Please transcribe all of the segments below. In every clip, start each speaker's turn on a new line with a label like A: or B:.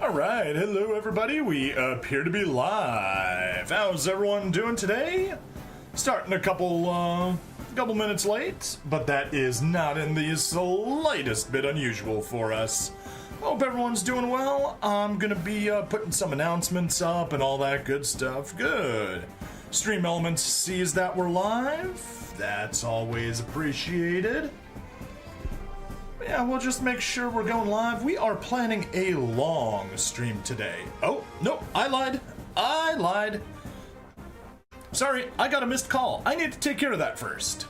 A: Alright, hello everybody, we appear to be live. How's everyone doing today? Starting a couple minutes late, but that is not in the slightest bit unusual for us. Hope everyone's doing well. I'm gonna be putting some announcements up and all that good stuff. Good. Stream Elements sees that we're live. That's always appreciated. Yeah, we'll just make sure we're going live. We are planning a long stream today. Oh, no, I lied. Sorry, I got a missed call. I need to take care of that first.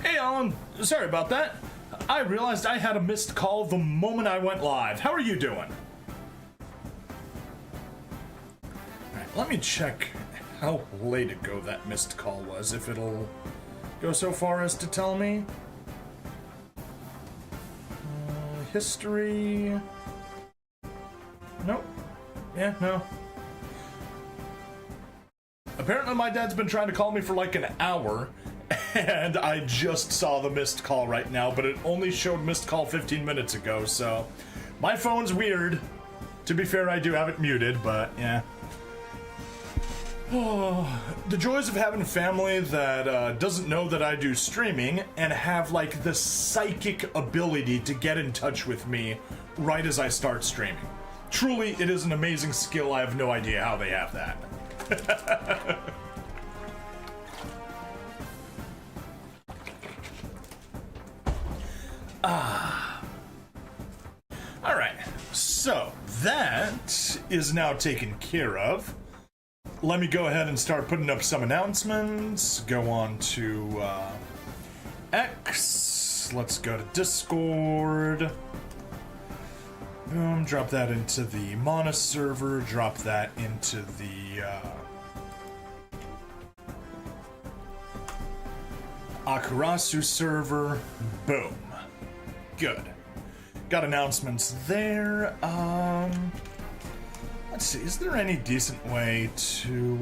A: Hey Alan, sorry about that. I realized I had a missed call the moment I went live. How are you doing? Alright, let me check how late ago that missed call was, if it'll go so far as to tell me. History... Nope. Yeah, no. Apparently my dad's been trying to call me for like an hour, and I just saw the missed call right now, but it only showed missed call 15 minutes ago, so my phone's weird. To be fair, I do have it muted, but yeah. Oh, the joys of having a family that doesn't know that I do streaming and have like the psychic ability to get in touch with me right as I start streaming. Truly, it is an amazing skill. I have no idea how they have that. Alright, so that is now taken care of. Let me go ahead and start putting up some announcements. Go on to X. Let's go to Discord. Boom, drop that into the Mana server. Drop that into the Akurasu server. Boom. Good. Got announcements there. Let's see, is there any decent way to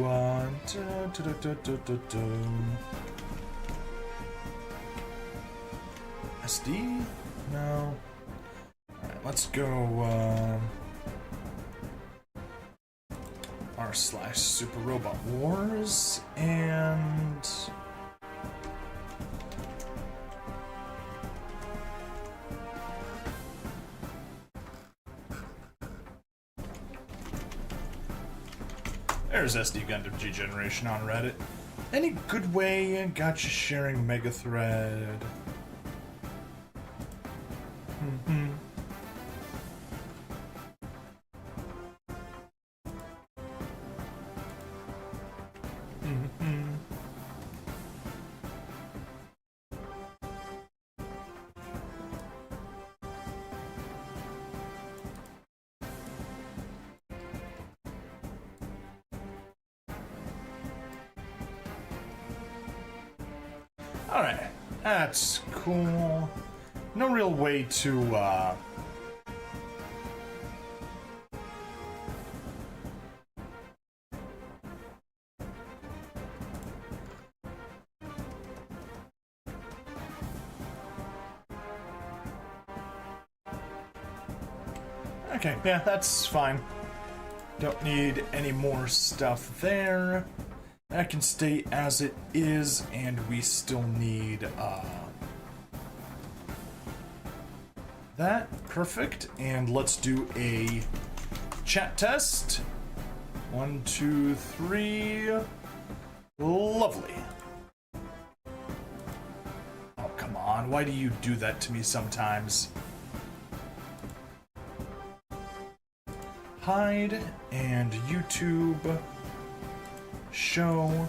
A: SD? No. Alright, let's go r/Super Robot Wars and there's SD Gundam G Generation on Reddit. Any good way? Gacha sharing Mega Thread. Alright, that's cool. No real way to, okay, yeah, that's fine. Don't need any more stuff there. That can stay as it is, and we still need, that. Perfect. And let's do a chat test. 1, 2, 3. Lovely. Oh, come on. Why do you do that to me sometimes? Hide and YouTube. Show.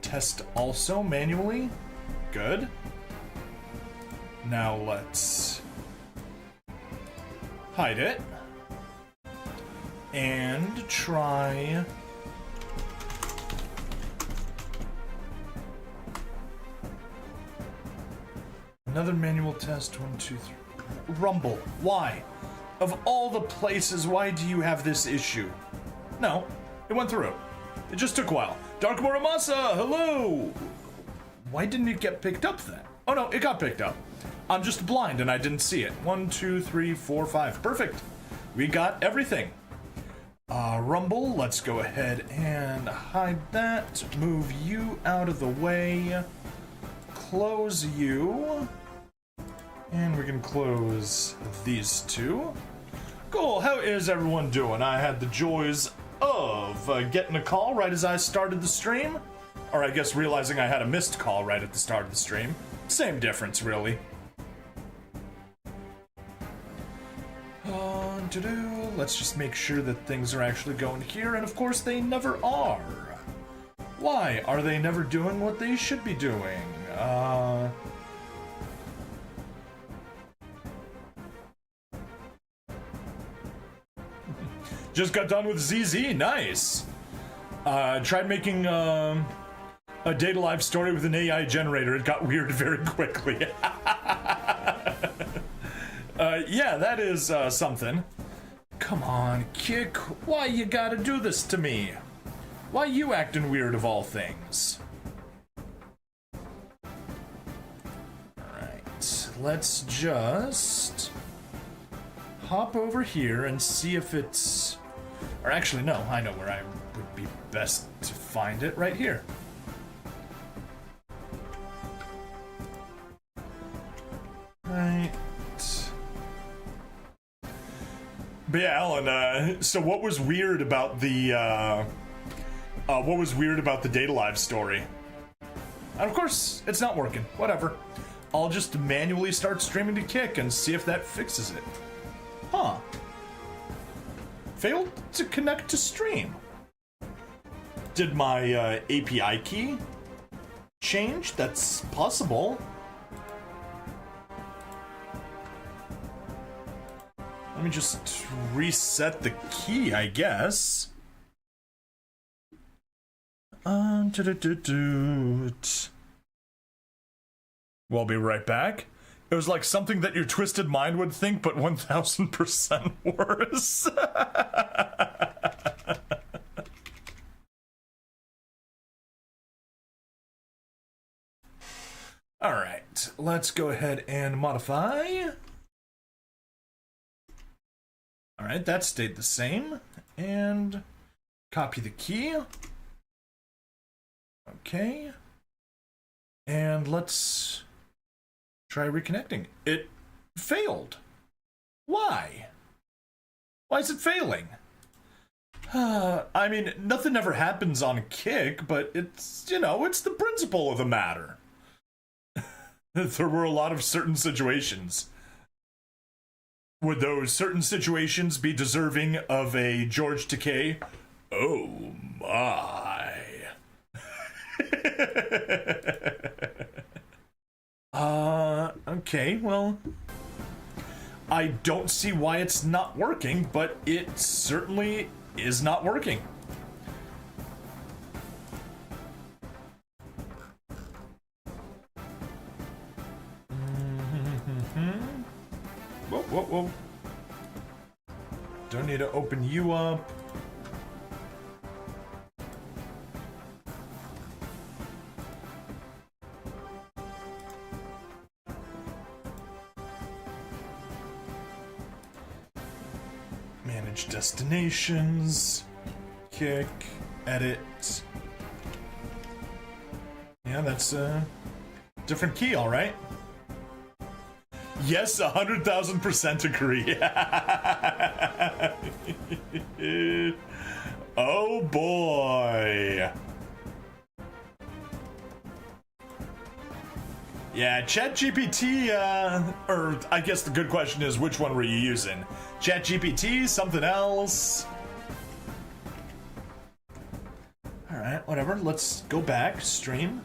A: Test also manually. Good. Now let's hide it. And try another manual test. 1, 2, 3. Rumble. Why? Of all the places, why do you have this issue? No, it went through. It just took a while. Dark Muramasa, hello! Why didn't it get picked up then? Oh no, it got picked up. I'm just blind and I didn't see it. 1, 2, 3, 4, 5. Perfect. We got everything. Rumble, let's go ahead and hide that. Move you out of the way. Close you. And we can close these two. Cool, how is everyone doing? I had the joys of getting a call right as I started the stream. Or I guess realizing I had a missed call right at the start of the stream. Same difference, really. Let's just make sure that things are actually going here, and of course they never are. Why are they never doing what they should be doing? Just got done with ZZ, nice. Tried making a Data Live story with an AI generator. It got weird very quickly. Yeah, that is something. Come on, Kick. Why you gotta do this to me? Why you acting weird of all things? Alright, let's just hop over here and see if it's... Or actually, no, I know where I would be best to find it. Right here. Right But yeah, Alan, so what was weird about the, Data Live story? And of course, it's not working. Whatever. I'll just manually start streaming to Kick and see if that fixes it. Huh. Failed to connect to stream. Did my API key change? That's possible. Let me just reset the key, I guess. We'll be right back. It was like something that your twisted mind would think, but 1000% worse. All right, let's go ahead and modify. All right, that stayed the same. And copy the key. Okay. And let's try reconnecting. It failed. Why? Why is it failing? I mean, nothing ever happens on Kick, but it's, you know, it's the principle of the matter. There were a lot of certain situations. Would those certain situations be deserving of a George Takei? Oh my. Okay, well, I don't see why it's not working, but it certainly is not working. Whoa. Don't need to open you up. Manage destinations. Kick. Edit. Yeah, that's a different key, all right. Yes, 100,000% agree. Oh boy. Yeah, ChatGPT, or I guess the good question is, which one were you using? ChatGPT, something else? Alright, whatever, let's go back, stream.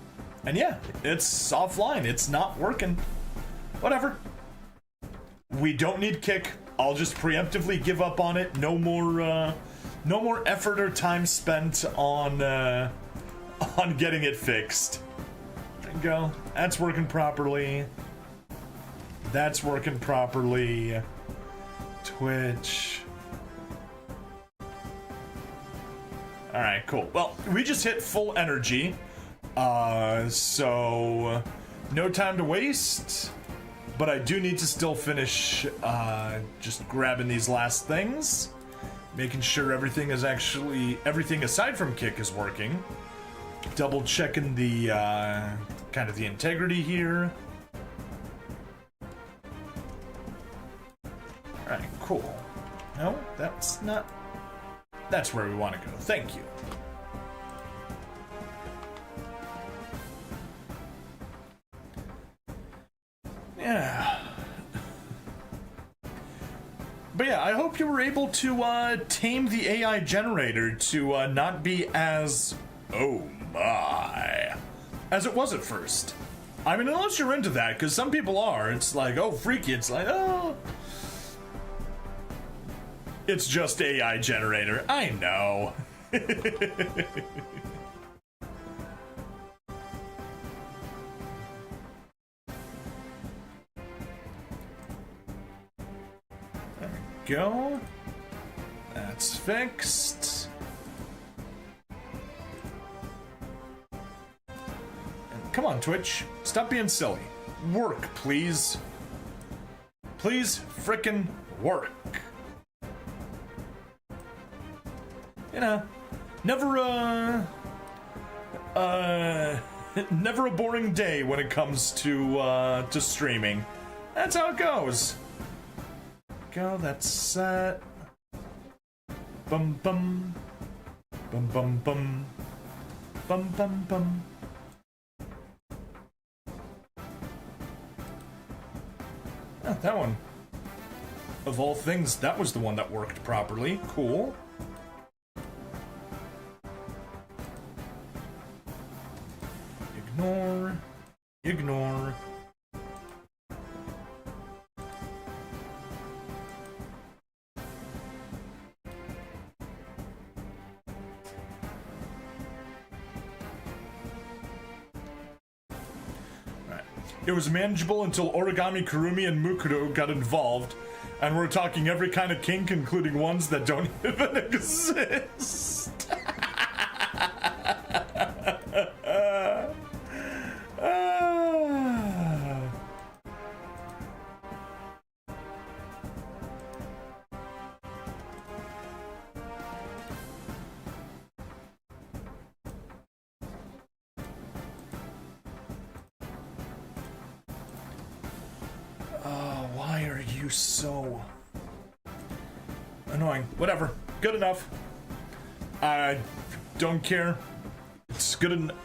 A: And yeah, it's offline, it's not working. Whatever. We don't need Kick. I'll just preemptively give up on it. No more effort or time spent on getting it fixed. There you go. That's working properly. That's working properly. Twitch. All right, cool. Well, we just hit full energy. So no time to waste. But I do need to still finish just grabbing these last things. Making sure everything is everything aside from Kick is working. Double checking the, kind of the integrity here. Alright, cool. No, that's not, that's where we want to go. Thank you. Yeah. But yeah, I hope you were able to tame the AI generator to not be as, oh my, as it was at first. I mean, unless you're into that, because some people are. It's like, oh, freaky. It's like, oh. It's just AI generator. I know. Go. That's fixed. And come on, Twitch. Stop being silly. Work, please. Please frickin' work. You know, never never a boring day when it comes to streaming. That's how it goes. Go, that's set. Bum bum. Bum bum bum. Bum bum bum. Ah, that one. Of all things, that was the one that worked properly. Cool. Ignore. Ignore. It was manageable until Origami Kurumi and Mukuro got involved, and we're talking every kind of kink, including ones that don't even exist. Why are you so annoying? Whatever. Good enough. I don't care. It's good enough.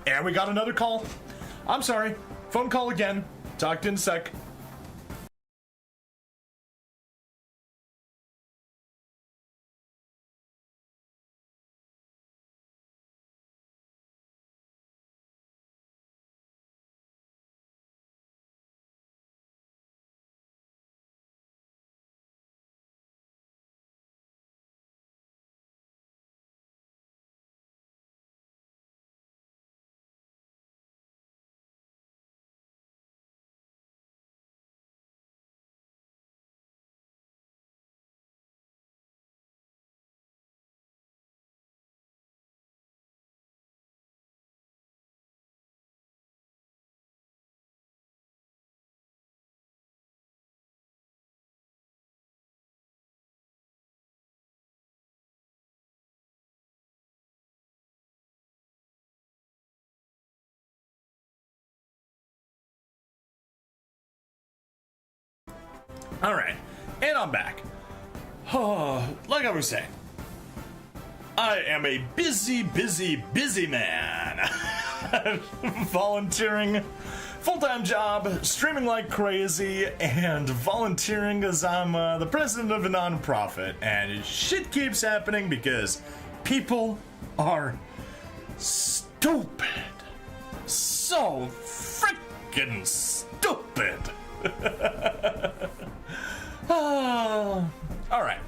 A: And we got another call. I'm sorry. Phone call again. Talked in a sec. All right, and I'm back. Like I was saying, I am a busy man. Volunteering, full-time job, streaming like crazy, and volunteering as I'm the president of a non-profit. And shit keeps happening because people are stupid. So freaking stupid. Alright,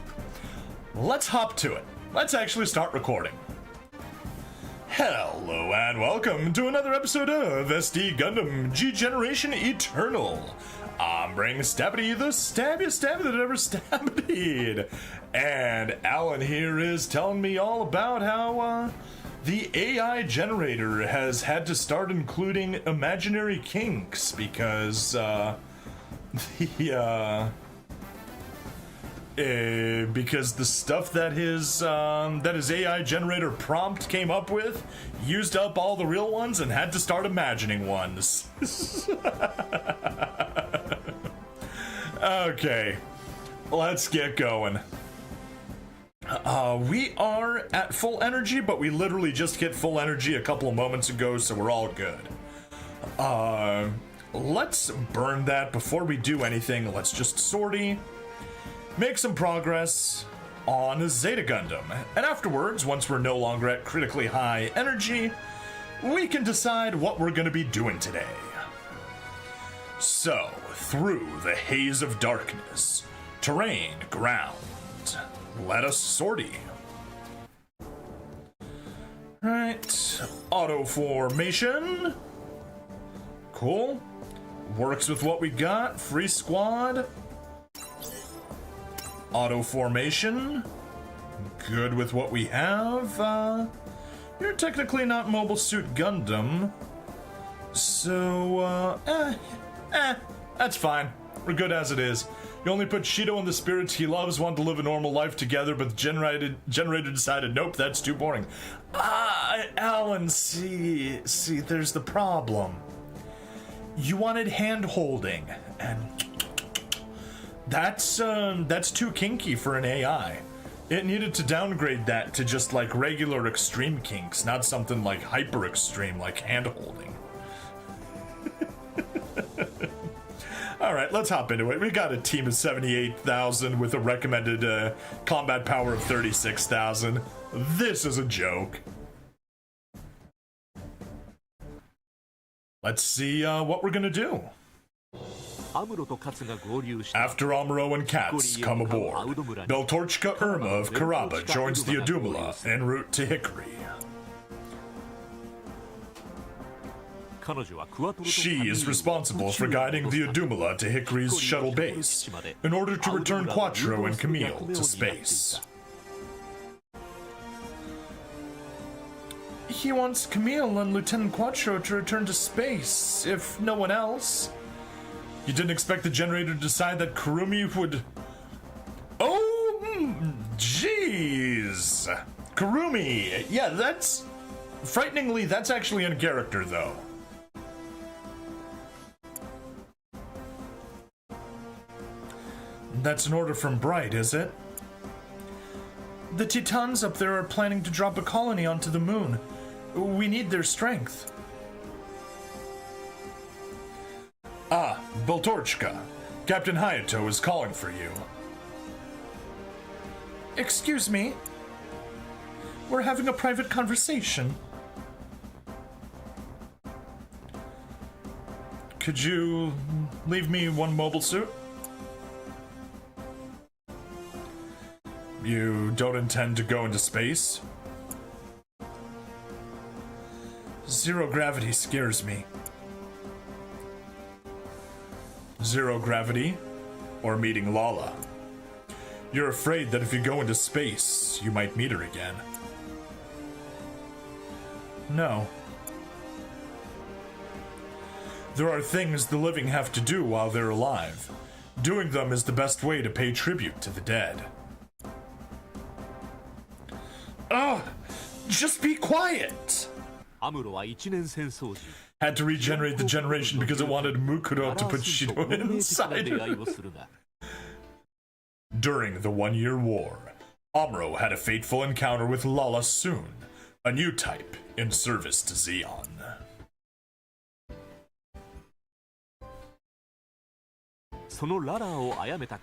A: let's hop to it. Let's actually start recording. Hello and welcome to another episode of SD Gundam G Generation Eternal. I'm bringing Stabbity, the stabbiest stabby that ever stabbied. And Alan here is telling me all about how the AI generator has had to start including imaginary kinks because because the stuff that his AI generator prompt came up with used up all the real ones and had to start imagining ones. Okay, let's get going. We are at full energy, but we literally just hit full energy a couple of moments ago, so we're all good. Let's burn that before we do anything. Let's just sortie. Make some progress on Zeta Gundam, and afterwards, once we're no longer at critically high energy, we can decide what we're going to be doing today. So, through the haze of darkness, terrain, ground, let us sortie. Right, auto formation. Cool. Works with what we got. Free squad. Auto formation. Good with what we have. You're technically not Mobile Suit Gundam. So, that's fine. We're good as it is. You only put Shido and the spirits he loves want to live a normal life together, but the generator decided, nope, that's too boring. Alan, see, there's the problem. You wanted hand-holding, and that's too kinky for an AI. It needed to downgrade that to just like regular extreme kinks, not something like hyper extreme like hand holding. Alright, let's hop into it. We got a team of 78,000 with a recommended combat power of 36,000. This is a joke. Let's see what we're gonna do. After Amuro and Katz come aboard, Beltorchka Irma of Karaba joins the Adumala en route to Hickory. She is responsible for guiding the Adumala to Hickory's shuttle base in order to return Quattro and Camille to space. He wants Camille and Lieutenant Quattro to return to space, if no one else. You didn't expect the generator to decide that Kurumi would... Oh, jeez. Kurumi. Yeah, that's... Frighteningly, that's actually in character, though. That's an order from Bright, is it? The Titans up there are planning to drop a colony onto the moon. We need their strength. Ah, Beltorchka. Captain Hayato is calling for you. Excuse me? We're having a private conversation. Could you leave me one mobile suit? You don't intend to go into space? Zero gravity scares me. Zero gravity, or meeting Lala. You're afraid that if you go into space, you might meet her again. No. There are things the living have to do while they're alive. Doing them is the best way to pay tribute to the dead. Ugh! Just be quiet! Had to regenerate the generation because it wanted Mukuro to put Shido inside her. During the 1-year war, Amuro had a fateful encounter with Lala Soon, a new type in service to Zeon.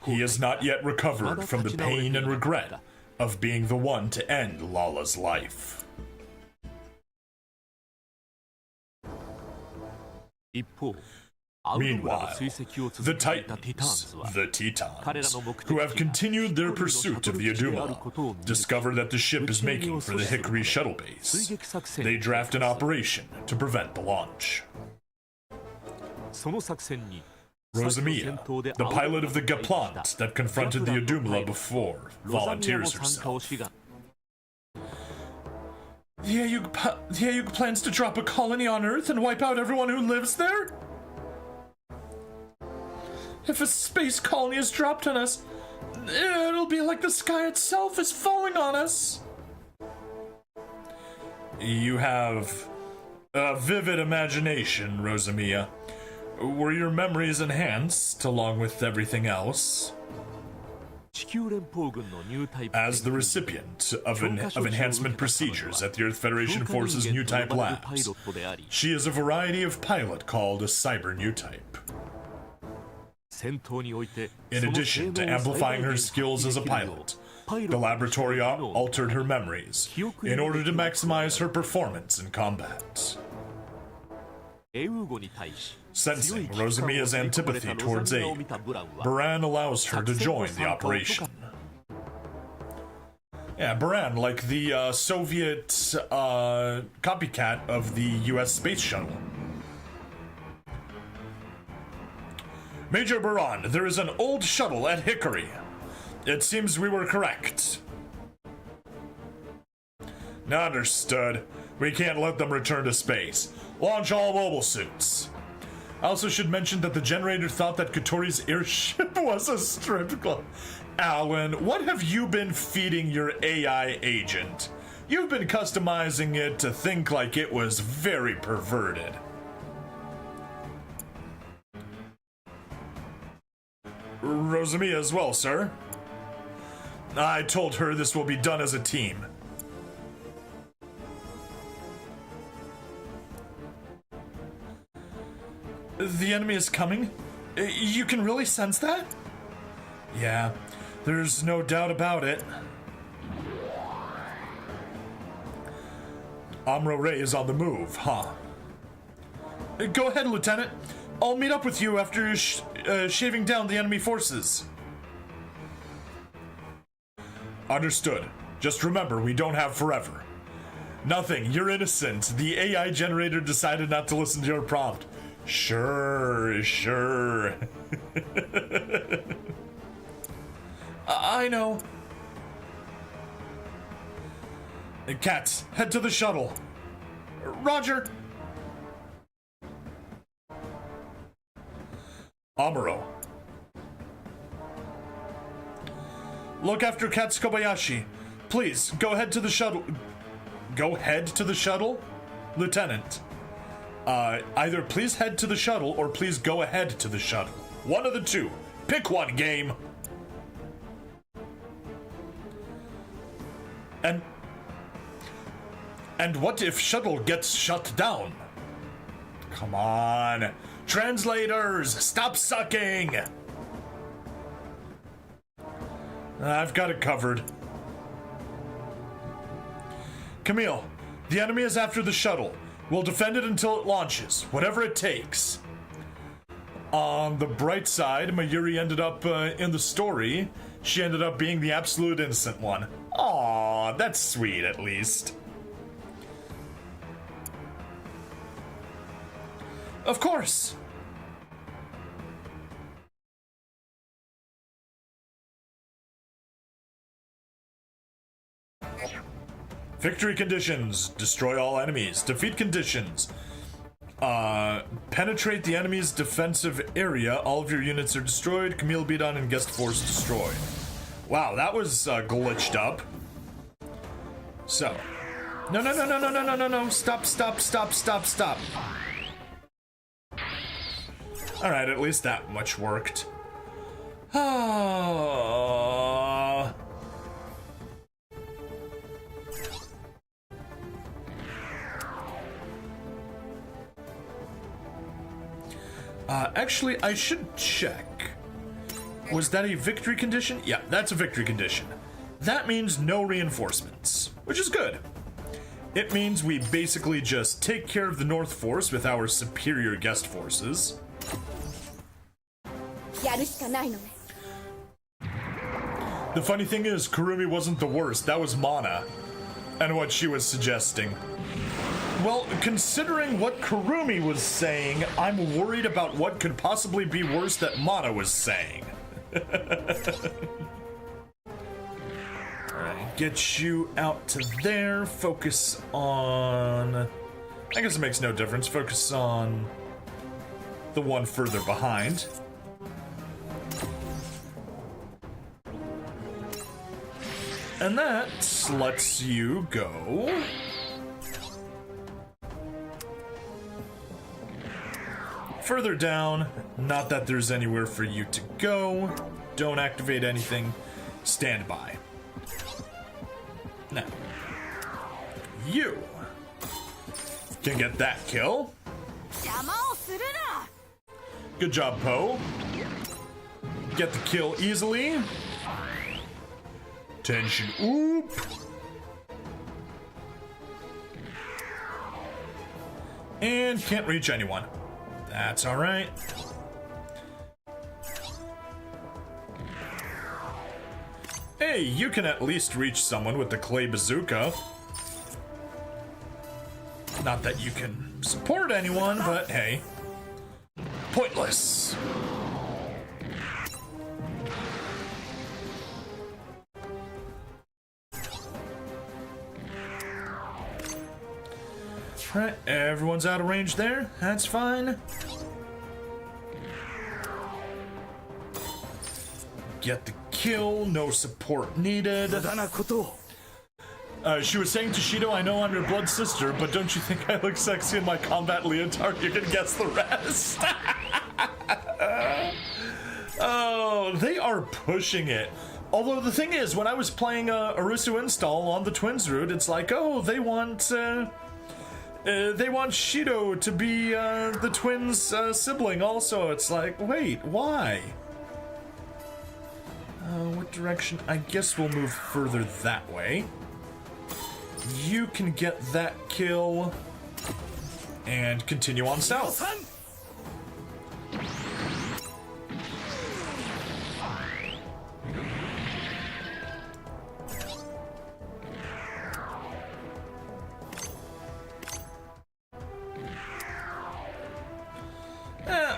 A: He has not yet recovered from the pain and regret of being the one to end Lala's life. Meanwhile, the Titans, who have continued their pursuit of the Adumala, discover that the ship is making for the Hickory shuttle base. They draft an operation to prevent the launch. Rosamiya, the pilot of the Gaplant that confronted the Adumala before, volunteers herself. The Ayug plans to drop a colony on Earth and wipe out everyone who lives there? If a space colony is dropped on us, it'll be like the sky itself is falling on us. You have a vivid imagination, Rosamiya. Were your memories enhanced along with everything else? As the recipient of enhancement procedures at the Earth Federation Force's New Type Labs, she is a variety of pilot called a Cyber New Type. In addition to amplifying her skills as a pilot, the laboratory altered her memories in order to maximize her performance in combat. Sensing Rosamiya's antipathy towards aid, Baran allows her to join the operation. Yeah, Baran, like the Soviet copycat of the US space shuttle. Major Baran, there is an old shuttle at Hickory. It seems we were correct. Understood. We can't let them return to space. Launch all mobile suits. I also should mention that the generator thought that Katori's airship was a strip club. Alan, what have you been feeding your AI agent? You've been customizing it to think like it was very perverted. Rosamiya as well, sir. I told her this will be done as a team. The enemy is coming? You can really sense that? Yeah, there's no doubt about it. Amuro Ray is on the move, huh? Go ahead, Lieutenant. I'll meet up with you after shaving down the enemy forces. Understood. Just remember, we don't have forever. Nothing, you're innocent. The AI generator decided not to listen to your prompt. Sure. I know. Cats, head to the shuttle. Roger. Amuro. Look after Katsu Kobayashi. Please, go ahead to the shuttle. Go head to the shuttle? Lieutenant. Either please head to the shuttle or please go ahead to the shuttle. One of the two. Pick one, game. And what if shuttle gets shut down? Come on. Translators, stop sucking. I've got it covered. Camille, the enemy is after the shuttle. We'll defend it until it launches, whatever it takes. On the bright side, Mayuri ended up in the story. She ended up being the absolute innocent one. Aw, that's sweet at least. Of course. Victory conditions. Destroy all enemies. Defeat conditions. Penetrate the enemy's defensive area. All of your units are destroyed. Camille beat on and guest force destroyed. Wow, that was glitched up. So. No. Stop. Alright, at least that much worked. Actually, I should check. Was that a victory condition? Yeah, that's a victory condition. That means no reinforcements, which is good. It means we basically just take care of the North Force with our superior guest forces. The funny thing is, Kurumi wasn't the worst. That was Mana, and what she was suggesting. Well, considering what Kurumi was saying, I'm worried about what could possibly be worse that Mana was saying. Alright, get you out to there. Focus on... I guess it makes no difference. Focus on the one further behind. And that lets you go... further down. Not that there's anywhere for you to go. Don't activate anything. Stand by. Now, you can get that kill. Good job, Poe. Get the kill easily. Tension, oop. And can't reach anyone. That's all right. Hey, you can at least reach someone with the clay bazooka. Not that you can support anyone, but hey. Pointless. Alright, everyone's out of range there. That's fine. Get the kill, no support needed. She was saying to Shido, I know I'm your blood sister, but don't you think I look sexy in my combat leotard? You can guess the rest. Oh, they are pushing it. Although the thing is, when I was playing Arisu install on the Twins route, it's like, oh, they want Shido to be the Twins' sibling also. It's like, wait, why? What direction? I guess we'll move further that way. You can get that kill and continue on south.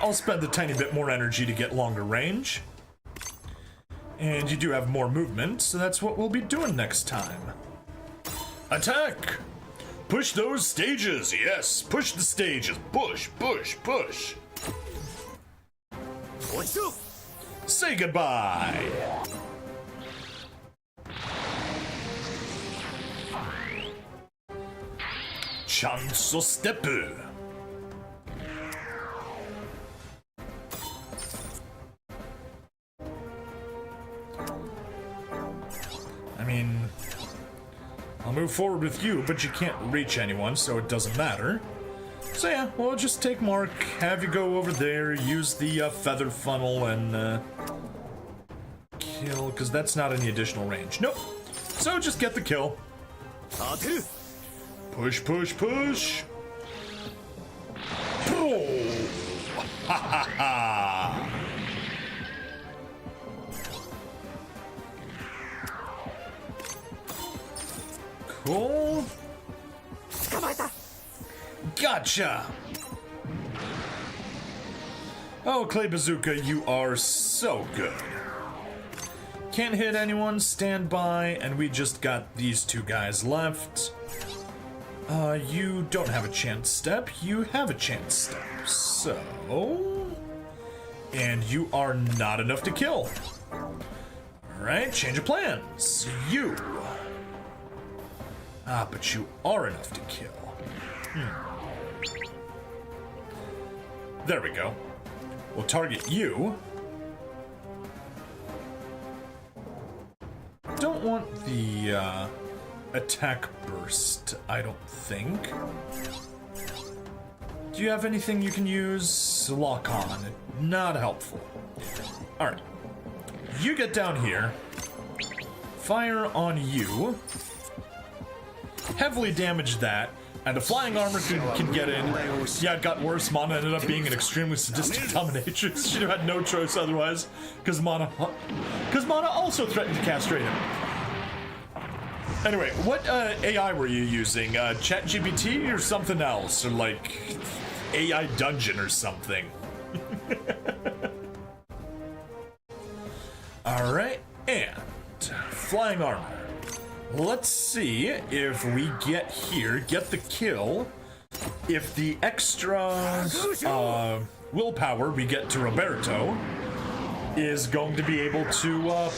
A: I'll spend a tiny bit more energy to get longer range. And you do have more movement, so that's what we'll be doing next time. Attack! Push those stages, yes! Push the stages! Push, push, push! Say goodbye! Chanso stepu! I mean, I'll move forward with you, but you can't reach anyone, so it doesn't matter. So yeah, we'll just take Mark, have you go over there, use the feather funnel, and kill, because that's not any additional range. Nope. So just get the kill. Push, push, push. Oh. Ha ha ha. Cool. Gotcha. Oh, Clay Bazooka, you are so good. Can't hit anyone, stand by, and we just got these two guys left. You don't have a chance step, you have a chance step, so... And you are not enough to kill. Alright, change of plans. You. Ah, but you are enough to kill. There we go. We'll target you. Don't want the, attack burst, I don't think. Do you have anything you can use? Lock on. Not helpful. Alright. You get down here. Fire on you. Heavily damage that. And a flying armor can get in. Yeah, it got worse. Mana ended up being an extremely sadistic dominatrix. She had no choice otherwise. Because Mana also threatened to castrate him. Anyway, what AI were you using? ChatGPT or something else? Or like AI Dungeon or something? Alright, and flying armor. Let's see if we get here, get the kill. If the extra willpower we get to Roberto is going to be able to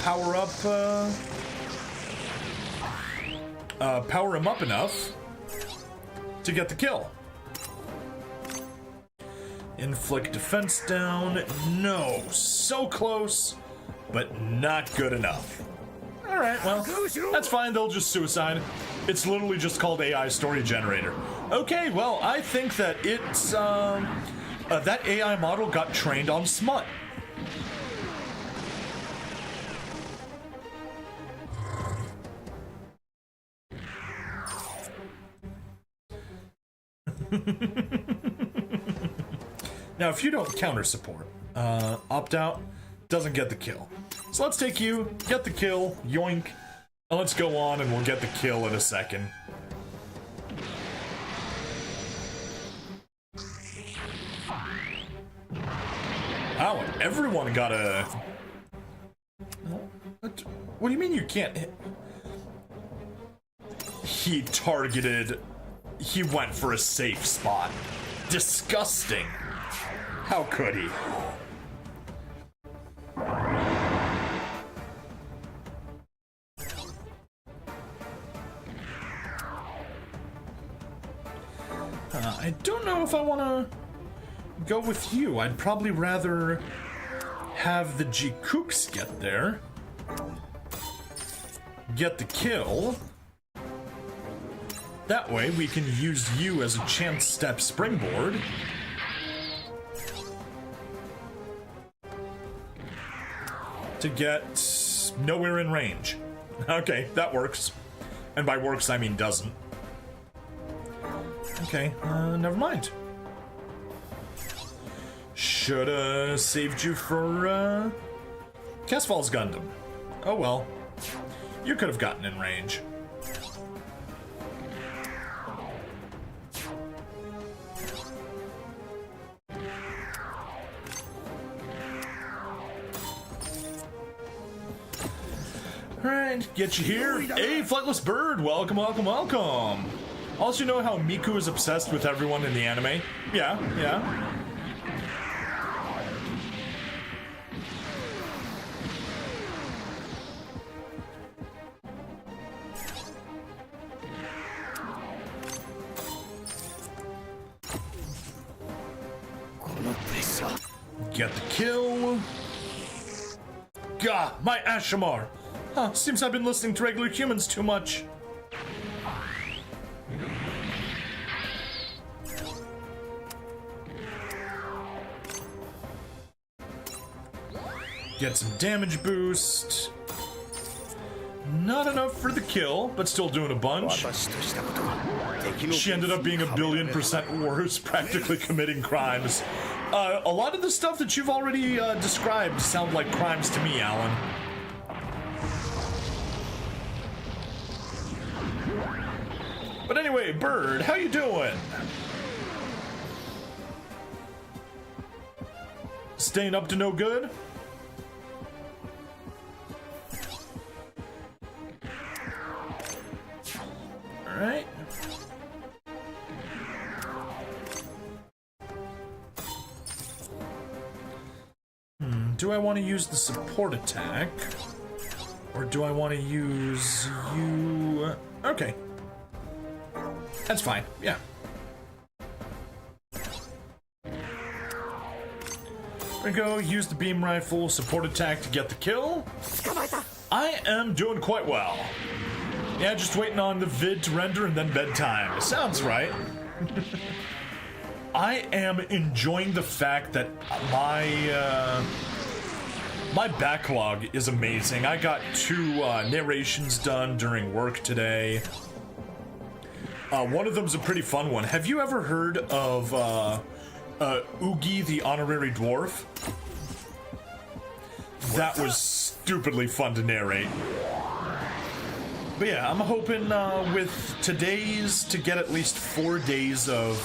A: power him up enough to get the kill. Inflict defense down. No, so close, but not good enough. Alright, well, that's fine, they'll just suicide. It's literally just called AI Story Generator. Okay, well, I think that it's, that AI model got trained on smut. Now, if you don't counter support, opt out, doesn't get the kill. So let's take you, get the kill, yoink, and let's go on and we'll get the kill in a second. Wow, everyone got a... What do you mean you can't hit? He targeted... He went for a safe spot. Disgusting. How could he? I don't know if I want to go with you. I'd probably rather have the G-Kooks get there. get the kill. That way we can use you as a chance step springboard. To get nowhere in range. Okay, that works. And by works, I mean doesn't. Okay, never mind. Shoulda saved you for, Casfall's Gundam. Oh well. You could have gotten in range. Alright, get you here. Hey, Flightless Bird! Welcome, welcome, welcome! Also, you know how Miku is obsessed with everyone in the anime? Yeah. Get the kill. Gah, my Ashamar! Huh, seems I've been listening to regular humans too much. Get some damage boost. Not enough for the kill, but still doing a bunch. She ended up being 1,000,000,000% worse, practically committing crimes. A lot of the stuff that you've already described sound like crimes to me, Alan. But anyway, Bird, how you doing? Staying up to no good? Alright. Do I want to use the support attack? Or do I want to use you? Okay. That's fine, yeah. There we go, use the beam rifle, support attack to get the kill. I am doing quite well. Yeah, just waiting on the vid to render and then bedtime. Sounds right. I am enjoying the fact that my backlog is amazing. I got 2 narrations done during work today. One of them's a pretty fun one. Have you ever heard of Oogie the Honorary Dwarf? That was stupidly fun to narrate. But yeah, I'm hoping with today's to get at least 4 days of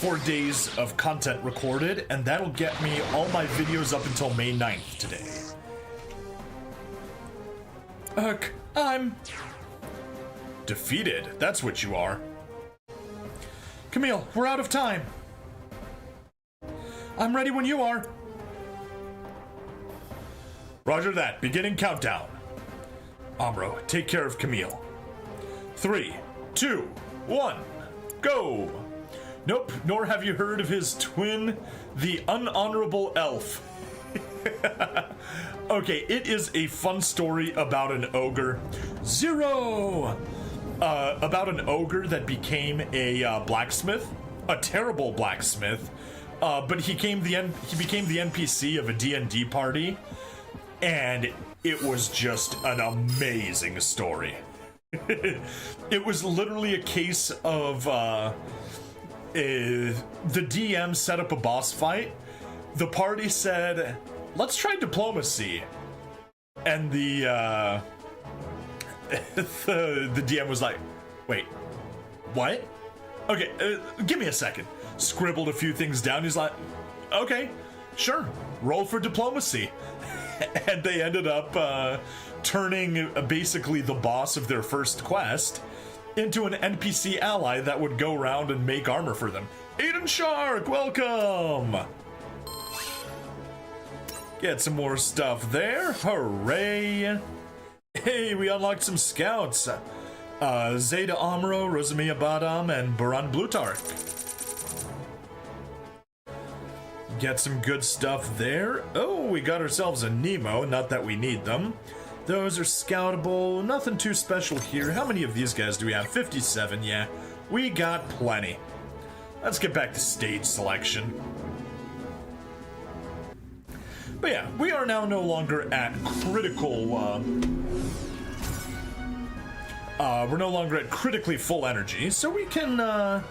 A: 4 days of content recorded, and that'll get me all my videos up until May 9th today. I'm defeated. That's what you are. Camille, we're out of time. I'm ready when you are. Roger that. Beginning countdown. Amuro, take care of Camille. 3, 2, 1, go! Nope, nor have you heard of his twin, the unhonorable elf. Okay, it is a fun story about an ogre. Zero! About an ogre that became a blacksmith, a terrible blacksmith, but he became the NPC of a D&D party, and it was just an amazing story. It was literally a case of the DM set up a boss fight. The party said, "Let's try diplomacy," and the DM was like, "Wait, what? Okay, give me a second." Scribbled a few things down. He's like, "Okay, sure, roll for diplomacy." And they ended up turning basically the boss of their first quest into an NPC ally that would go around and make armor for them. Aiden Shark, welcome! Get some more stuff there. Hooray! Hey, we unlocked some scouts. Zeta Amuro, Rosamia Badam, and Baran Blutarch. Get some good stuff there. Oh, we got ourselves a Nemo, not that we need them. Those are scoutable. Nothing too special here. How many of these guys do we have? 57, yeah. We got plenty. Let's get back to stage selection. But yeah, we are now no longer at critical, we're no longer at critically full energy, so we can,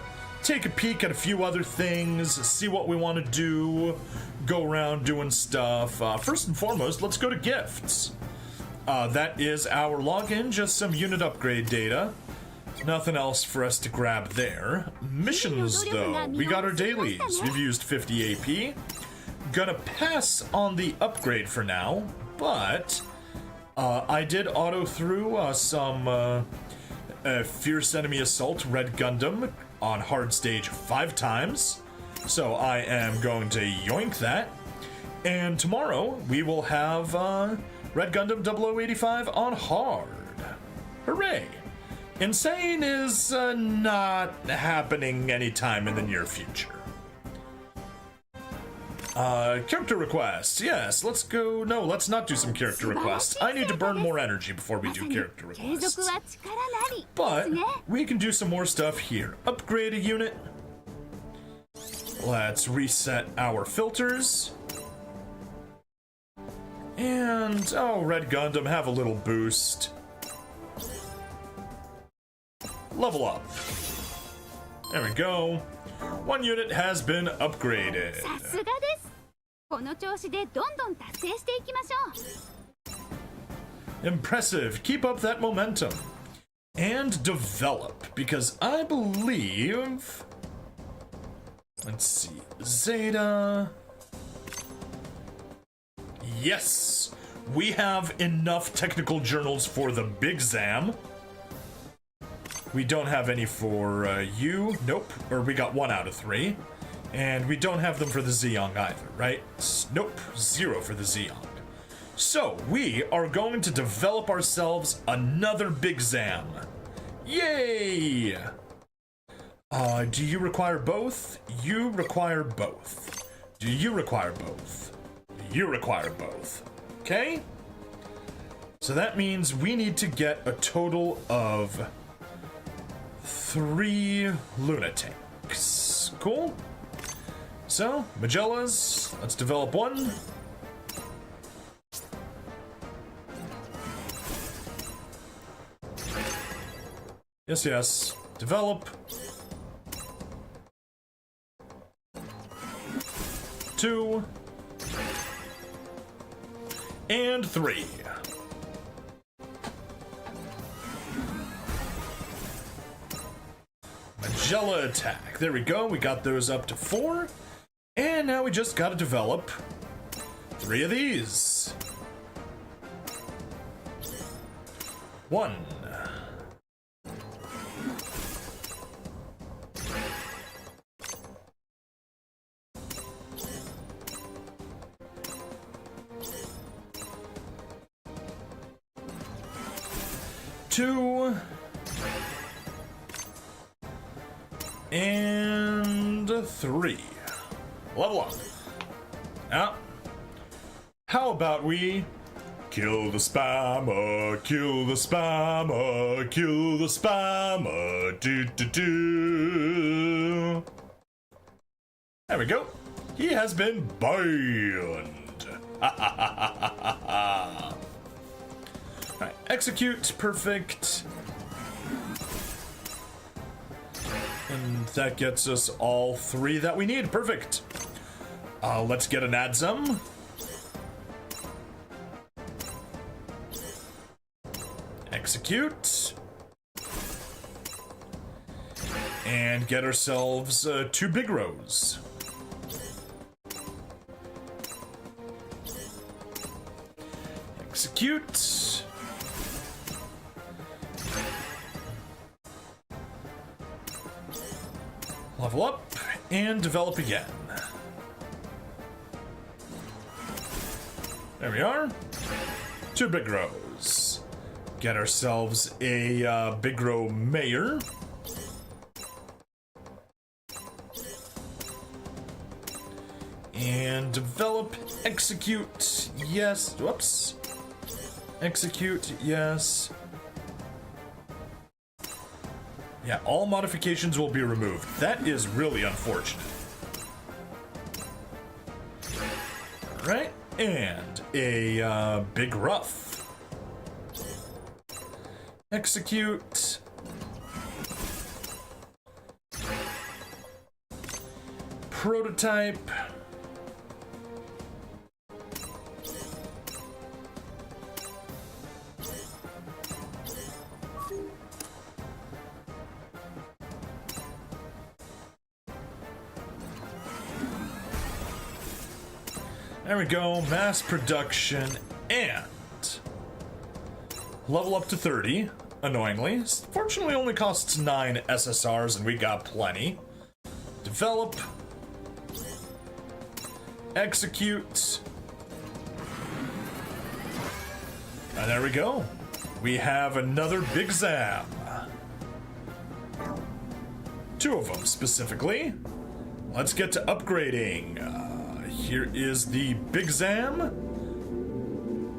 A: take a peek at a few other things, see what we want to do, go around doing stuff. First and foremost, let's go to gifts. That is our login, just some unit upgrade data. Nothing else for us to grab there. Missions, though. We got our dailies. We've used 50 AP. Gonna pass on the upgrade for now, but I did auto through some Fierce Enemy Assault Red Gundam on hard stage 5 times. So I am going to yoink that. And tomorrow we will have Red Gundam 0085 on hard. Hooray! Insane is not happening anytime in the near future. Character requests. Yes, let's go. No, let's not do some character requests. I need to burn more energy before we do character requests. But we can do some more stuff here. Upgrade a unit. Let's reset our filters. And, oh, Red Gundam, have a little boost. Level up. There we go. One unit has been upgraded. Impressive. Keep up that momentum. And develop, because I believe... Let's see. Zeta... Yes! We have enough technical journals for the Big Zam. We don't have any for you. Nope. Or we got 1 out of 3. And we don't have them for the Zeong either, right? Nope. 0 for the Zeong. So, we are going to develop ourselves another Big Zam. Yay! Do you require both? You require both. Do you require both? You require both. Okay? So that means we need to get a total of 3 lunatics. Cool? So, Magellas, let's develop one. Yes, yes. Develop. 2. And 3. Magella attack. There we go. We got those up to 4. And now we just gotta develop 3 of these. 1. 2. And 3. Level up. Now, how about we kill the spammer, kill the spammer, kill the spammer, do. There we go. He has been banned. Alright, execute, perfect. And that gets us all 3 that we need. Perfect. Let's get an Adzum. Execute. And get ourselves 2 big rows. Execute. Level up and develop again. There we are. 2 big rows. Get ourselves a big row mayor. And develop, execute, yes, whoops. Execute, yes. Yeah, all modifications will be removed. That is really unfortunate. Right, and a big rough. Execute. Prototype. There we go, mass production, and level up to 30, annoyingly. Fortunately only costs 9 SSRs and we got plenty. Develop. Execute. And there we go. We have another Big Zam. 2 of them specifically. Let's get to upgrading. Here is the Big Zam.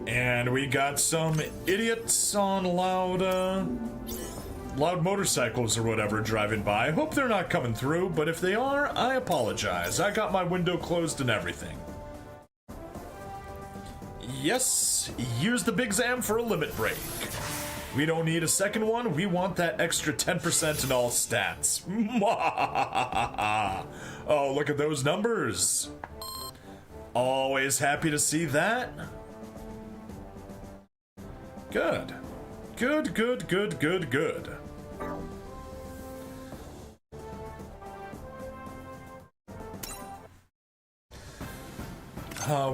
A: And we got some idiots on loud motorcycles or whatever driving by. I hope they're not coming through, but if they are, I apologize. I got my window closed and everything. Yes, use the Big Zam for a limit break. We don't need a second one. We want that extra 10% in all stats. Oh, look at those numbers. Always happy to see that. Good. Good, good, good, good, good.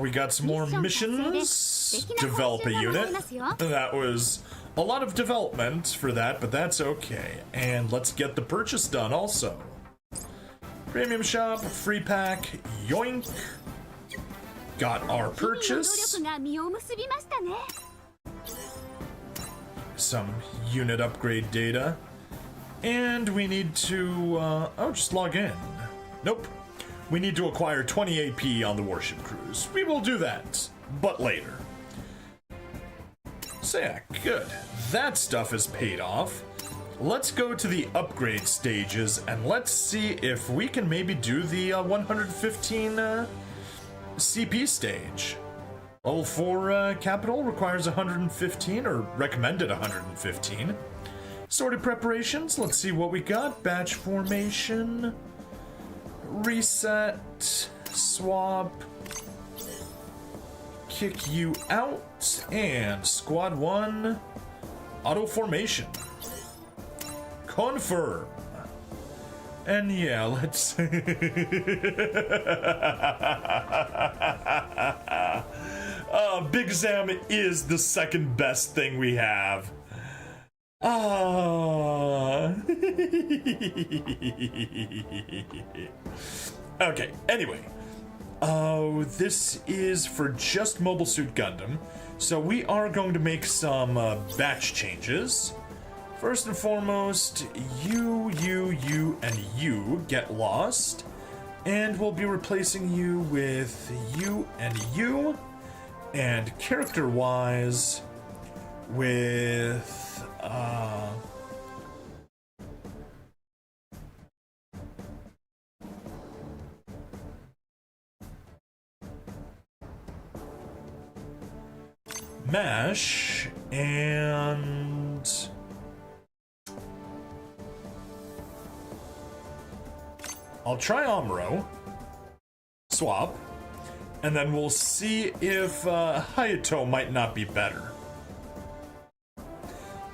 A: We got some more missions. Develop a unit. That was a lot of development for that, but that's okay. And let's get the purchase done also. Premium shop, free pack, yoink. Got our purchase. Some unit upgrade data. And we need to, oh, just log in. Nope. We need to acquire 20 AP on the warship cruise. We will do that, but later. So yeah, good. That stuff is paid off. Let's go to the upgrade stages and let's see if we can maybe do the 115 CP stage. Level 4 capital requires 115, or recommended 115. Sorted preparations, let's see what we got. Batch formation. Reset, swap, kick you out, and squad 1, auto formation. Confirm. And yeah, let's... Big Zam is the second best thing we have. Okay, anyway. This is for just Mobile Suit Gundam. So we are going to make some batch changes. First and foremost, you, and you get lost. And we'll be replacing you with you and you. And character-wise, with... Mesh, and... I'll try Amuro. Swap. And then we'll see if Hayato might not be better.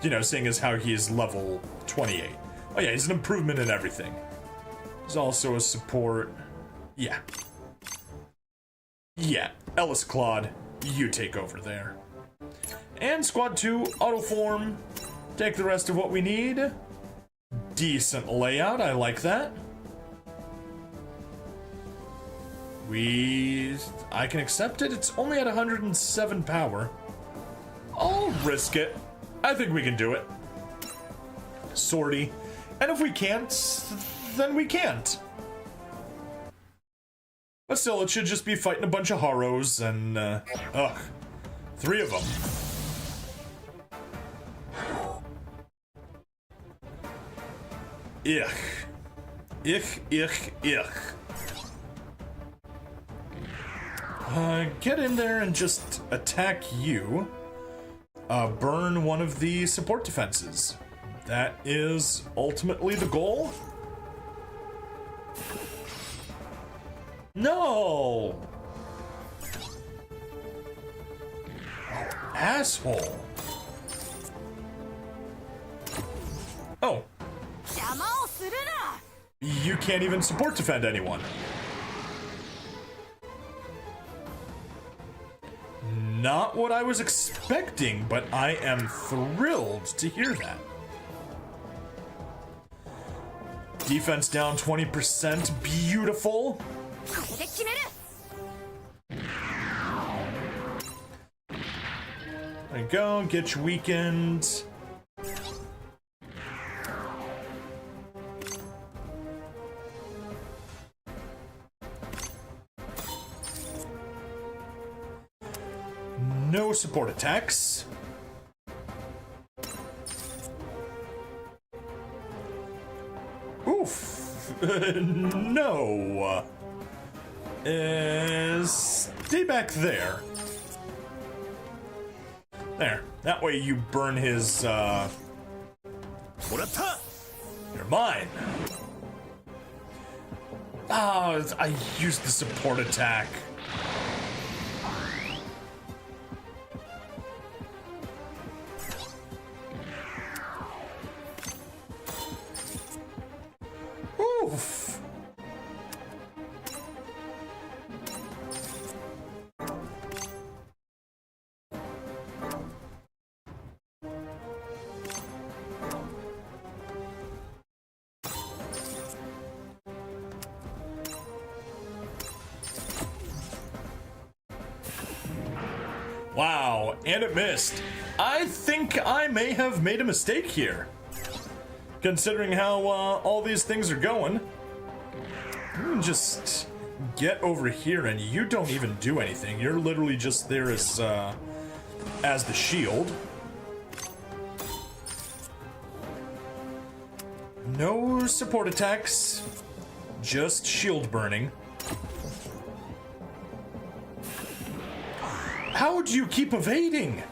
A: You know, seeing as how he is level 28. Oh yeah, he's an improvement in everything. He's also a support. Yeah. Yeah, Ellis Claude, you take over there. And Squad 2, auto form. Take the rest of what we need. Decent layout, I like that. I can accept it. It's only at 107 power. I'll risk it. I think we can do it. Sortie. And if we can't, then we can't. But still, it should just be fighting a bunch of Haros and, ugh. 3 of them. Ich. Get in there and just attack you. Burn one of the support defenses. That is ultimately the goal. No! Asshole. Oh. You can't even support defend anyone. Not what I was expecting, but I am thrilled to hear that. Defense down 20%. Beautiful. There you go. Get you weakened. No support attacks. Oof. No. Stay back there. There. That way you burn his, You're mine. Ah, I used the support attack. Oof. Wow, and it missed. I think I may have made a mistake here. Considering how all these things are going. You can just get over here and you don't even do anything. You're literally just there as the shield. No support attacks, just shield burning. How would you keep evading?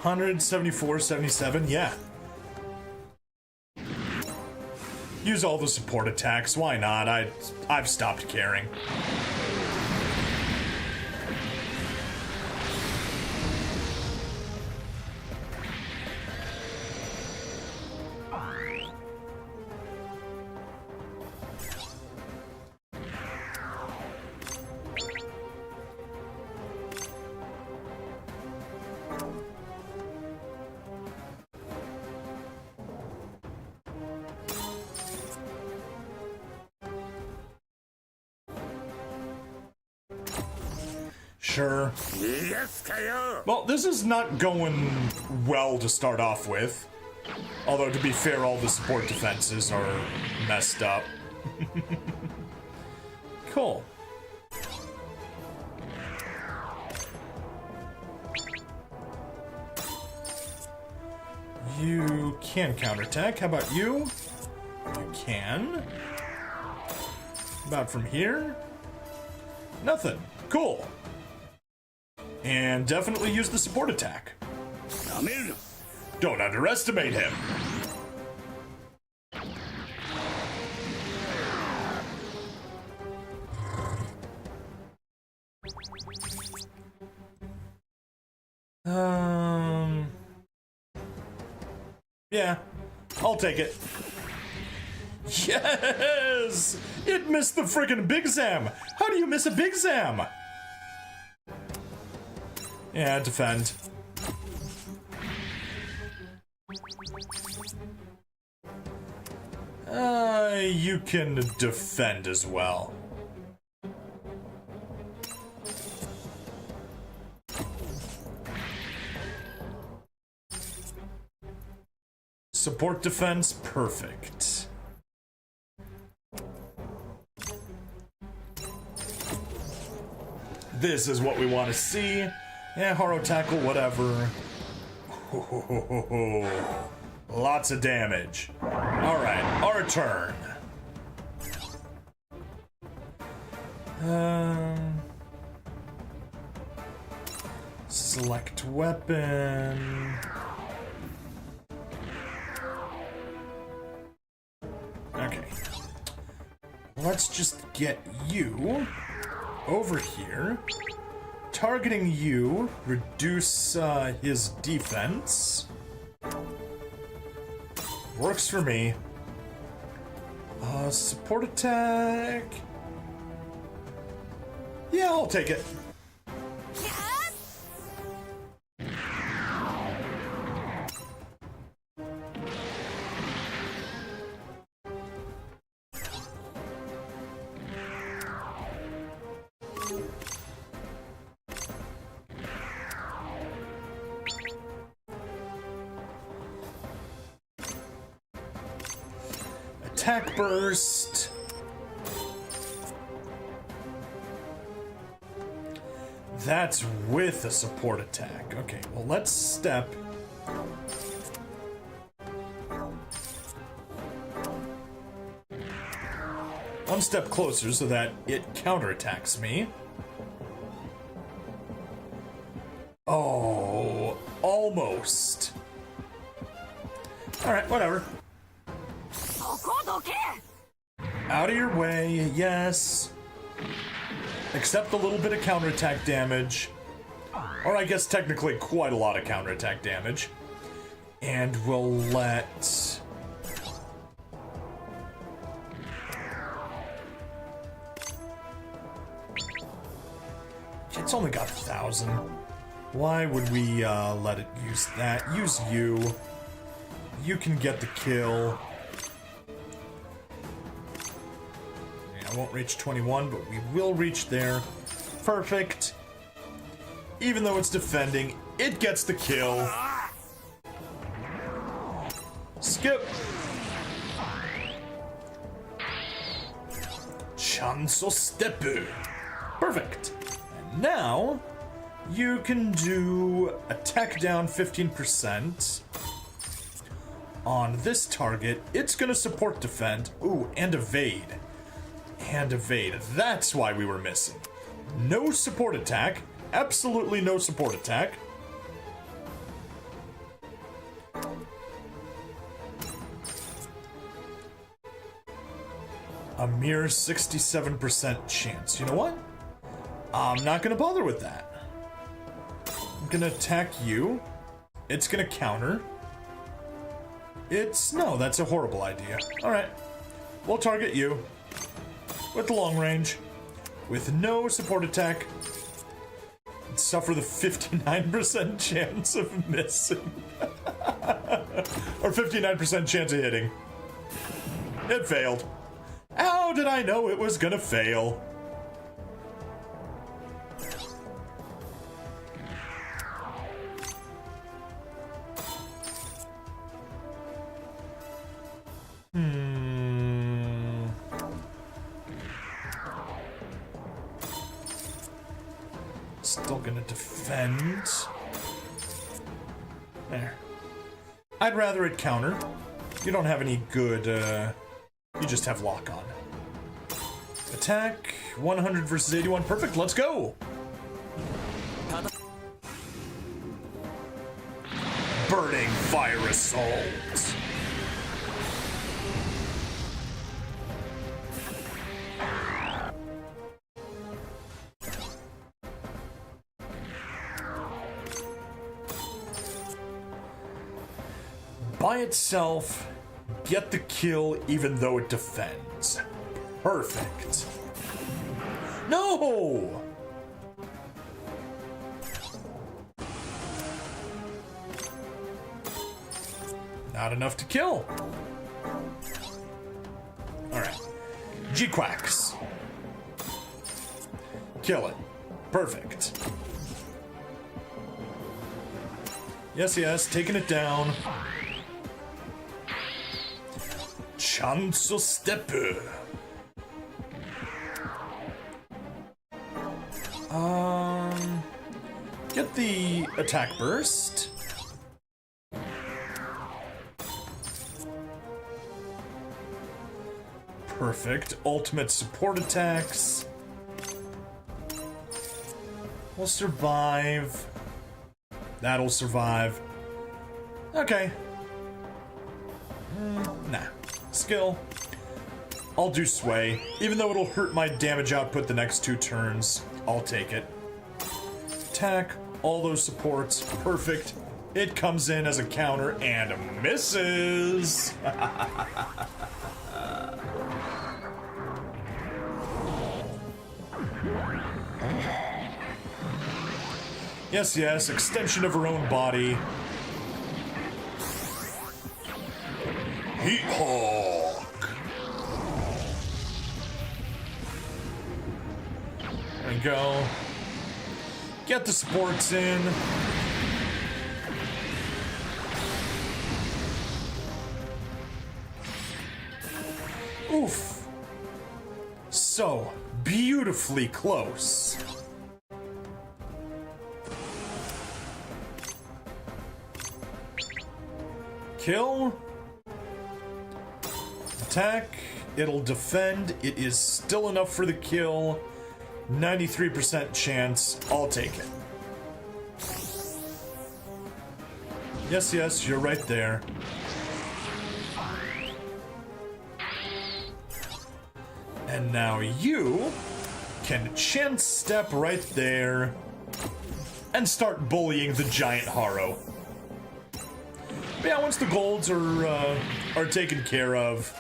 A: $174.77, yeah. Use all the support attacks, why not? I've stopped caring. Sure. Well, this is not going well to start off with. Although, to be fair, all the support defenses are messed up. Cool. You can counterattack. How about you? You can. How about from here? Nothing. Cool. And definitely use the support attack. Don't underestimate him. Yeah, I'll take it. Yes! It missed the friggin' Big Zam! How do you miss a Big Zam? Yeah, defend. You can defend as well. Support defense, perfect. This is what we want to see. Yeah, Haro tackle, whatever. Lots of damage. Alright, our turn. Select weapon. Okay. Let's just get you over here. Targeting you, reduce his defense. Works for me. Support attack. Yeah, I'll take it. Attack burst. That's with a support attack. Okay, well, let's step. One step closer so that it counterattacks me. Oh, almost. Alright, whatever. Out of your way, yes. Accept a little bit of counterattack damage. Or I guess technically quite a lot of counterattack damage. And we'll let... It's only got 1,000. Why would we let it use that? Use you. You can get the kill. I won't reach 21, but we will reach there. Perfect. Even though it's defending, it gets the kill. Skip. Chanso stepu. Perfect. And now, you can do attack down 15% on this target. It's gonna support defend. Ooh, and evade. And evade. That's why we were missing. No support attack. Absolutely no support attack. A mere 67% chance. You know what? I'm not gonna bother with that. I'm gonna attack you. It's gonna counter. No, that's a horrible idea. Alright. We'll target you. With the long range, with no support attack, and suffer the 59% chance of missing. Or 59% chance of hitting. It failed. How did I know it was gonna fail? Still gonna defend. There. I'd rather it counter. You don't have any good, you just have lock on. Attack, 100 versus 81. Perfect, let's go! Burning Fire Assault. By itself, get the kill even though it defends. Perfect. No! Not enough to kill. Alright. G-Quacks. Kill it. Perfect. Yes, yes, taking it down. Chanso stepu. Get the attack burst. Perfect. Ultimate support attacks. We'll survive. That'll survive. Okay. Nah. Skill. I'll do sway. Even though it'll hurt my damage output the next 2 turns, I'll take it. Attack. All those supports. Perfect. It comes in as a counter and misses. Yes, yes, extension of her own body. Heat Hawk. There we go. Get the supports in. Oof. So beautifully close. Kill. Attack. It'll defend. It is still enough for the kill. 93% chance. I'll take it. Yes, yes, you're right there. And now you can chance step right there and start bullying the giant Haro. But yeah, once the golds are taken care of,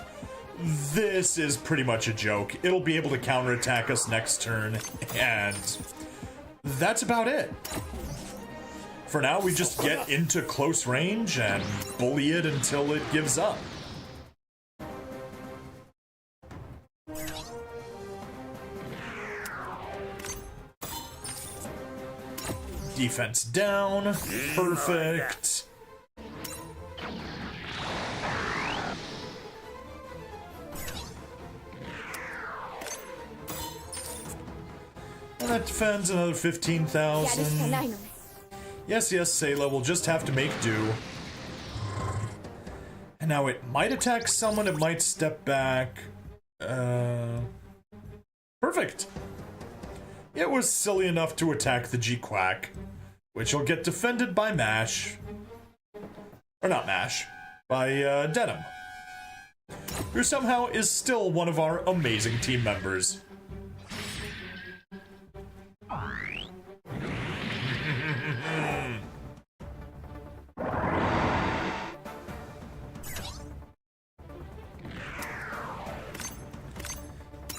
A: this is pretty much a joke. It'll be able to counterattack us next turn, and that's about it. For now, we just get into close range and bully it until it gives up. Defense down. Perfect. And that defends another 15,000. Yes, yes, Sayla will just have to make do. And now it might attack someone, it might step back. Perfect. It was silly enough to attack the G-Quack, which will get defended by Mash. Or not Mash, by Denim, who somehow is still one of our amazing team members.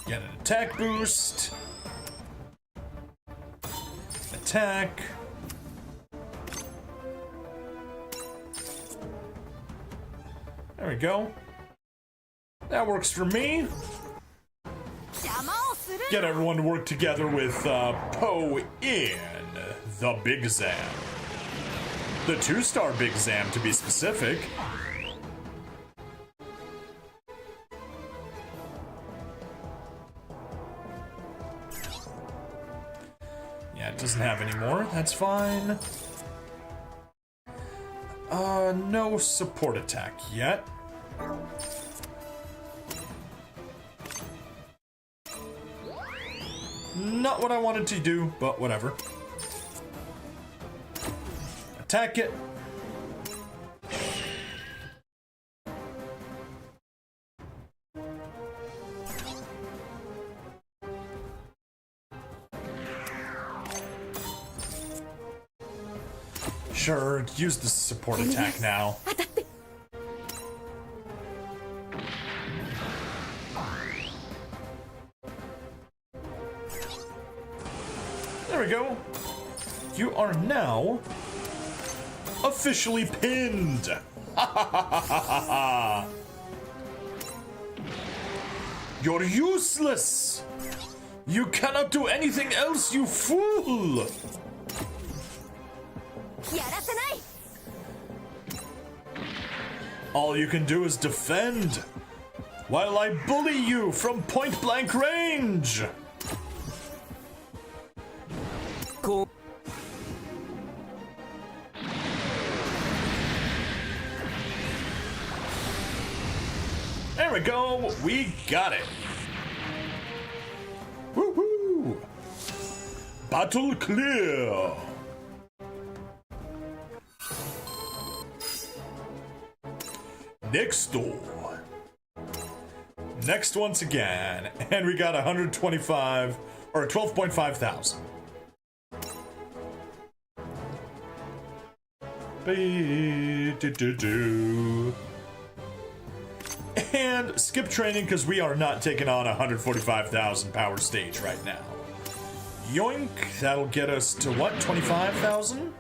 A: Get an attack boost. Attack. There we go. That works for me. Get everyone to work together with Poe in the Big Zam. The 2-star Big Zam, to be specific. Yeah, it doesn't have any more. That's fine. No support attack yet. Not what I wanted to do, but whatever. Attack it. Sure, use the support attack now. There we go. You are now officially pinned. You're useless. You cannot do anything else, you fool. All you can do is defend, while I bully you from point-blank range. Cool. we go. We got it. Woohoo! Battle clear. Next door. Next once again. And we got 125 or 12.5 thousand. And skip training because we are not taking on a 145,000 power stage right now. Yoink, that'll get us to what, 25,000?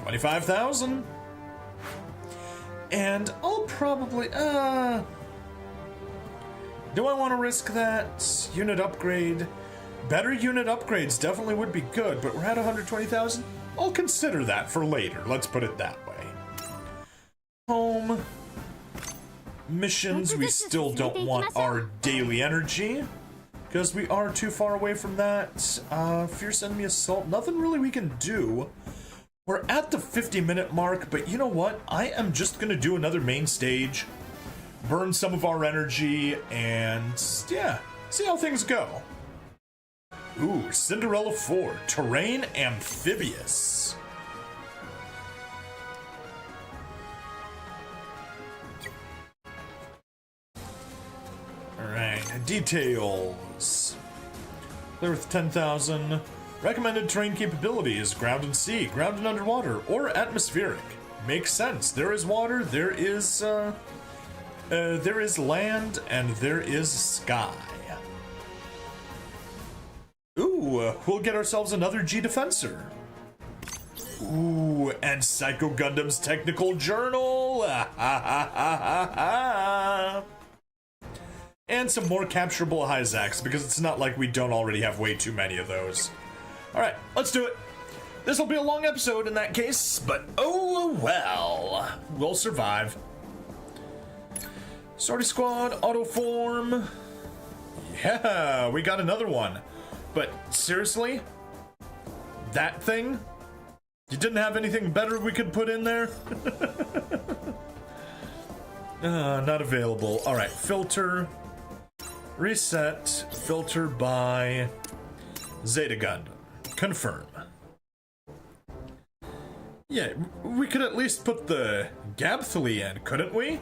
A: 25,000. And I'll probably, do I want to risk that? Unit upgrade. Better unit upgrades definitely would be good, but we're at 120,000. I'll consider that for later, let's put it that way. Home. Missions, we still don't want our daily energy, because we are too far away from that. Fierce enemy assault, nothing really we can do. We're at the 50-minute mark, but you know what? I am just gonna do another main stage, burn some of our energy, and yeah, see how things go. Ooh, Cinderella 4, terrain amphibious. Alright, details. Clear with 10,000. Recommended terrain capability is ground and sea, ground and underwater, or atmospheric. Makes sense. There is water, there is land, and there is sky. Ooh, we'll get ourselves another G Defensor. Ooh, and Psycho Gundam's Technical Journal. And some more capturable Hyzax, because it's not like we don't already have way too many of those. Alright, let's do it. This will be a long episode in that case, but oh well. We'll survive. Sortie Squad, auto form. Yeah, we got another one. But seriously? That thing? You didn't have anything better we could put in there? Not available. Alright, filter. Reset. Filter by Zeta Gundam. Confirm. Yeah, we could at least put the Gabthly in, couldn't we?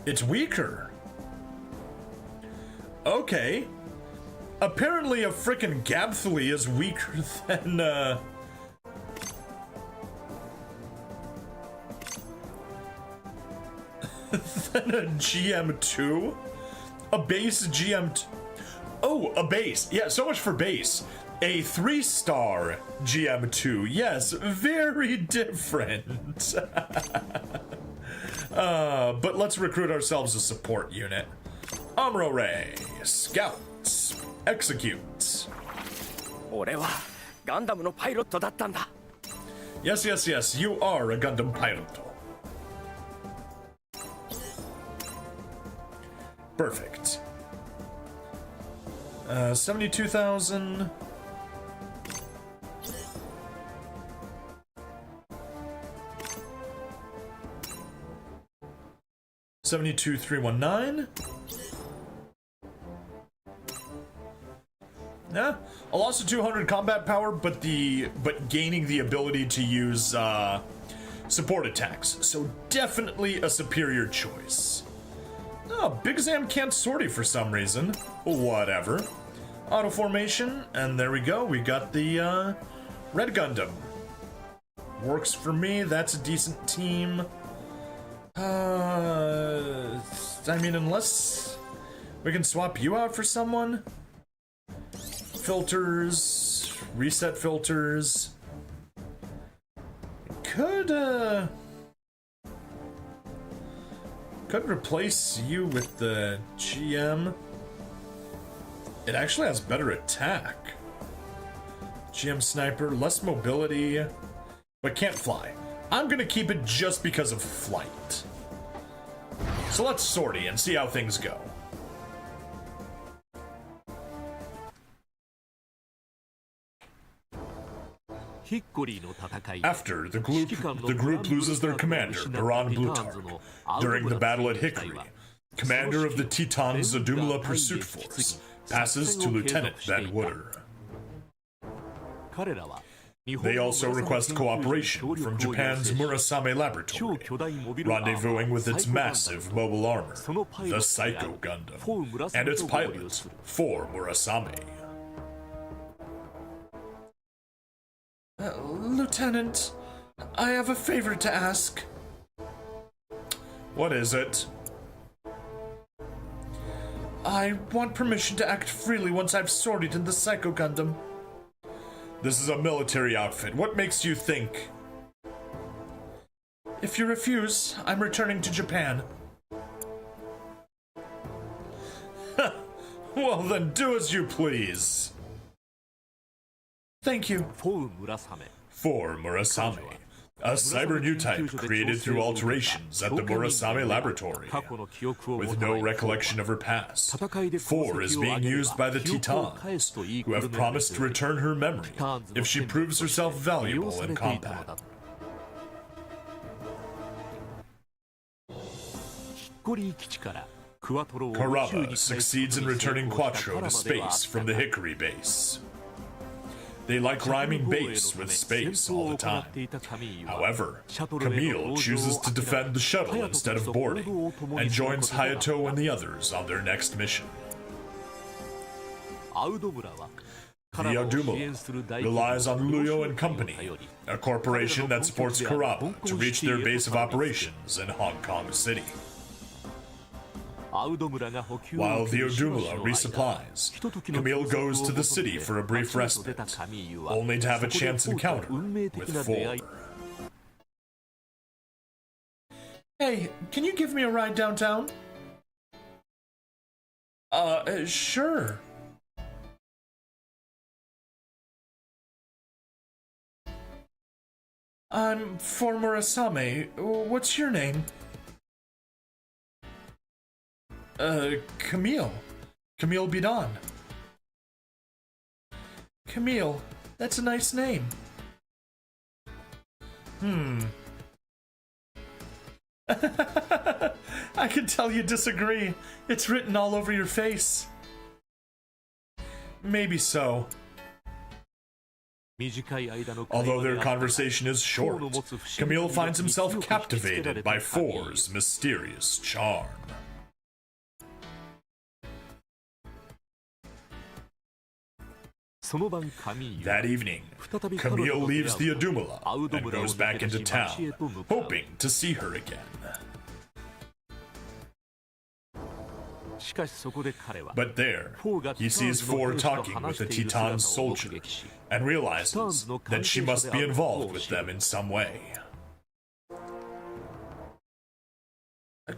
A: It's weaker. Okay. Apparently a frickin' Gabthly is weaker than, than a GM2? A base GM2? Oh, a base. Yeah, so much for base. A 3-star GM2. Yes, very different. But let's recruit ourselves a support unit. Amuro Ray, Scouts, Execute. Yes, yes, yes, you are a Gundam pilot. Perfect. 72,000. $72,319. Yeah, a loss of 200 combat power, but gaining the ability to use support attacks. So definitely a superior choice. Oh, Big Zam can't sortie for some reason. Whatever. Auto formation, and there we go. We got the Red Gundam. Works for me. That's a decent team. I mean, unless we can swap you out for someone. Filters, reset filters. Could replace you with the GM. It actually has better attack. GM sniper, less mobility, but can't fly. I'm gonna keep it just because of flight. So let's sortie and see how things go. After the group loses their commander, Baron Blutarch, during the battle at Hickory, commander of the Teton's Zadumla Pursuit Force, passes to Lieutenant Van Wooder. They also request cooperation from Japan's Murasame Laboratory, rendezvousing with its massive mobile armor, the Psycho Gundam, and its pilot, 4 Murasame. Lieutenant, I have a favor to ask. What is it? I want permission to act freely once I've sorted in the Psycho Gundam. This is a military outfit. What makes you think? If you refuse, I'm returning to Japan. Well then, do as you please. Thank you. 4 Murasame, a cyber new type created through alterations at the Murasame Laboratory. With no recollection of her past, 4 is being used by the Titans, who have promised to return her memory if she proves herself valuable in combat. Karaba succeeds in returning Quattro to space from the Hickory base. They like rhyming base with space all the time. However, Camille chooses to defend the shuttle instead of boarding, and joins Hayato and the others on their next mission. The Audumala relies on Luyo and Company, a corporation that supports Karaba to reach their base of operations in Hong Kong City. While the Audumala resupplies, Camille goes to the city for a brief respite, only to have a chance encounter with 4. Hey, can you give me a ride downtown? Sure. I'm 4 Murasame. What's your name? Camille. Camille Bidon. Camille, that's a nice name. I can tell you disagree. It's written all over your face. Maybe so. Although their conversation is short, Camille finds himself captivated by 4's mysterious charm. That evening, Camille leaves the Audumala and goes back into town, hoping to see her again. But there, he sees 4 talking with a Teton soldier, and realizes that she must be involved with them in some way.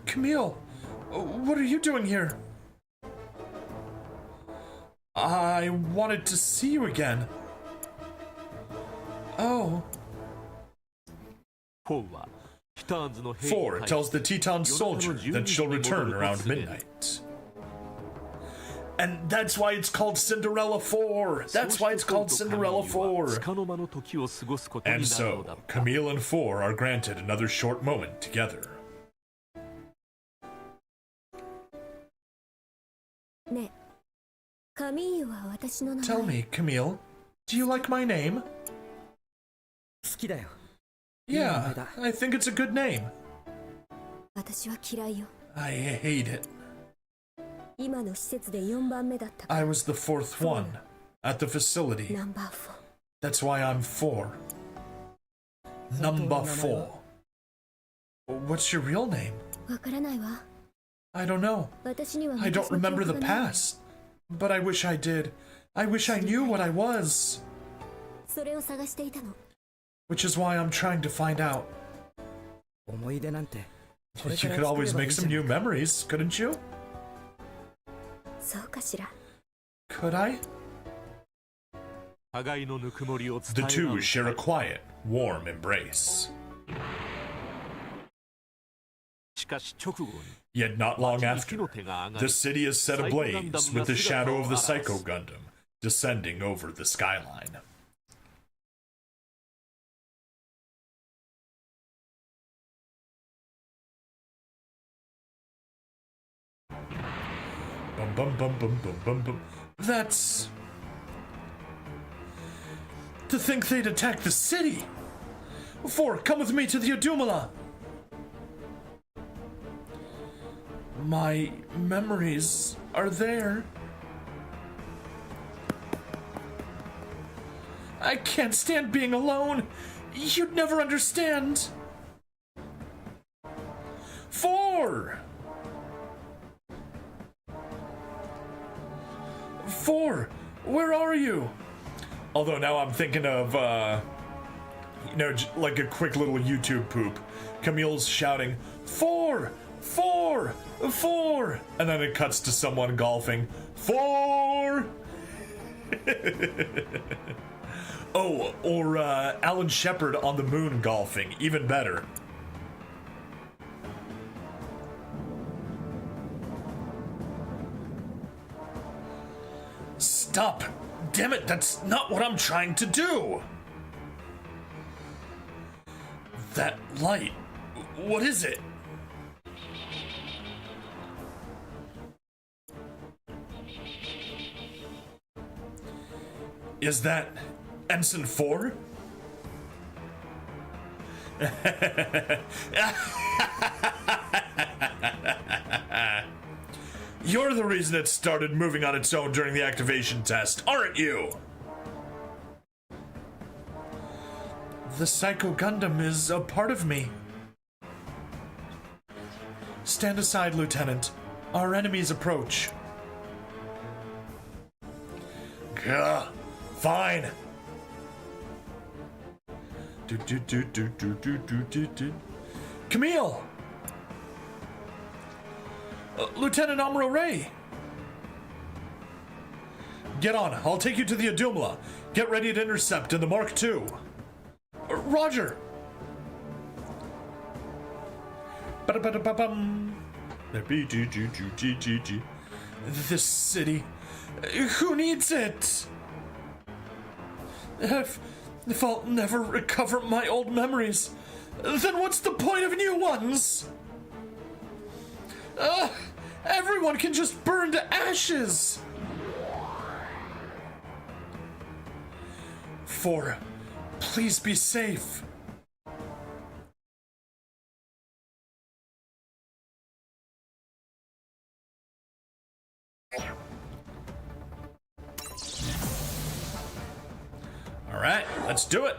A: Camille, what are you doing here? I wanted to see you again. Oh. 4 tells the Teton soldier that she'll return around midnight. And that's why it's called Cinderella 4! That's why it's called Cinderella 4! And so, Camille and 4 are granted another short moment together. Tell me, Camille, do you like my name? Yeah, I think it's a good name. I hate it. I was the 4th one at the facility. That's why I'm 4. Number 4. What's your real name? I don't know. I don't remember the past. But I wish I did. I wish I knew what I was. Which is why I'm trying to find out. You could always make some new memories, couldn't you? Could I? The 2 share a quiet, warm embrace. Yet not long after, the city is set ablaze with the shadow of the Psycho Gundam descending over the skyline. Bum bum bum bum bum bum bum. That's... To think they'd attack the city! 4, come with me to the Adumala! My memories are there. I can't stand being alone. You'd never understand. 4! 4, where are you? Although now I'm thinking of, you know, like a quick little YouTube poop. Camille's shouting, 4! 4! 4! And then it cuts to someone golfing. 4! Oh, or Alan Shepard on the moon golfing. Even better. Stop! Damn it, that's not what I'm trying to do! That light, what is it? Is that Ensign 4? You're the reason it started moving on its own during the activation test, aren't you? The Psycho Gundam is a part of me. Stand aside, Lieutenant. Our enemies approach. Gah, fine. Camille! Lieutenant Amuro Ray! Get on, I'll take you to the Adumala. Get ready to intercept in the Mark II. Roger! This city. Who needs it? If I'll never recover my old memories, then what's the point of new ones? Everyone can just burn to ashes! 4, please be safe. Alright, let's do it.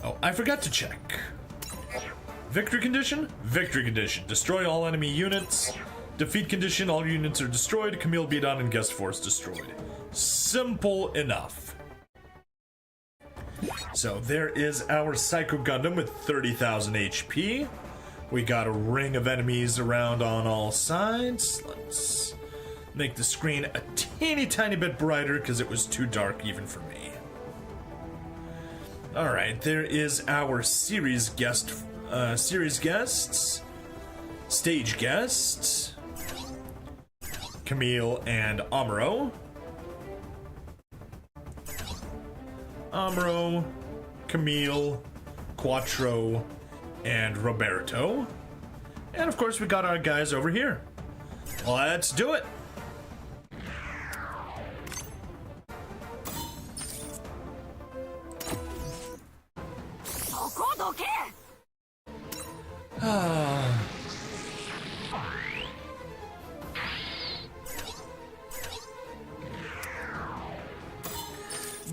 A: Oh, I forgot to check. Victory condition? Victory condition. Destroy all enemy units. Defeat condition, all units are destroyed. Camille beat on and guest force destroyed. Simple enough. So there is our Psycho Gundam with 30,000 HP. We got a ring of enemies around on all sides. Let's make the screen a teeny tiny bit brighter because it was too dark even for me. Alright, there is our series guests, stage guests, Camille and Amuro. Amuro, Camille, Quattro, and Roberto. And of course we got our guys over here. Let's do it!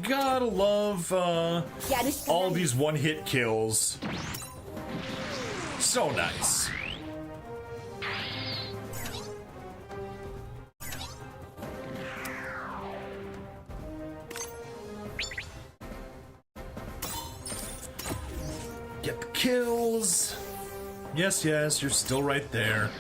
A: Gotta love all these one-hit kills. So nice. Get the kills. Yes, yes, you're still right there.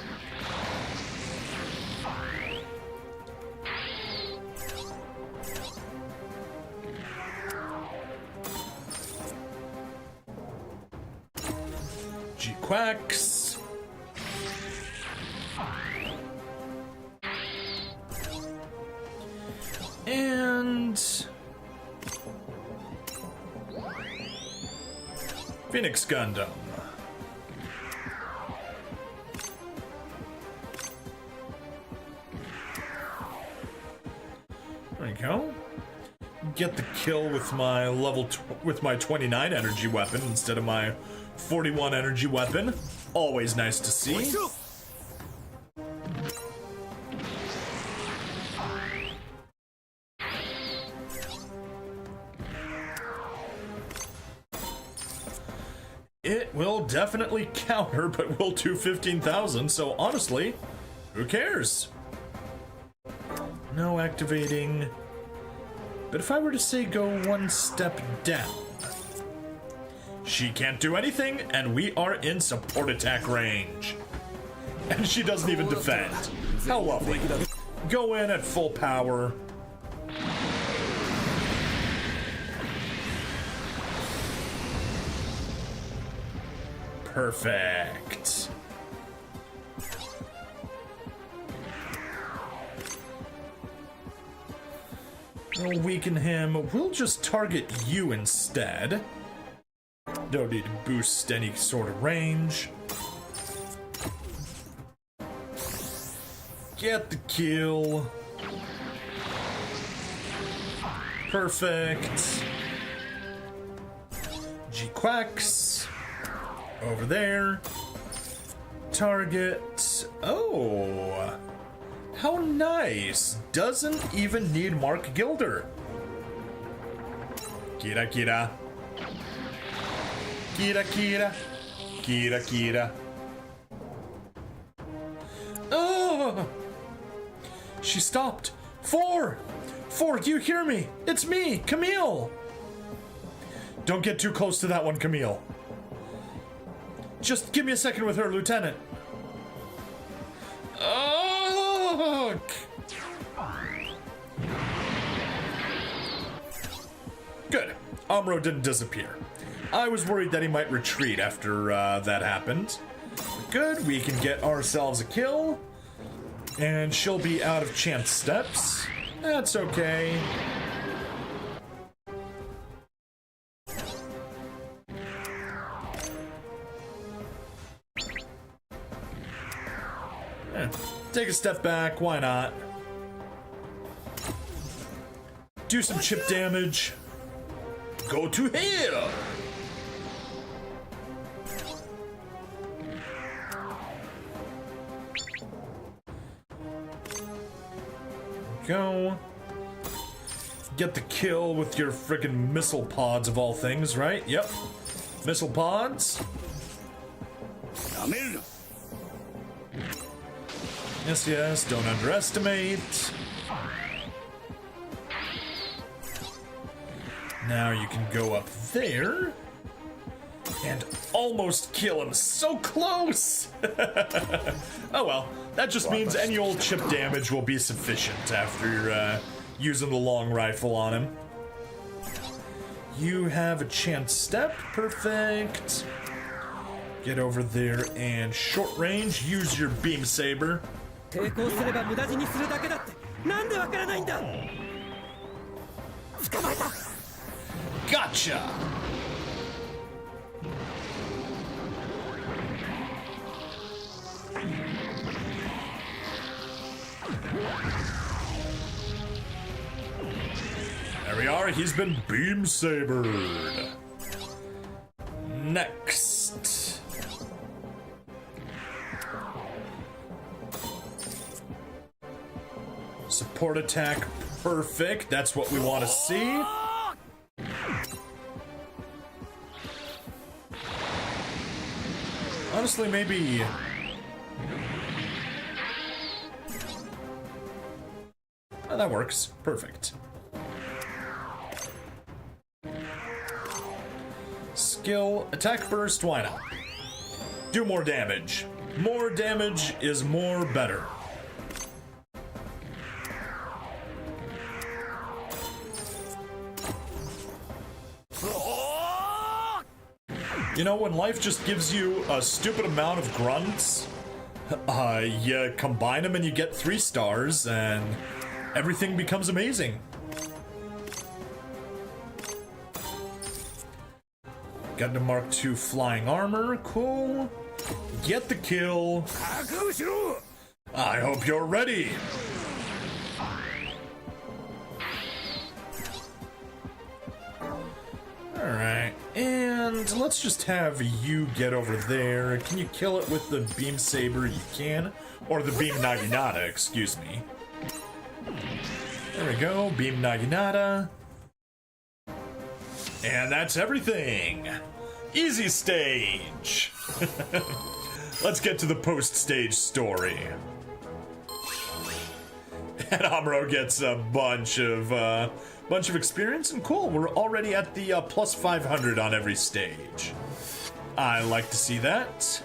A: Quacks. And Phoenix Gundam. get the kill with my with my 29 energy weapon instead of my 41 energy weapon. Always nice to see. It will definitely counter, but we'll do 15,000, so honestly, who cares? No activating. But if I were to say go one step down, she can't do anything, and we are in support attack range. And she doesn't even defend. How lovely. Go in at full power. Perfect. We'll weaken him. We'll just target you instead. Don't need to boost any sort of range. Get the kill. Perfect. G-Quacks. Over there. Target. Oh. How nice. Doesn't even need Mark Gilder. Kira Kira. Kira Kira. Kira Kira. Oh! She stopped. Four, you hear me? It's me, Camille. Don't get too close to that one, Camille. Just give me a second with her, Lieutenant. Oh! Good. Amro didn't disappear. I was worried that he might retreat after that happened. Good, we can get ourselves a kill. And she'll be out of chance steps. That's okay. Take a step back, why not? Do some chip damage. Go to hell! Go. Get the kill with your friggin' missile pods of all things, right? Yep. Missile pods. Yes, yes, don't underestimate. Now you can go up there and almost kill him. So close! Oh well, that just means any old chip damage will be sufficient after using the long rifle on him. You have a chance step, perfect. Get over there and short range, use your beam saber. Gotcha! There we are, he's been beam sabered. Next. Support attack, perfect. That's what we want to see. Honestly, maybe... Oh, that works. Perfect. Skill, attack burst, why not? Do more damage. More damage is more better. You know, when life just gives you a stupid amount of grunts, you combine them and you get 3 stars, and everything becomes amazing. Gundam Mark II flying armor, cool. Get the kill. I hope you're ready. Alright, and let's just have you get over there. Can you kill it with the beam saber? You can. Or the beam naginata, excuse me. There we go, beam naginata. And that's everything. Easy stage. Let's get to the post-stage story. And Amuro gets a bunch of experience, and cool, we're already at the plus 500 on every stage. I like to see that.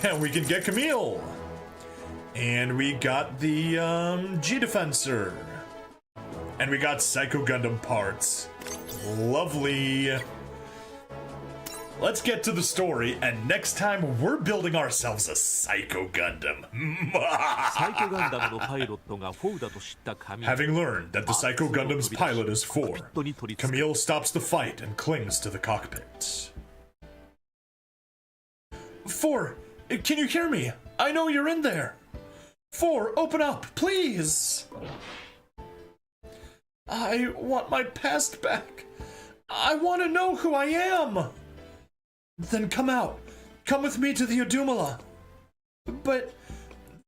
A: And we can get Camille. And we got the G-Defensor. And we got Psycho Gundam parts. Lovely. Let's get to the story, and next time we're building ourselves a Psycho Gundam. Having learned that the Psycho Gundam's pilot is 4, Camille stops the fight and clings to the cockpit. 4, can you hear me? I know you're in there. 4, open up, please. I want my past back. I want to know who I am. Then come out. Come with me to the Odumala. But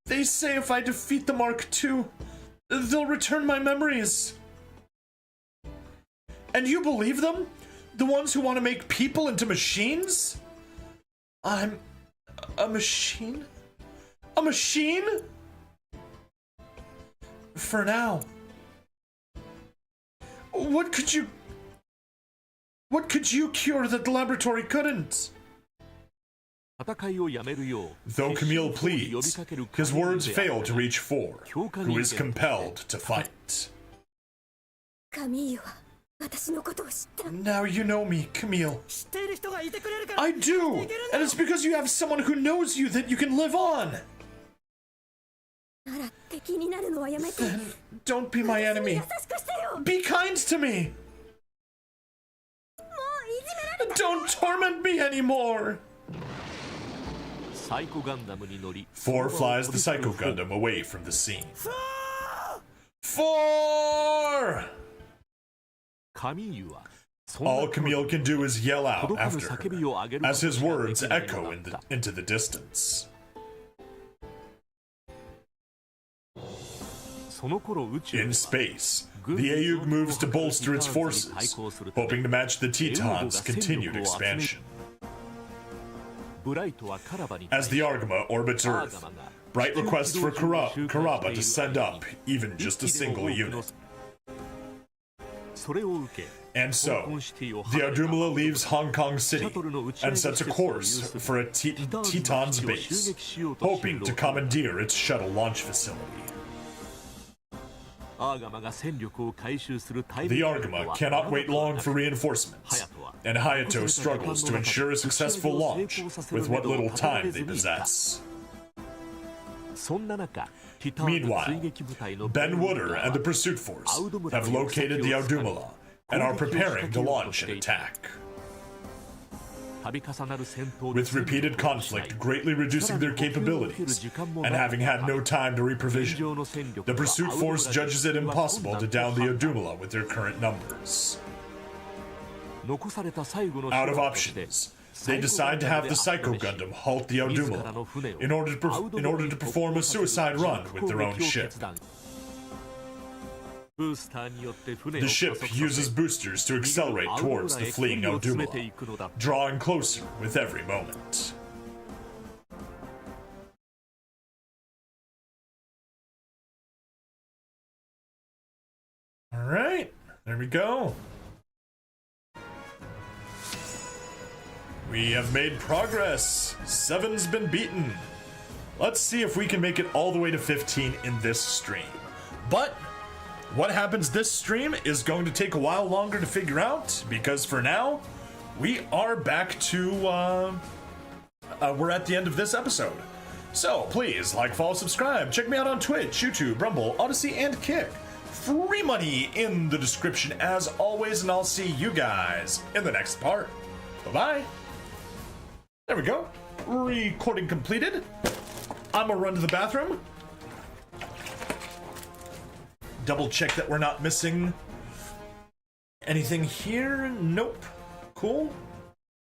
A: they say if I defeat the Mark II, they'll return my memories. And you believe them? The ones who want to make people into machines? I'm a machine? A machine? For now. What could you cure that the laboratory couldn't? Though Camille pleads, his words fail to reach 4, who is compelled to fight. Now you know me, Camille. I do! And it's because you have someone who knows you that you can live on! Then don't be my enemy. Be kind to me! Don't torment me anymore! 4 flies the Psycho Gundam away from the scene. 4! All Camille can do is yell out after her, as his words echo into the distance. In space, the Ayug moves to bolster its forces, hoping to match the Teton's continued expansion. As the Argama orbits Earth, Bright requests for Karaba to send up even just a single unit. And so, the Odumala leaves Hong Kong City and sets a course for a Teton's base, hoping to commandeer its shuttle launch facility. The Argama cannot wait long for reinforcements, and Hayato struggles to ensure a successful launch with what little time they possess. Meanwhile, Ben Wooder and the Pursuit Force have located the Odumala and are preparing to launch an attack. With repeated conflict greatly reducing their capabilities, and having had no time to reprovision, the Pursuit Force judges it impossible to down the Odumala with their current numbers. Out of options, they decide to have the Psycho Gundam halt the Odumala in order to perform a suicide run with their own ship. The ship uses boosters to accelerate towards the fleeing Odumala, drawing closer with every moment. Alright, there we go. We have made progress. 7's been beaten. Let's see if we can make it all the way to 15 in this stream. But what happens this stream is going to take a while longer to figure out, because for now, we are back to, we're at the end of this episode. So please like, follow, subscribe. Check me out on Twitch, YouTube, Rumble, Odyssey, and Kick. Free money in the description as always, and I'll see you guys in the next part. Bye-bye. There we go. Recording completed. I'm gonna run to the bathroom. Double check that we're not missing Anything here? Nope. Cool.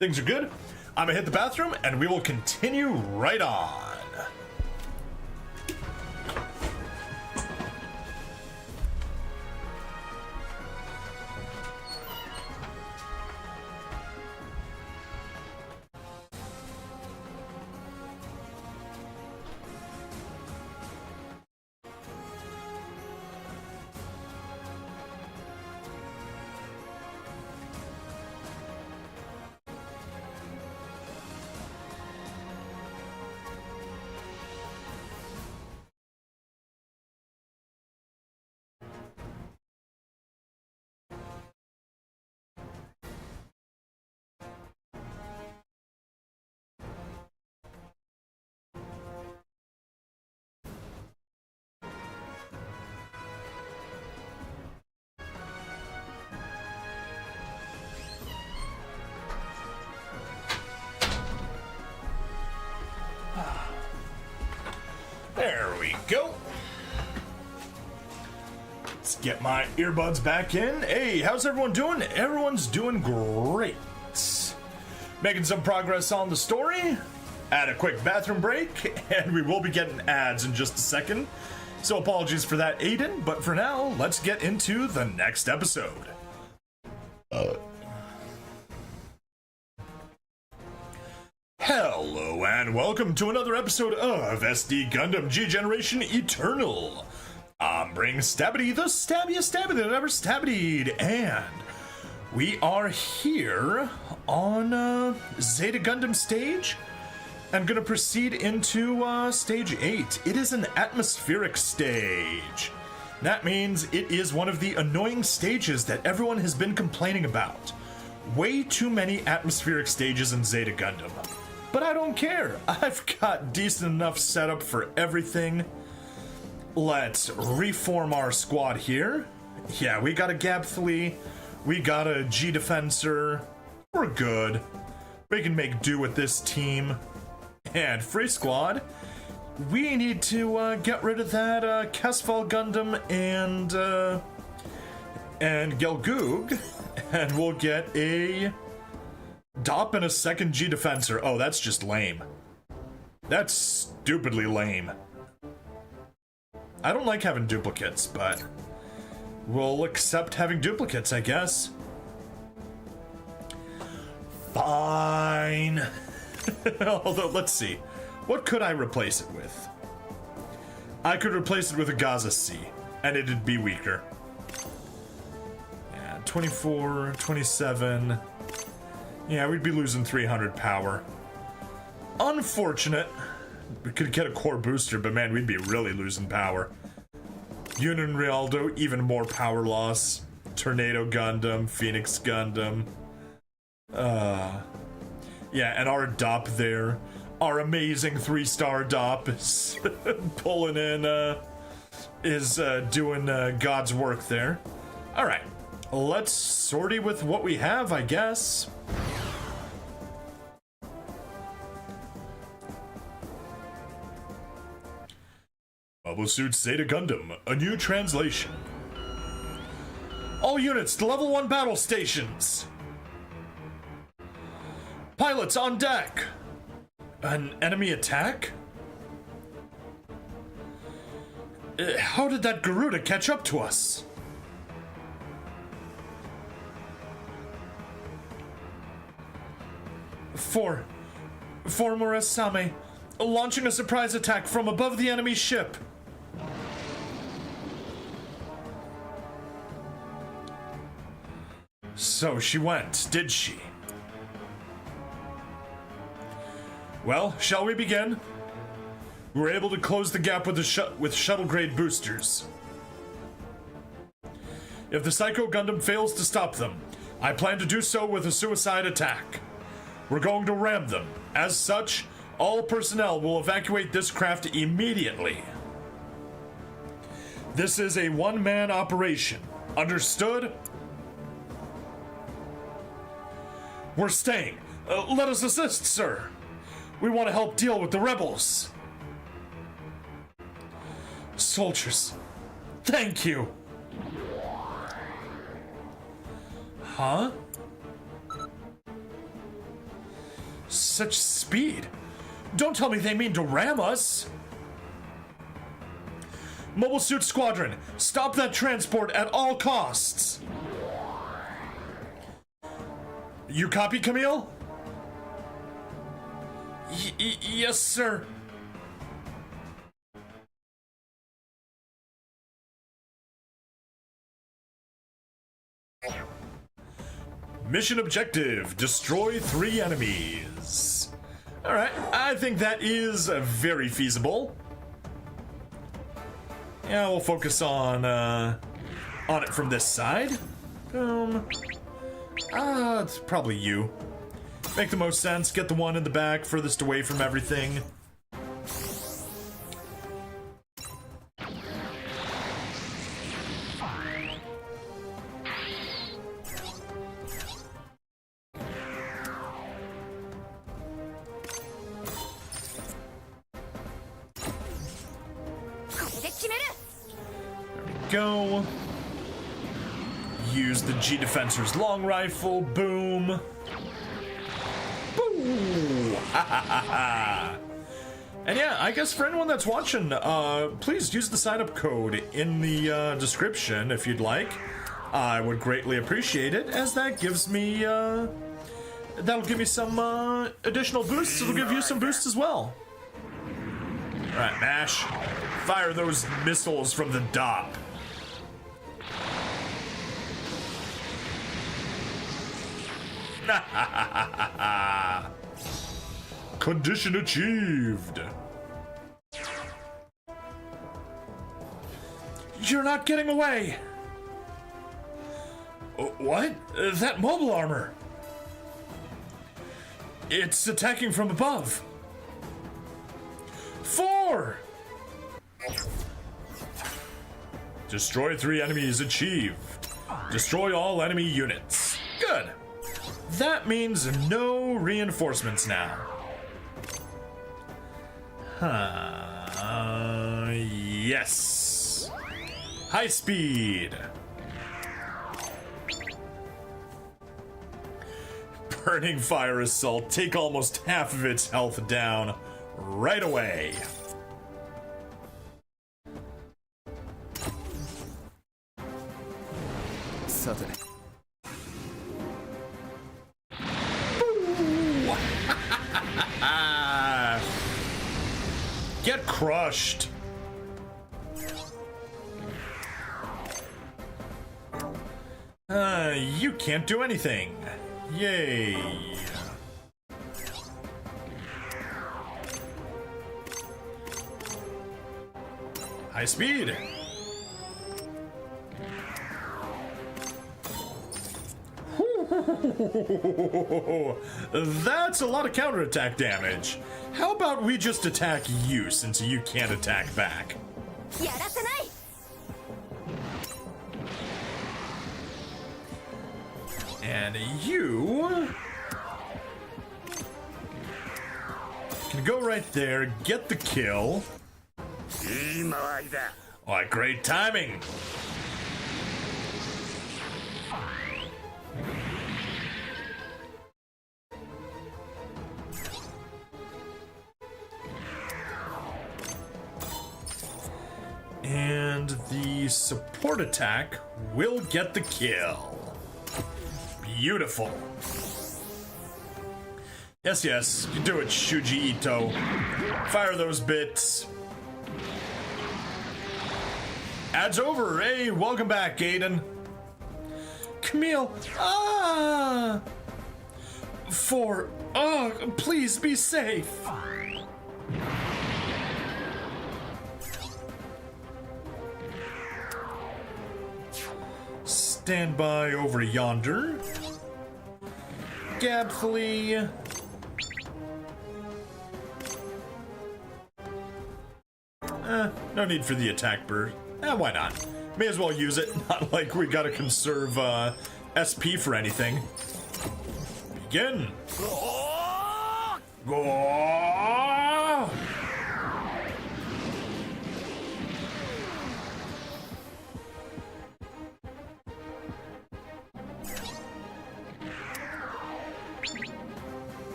A: Things are good. I'm gonna hit the bathroom and we will continue right on. There we go. Let's get my earbuds back in. Hey, how's everyone doing? Everyone's doing great. Making some progress on the story. At a quick bathroom break, and we will be getting ads in just a second. So apologies for that, Aiden, but for now, let's get into the next episode. Hello and welcome to another episode of SD Gundam G Generation Eternal. I'm Bring Stabbity, the stabbiest Stabbity that ever stabbity'd, and we are here on Zeta Gundam stage, and gonna proceed into stage 8. It is an atmospheric stage. That means it is one of the annoying stages that everyone has been complaining about. Way too many atmospheric stages in Zeta Gundam. But I don't care. I've got decent enough setup for everything. Let's reform our squad here. Yeah, we got a Gabthly. We got a G Defensor. We're good. We can make do with this team. And Free Squad, we need to get rid of that Kesfal Gundam and Gelgoog, and we'll get a Dop and a second G Defensor. Oh, that's just lame. That's stupidly lame. I don't like having duplicates, but we'll accept having duplicates, I guess. Fine. Although, let's see. What could I replace it with? I could replace it with a Gaza C, and it'd be weaker. Yeah, 24, 27... Yeah, we'd be losing 300 power. Unfortunate. We could get a core booster, but man, we'd be really losing power. Yunin Rialdo, even more power loss. Tornado Gundam, Phoenix Gundam. Yeah, and our Dop there. Our amazing 3-star Dop is pulling in, doing God's work there. Alright, let's sortie with what we have, I guess. Mobile Suit Zeta Gundam, a new translation. All units to level 1 battle stations. Pilots on deck. An enemy attack? How did that Garuda catch up to us? Four Murasame, launching a surprise attack from above the enemy ship. So she went, did she? Well, shall we begin? We were able to close the gap with shuttle-grade boosters. If the Psycho Gundam fails to stop them, I plan to do so with a suicide attack. We're going to ram them. As such, all personnel will evacuate this craft immediately. This is a one-man operation. Understood? We're staying. Let us assist, sir. We want to help deal with the rebels. Soldiers, thank you. Huh? Such speed. Don't tell me they mean to ram us. Mobile Suit Squadron, stop that transport at all costs. You copy, Camille? Yes, sir. Mission objective, destroy 3 enemies. All right, I think that is very feasible. Yeah, we'll focus on it from this side. It's probably you. Make the most sense. Get the one in the back, furthest away from everything. Go. Use the G Defensor's long rifle. Boom. Boo! And yeah, I guess for anyone that's watching, please use the sign-up code in the description if you'd like. I would greatly appreciate it, as that gives me, that'll give me some additional boosts. It'll give you some boosts as well. Alright, Mash. Fire those missiles from the DOP. Condition achieved. You're not getting away. What? That mobile armor. It's attacking from above. 4. Destroy 3 enemies achieved. Destroy all enemy units. Good. That means no reinforcements now. Yes. High speed. Burning fire assault. Take almost half of its health down right away. Get crushed. You can't do anything. Yay. High speed. That's a lot of counterattack damage. How about we just attack you since you can't attack back? And you can go right there, get the kill. Oh, great timing. And the support attack will get the kill. Beautiful. Yes, yes, you do it, Shuji Ito. Fire those bits. Ad's over. Hey, welcome back, Gaiden. Camille. Please be safe. Stand by over yonder. Gabfly. No need for the attack bird. Why not? May as well use it. Not like we gotta conserve SP for anything. Begin. Go.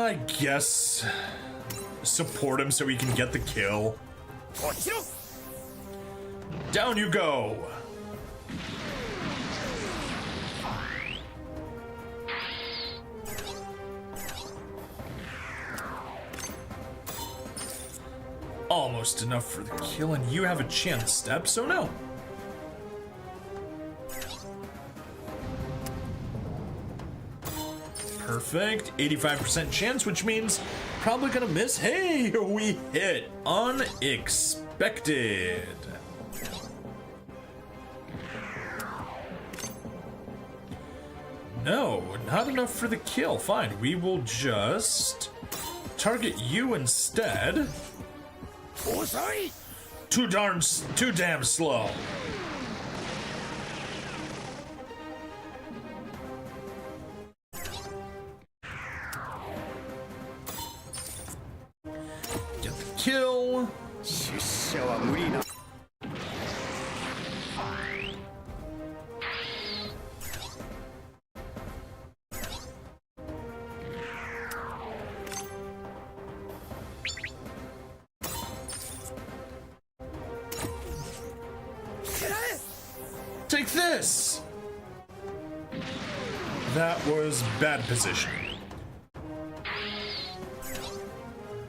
A: I guess support him so he can get the kill. Down you go. Almost enough for the kill, and you have a chance step, so no. Perfect. 85% chance, which means probably gonna miss. Hey, we hit. Unexpected. No, not enough for the kill. Fine, we will just target you instead.
B: Oh, sorry.
A: Too damn slow. Get the kill. Take this! That was bad position.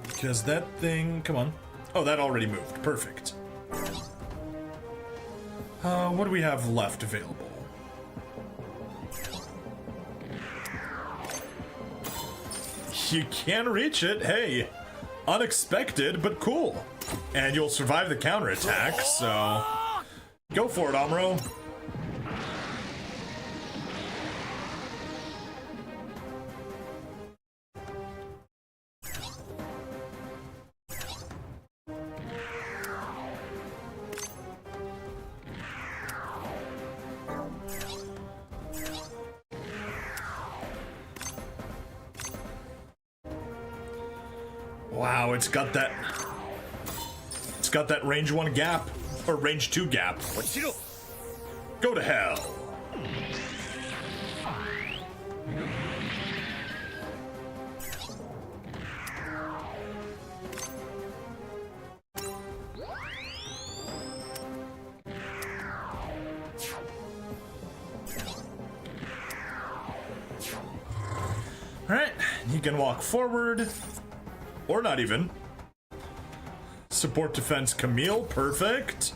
A: Because that thing... Come on. Oh, that already moved. Perfect. What do we have left available? You can reach it. Hey, unexpected, but cool. And you'll survive the counterattack, so... Go for it, Amuro. Wow, it's got that range 1 gap, or range 2 gap. Go to hell. Alright, you can walk forward. Or not even. Support defense Camille, perfect.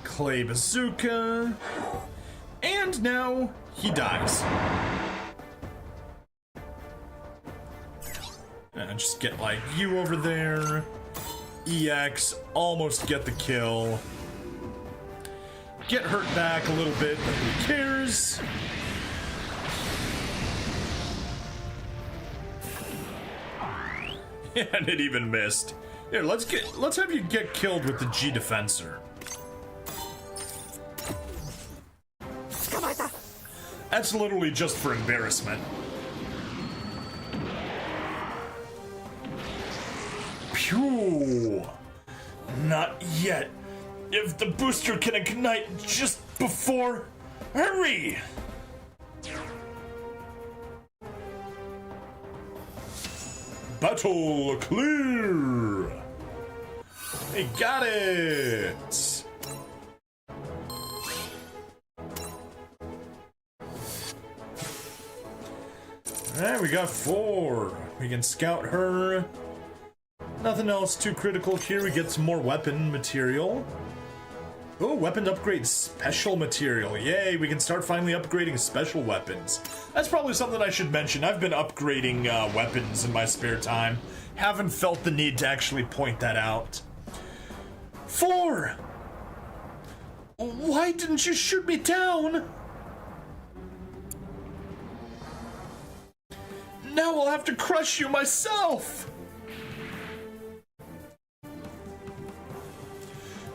A: Clay bazooka. And now he dies. And just get like you over there. EX, almost get the kill. Get hurt back a little bit, but who cares? And it even missed. Here, let's have you get killed with the G Defensor. That's literally just for embarrassment. Phew. Not yet. If the booster can ignite just before, hurry! Battle clear! We got it! Alright, we got 4. We can scout her. Nothing else too critical here. We get some more weapon material. Oh, weapon upgrade special material. Yay, we can start finally upgrading special weapons. That's probably something I should mention. I've been upgrading weapons in my spare time. Haven't felt the need to actually point that out. 4! Why didn't you shoot me down? Now I'll have to crush you myself!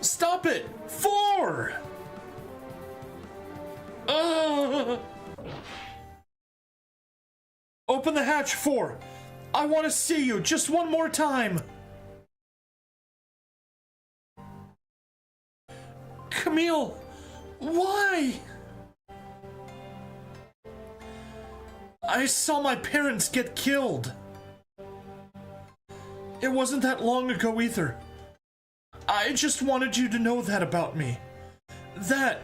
A: Stop it! 4! Open the hatch, 4. I want to see you just one more time. Camille, why? I saw my parents get killed. It wasn't that long ago either. I just wanted you to know that about me. That,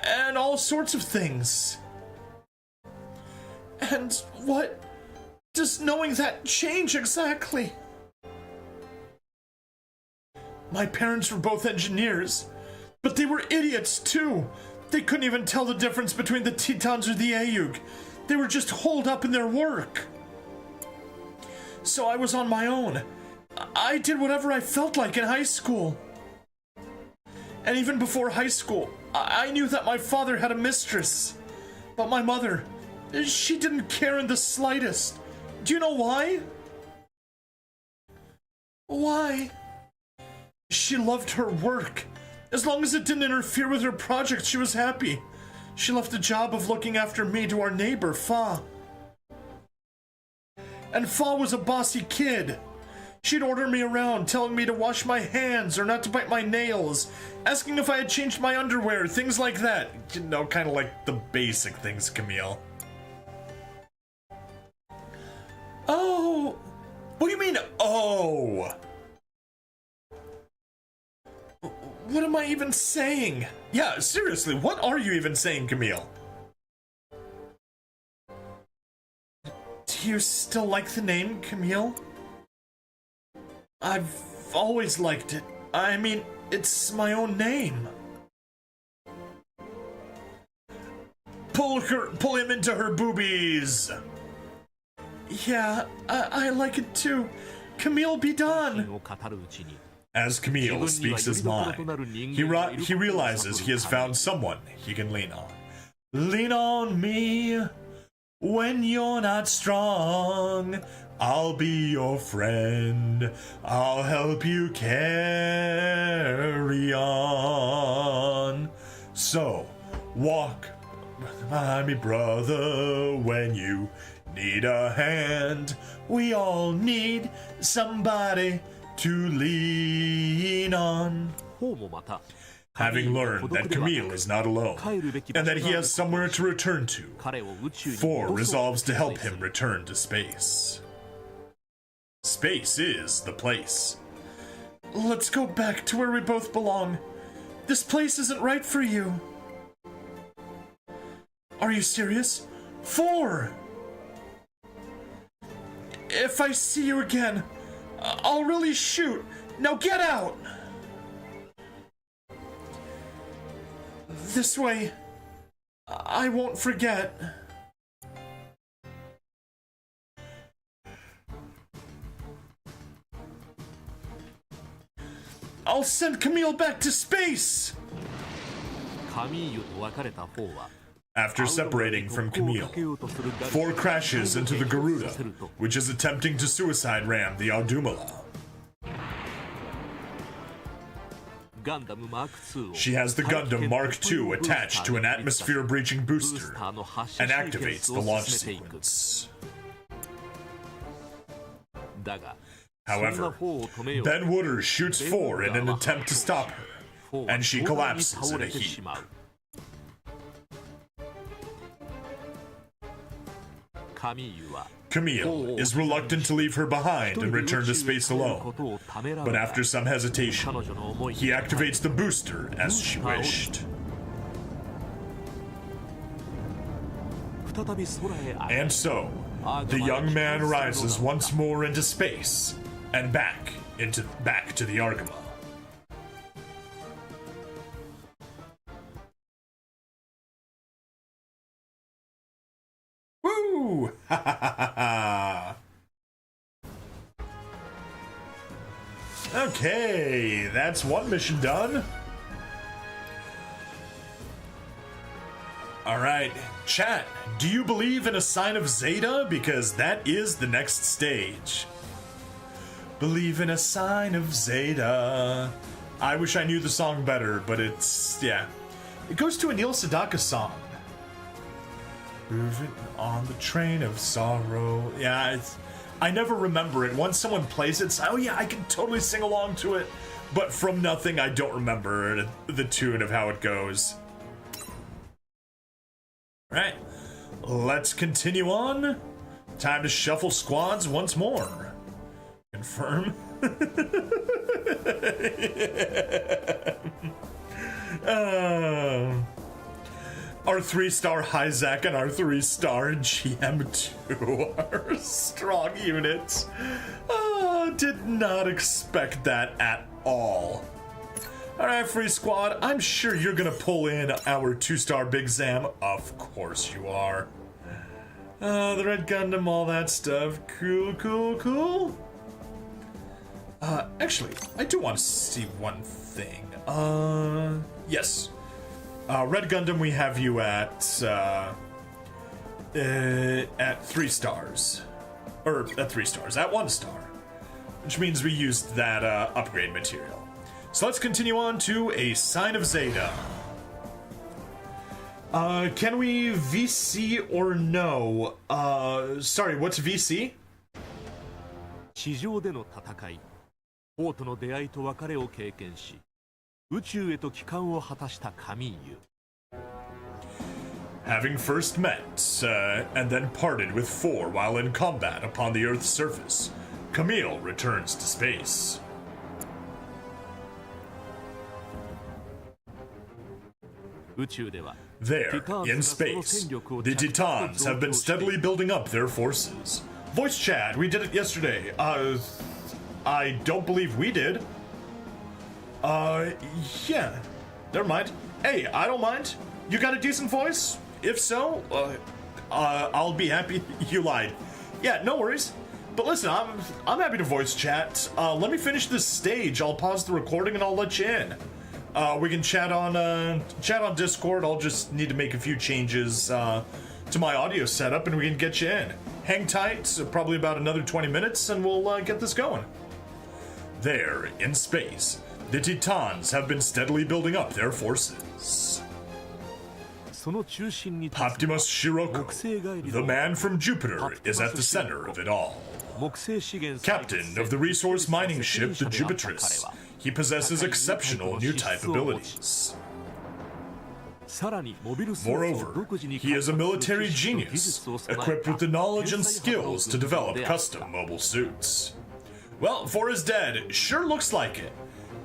A: and all sorts of things. And what does knowing that change exactly? My parents were both engineers, but they were idiots too. They couldn't even tell the difference between the Titans or the Ayug. They were just holed up in their work. So I was on my own. I did whatever I felt like in high school. And even before high school, I knew that my father had a mistress. But my mother, she didn't care in the slightest. Do you know why? Why? She loved her work. As long as it didn't interfere with her project, she was happy. She left the job of looking after me to our neighbor, Fa. And Fa was a bossy kid. She'd order me around, telling me to wash my hands or not to bite my nails, asking if I had changed my underwear, things like that. You know, kind of like the basic things, Camille. Oh, what do you mean, oh? What am I even saying? Yeah, seriously, what are you even saying, Camille? Do you still like the name, Camille? I've always liked it. I mean, it's my own name. Pull him into her boobies. Yeah, I like it too. Camille be done. As Camille speaks his mind, he realizes he has found someone he can lean on. Lean on me when you're not strong. I'll be your friend. I'll help you carry on. So, walk behind me, brother, when you need a hand. We all need somebody to lean on. Having learned that Camille is not alone, and that he has somewhere to return to, 4 resolves to help him return to space. Space is the place. Let's go back to where we both belong. This place isn't right for you. Are you serious? 4! If I see you again, I'll really shoot. Now get out! This way, I won't forget. I'll send Camille back to space! After separating from Camille, 4 crashes into the Garuda, which is attempting to suicide ram the Audumala. She has the Gundam Mark II attached to an atmosphere-breaching booster and activates the launch sequence. However, Ben Wooders shoots 4 in an attempt to stop her, and she collapses in a heap. Camille is reluctant to leave her behind and return to space alone, but after some hesitation, he activates the booster as she wished. And so, the young man rises once more into space and back to the Argama. Woo! Ha ha ha ha! Okay, that's one mission done. Alright, chat, do you believe in a sign of Zeta? Because that is the next stage. Believe in a sign of Zeta. I wish I knew the song better, but it's, yeah. It goes to a Neil Sedaka song. Moving on the train of sorrow. Yeah, I never remember it. Once someone plays it, oh yeah, I can totally sing along to it. But from nothing, I don't remember the tune of how it goes. Right, let's continue on Time to shuffle squads once more. Confirm. Our 3-star Hyzak and our 3-star GM2 are strong units. Did not expect that at all. Alright, Free Squad, I'm sure you're gonna pull in our 2-star Big Zam. Of course you are. The Red Gundam, all that stuff. Cool, cool, cool. Actually, I do want to see one thing. Yes. Red Gundam, we have you at 3 stars. Or, at 3 stars, at 1 star. Which means we used that, upgrade material. So let's continue on to a Sign of Zeta. Can we VC or no? Sorry, what's VC?
C: 地上での戦い、王との出会いと別れを経験し、宇宙へと帰還を果たしたカミーユ。
A: Having first met, and then parted with 4 while in combat upon the Earth's surface, Camille returns to space. There, in space, the Titans have been steadily building up their forces. Voice chat, we did it yesterday. I don't believe we did. Yeah. Never mind. Hey, I don't mind. You got a decent voice? If so, I'll be happy you lied. Yeah, no worries. But listen, I'm happy to voice chat. Let me finish this stage. I'll pause the recording and I'll let you in. We can chat on Discord. I'll just need to make a few changes to my audio setup and we can get you in. Hang tight, probably about another 20 minutes, and we'll get this going. There, in space, the Titans have been steadily building up their forces. Optimus Shiroko, the man from Jupiter, is at the center of it all. Captain of the resource mining ship the Jupitrus, he possesses exceptional new type abilities. Moreover, he is a military genius, equipped with the knowledge and skills to develop custom mobile suits. Well, 4 is dead. Sure looks like it.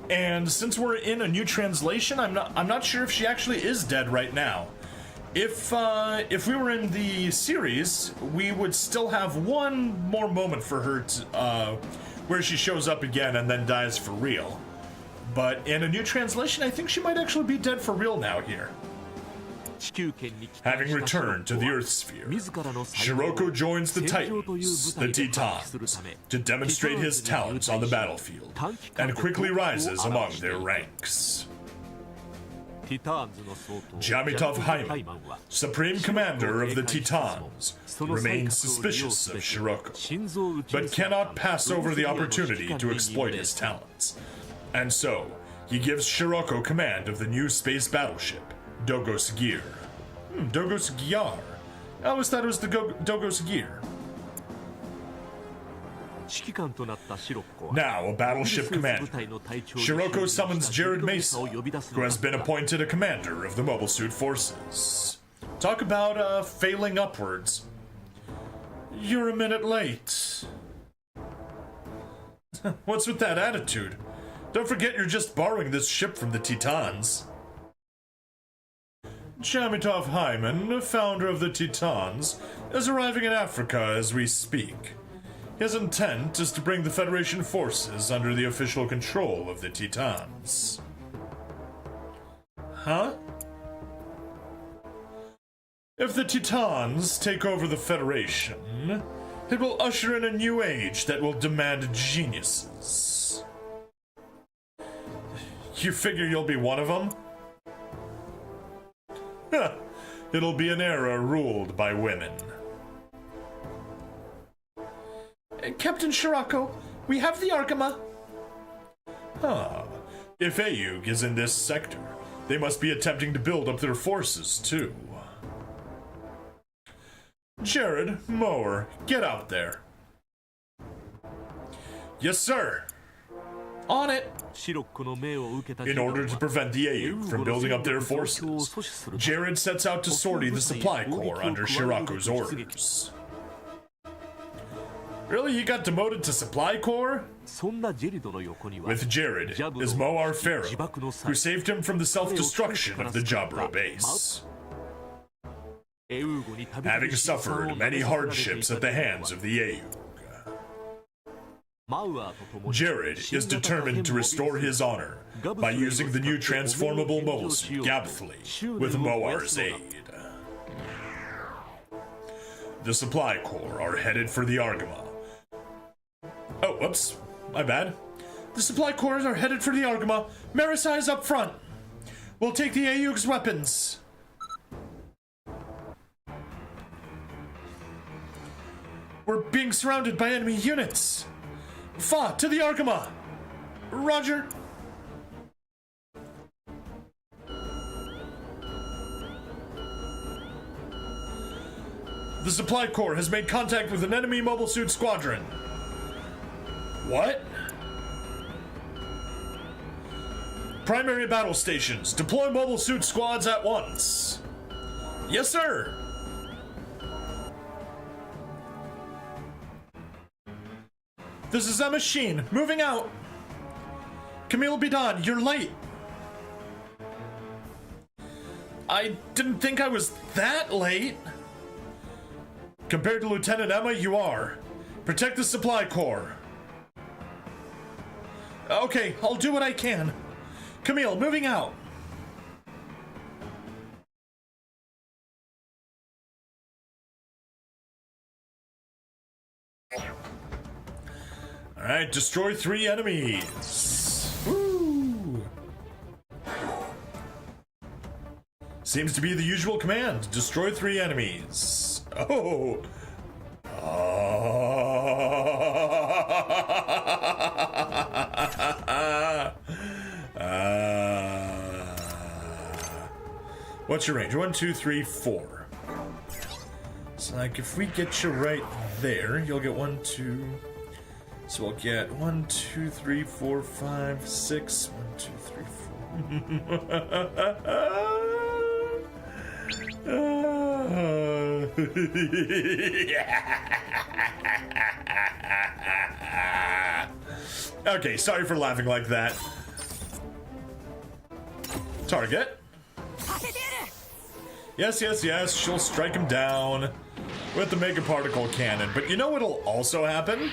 A: And since we're in a new translation, I'm not sure if she actually is dead right now. If we were in the series, we would still have one more moment for her to, where she shows up again and then dies for real. But in a new translation, I think she might actually be dead for real now here. Having returned to the Earth sphere, Shiroko joins the Titans, the Titans, to demonstrate his talents on the battlefield, and quickly rises among their ranks. Jamitov Hyman, Supreme Commander of the Titans, remains suspicious of Shiroko, but cannot pass over the opportunity to exploit his talents. And so, he gives Shiroko command of the new space battleship, Dogos Gear. Dogos Gyar. I always thought it was the Dogos Gear. Now, a battleship commander, Shiroko summons Jared Mesa, who has been appointed a commander of the Mobile Suit Forces. Talk about, failing upwards. You're a minute late. What's with that attitude? Don't forget you're just borrowing this ship from the Titans. Jamitov Hyman, founder of the Titans, is arriving in Africa as we speak. His intent is to bring the Federation forces under the official control of the Titans. Huh? If the Titans take over the Federation, it will usher in a new age that will demand geniuses. You figure you'll be one of them? It'll be an era ruled by women. Captain Shiroko, we have the Argama. If Ayug is in this sector, they must be attempting to build up their forces too. Jared, Mower, get out there. Yes, sir. On it. In order to prevent the Ayug from building up their forces, Jared sets out to sortie the supply corps under Shiroko's orders. Really? You got demoted to Supply Corps?
C: そんなジェリドの横には
A: With Jared is Moar Pharaoh, who saved him from the self-destruction of the Jabro base. Having suffered many hardships at the hands of the Aeug, Jared is determined to restore his honor by using the new transformable mobile suit Gabthly with Moar's aid. The Supply Corps are headed for the Argama. Oh, whoops. My bad. The Supply Corps are headed for the Argama. Marisai is up front. We'll take the Aeug's weapons. We're being surrounded by enemy units. Fa, to the Argama. Roger. The Supply Corps has made contact with an enemy mobile suit squadron. What? Primary battle stations. Deploy mobile suit squads at once. Yes, sir. This is a machine. Moving out. Camille Bidan, you're late. I didn't think I was that late. Compared to Lieutenant Emma, you are. Protect the Supply Corps. Okay, I'll do what I can. Camille, moving out. Alright, destroy 3 enemies. Woo! Seems to be the usual command. Destroy 3 enemies. Oh! What's your range? 1, 2, 3, 4. So, like, if we get you right there, you'll get 1, 2. So we'll get 1, 2, 3, 4, 5, 6. 1, 2, 3, 4. Okay, sorry for laughing like that. Target. Yes, yes, yes, she'll strike him down with the Mega Particle Cannon. But you know what'll also happen?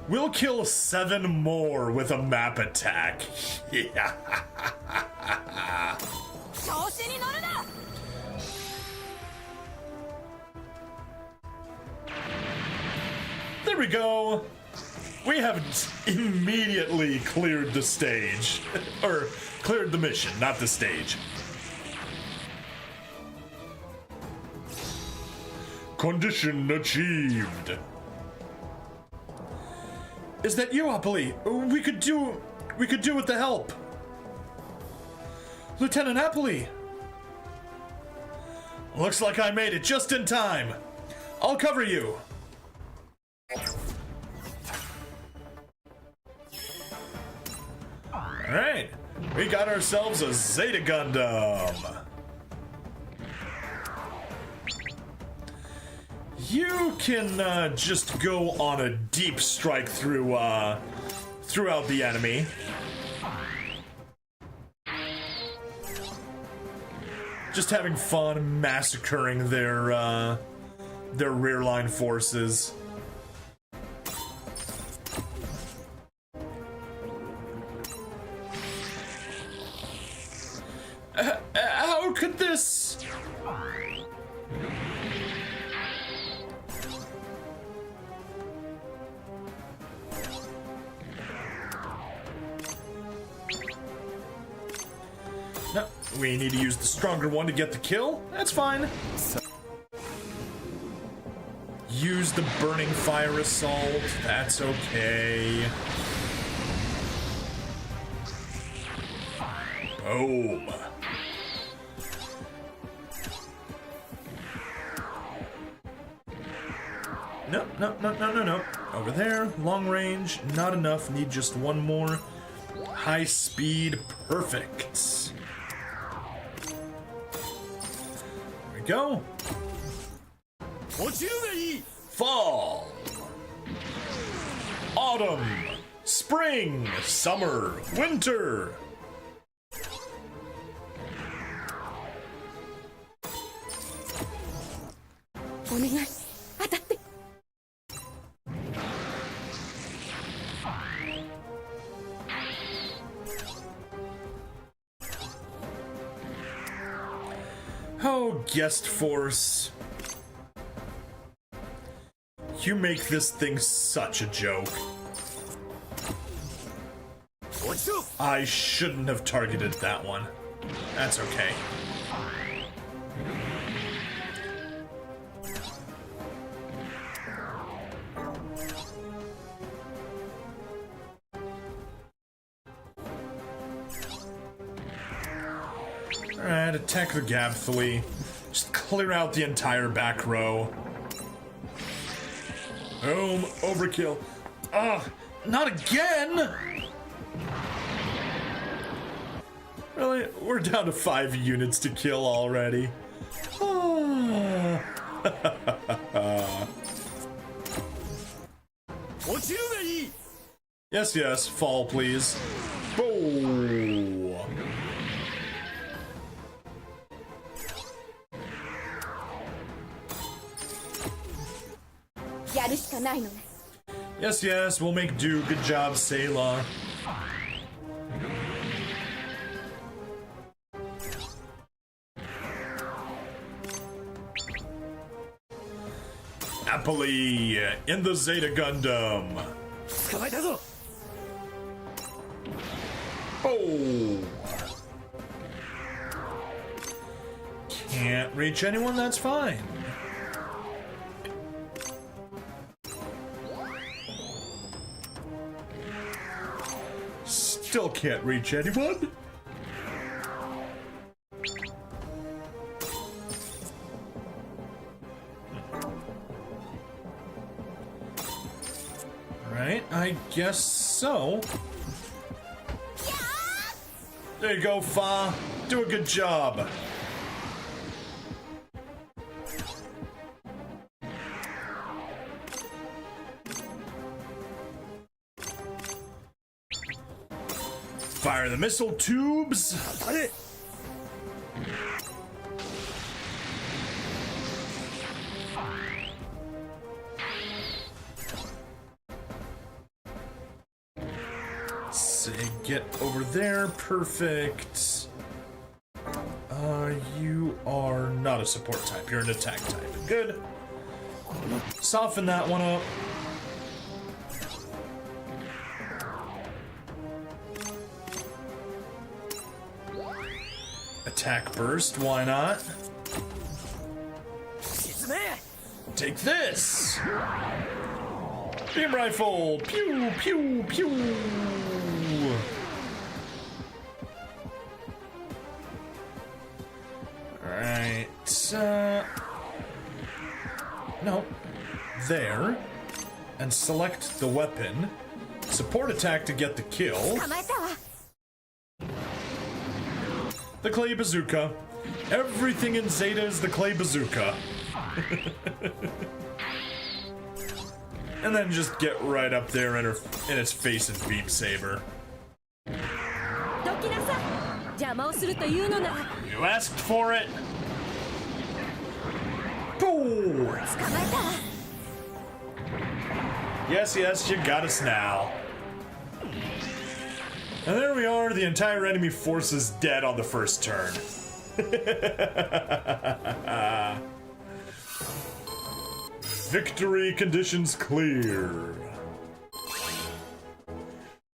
A: We'll kill 7 more with a map attack. Yeah. There we go. We haven't immediately cleared the stage. Or cleared the mission, not the stage. Condition achieved. Is that you, Apolly? We could do with the help. Lieutenant Apolly. Looks like I made it just in time. I'll cover you. Alright, we got ourselves a Zeta Gundam. You can just go on a deep strike through throughout the enemy. Just having fun massacring their rear line forces. How could this? No, we need to use the stronger one to get the kill. That's fine. Use the burning fire assault. That's okay. Boom. No. Over there, long range, not enough. Need just one more. High speed, perfect. go. Fall. Autumn. Spring. Summer. Winter. Oh, guest force. You make this thing such a joke. I shouldn't have targeted that one. That's okay. Alright, attack the Gabthley. Just clear out the entire back row. Boom, overkill. Ugh, not again! Really? We're down to 5 units to kill already. Yes, yes, fall please. Boo! Yes, yes, we'll make do. Good job, Sailor. Happily in the Zeta Gundam. Oh! Can't reach anyone, that's fine. Still can't reach anyone. Right, I guess so. There you go, Fa. Do a good job. Fire the missile tubes. So get over there. Perfect. You are not a support type. You're an attack type. Good. Soften that one up. Attack burst, why not? Take this! Beam rifle! Pew, pew, pew! Alright, no. There. And select the weapon. Support attack to get the kill. The clay bazooka. Everything in Zeta is the clay bazooka. And then just get right up there in its face and beam saber. You asked for it. Boo! Yes, yes, you got us now. And there we are, the entire enemy force is dead on the first turn. Victory conditions clear.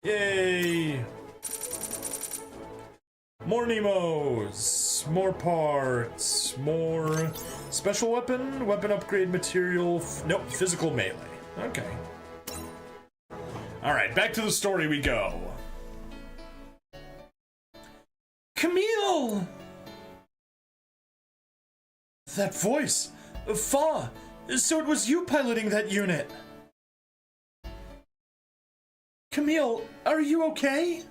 A: Yay! More Nemos, more parts, more special weapon, weapon upgrade material, nope, physical melee. Okay. Alright, back to the story we go. Camille! That voice! Fa! So it was you piloting that unit! Camille, are you okay?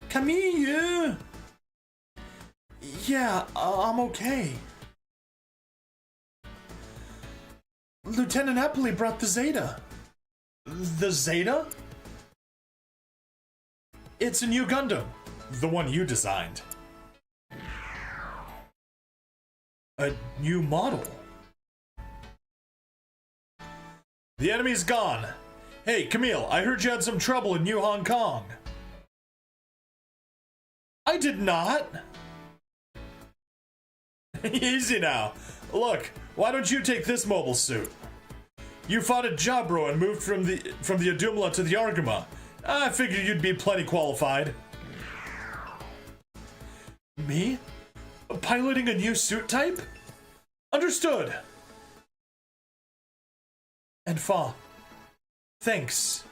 A: Camille! Yeah, I'm okay. Lieutenant Eppley brought the Zeta. The Zeta? It's a new Gundam. The one you designed. A new model. The enemy's gone. Hey, Camille, I heard you had some trouble in New Hong Kong. I did not. Easy now. Look, why don't you take this mobile suit? You fought at Jabro and moved from the Adumla to the Argama. I figured you'd be plenty qualified. Me? Piloting a new suit type? Understood. And Fa, thanks.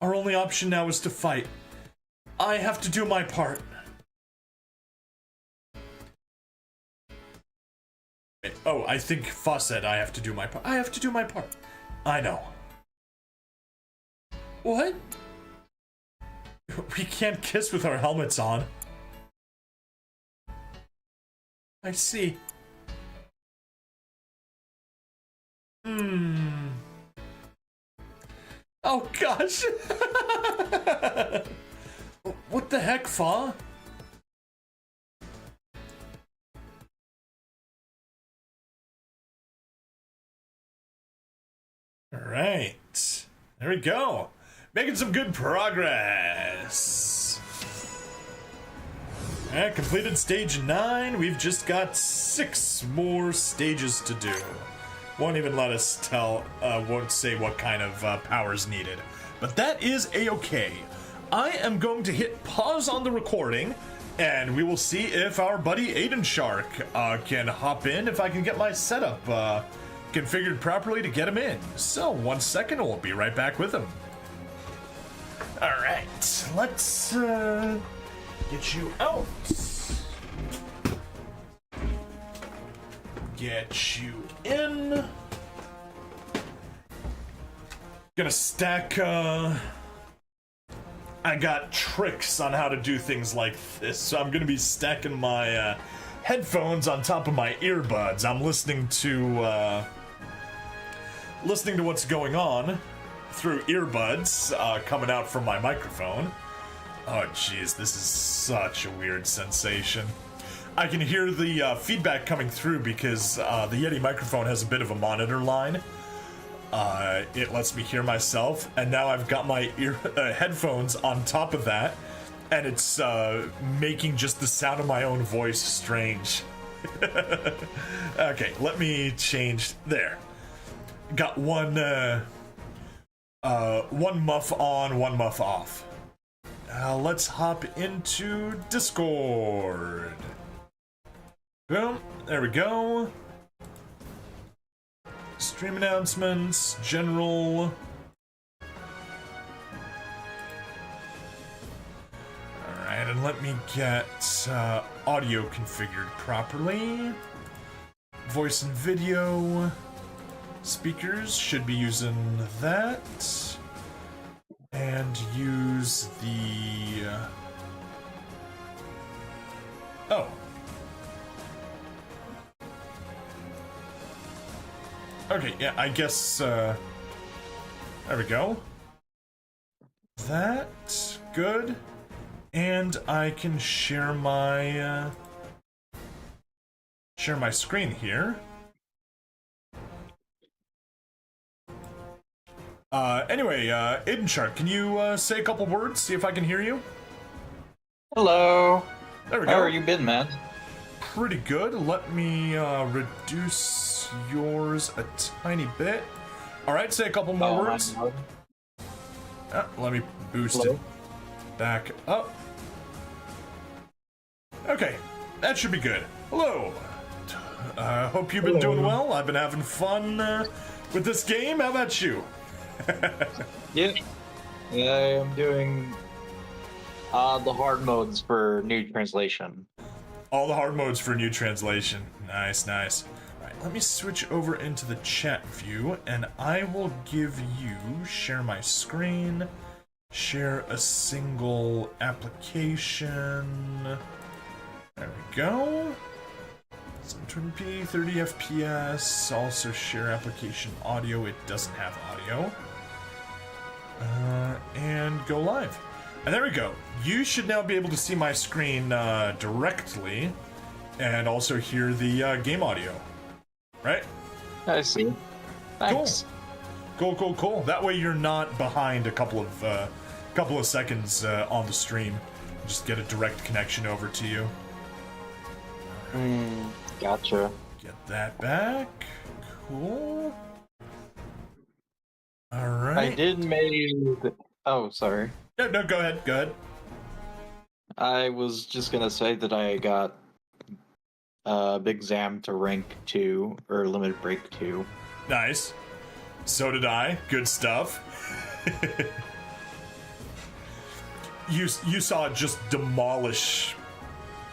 A: Our only option now is to fight. I have to do my part. Oh, I think Fa said I have to do my part. I have to do my part. I know. What? We can't kiss with our helmets on. I see. Oh gosh. What the heck, Fa? Alright. There we go. Making some good progress. Alright, completed stage 9. We've just got 6 more stages to do. Won't even let us tell, won't say what kind of power's needed. But that is a-okay. I am going to hit pause on the recording, and we will see if our buddy Aiden Shark can hop in, if I can get my setup configured properly to get him in. So, 1 second, we'll be right back with him. Alright, let's get you out. Get you in. Gonna stack, I got tricks on how to do things like this, so I'm gonna be stacking my headphones on top of my earbuds. I'm listening to what's going on through earbuds coming out from my microphone. Oh jeez, this is such a weird sensation. I can hear the feedback coming through because the Yeti microphone has a bit of a monitor line. It lets me hear myself, and now I've got my headphones on top of that, and it's making just the sound of my own voice strange. Okay, let me change. There. Got one muff on, one muff off. Let's hop into Discord. Boom, there we go. Stream announcements, general. Alright, and let me get audio configured properly. Voice and video. Speakers should be using that. And use the... Oh. Okay, yeah, I guess, there we go. That, good. And I can share my screen here. Anyway, Aiden Shark, can you, say a couple words, see if I can hear you?
D: Hello.
A: There we go.
D: How are you been, man?
A: Pretty good. Let me, reduce yours a tiny bit. Alright, say a couple more words. Let me boost it back up. Okay, that should be good. Hello. Hope you've been doing well. I've been having fun with this game. How about you?
D: Yeah, I'm doing the hard modes for new translation.
A: All the hard modes for new translation. Nice, nice. Alright, let me switch over into the chat view, and I will give you share my screen, share a single application. There we go. 720p, 30 FPS. Also share application audio. It doesn't have audio. And go live. And there we go. You should now be able to see my screen directly, and also hear the game audio. Right?
D: I see. Thanks.
A: Cool. That way you're not behind a couple of seconds on the stream. Just get a direct connection over to you.
D: Gotcha.
A: Get that back. Cool. All right.
D: I did make. Oh, sorry.
A: No, go ahead.
D: I was just gonna say that I got Big Zam to rank 2 or limit break 2.
A: Nice. So did I. Good stuff. You saw it just demolish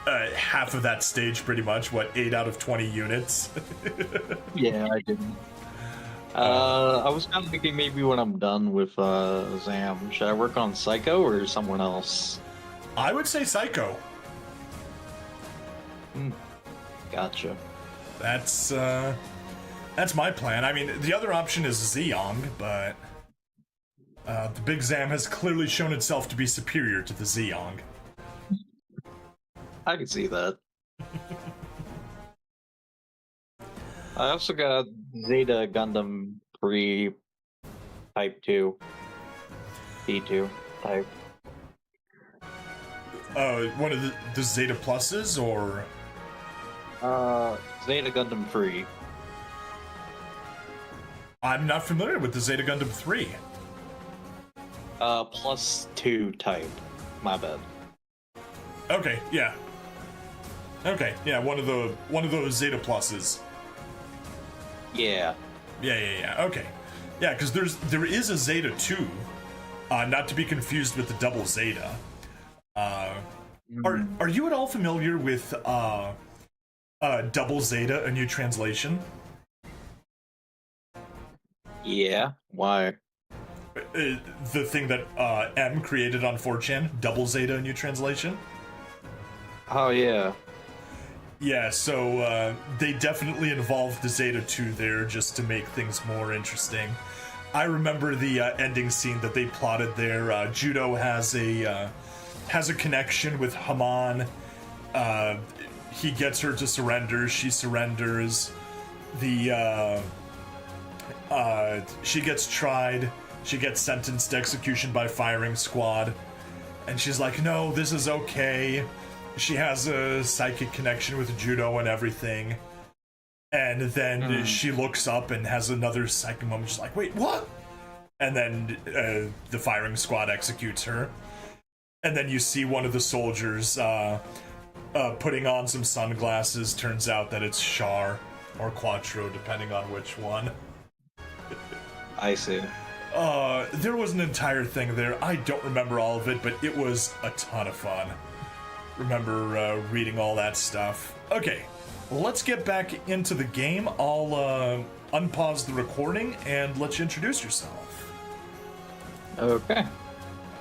A: half of that stage, pretty much. What, 8 out of 20 units?
D: Yeah, I didn't. I was kind of thinking maybe when I'm done with Zam, should I work on Psycho or someone else?
A: I would say Psycho.
D: Gotcha.
A: That's my plan. I mean, the other option is Zeong, but the Big Zam has clearly shown itself to be superior to the Zeong.
D: I can see that. I also got Zeta Gundam 3 Type 2. P2 type.
A: One of the Zeta Pluses, or?
D: Zeta Gundam 3.
A: I'm not familiar with the Zeta Gundam 3.
D: Plus 2 type. My bad.
A: Okay, yeah. Okay, yeah, one of those Zeta Pluses.
D: Yeah.
A: Yeah. Okay. Yeah, because there is a Zeta 2, not to be confused with the double Zeta. Are you at all familiar with double Zeta, a new translation?
D: Yeah. Why?
A: The thing that M created on 4chan, double Zeta, a new translation.
D: Oh yeah.
A: Yeah, so they definitely involved the Zeta 2 there just to make things more interesting. I remember the ending scene that they plotted there. Judo has a connection with Haman. He gets her to surrender. She surrenders. She gets tried. She gets sentenced to execution by firing squad. And she's like, no, this is okay. She has a psychic connection with Judo and everything. And then she looks up and has another psychic moment. She's like, wait, what? And then the firing squad executes her. And then you see one of the soldiers putting on some sunglasses. Turns out that it's Char or Quattro, depending on which one.
D: I see.
A: There was an entire thing there. I don't remember all of it, but it was a ton of fun. Remember reading all that stuff. Okay, let's get back into the game. I'll unpause the recording and let you introduce yourself.
D: Okay.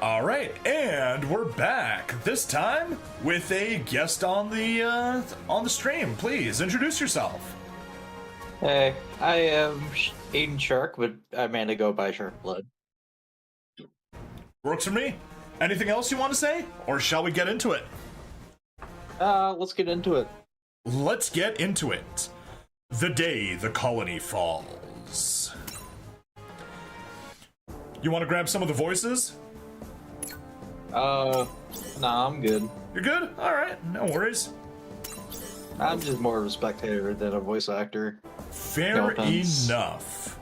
A: All right, and we're back. This time with a guest on the stream. Please introduce yourself.
D: Hey, I am Aiden Shark, but I mainly go by Shark Blood.
A: Works for me. Anything else you want to say, or shall we get into it?
D: Let's get into it.
A: Let's get into it. The day the colony falls. You want to grab some of the voices?
D: Nah, I'm good.
A: You're good? Alright, no worries.
D: I'm just more of a spectator than a voice actor.
A: Fair
D: No offense.
A: enough.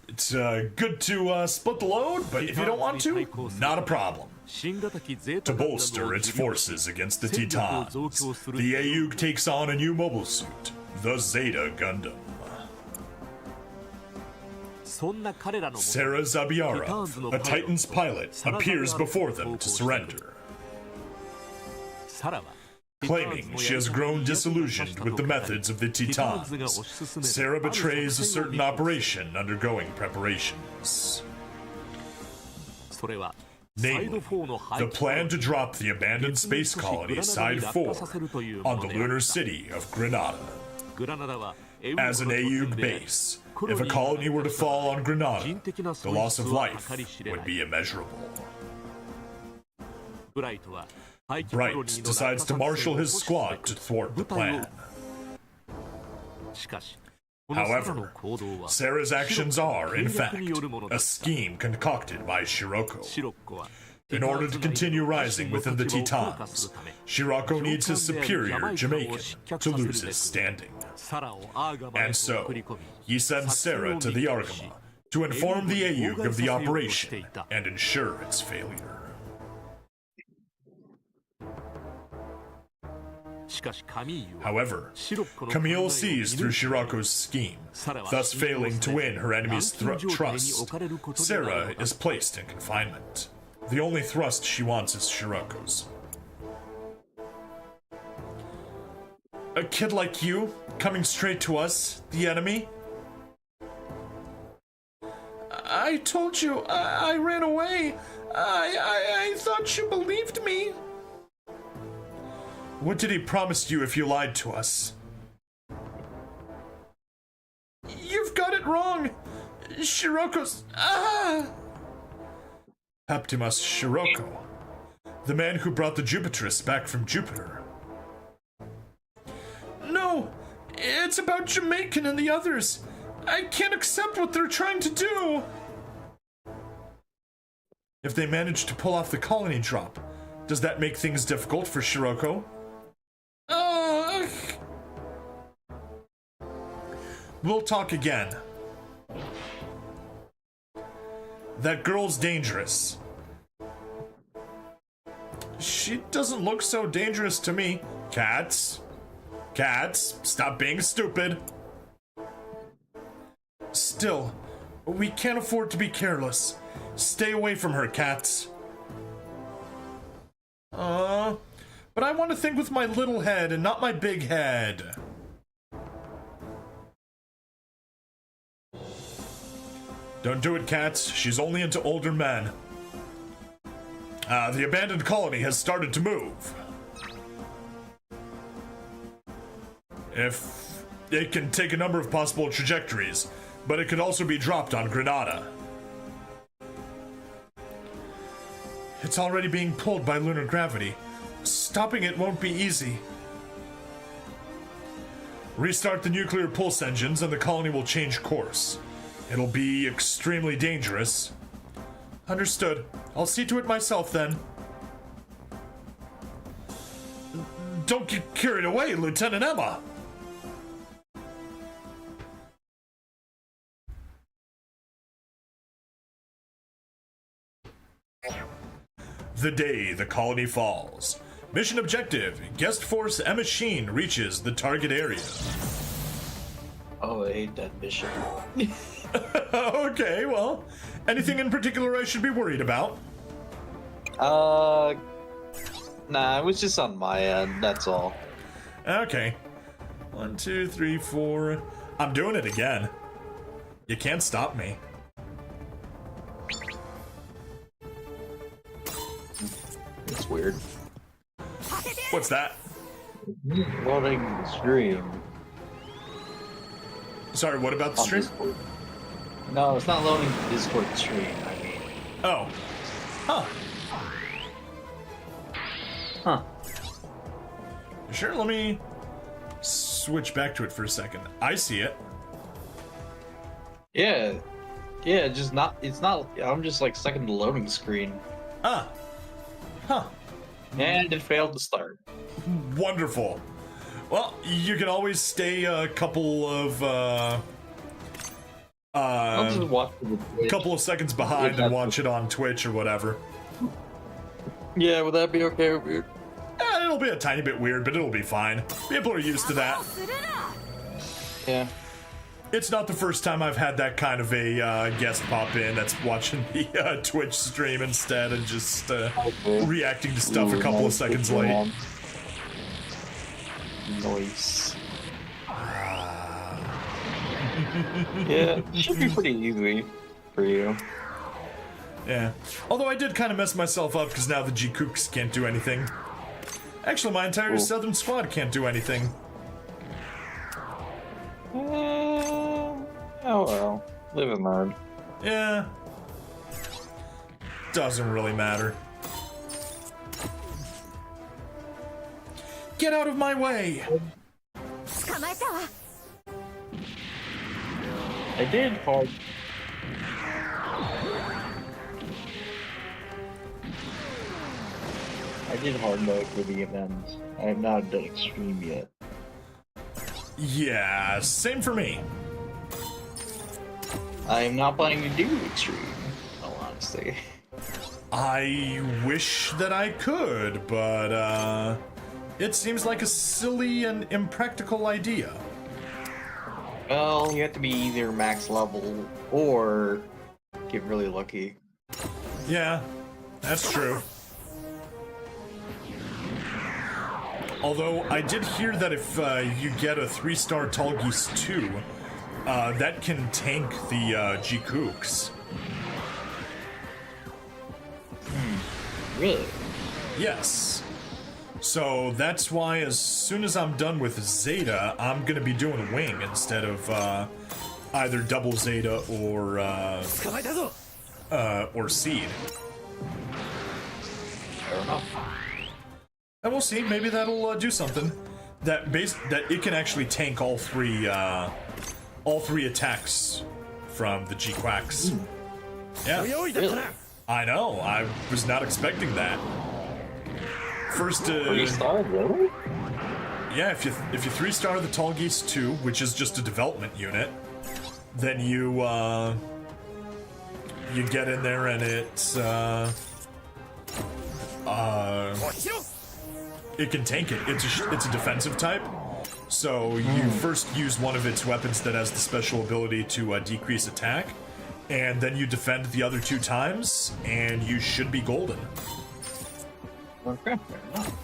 A: It's good to split the load, but if you don't want to, not a problem. To bolster its forces against the Titans, the AUG takes on a new mobile suit, the Zeta Gundam. Sarah Zabiarov, a Titan's pilot, appears before them to surrender. Claiming she has grown disillusioned with the methods of the Titans, Sarah betrays a certain operation undergoing preparations. Namely, the plan to drop the abandoned space colony Side 4 on the lunar city of Granada. As an AUG base, if a colony were to fall on Granada, the loss of life would be immeasurable. Bright decides to marshal his squad to thwart the plan. However, Sarah's actions are, in fact, a scheme concocted by Shiroko. In order to continue rising within the Titans, Shiroko needs his superior, Jamaican, to lose his standing. And so, he sends Sarah to the Argama to inform the AUG of the operation and ensure its failure. However, Camille sees through Shiroko's scheme, thus failing to win her enemy's trust. Sarah is placed in confinement. The only thrust she wants is Shiroko's. A kid like you, coming straight to us, the enemy? I told you, I ran away. I thought you believed me. What did he promise you if you lied to us? You've got it wrong. Shiroko's... Optimus Shiroko, the man who brought the Jupitress back from Jupiter. No, it's about Jamaican and the others. I can't accept what they're trying to do. If they manage to pull off the colony drop, does that make things difficult for Shiroko? We'll talk again. That girl's dangerous. She doesn't look so dangerous to me. Cats, stop being stupid. Still, we can't afford to be careless. Stay away from her, Cats. But I want to think with my little head and not my big head. Don't do it, Cats. She's only into older men. The abandoned colony has started to move. If it can take a number of possible trajectories, but it could also be dropped on Granada. It's already being pulled by lunar gravity. Stopping it won't be easy. Restart the nuclear pulse engines and the colony will change course. It'll be extremely dangerous. Understood. I'll see to it myself then. Don't get carried away, Lieutenant Emma! The day the colony falls. Mission objective, Guest Force Emma Sheen reaches the target area.
D: Oh, I hate that mission.
A: Okay, well, anything in particular I should be worried about?
D: Nah, it was just on my end, that's all.
A: Okay. 1, 2, 3, 4. I'm doing it again. You can't stop me.
D: It's weird.
A: What's that?
D: Loading the stream.
A: Sorry, what about the
D: On
A: stream?
D: Discord. No, it's not loading the Discord stream, I mean.
A: Oh. Huh.
D: Huh.
A: Sure, let me switch back to it for a second. I see it.
D: Yeah. Yeah, it's not, I'm just like stuck in the loading screen.
A: Ah. Huh.
D: And it failed to start.
A: Wonderful. Well, you can always stay a couple of
D: I'll just watch it.
A: couple of seconds behind and watch it on Twitch or whatever.
D: Yeah, would that be okay with you?
A: It'll be a tiny bit weird, but it'll be fine. People are used to that.
D: Yeah.
A: It's not the first time I've had that kind of a guest pop in that's watching the Twitch stream instead and just reacting to stuff a couple of seconds late.
D: Nice. Yeah, it should be pretty easy for you.
A: Yeah. Although I did kind of mess myself up because now the G-Kooks can't do anything. Actually, my entire
D: Cool.
A: Southern squad can't do anything.
D: Oh well. Live and learn.
A: Yeah. Doesn't really matter. Get out of my way!
D: I did hard. I did hard mode for the event. I have not done extreme yet.
A: Yeah, same for me.
D: I am not planning to do extreme, in all honesty.
A: I wish that I could, but, it seems like a silly and impractical idea.
D: Well, you have to be either max level or get really lucky.
A: Yeah, that's true. Although, I did hear that if you get a 3-star Tall Geese 2, that can tank the G-Kooks.
D: Really?
A: Yes. So that's why as soon as I'm done with Zeta, I'm gonna be doing Wing instead of either double Zeta or Seed.
D: Fair enough.
A: And we'll see. Maybe that'll do something. That it can actually tank all three attacks from the G-Quacks. Yeah,
D: Really?
A: I know. I was not expecting that. First,
D: 3-star, really?
A: yeah, if you 3-star the Tall Geese 2, which is just a development unit, then you get in there and it can tank it. It's a defensive type, so you first use one of its weapons that has the special ability to decrease attack, and then you defend the other 2 times, and you should be golden.
D: Okay, fair enough.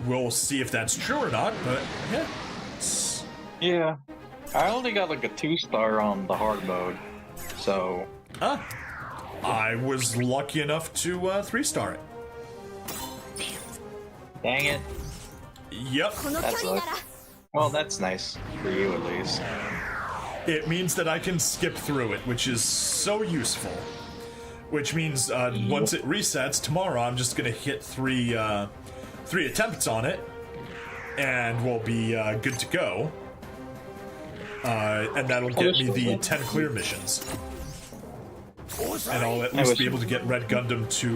A: We'll see if that's true or not, but yeah.
D: Yeah. I only got like a 2-star on the hard mode, so...
A: I was lucky enough to 3-star it.
D: Dang it.
A: Yep.
D: That's well, that's nice. For you, at least.
A: It means that I can skip through it, which is so useful. Which means once it resets tomorrow, I'm just gonna hit 3 attempts on it, and we'll be good to go. And that'll get me the 10 clear missions, and I'll at least be able to get Red Gundam to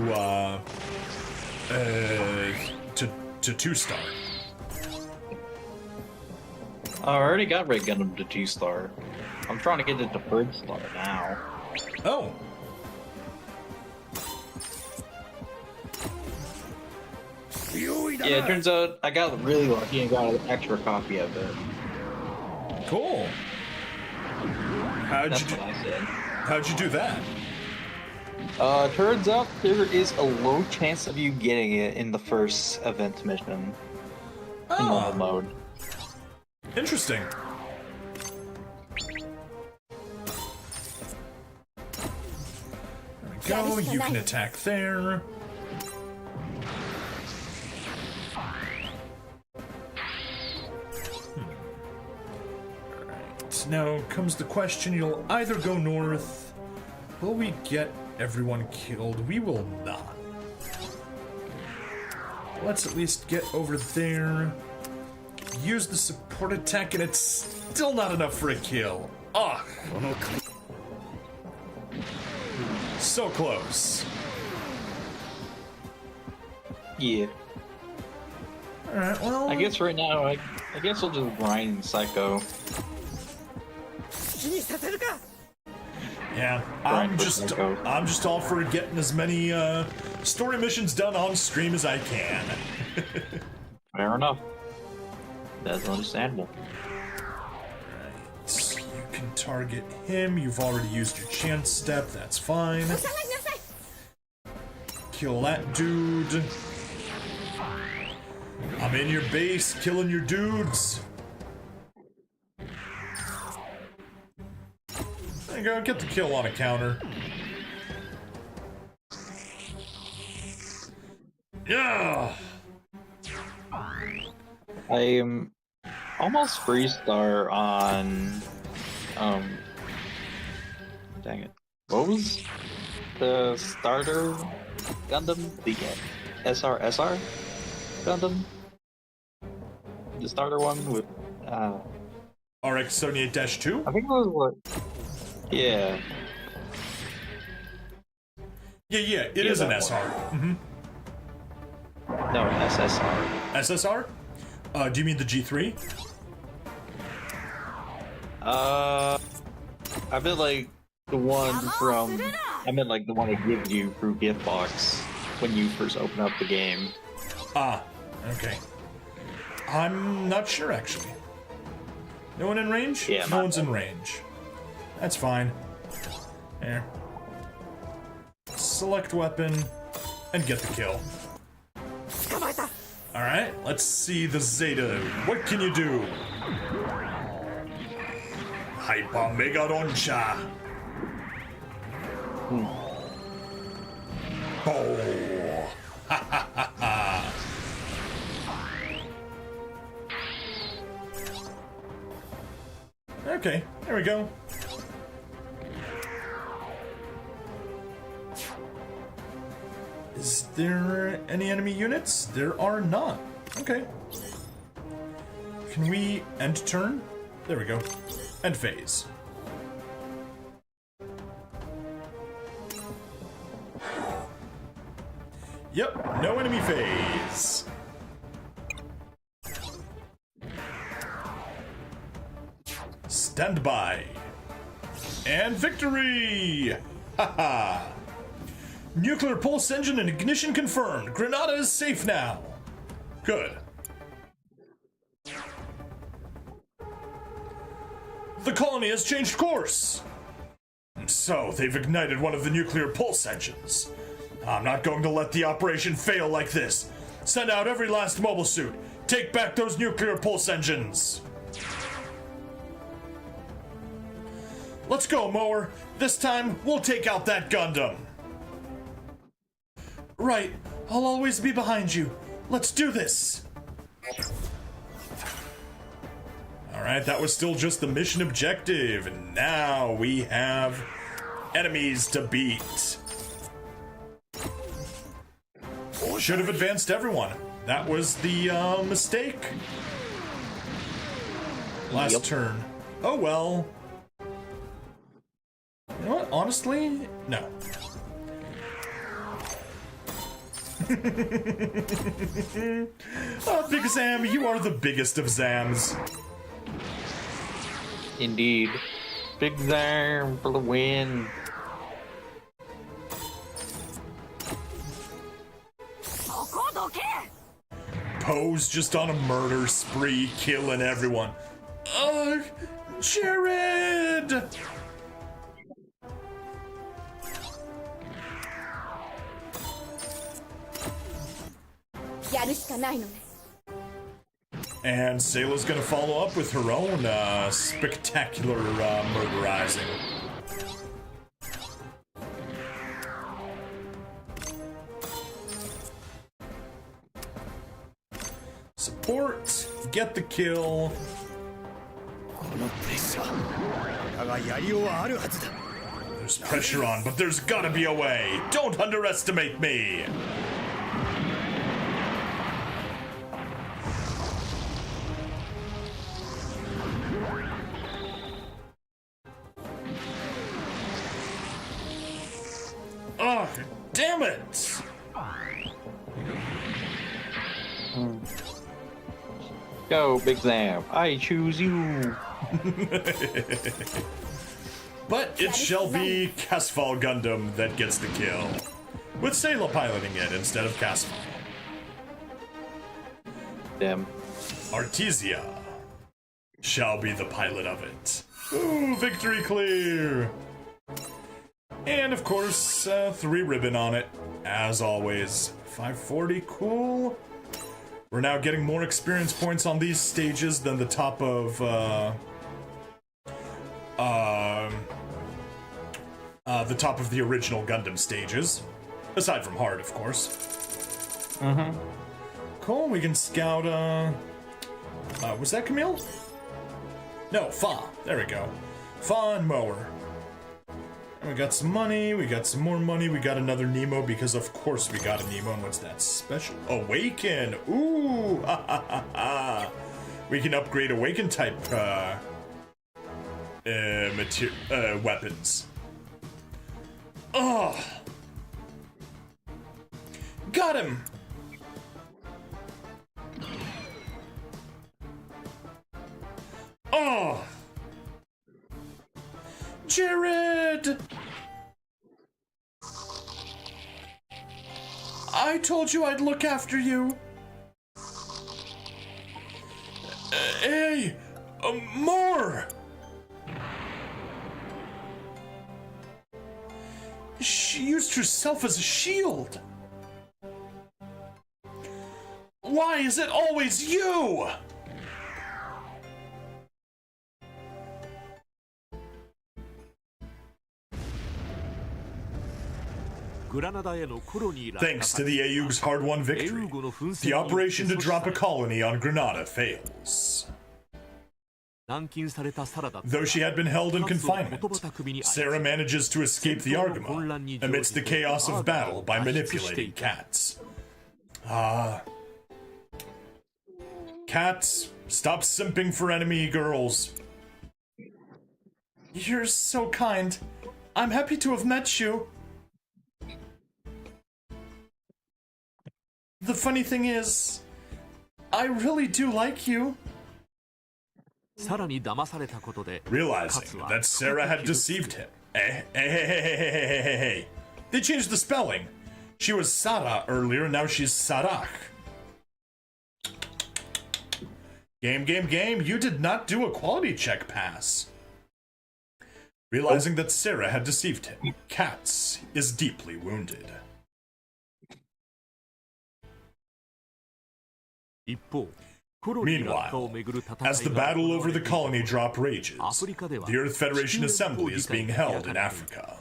A: 2-star.
D: I already got Red Gundam to 2-star. I'm trying to get it to 3-star now.
A: Oh.
D: Yeah, it turns out I got really lucky and got an extra copy of it.
A: Cool.
D: That's what I said.
A: How'd you do that?
D: Turns out there is a low chance of you getting it in the first event mission. In normal mode.
A: Interesting. There we go. You can attack there. Alright, now comes the question. You'll either go north. Will we get everyone killed? We will not. Let's at least get over there. Use the support attack, and it's still not enough for a kill. Ugh. So close.
D: Yeah.
A: Alright, well...
D: I guess right now, I guess we'll just grind Psycho.
A: Yeah,
D: Grind
A: I'm
D: for
A: just
D: Psycho.
A: all for getting as many story missions done on stream as I can.
D: Fair enough. That's understandable.
A: Right, you can target him. You've already used your chance step. That's fine. Kill that dude. I'm I'm in your base, killing your dudes. There you go, get the kill on a counter. Yeah!
D: I am almost freestar on, dang it. What was the starter Gundam? The SR Gundam? The starter one with,
A: RX-78-2?
D: I think it was what? Yeah.
A: Yeah, it is an
D: that
A: SR.
D: No, SSR.
A: SSR? Do you mean the G3?
D: I meant like the one from. I meant like the one it gives you through gift box when you first open up the game.
A: Ah, okay. I'm not sure actually. No one in range?
D: Yeah,
A: no one's in range. That's fine. There. Select weapon and get the kill. Alright, let's see the Zeta. What can you do? Hyper Mega Roncha. Oh. Ha ha ha ha. Okay, there we go. Is there any enemy units? There are not. Okay. Can we end turn? There we go. End phase. Yep, no enemy phase. Stand by. And victory! Haha! Nuclear pulse engine and ignition confirmed. Granada is safe now. Good. The colony has changed course. So, they've ignited one of the nuclear pulse engines. I'm not going to let the operation fail like this. Send out every last mobile suit. Take back those nuclear pulse engines. Let's go, Mower. This time, we'll take out that Gundam. Right. I'll always be behind you. Let's do this. Alright, that was still just the mission objective. And now we have enemies to beat. Should have advanced everyone. That was the mistake. Last turn. Oh well. You know what? Honestly, no. Oh, Big Zam, you are the biggest of Zams.
D: Indeed. Big Zam for the win.
A: Poe's just on a murder spree, killing everyone. Ugh, Jared! And Sayla's gonna follow up with her own spectacular murderizing. Support, get the kill. There's pressure on, but there's gotta be a way. Don't underestimate me. Oh, damn it!
D: Go, Big Zam. I choose you.
A: But it shall be Casval Gundam that gets the kill, with Sayla piloting it instead of Casval.
D: Damn.
A: Artesia shall be the pilot of it. Ooh, victory clear! And of course, 3 ribbon on it, as always. 540, cool. We're now getting more experience points on these stages than the top of the top of the original Gundam stages, aside from hard, of course.
D: Mm-hmm.
A: Cool. We can scout. Was that Camille? No, Fa. There we go. Fa and Mower. And we got some money, we got some more money, we got another Nemo because of course we got a Nemo, and what's that special? Awaken! Ooh! Ha ha ha ha! We can upgrade Awaken type weapons. Oh! Got him! Oh! Jared! I told you I'd look after you. Hey! More! She used herself as a shield. Why is it always you? Thanks to the Ayug's hard-won victory, the operation to drop a colony on Granada fails. Though she had been held in confinement, Sarah manages to escape the Argama amidst the chaos of battle by manipulating cats. Cats, stop simping for enemy girls. You're so kind. I'm happy to have met you. The funny thing is, I really do like you. Realizing that Sarah had deceived him. Hey. They changed the spelling. She was Sara earlier, now she's Sarach. Game, you did not do a quality check pass. Realizing that Sarah had deceived him, Katz is deeply wounded. Meanwhile, as the battle over the colony drop rages, the Earth Federation Assembly is being held in Africa.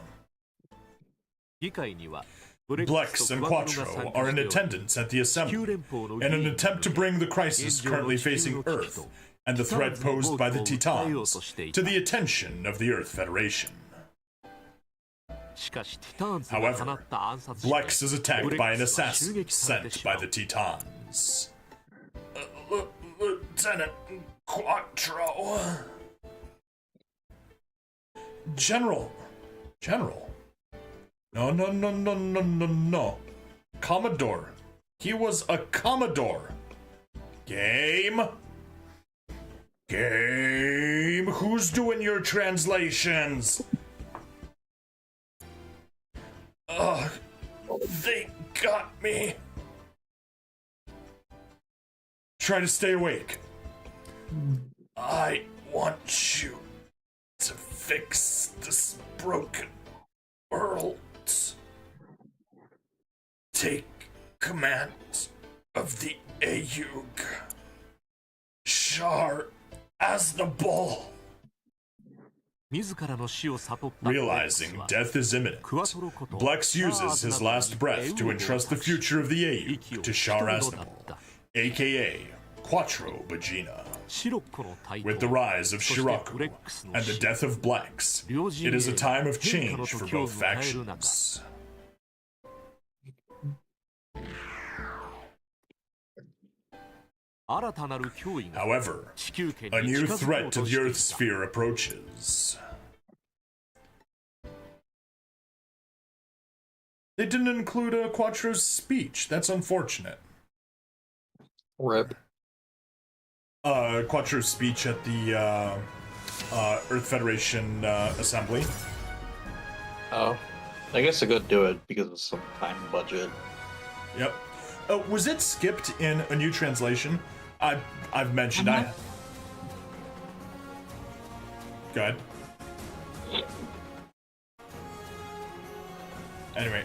A: Blex and Quattro are in attendance at the assembly in an attempt to bring the crisis currently facing Earth and the threat posed by the Titans to the attention of the Earth Federation. However, Blex is attacked by an assassin sent by the Titans. Lieutenant Quattro. General. No. Commodore. He was a Commodore. Game. Who's doing your translations? They got me. Try to stay awake. I want you to fix this broken world. Take command of the Ayug. Char as the bull. Realizing death is imminent, Blex uses his last breath to entrust the future of the Ayug to Char as the bull, aka Quattro Bagina. With the rise of Shiraku and the death of Blex, it is a time of change for both factions. However, a new threat to the Earth sphere approaches. They didn't include Quattro's speech. That's unfortunate.
D: Rip.
A: Quattro's speech at the Earth Federation Assembly.
D: Oh, I guess I could do it because of some time budget.
A: Yep. Was it skipped in a new translation? I've mentioned Go ahead. Anyway,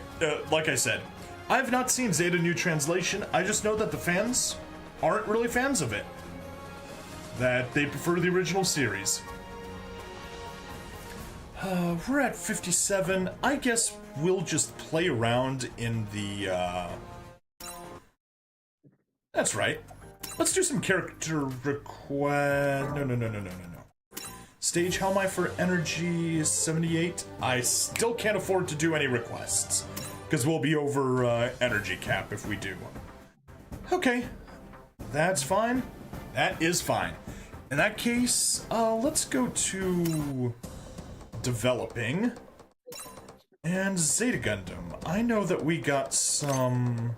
A: like I said, I've not seen Zeta new translation. I just know that the fans aren't really fans of it. That they prefer the original series. We're at 57. I guess we'll just play around in the, That's right. Let's do some character request. No. Stage, how am I for energy? 78. I still can't afford to do any requests, because we'll be over energy cap if we do. Okay, that's fine. That is fine. In that case, let's go to developing and Zeta Gundam. I know that we got some.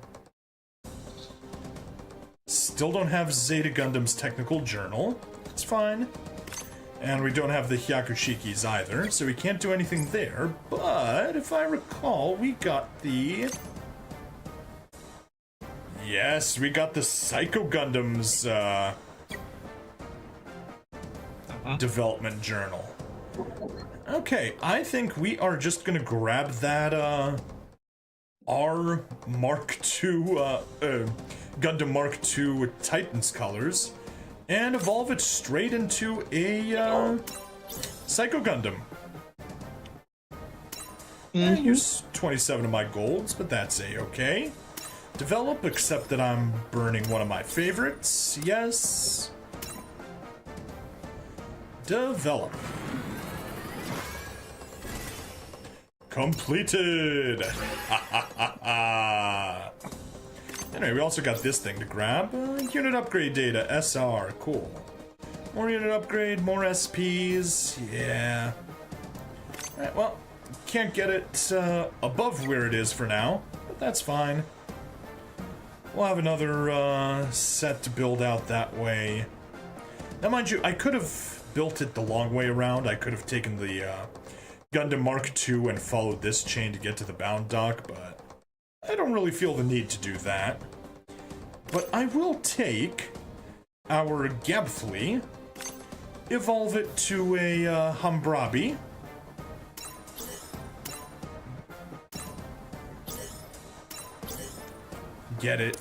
A: Still don't have Zeta Gundam's technical journal. It's fine. And we don't have the Hyakushikis either, so we can't do anything there. But if I recall, we got the... Yes, we got the Psycho Gundam's development journal. Okay, I think we are just gonna grab that R Mark II Gundam Mark II Titan's colors and evolve it straight into a Psycho Gundam. I use 27 of my golds, but that's a-okay. Develop, except that I'm burning one of my favorites. Yes. Develop. Completed! Ha ha ha ha! Anyway, we also got this thing to grab. Unit upgrade data, SR, cool. More unit upgrade, more SPs, yeah. Alright, well, can't get it above where it is for now, but that's fine. We'll have another set to build out that way. Now, mind you, I could have built it the long way around. I could have taken the Gundam Mark II and followed this chain to get to the bound dock, but I don't really feel the need to do that. But I will take our Gabfly, evolve it to a Humbrabi. Get it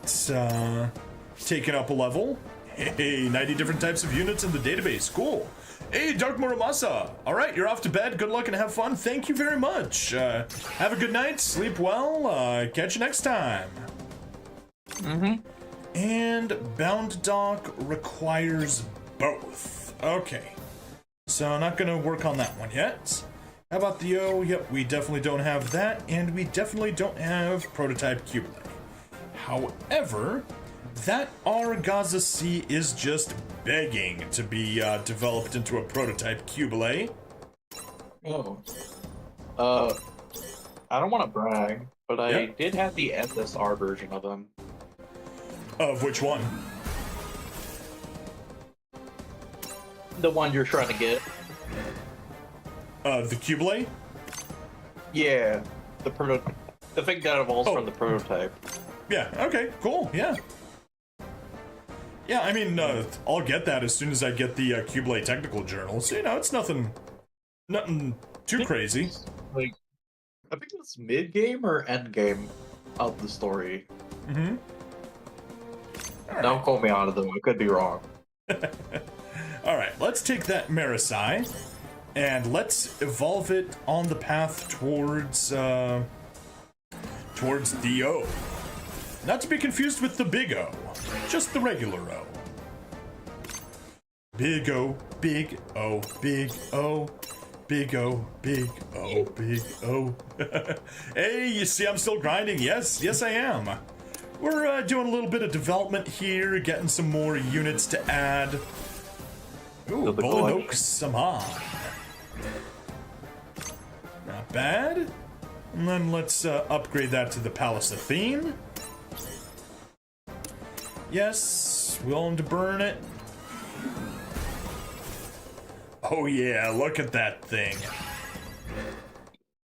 A: taken up a level. Hey, 90 different types of units in the database. Cool. Hey, Dark Muramasa. All right, you're off to bed. Good luck and have fun. Thank you very much. Have a good night. Sleep well. Catch you next time. And bound dock requires both. Okay. So not going to work on that one yet. How about the O? Yep, we definitely don't have that. And we definitely don't have prototype Cubelay. However, that Gaza C is just begging to be developed into a prototype Cubelay.
D: Oh. I don't want to brag, but I did have the SSR version of them.
A: Of which one?
D: The one you're trying to get.
A: The Cubelay?
D: Yeah. The thing that evolves from the prototype.
A: Yeah, okay, cool, yeah. Yeah, I mean, I'll get that as soon as I get the Cubelay technical journal. So, you know, it's nothing too crazy.
D: Like, I think it's mid-game or end-game of the story.
A: Right.
D: Don't quote me on it, though. I could be wrong.
A: Alright, let's take that Marisai, and let's evolve it on the path towards the O. Not to be confused with the big O. Just the regular O. Big O, big O, big O, big O, big O, big O. Hey, you see I'm still grinding? Yes, I am. We're doing a little bit of development here, getting some more units to add. Ooh, Bolinoak Saman. Not bad. And then let's upgrade that to the Palace Athene. Yes, willing to burn it. Oh yeah, look at that thing.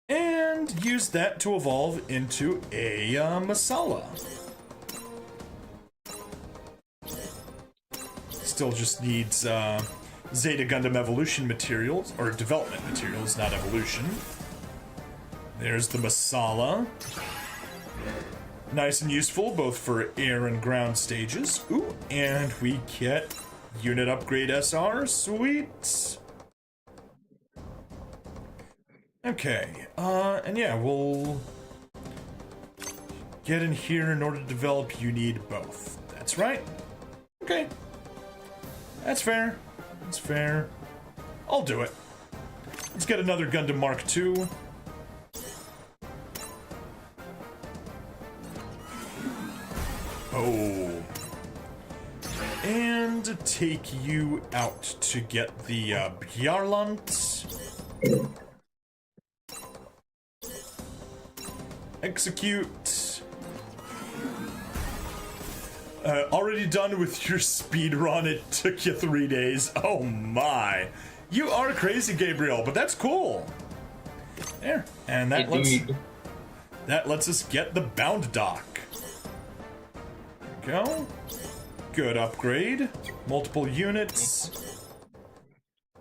A: And use that to evolve into a Masala. Still just needs Zeta Gundam evolution materials, or development materials, not evolution. There's the Masala. Nice and useful both for air and ground stages. Ooh, and we get unit upgrade SR. Sweet. Okay, and yeah, we'll get in here. In order to develop, you need both. That's right. Okay. That's fair. That's fair. I'll do it. Let's get another Gundam Mark II. Oh. And take you out to get the Bjarlant. Execute. Already done with your speed run. It took you 3 days. Oh my. You are crazy, Gabriel, but that's cool. There. And that lets us get the bound dock. There we go. Good upgrade. Multiple units.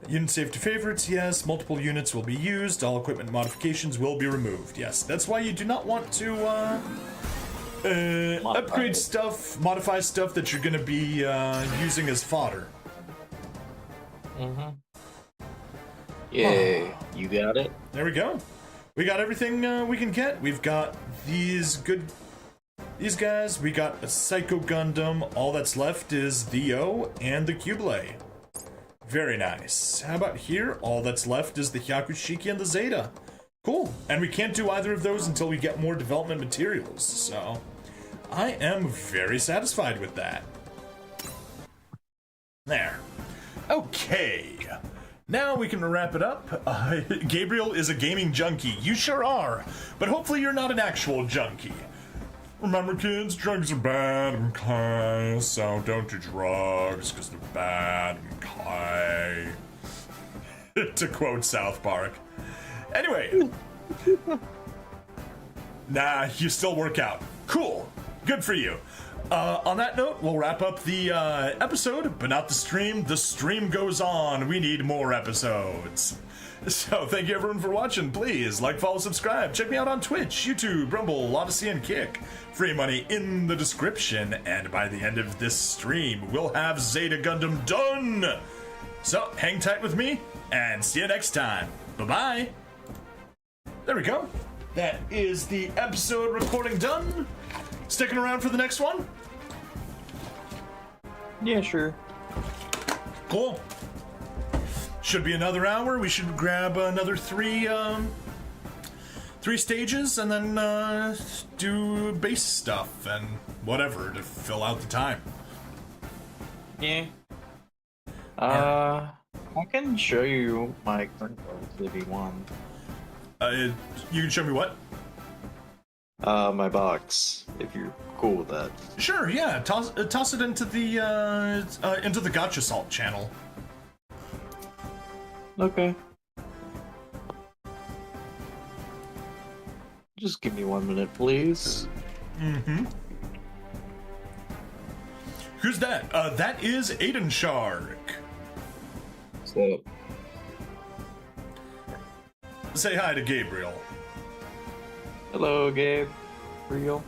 A: Unit safety favorites, yes. Multiple units will be used. All equipment modifications will be removed. Yes, that's why you do not want to upgrade stuff, modify stuff that you're going to be using as fodder.
D: Mm-hmm. Yay, you got it.
A: There we go. We got everything we can get. We've got these guys. We got a Psycho Gundam. All that's left is the O and the Cubelay. Very nice. How about here? All that's left is the Hyakushiki and the Zeta. Cool. And we can't do either of those until we get more development materials. So I am very satisfied with that. There. Okay. Now we can wrap it up. Gabriel is a gaming junkie. You sure are. But hopefully you're not an actual junkie. Remember, kids, drugs are bad, okay? So don't do drugs, because they're bad, okay? To quote South Park. Anyway. Nah, you still work out. Cool. Good for you. On that note, we'll wrap up the episode, but not the stream. The stream goes on. We need more episodes. So thank you everyone for watching. Please like, follow, subscribe. Check me out on Twitch, YouTube, Rumble, Odyssey, and Kick. Free money in the description. And by the end of this stream, we'll have Zeta Gundam done. So hang tight with me and see you next time. Bye-bye. There we go. That is the episode recording done. Sticking around for the next one?
D: Yeah, sure.
A: Cool. Should be another hour. We should grab another three stages and then do base stuff and whatever to fill out the time.
D: Yeah. I can show you my current box if you want.
A: You can show me what?
D: My box, if you're cool with that.
A: Sure, yeah. Toss it into the Gacha Salt channel.
D: Okay. Just give me 1 minute, please.
A: Mm-hmm. Who's that? That is Aiden Shark.
D: So,
A: Say hi to Gabriel.
D: hello, Gabe. Real.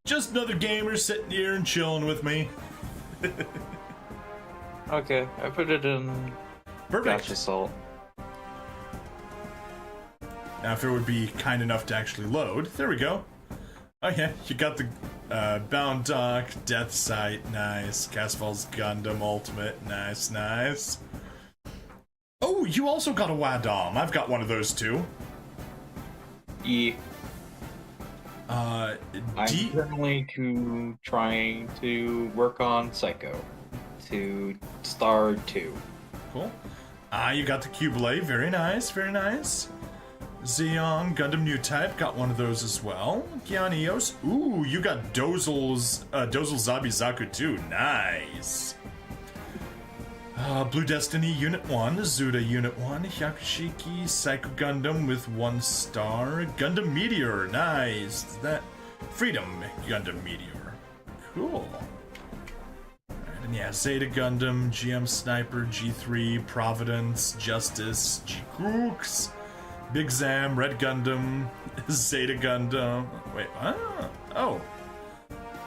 A: Just another gamer sitting here and chilling with me.
D: Okay, I put it in
A: Perfect.
D: Gacha Salt.
A: Now, if it would be kind enough to actually load, there we go. Oh yeah, you got the Bound Dock, Death Sight, nice. Casfall's Gundam Ultimate, nice, nice. Oh, you also got a Wadom. I've got one of those too.
D: Yeah.
A: I'm
D: currently trying to work on Psycho to Star 2.
A: Cool. You got the Cubelay, very nice, very nice. Zeon, Gundam New Type, got one of those as well. Gianios, ooh, you got Dozel's Zabizaku too, nice. Blue Destiny Unit 1, Zuda Unit 1, Hyakushiki, Psycho Gundam with 1 star, Gundam Meteor, nice. That Freedom Gundam Meteor, cool. Alright, and yeah, Zeta Gundam, GM Sniper, G3, Providence, Justice, G-Kooks, Big Zam, Red Gundam, Zeta Gundam. Wait, oh.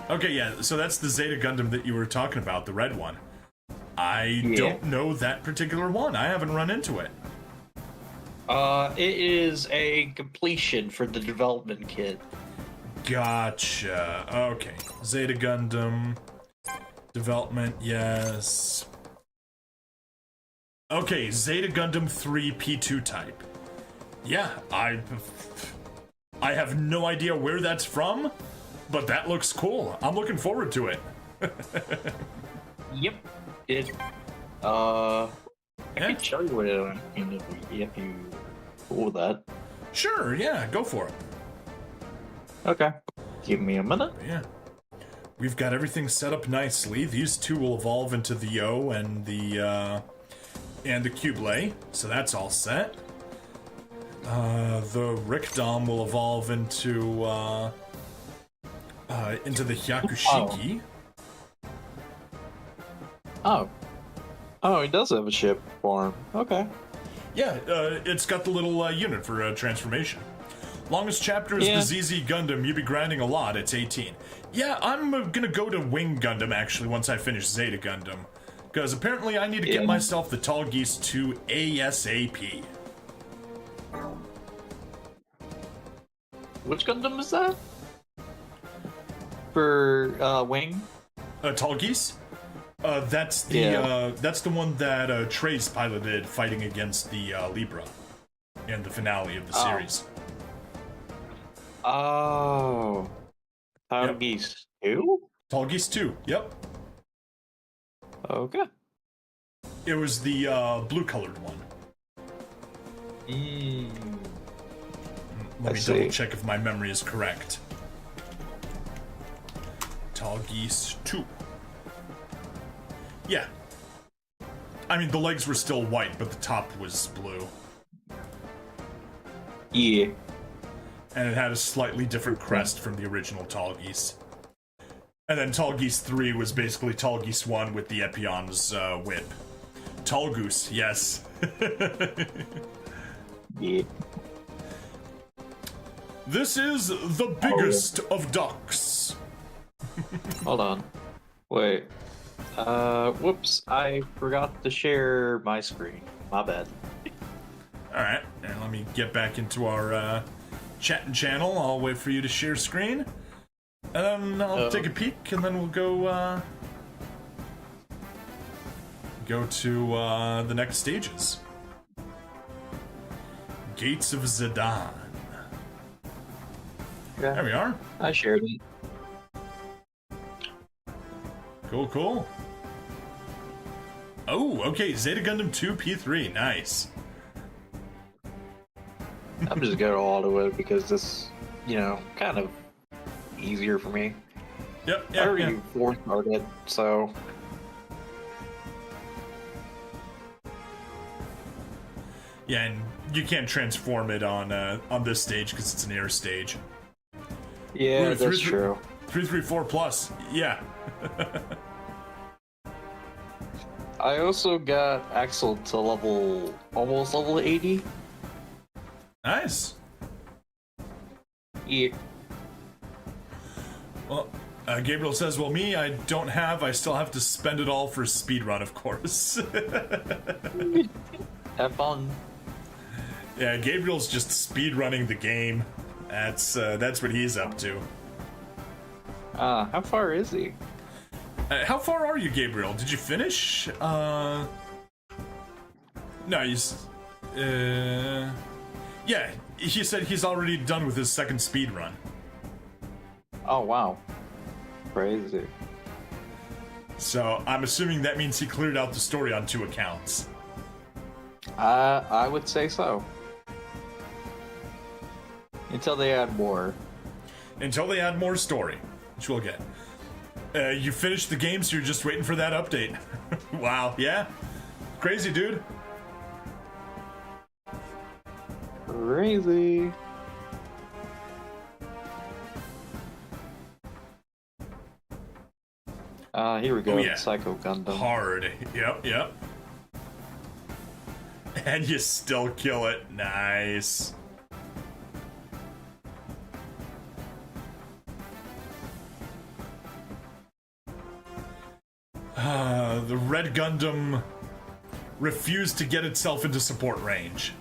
A: Okay, yeah, so that's the Zeta Gundam that you were talking about, the red one. I don't know that particular one. I haven't run into it.
D: It is a completion for the development kit.
A: Gotcha. Okay. Zeta Gundam. Development, yes. Okay, Zeta Gundam 3 P2 type. Yeah, I have no idea where that's from, but that looks cool. I'm looking forward to it.
D: Yep. I can show you what it is if you cool with that.
A: Sure, yeah, go for it.
D: Okay. Give me a minute.
A: Yeah. We've got everything set up nicely. These two will evolve into the O and the Cublay, so that's all set. The Rickdom will evolve into the Hyakushiki.
D: Oh, he does have a ship form. Okay.
A: Yeah, it's got the little unit for transformation. Longest chapter is the ZZ Gundam. You be grinding a lot. It's 18. Yeah, I'm gonna go to Wing Gundam actually once I finish Zeta Gundam, because apparently I need to get myself the Tall Geese 2 ASAP.
D: Which Gundam is that? For Wing?
A: Tall Geese? That's the one that Trace piloted fighting against the Libra in the finale of the series.
D: Oh. Tall Geese 2?
A: Tall Geese 2, yep.
D: Okay.
A: It was the blue-colored one. Let me double check if my memory is correct. Tall Geese 2. Yeah. I mean, the legs were still white, but the top was blue.
D: Yeah.
A: And it had a slightly different crest from the original Tall Geese. And then Tall Geese 3 was basically Tall Geese 1 with the Epion's whip. Tall Goose, yes.
D: Yeah.
A: This is the biggest of ducks.
D: Hold on. Wait. Whoops. I forgot to share my screen. My bad.
A: Alright, and let me get back into our chatting channel. I'll wait for you to share screen. And then I'll take a peek, and then we'll go to the next stages. Gates of Zidane.
D: Yeah.
A: There we are.
D: I shared it.
A: Cool, cool. Oh, okay, Zeta Gundam 2 P3, nice.
D: I'm just going all to it because this, kind of easier for me.
A: Yep,
D: I already started, so.
A: Yeah, and you can't transform it on this stage because it's an air stage.
D: Yeah, that's true.
A: 334 plus, yeah.
D: I also got Axel to almost level 80.
A: Nice.
D: Yeah.
A: Well, Gabriel says, well, me, I still have to spend it all for speedrun, of course.
D: Have fun.
A: Yeah, Gabriel's just speedrunning the game. That's what he's up to.
D: How far is he?
A: How far are you, Gabriel? Did you finish? No, yeah, he said he's already done with his second speedrun.
D: Oh, wow. Crazy.
A: So, I'm assuming that means he cleared out the story on 2 accounts.
D: I would say so. Until they add more.
A: Until they add more story, which we'll get. You finished the game, so you're just waiting for that update. Wow, yeah? Crazy, dude.
D: Crazy. Here we go.
A: Oh, yeah.
D: Psycho Gundam.
A: Hard. Yep. And you still kill it. Nice. The red Gundam refused to get itself into support range.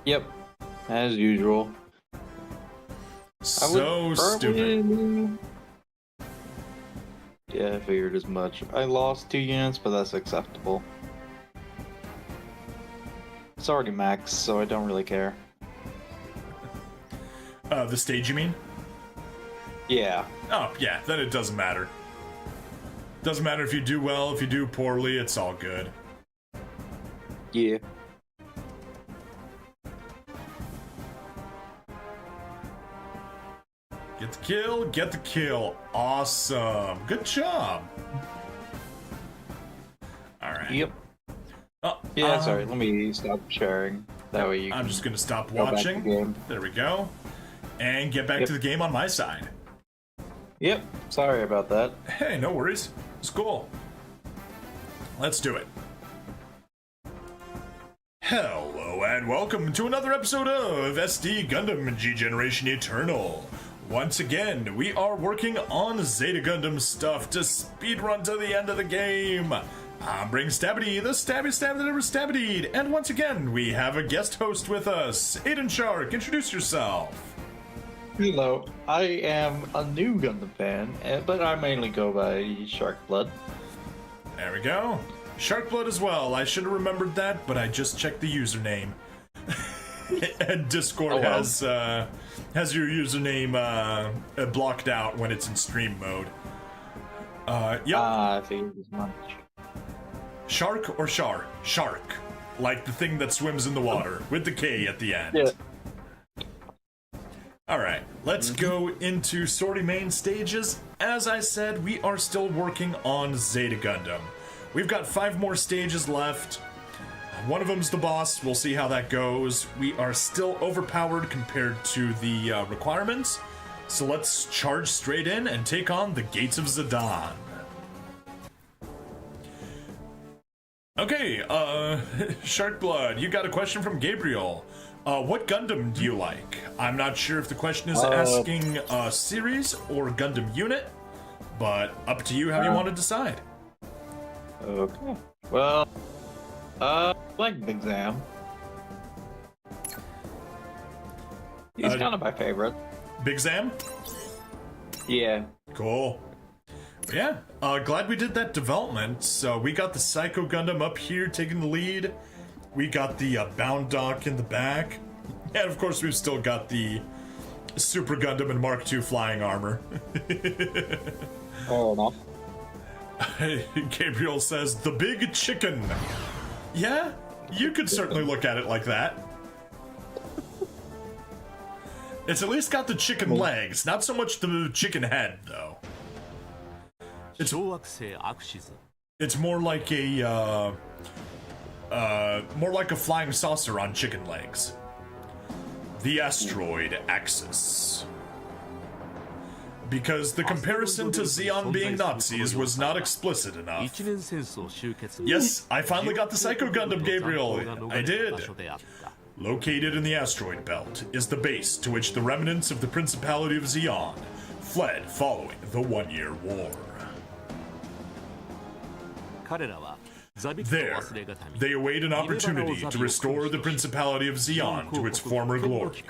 D: Yep, as usual.
A: So stupid.
D: Yeah, I figured as much. I lost 2 units, but that's acceptable. It's already maxed, so I don't really care.
A: The stage, you mean?
D: Yeah.
A: Oh, yeah, then it doesn't matter. Doesn't matter if you do well, if you do poorly, it's all good.
D: Yeah.
A: Get the kill, get the kill. Awesome. Good job. Alright.
D: Yep.
A: Oh,
D: Yeah, sorry, let me stop sharing. That way you
A: I'm
D: can
A: just gonna stop
D: go back to the
A: watching.
D: game.
A: There we go. And get back to the game on my side.
D: Yep, sorry about that.
A: Hey, no worries. It's cool. Let's do it. Hello and welcome to another episode of SD Gundam G Generation Eternal. Once again, we are working on Zeta Gundam stuff to speedrun to the end of the game. I'm Bring Stabbity, the stabby stab that never stabbity'd, and once again, we have a guest host with us. Aiden Shark, introduce yourself.
D: Hello, I am a new Gundam fan, but I mainly go by Shark Blood.
A: There we go. Sharkblood as well. I should have remembered that, but I just checked the username. And Discord has your username blocked out when it's in stream mode. Yep.
D: I figured as much.
A: Shark or Shar? Shark. Like the thing that swims in the water, with the K at the end.
D: Yeah.
A: Alright, let's go into sortie main stages. As I said, we are still working on Zeta Gundam. We've got 5 more stages left. One of them's the boss. We'll see how that goes. We are still overpowered compared to the requirements. So let's charge straight in and take on the Gates of Zidane. Okay, Sharkblood, you got a question from Gabriel. What Gundam do you like? I'm not sure if the question is asking a series or Gundam unit, but up to you how you want to decide.
D: Okay. Well, like Big Zam. He's kind of my favorite.
A: Big Zam?
D: Yeah.
A: Cool. Yeah, glad we did that development. So we got the Psycho Gundam up here taking the lead. We got the Bound Dock in the back. And of course we've still got the Super Gundam and Mark II flying armor.
D: Fair enough.
A: Gabriel says, the big chicken. Yeah, you could certainly look at it like that. It's at least got the chicken legs, not so much the chicken head, though. It's more like a, flying saucer on chicken legs. The asteroid Axis. Because the comparison to Zeon being Nazis was not explicit enough. Yes, I finally got the Psycho Gundam, Gabriel. I did. Located in the asteroid belt is the base to which the remnants of the Principality of Zeon fled following the One-Year War. There, they await an opportunity to restore the Principality of Zeon to its former glory,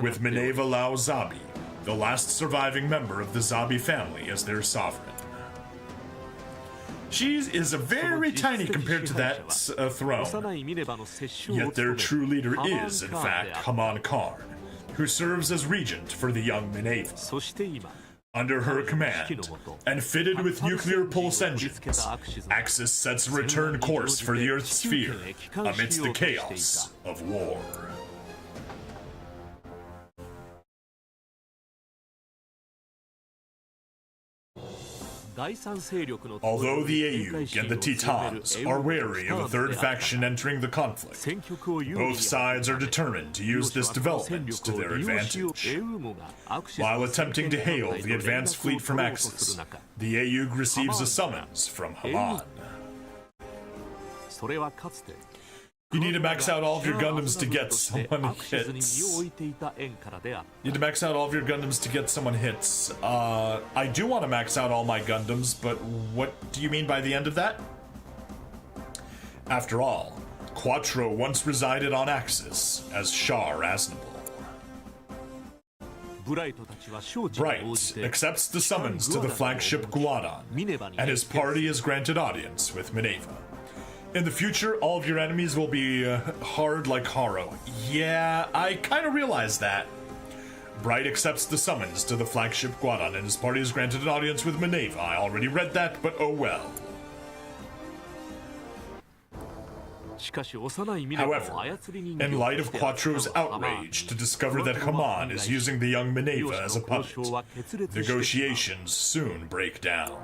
A: with Minerva Lao Zabi, the last surviving member of the Zabi family, as their sovereign. She is a very tiny compared to that throne, yet their true leader is, in fact, Haman Karn, who serves as regent for the young Minerva. Under her command, and fitted with nuclear pulse engines, Axis sets a return course for the Earth's sphere amidst the chaos of war. Although the Ayug and the Titans are wary of a third faction entering the conflict, both sides are determined to use this development to their advantage. While attempting to hail the advanced fleet from Axis, the Ayug receives a summons from Haman. You need to max out all of your Gundams to get someone hits. You need to max out all of your Gundams to get someone hits. I do want to max out all my Gundams, but what do you mean by the end of that? After all, Quattro once resided on Axis as Char Aznable. Bright accepts the summons to the flagship Guadon, and his party is granted audience with Minerva. In the future, all of your enemies will be hard like Haro. Yeah, I kind of realized that. Bright accepts the summons to the flagship Guadon, and his party is granted an audience with Minerva. I already read that, but oh well. However, in light of Quattro's outrage to discover that Haman is using the young Minerva as a puppet, negotiations soon break down.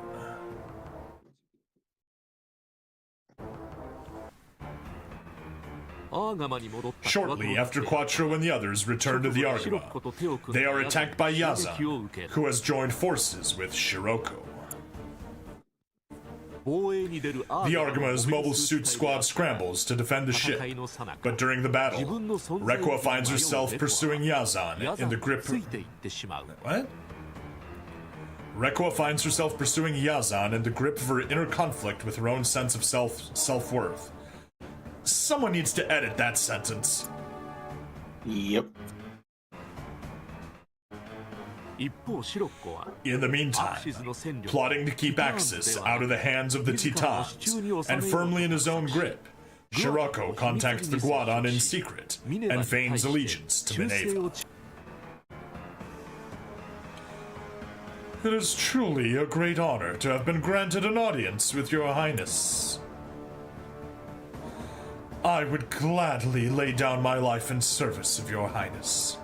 A: Shortly after Quattro and the others return to the Argama, they are attacked by Yazan, who has joined forces with Shiroko. The Argama's mobile suit squad scrambles to defend the ship, but during the battle, Requa finds herself pursuing Yazan in the grip of... What? Requa finds herself pursuing Yazan in the grip of her inner conflict with her own sense of self-worth. Someone needs to edit that sentence.
D: Yep.
A: In the meantime, plotting to keep Axis out of the hands of the Titans and firmly in his own grip, Shiroko contacts the Guadon in secret and feigns allegiance to Minerva. It is truly a great honor to have been granted an audience with your highness. I would gladly lay down my life in service of your highness.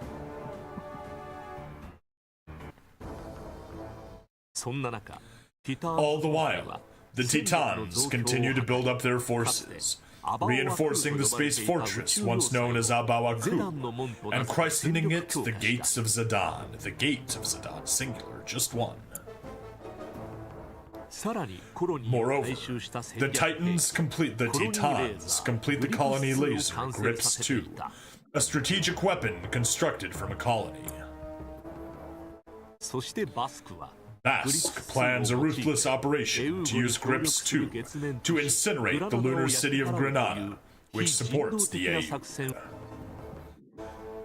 A: All the while, the Titans continue to build up their forces, reinforcing the space fortress once known as Abawaku, and christening it the Gates of Zidane. The Gate of Zidane, singular, just one. Moreover, the Titans complete the colony laser Grips 2, a strategic weapon constructed from a colony. Basque plans a ruthless operation to use Grips 2 to incinerate the lunar city of Grenada, which supports the AU.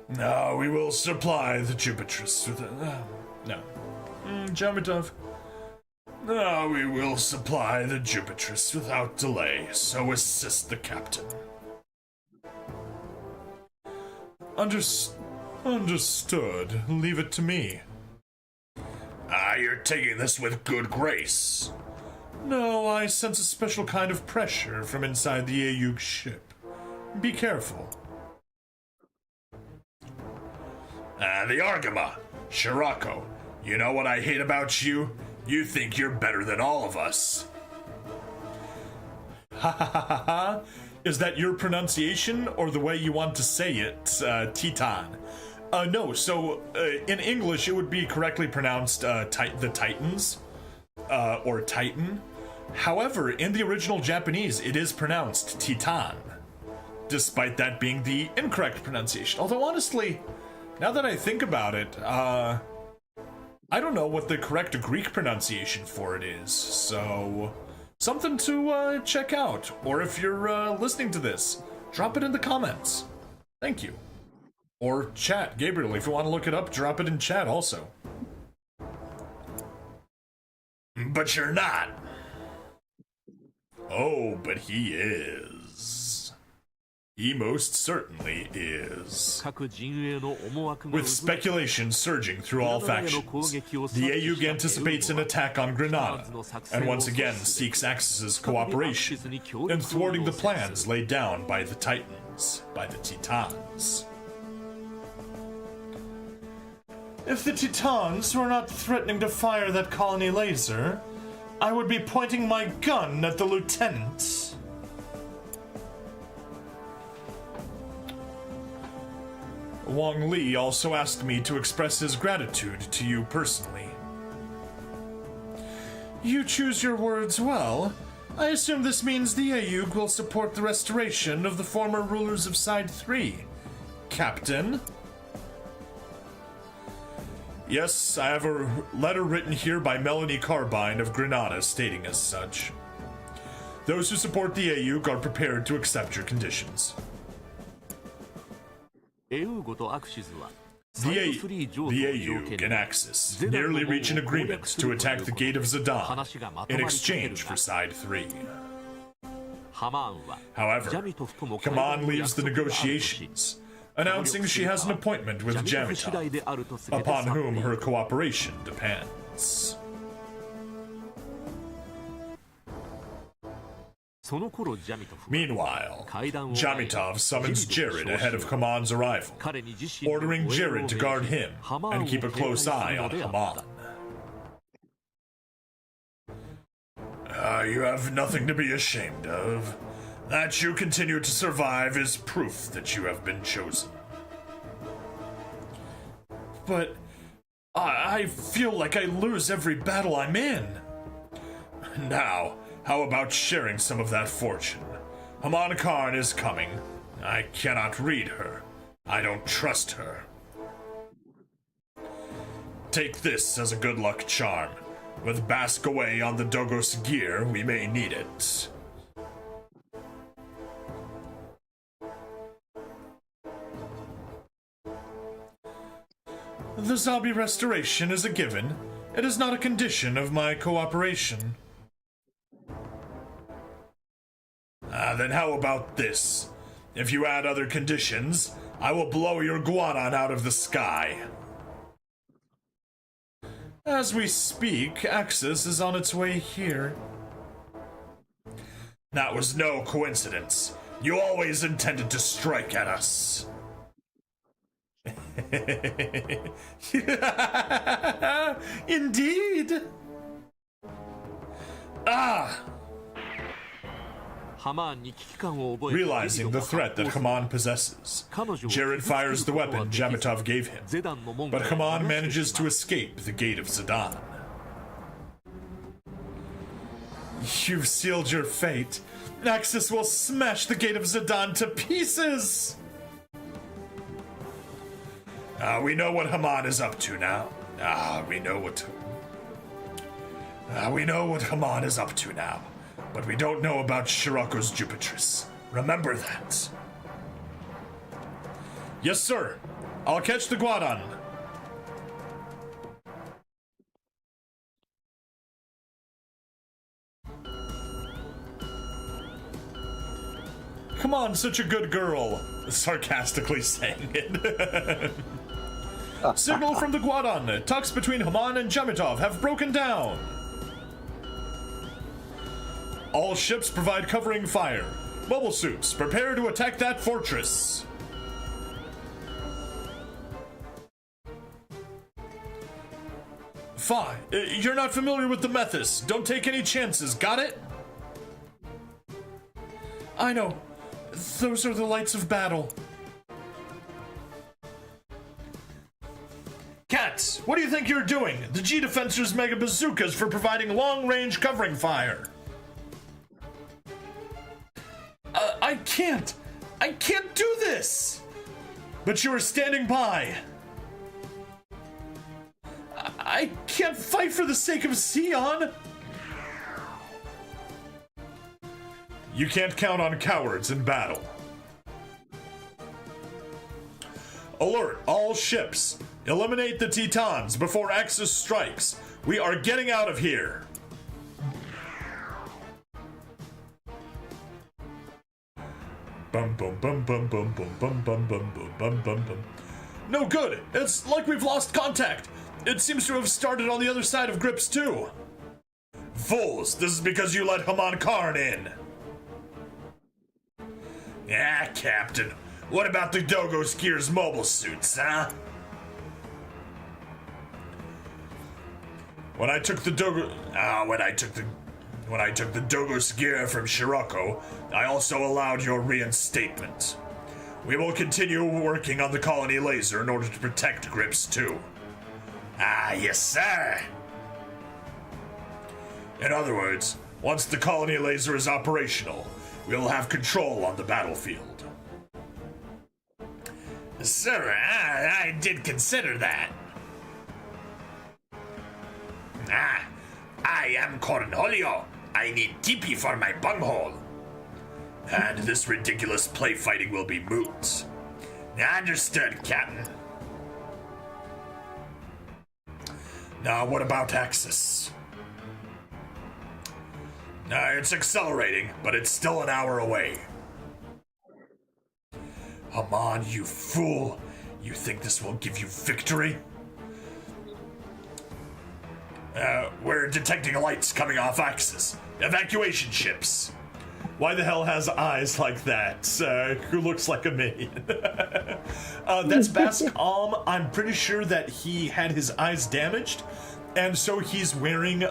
A: Now we will supply the Jupitrus with Jamitov. Now we will supply the Jupitrus without delay, so assist the captain. Understood. Leave it to me. You're taking this with good grace. No, I sense a special kind of pressure from inside the AU ship. Be careful. The Argama. Shiroko, you know what I hate about you? You think you're better than all of us. Ha ha ha ha ha. Is that your pronunciation or the way you want to say it, Titan? No, so in English it would be correctly pronounced the Titans, or Titan. However, in the original Japanese it is pronounced Titan, despite that being the incorrect pronunciation. Although honestly, now that I think about it, I don't know what the correct Greek pronunciation for it is, so something to check out. Or if you're listening to this, drop it in the comments. Thank you. Or chat. Gabriel, if you want to look it up, drop it in chat also. But you're not. Oh, but he is. He most certainly is. With speculation surging through all factions, the AU anticipates an attack on Grenada, and once again seeks Axis's cooperation in thwarting the plans laid down by the Titans, by the Titans. If the Titans were not threatening to fire that colony laser, I would be pointing my gun at the lieutenant. Wang Li also asked me to express his gratitude to you personally. You choose your words well. I assume this means the AUG will support the restoration of the former rulers of Side 3. Captain? Yes, I have a letter written here by Melanie Carbine of Grenada stating as such. Those who support the AUG are prepared to accept your conditions. The AUG and Axis nearly reach an agreement to attack the Gate of Zeta in exchange for Side 3. However, Kaman leaves the negotiations, announcing she has an appointment with Jamitov, upon whom her cooperation depends. Meanwhile, Jamitov summons Jared ahead of Kaman's arrival, ordering Jared to guard him and keep a close eye on Kaman. You have nothing to be ashamed of. That you continue to survive is proof that you have been chosen. But I feel like I lose every battle I'm in. Now, how about sharing some of that fortune? Haman Karn is coming. I cannot read her. I don't trust her. Take this as a good luck charm. With Bask away on the Dogos gear, we may need it. The zombie restoration is a given. It is not a condition of my cooperation. Then how about this? If you add other conditions, I will blow your Guanan out of the sky. As we speak, Axis is on its way here. That was no coincidence. You always intended to strike at us. Indeed. Realizing the threat that Haman possesses, Jared fires the weapon Jamitov gave him, but Haman manages to escape the Gate of Zidane. You've sealed your fate. Axis will smash the Gate of Zidane to pieces! We know what Haman is up to now. We know what Haman is up to now. But we don't know about Shirako's Jupitress. Remember that. Yes, sir. I'll catch the Guadan. Come on, such a good girl. Sarcastically saying it. Signal from the Guadan. Talks between Haman and Jamitov have broken down. All ships provide covering fire. Mobile suits, prepare to attack that fortress. Fine. You're not familiar with the Methus. Don't take any chances, got it? I know. Those are the lights of battle. Cats, what do you think you're doing? The G Defensor's mega bazookas for providing long-range covering fire. I can't do this! But you are standing by. I can't fight for the sake of Sion! You can't count on cowards in battle. Alert all ships. Eliminate the Titans before Axis strikes. We are getting out of here. Bum bum bum bum bum bum bum bum bum bum bum bum bum. No good. It's like we've lost contact. It seems to have started on the other side of Grips too. Fools, this is because you let Haman Karn in. Captain. What about the Dogo Skier's mobile suits, huh? When I took the Dogo Skier from Shirako, I also allowed your reinstatement. We will continue working on the colony laser in order to protect Grips too. Yes sir! In other words, Once the colony laser is operational, we'll have control on the battlefield. Sir, I did consider that. I am Cornholio. I need tipi for my bunghole. And this ridiculous play fighting will be moot. Understood, Captain. Now, what about Axis? It's accelerating, but it's still an hour away. Haman, you fool! You think this will give you victory? We're detecting lights coming off Axis. Evacuation ships. Why the hell has eyes like that? Who looks like a minion? That's Bascom. I'm pretty sure that he had his eyes damaged, and so he's wearing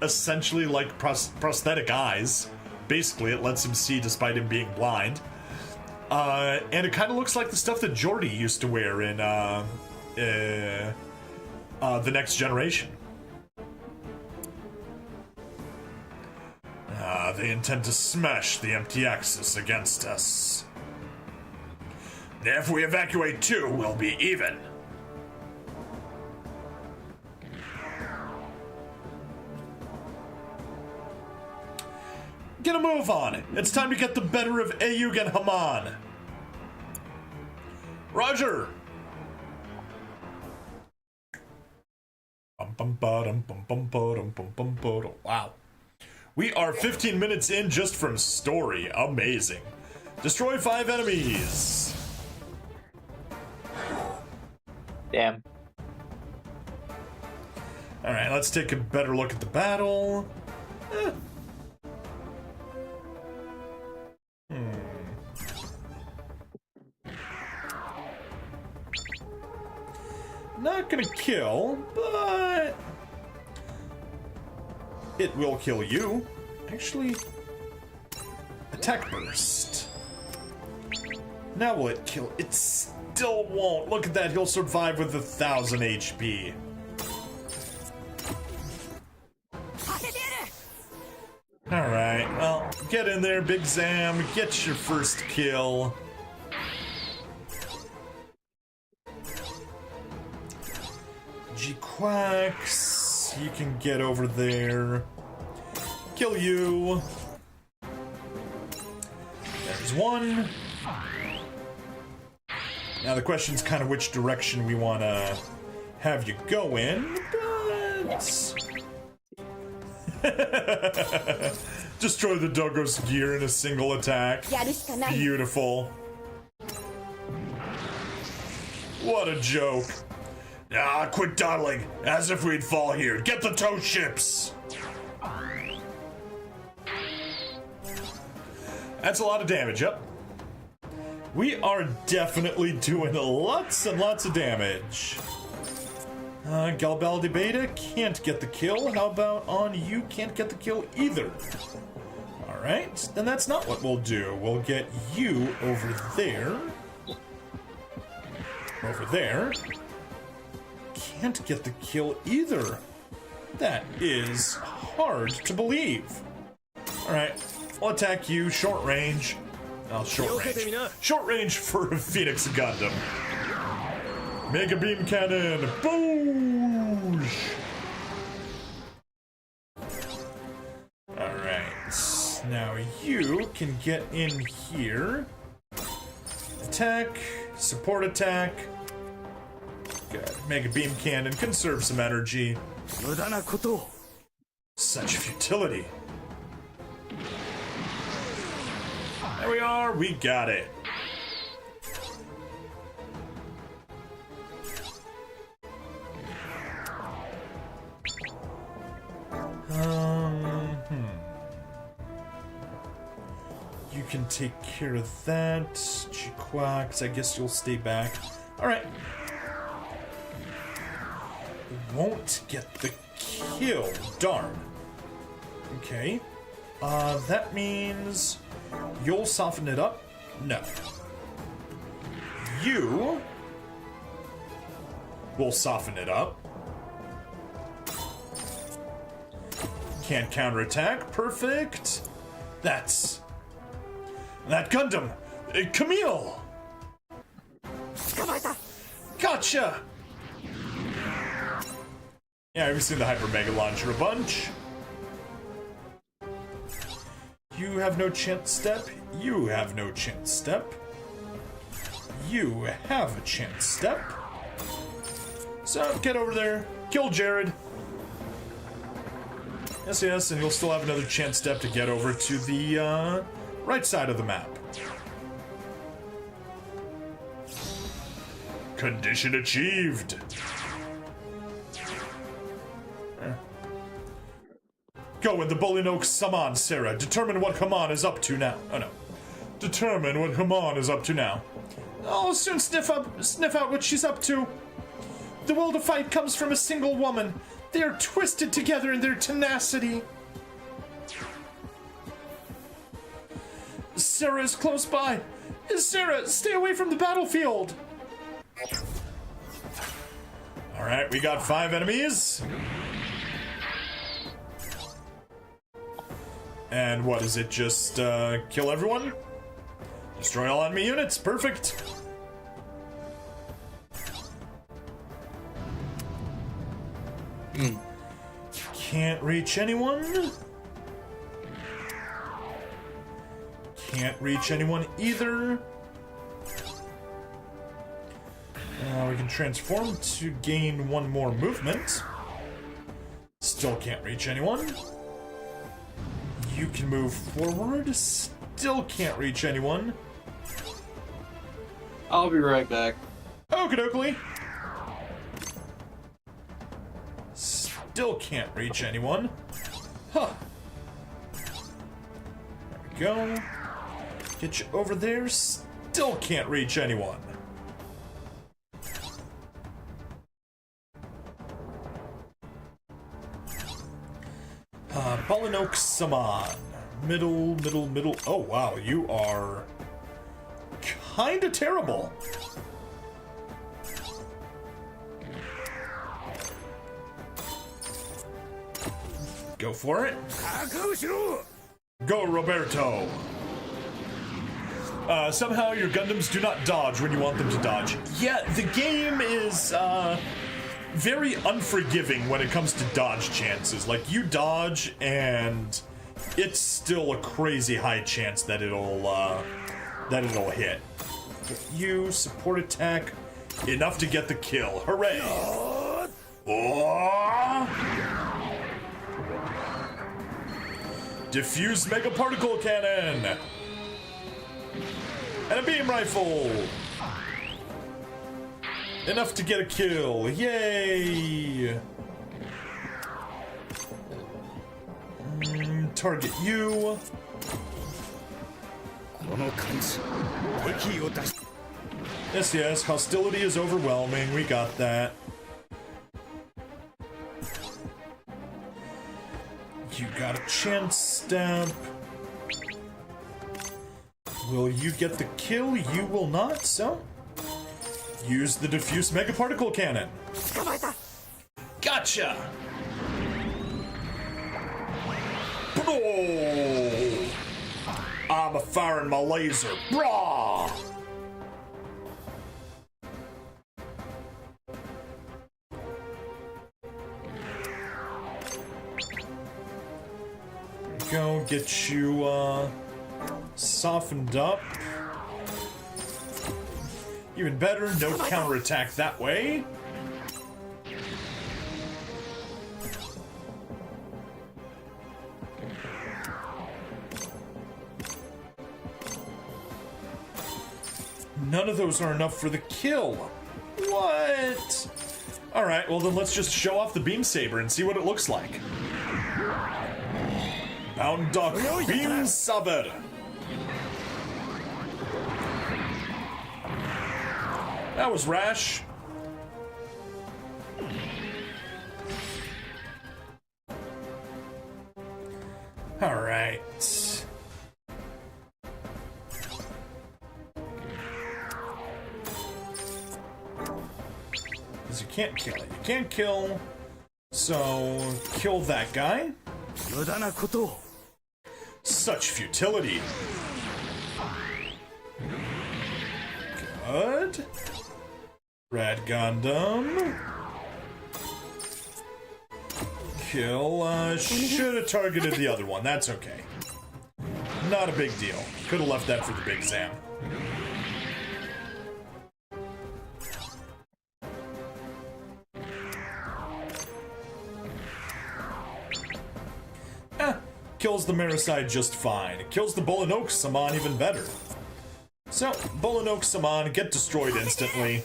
A: essentially like prosthetic eyes. Basically, it lets him see despite him being blind. And it kind of looks like the stuff that Jordy used to wear in The Next Generation. They intend to smash the empty Axis against us. If we evacuate too, we'll be even. Get a move on it. It's time to get the better of Ayug and Haman. Roger. Wow. We are 15 minutes in just from story. Amazing. Destroy 5 enemies.
D: Damn.
A: Alright, let's take a better look at the battle. Not gonna kill, but it will kill you. Actually, attack burst. Now will it kill? It still won't. Look at that, he'll survive with 1,000 HP. Alright, well, get in there, Big Zam. Get your first kill. G-Quacks, you can get over there. Kill you. There's one. Now the question's kind of which direction we want to have you go in, but... Destroy the Doggo's gear in a single attack. Beautiful. What a joke. Quit dawdling, as if we'd fall here. Get the tow ships! That's a lot of damage, yep. We are definitely doing lots and lots of damage. Galbaldi Beta can't get the kill. How about on you can't get the kill either? Alright, then that's not what we'll do. We'll get you over there. Over there. Can't get the kill either. That is hard to believe. Alright, I'll attack you, short range. Short range. Short range for Phoenix Gundam. Mega Beam Cannon! Boosh! Alright, now you can get in here. Attack, support attack. Good. Mega Beam Cannon, conserve some energy. Such futility. There we are, we got it. You can take care of that. G-Quacks, I guess you'll stay back. Alright. Won't get the kill. Darn. Okay. That means you'll soften it up? No. You will soften it up. Can't counterattack. Perfect. That's... that Gundam! Camille! Gotcha! Yeah, we've seen the Hyper Mega Launcher a bunch. You have no chance step. You have no chance step. You have a chance step. So, get over there. Kill Jared. Yes, yes, and you'll still have another chance step to get over to the right side of the map. Condition achieved. Go in the Bowling Oak Saman, Sarah. Determine what Haman is up to now. Oh no. Determine what Haman is up to now. I'll soon sniff out what she's up to. The will to fight comes from a single woman. They are twisted together in their tenacity. Sarah is close by. Sarah, stay away from the battlefield. Alright, we got 5 enemies. And what is it? Just kill everyone? Destroy all enemy units. Perfect. Can't reach anyone. Can't reach anyone either. We can transform to gain 1 more movement. Still can't reach anyone. You can move forward. Still can't reach anyone.
D: I'll be right back.
A: Okie Still can't reach anyone. Huh. There we go. Get you over there. Still can't reach anyone. Balinoak Saman. Middle. Oh, wow. You are kinda terrible. Go for it. Go, Roberto. Somehow your Gundams do not dodge when you want them to dodge. Yeah, the game is, very unforgiving when it comes to dodge chances. Like, you dodge, and it's still a crazy high chance that it'll hit. You support attack enough to get the kill. Hooray! Oh! Diffuse Mega Particle Cannon! And a beam rifle! Enough to get a kill. Yay! Target you. Yes, hostility is overwhelming. We got that. You got a chance step. Will you get the kill? You will not, so... use the diffuse mega particle cannon. Gotcha! Oh! I'm a firing my laser. Brah! Go get you softened up. Even better, no counterattack that way. None of those are enough for the kill. What? Alright, well then let's just show off the beam saber and see what it looks like. Bound Duck Beam Saber. That was rash. All right. Because you can't kill it. You can't kill. So, kill that guy.
B: 無駄なことを。
A: Such futility. Good. Red Gundam. Kill. Should have targeted the other one. That's okay. Not a big deal. Could have left that for the big Zam. Kills the Maricide just fine. It kills the Bolinoke Saman even better. So, Bolinoke Saman get destroyed instantly.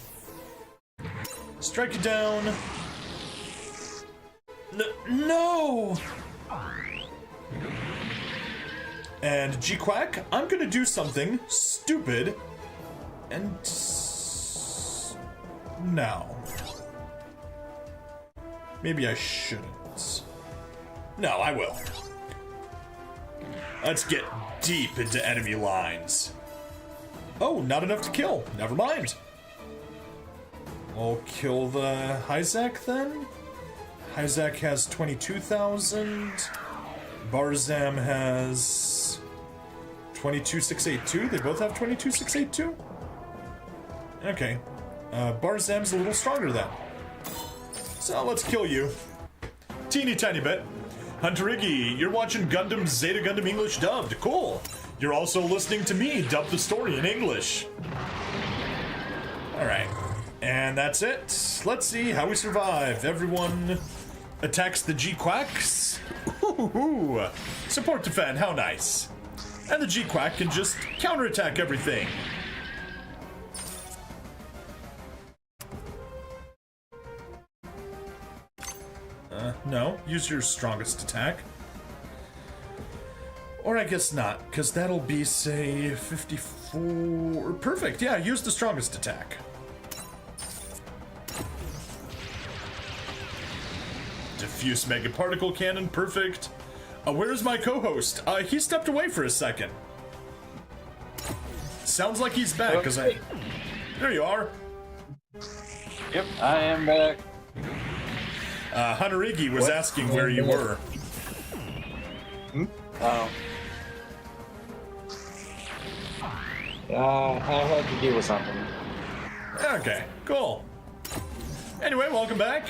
A: Strike it down. No! And G-Quack, I'm gonna do something stupid. And... no. Maybe I shouldn't. No, I will. Let's get deep into enemy lines. Oh, not enough to kill. Never mind. We'll kill the Hyzak then. Hyzak has 22,000. Barzam has 22,682. They both have 22,682? Okay. Barzam's a little stronger then. So let's kill you. Teeny tiny bit. Hunter Iggy, you're watching Gundam Zeta Gundam English dubbed. Cool. You're also listening to me dub the story in English. Alright. And that's it. Let's see how we survive. Everyone attacks the G-Quacks. Ooh, support defend, how nice. And the G-Quack can just counterattack everything. No, use your strongest attack. Or I guess not, because that'll be, say, 54... Perfect, yeah, use the strongest attack. Diffuse Mega Particle Cannon, perfect. Where's my co-host? He stepped away for a second. Sounds like he's back, because I... There you are.
D: Yep, I am back.
A: Hunter Iggy was asking where you were.
D: Oh. I had to deal with something.
A: Okay, cool. Anyway, welcome back.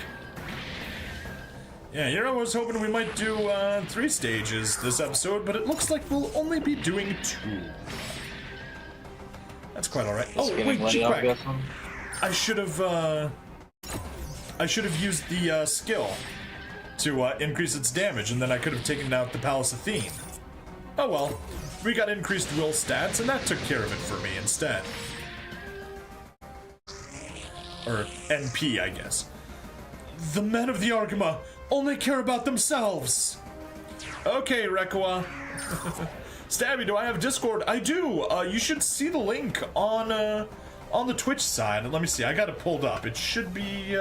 A: Yeah, I was hoping we might do 3 stages this episode, but it looks like we'll only be doing 2. That's quite alright. Oh, wait, G-Quack. I should have used the skill to increase its damage, and then I could have taken out the Palace Athene. Oh well, we got increased will stats, and that took care of it for me instead. Or NP, I guess. The men of the Argama only care about themselves. Okay, Rekawa. Stabby, do I have Discord? I do. You should see the link on the Twitch side. Let me see. I got it pulled up. It should be.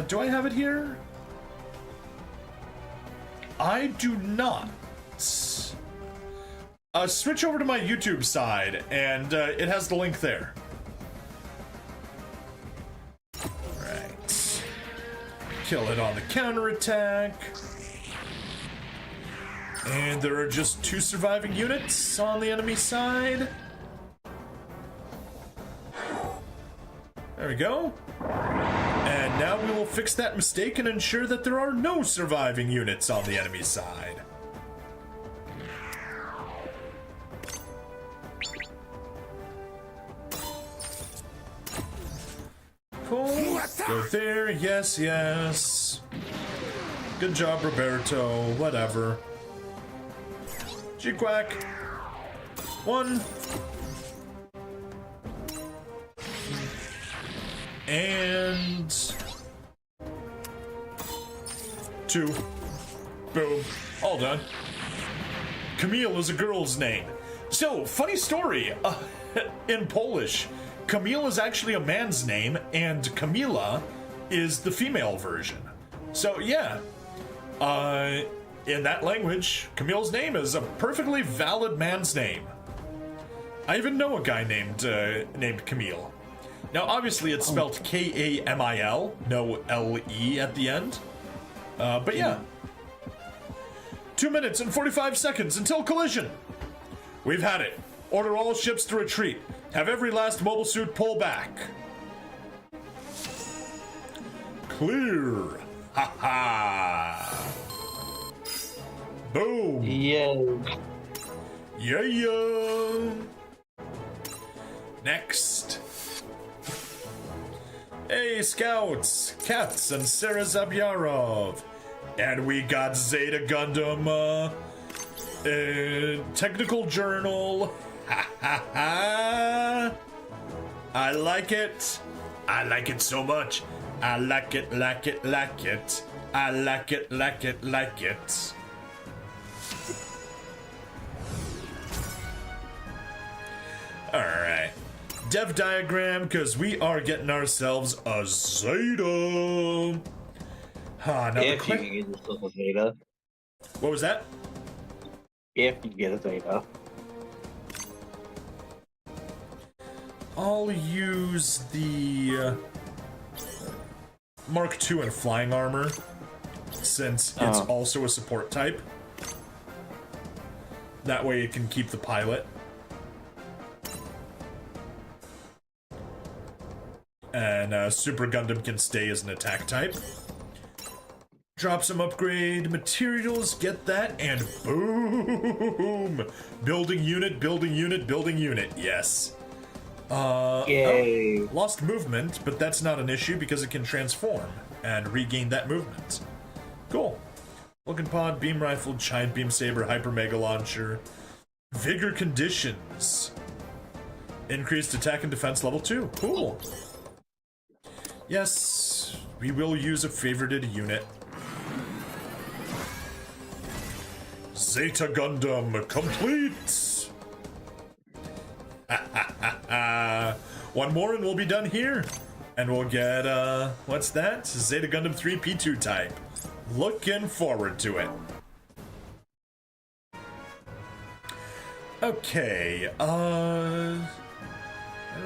A: Do I have it here? I do not. Switch over to my YouTube side, and it has the link there. Right. Kill it on the counterattack. And there are just 2 surviving units on the enemy side. There we go. And now we will fix that mistake and ensure that there are no surviving units on the enemy side. Cool. Go there. Yes, yes. Good job, Roberto. Whatever. G-Quack. 1. And 2. Boom. All done. Camille is a girl's name. So, funny story. In Polish, Camille is actually a man's name, and Camila is the female version. So, yeah. In that language, Camille's name is a perfectly valid man's name. I even know a guy named Camille. Now, obviously, it's spelled K-A-M-I-L, no L-E at the end. But yeah. 2 minutes and 45 seconds until collision. We've had it. Order all ships to retreat. Have every last mobile suit pull back. Clear. Ha ha. Boom.
D: Yay.
A: Yeah. Next. Hey, Scouts, Cats, and Sarah Zabyarov. And we got Zeta Gundam, Technical Journal. Ha ha ha. I like it. I like it so much. I like it, like it, like it. I like it, like it, like it. Alright. Dev diagram, because we are getting ourselves a Zeta. Now
D: If you can get yourself a Zeta.
A: What was that?
D: If you get a Zeta.
A: I'll use the Mark II and flying armor, since it's also a support type. That way it can keep the pilot. And Super Gundam can stay as an attack type. Drop some upgrade materials, get that, and boom! Building unit, building unit, building unit, yes.
D: Yay.
A: Lost movement, but that's not an issue because it can transform and regain that movement. Cool. Vulcan pod, beam rifle, giant beam saber, hyper mega launcher. Vigor conditions. Increased attack and defense level 2. Cool. Yes, we will use a favorited unit. Zeta Gundam complete! One more and we'll be done here. And we'll get, what's that? Zeta Gundam 3 P2 type. Looking forward to it. Okay, are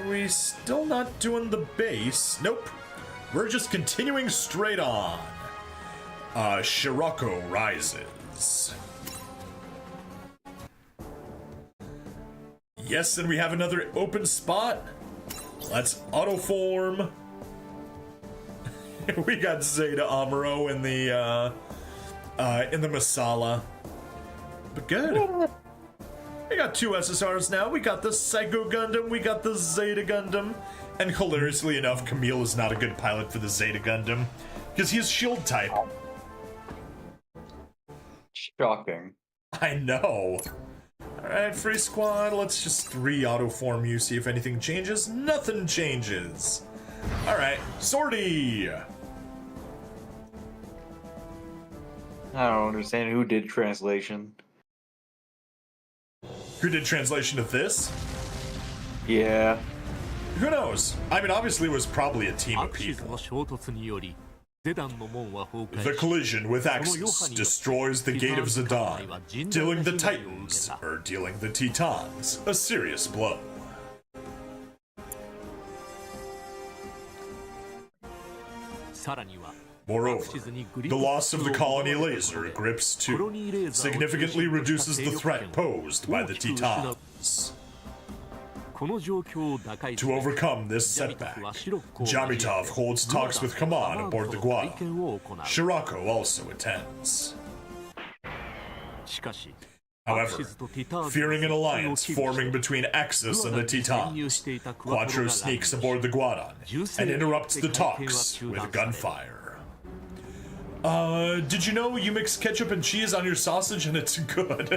A: we still not doing the base? Nope. We're just continuing straight on. Scirocco rises. Yes, and we have another open spot. Let's auto-form. We got Zeta Amuro in the Masala. But good. We got 2 SSRs now. We got the Psycho Gundam, we got the Zeta Gundam. And hilariously enough, Camille is not a good pilot for the Zeta Gundam. Because he is shield type.
D: Shocking.
A: I know. Alright, free squad, let's just re-auto-form you, see if anything changes. Nothing changes. Alright, sortie!
D: I don't understand who did translation.
A: Who did translation of this?
D: Yeah.
A: Who knows? I mean, obviously it was probably a team of people. The collision with Axis destroys the gate of Zidane, dealing the Titans, or dealing the Titans, a serious blow. Moreover, the loss of the colony laser, Grips 2, significantly reduces the threat posed by the Titans. To overcome this setback, Jamitov holds talks with Kaman aboard the Guadon. Scirocco also attends. However, fearing an alliance forming between Axis and the Titans, Quattro sneaks aboard the Guadon and interrupts the talks with gunfire. Did you know you mix ketchup and cheese on your sausage and it's good?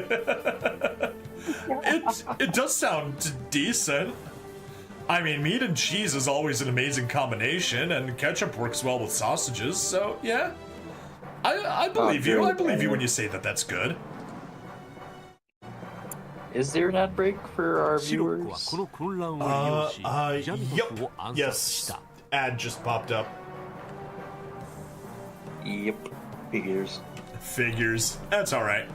A: It does sound decent. I mean, meat and cheese is always an amazing combination, and ketchup works well with sausages, so yeah. I believe you. I believe you when you say that that's good.
D: Is there an ad break for our viewers?
A: Yep. Yes. Ad just popped up.
D: Yep. Figures.
A: That's alright.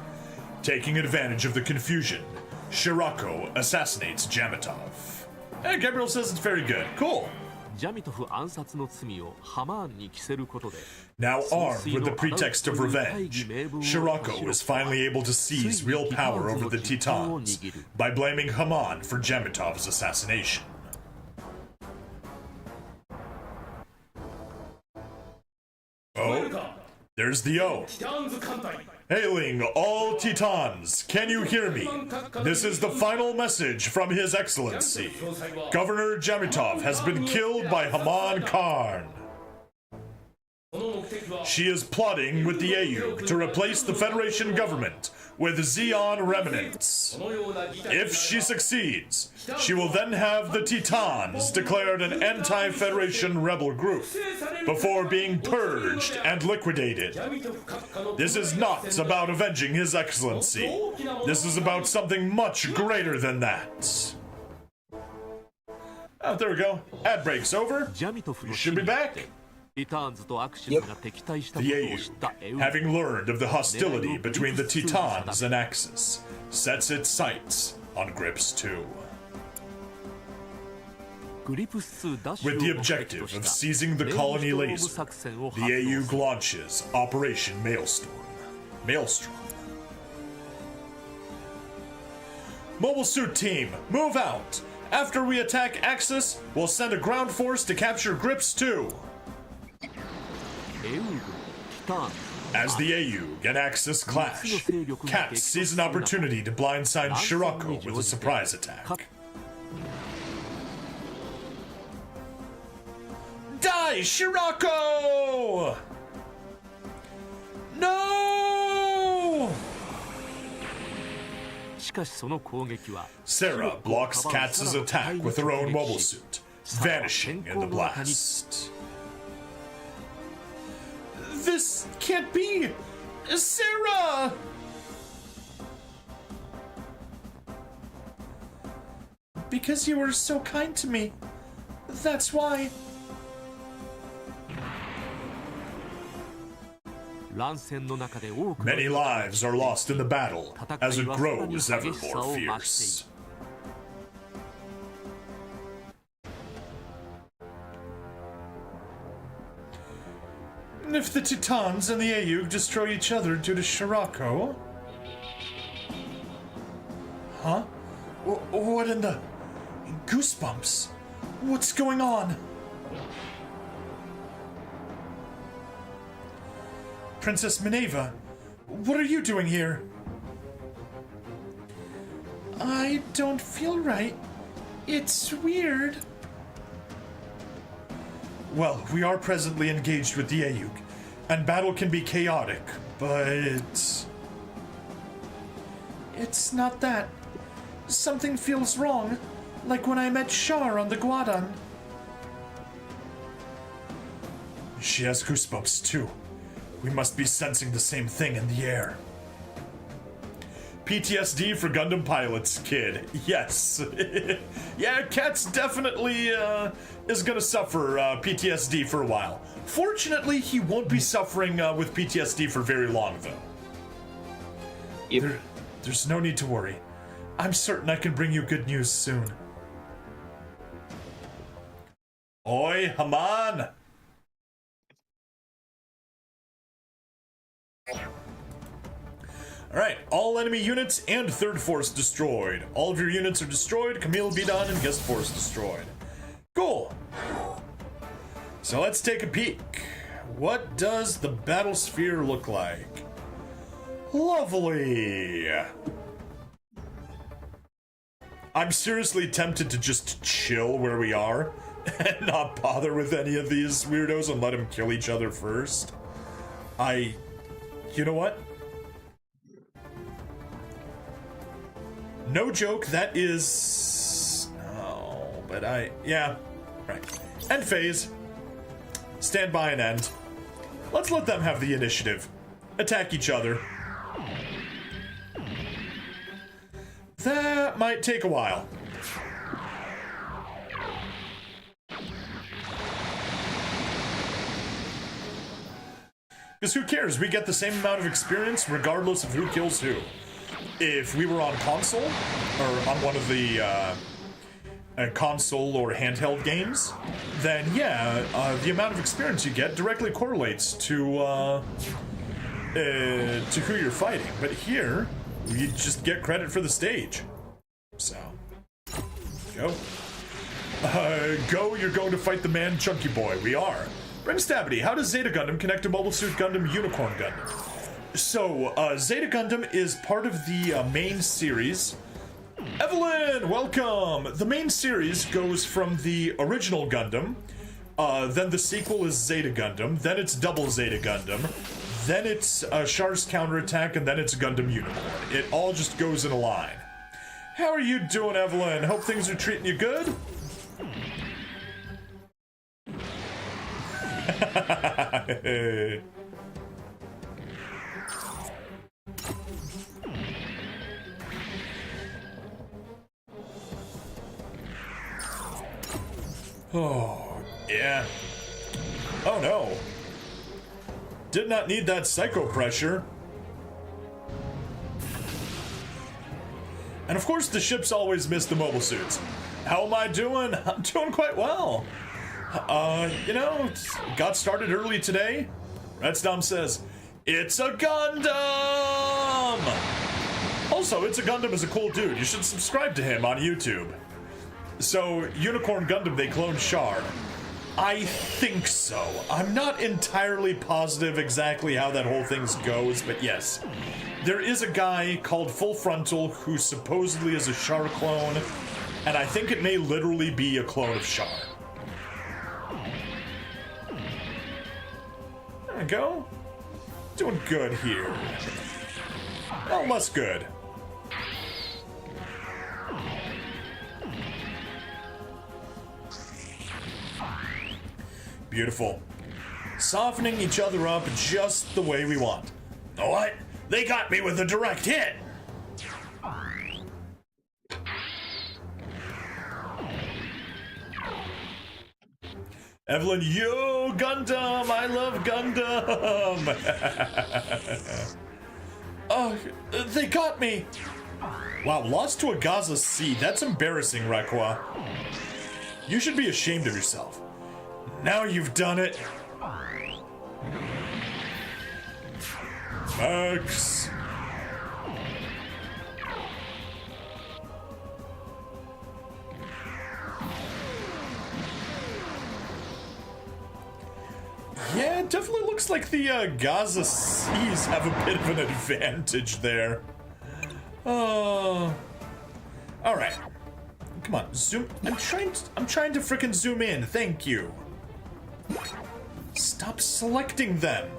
A: Taking advantage of the confusion, Scirocco assassinates Jamitov. Hey, Gabriel says it's very good. Cool.
C: ジャミトフ暗殺の罪をハマーンに着せることで
A: Now armed with the pretext of revenge, Shirako is finally able to seize real power over the Titans by blaming Haman for Jamitov's assassination. Oh, there's the O. Hailing all Titans, can you hear me? This is the final message from His Excellency. Governor Jamitov has been killed by Haman Karn. She is plotting with the AU to replace the Federation government with Zeon remnants. If she succeeds, she will then have the Titans declared an anti-Federation rebel group before being purged and liquidated. This is not about avenging His Excellency. This is about something much greater than that. Oh, there we go. Ad break's over. We should be back. The AU, having learned of the hostility between the Titans and Axis, sets its sights on Grips 2. With the objective of seizing the colony laser, the AU launches Operation Maelstrom. Mobile Suit Team, move out! After we attack Axis, we'll send a ground force to capture Grips 2. As the AU and Axis clash, Cat sees an opportunity to blindside Shirako with a surprise attack. Die, Shirako! No! Sarah blocks Kat's attack with her own mobile suit, vanishing in the blast. This can't be! Sarah! Because you were so kind to me. That's why. Many lives are lost in the battle as it grows ever more fierce. If the Titans and the AU destroy each other due to Shirako... Huh? What in the... Goosebumps? What's going on? Princess Minerva, what are you doing here? I don't feel right. It's weird. Well, we are presently engaged with the AU, and battle can be chaotic, but it's not that. Something feels wrong, like when I met Char on the Guadon. She has goosebumps too. We must be sensing the same thing in the air. PTSD for Gundam pilots, kid. Yes. Yeah, Cat's definitely is gonna suffer PTSD for a while. Fortunately, he won't be suffering with PTSD for very long, though. Yep. There's no need to worry. I'm certain I can bring you good news soon. Oi, Haman! Alright, all enemy units and third force destroyed. All of your units are destroyed, Camille Bidan and guest force destroyed. Cool. So let's take a peek. What does the battle sphere look like? Lovely. I'm seriously tempted to just chill where we are and not bother with any of these weirdos and let them kill each other first. You know what? No joke, that is... Oh, but yeah, right. End phase. Stand by and end. Let's let them have the initiative. Attack each other. That might take a while. Because who cares? We get the same amount of experience regardless of who kills who. If we were on console, or on one of the console or handheld games, then yeah, the amount of experience you get directly correlates to who you're fighting. But here, you just get credit for the stage. So, go. Go, you're going to fight the man Chunky Boy. We are. Bren Stabity, how does Zeta Gundam connect to Mobile Suit Gundam Unicorn Gundam? So, Zeta Gundam is part of the main series. Evelyn, welcome! The main series goes from the original Gundam, then the sequel is Zeta Gundam, then it's Double Zeta Gundam, then it's Char's Counterattack, and then it's Gundam Unicorn. It all just goes in a line. How are you doing, Evelyn? Hope things are treating you good? Oh, yeah. Oh no. Did not need that psycho pressure. And of course the ships always miss the mobile suits. How am I doing? I'm doing quite well. You know, got started early today. Redstorm says, it's a Gundam! Also, It's a Gundam is a cool dude. You should subscribe to him on YouTube. So, Unicorn Gundam, they cloned Char. I think so. I'm not entirely positive exactly how that whole thing goes, but yes. There is a guy called Full Frontal who supposedly is a Char clone, and I think it may literally be a clone of Char. There we go. Doing good here. Almost good. Beautiful. Softening each other up just the way we want. What? They got me with a direct hit! Evelyn, yo, Gundam! I love Gundam! Oh, they got me! Wow, lost to a Gaza C. That's embarrassing, Rakwa. You should be ashamed of yourself. Now you've done it. Max. Yeah, it definitely looks like the Gaza Seas have a bit of an advantage there. All right. Come on, zoom. I'm trying to frickin' zoom in. Thank you. Stop selecting them.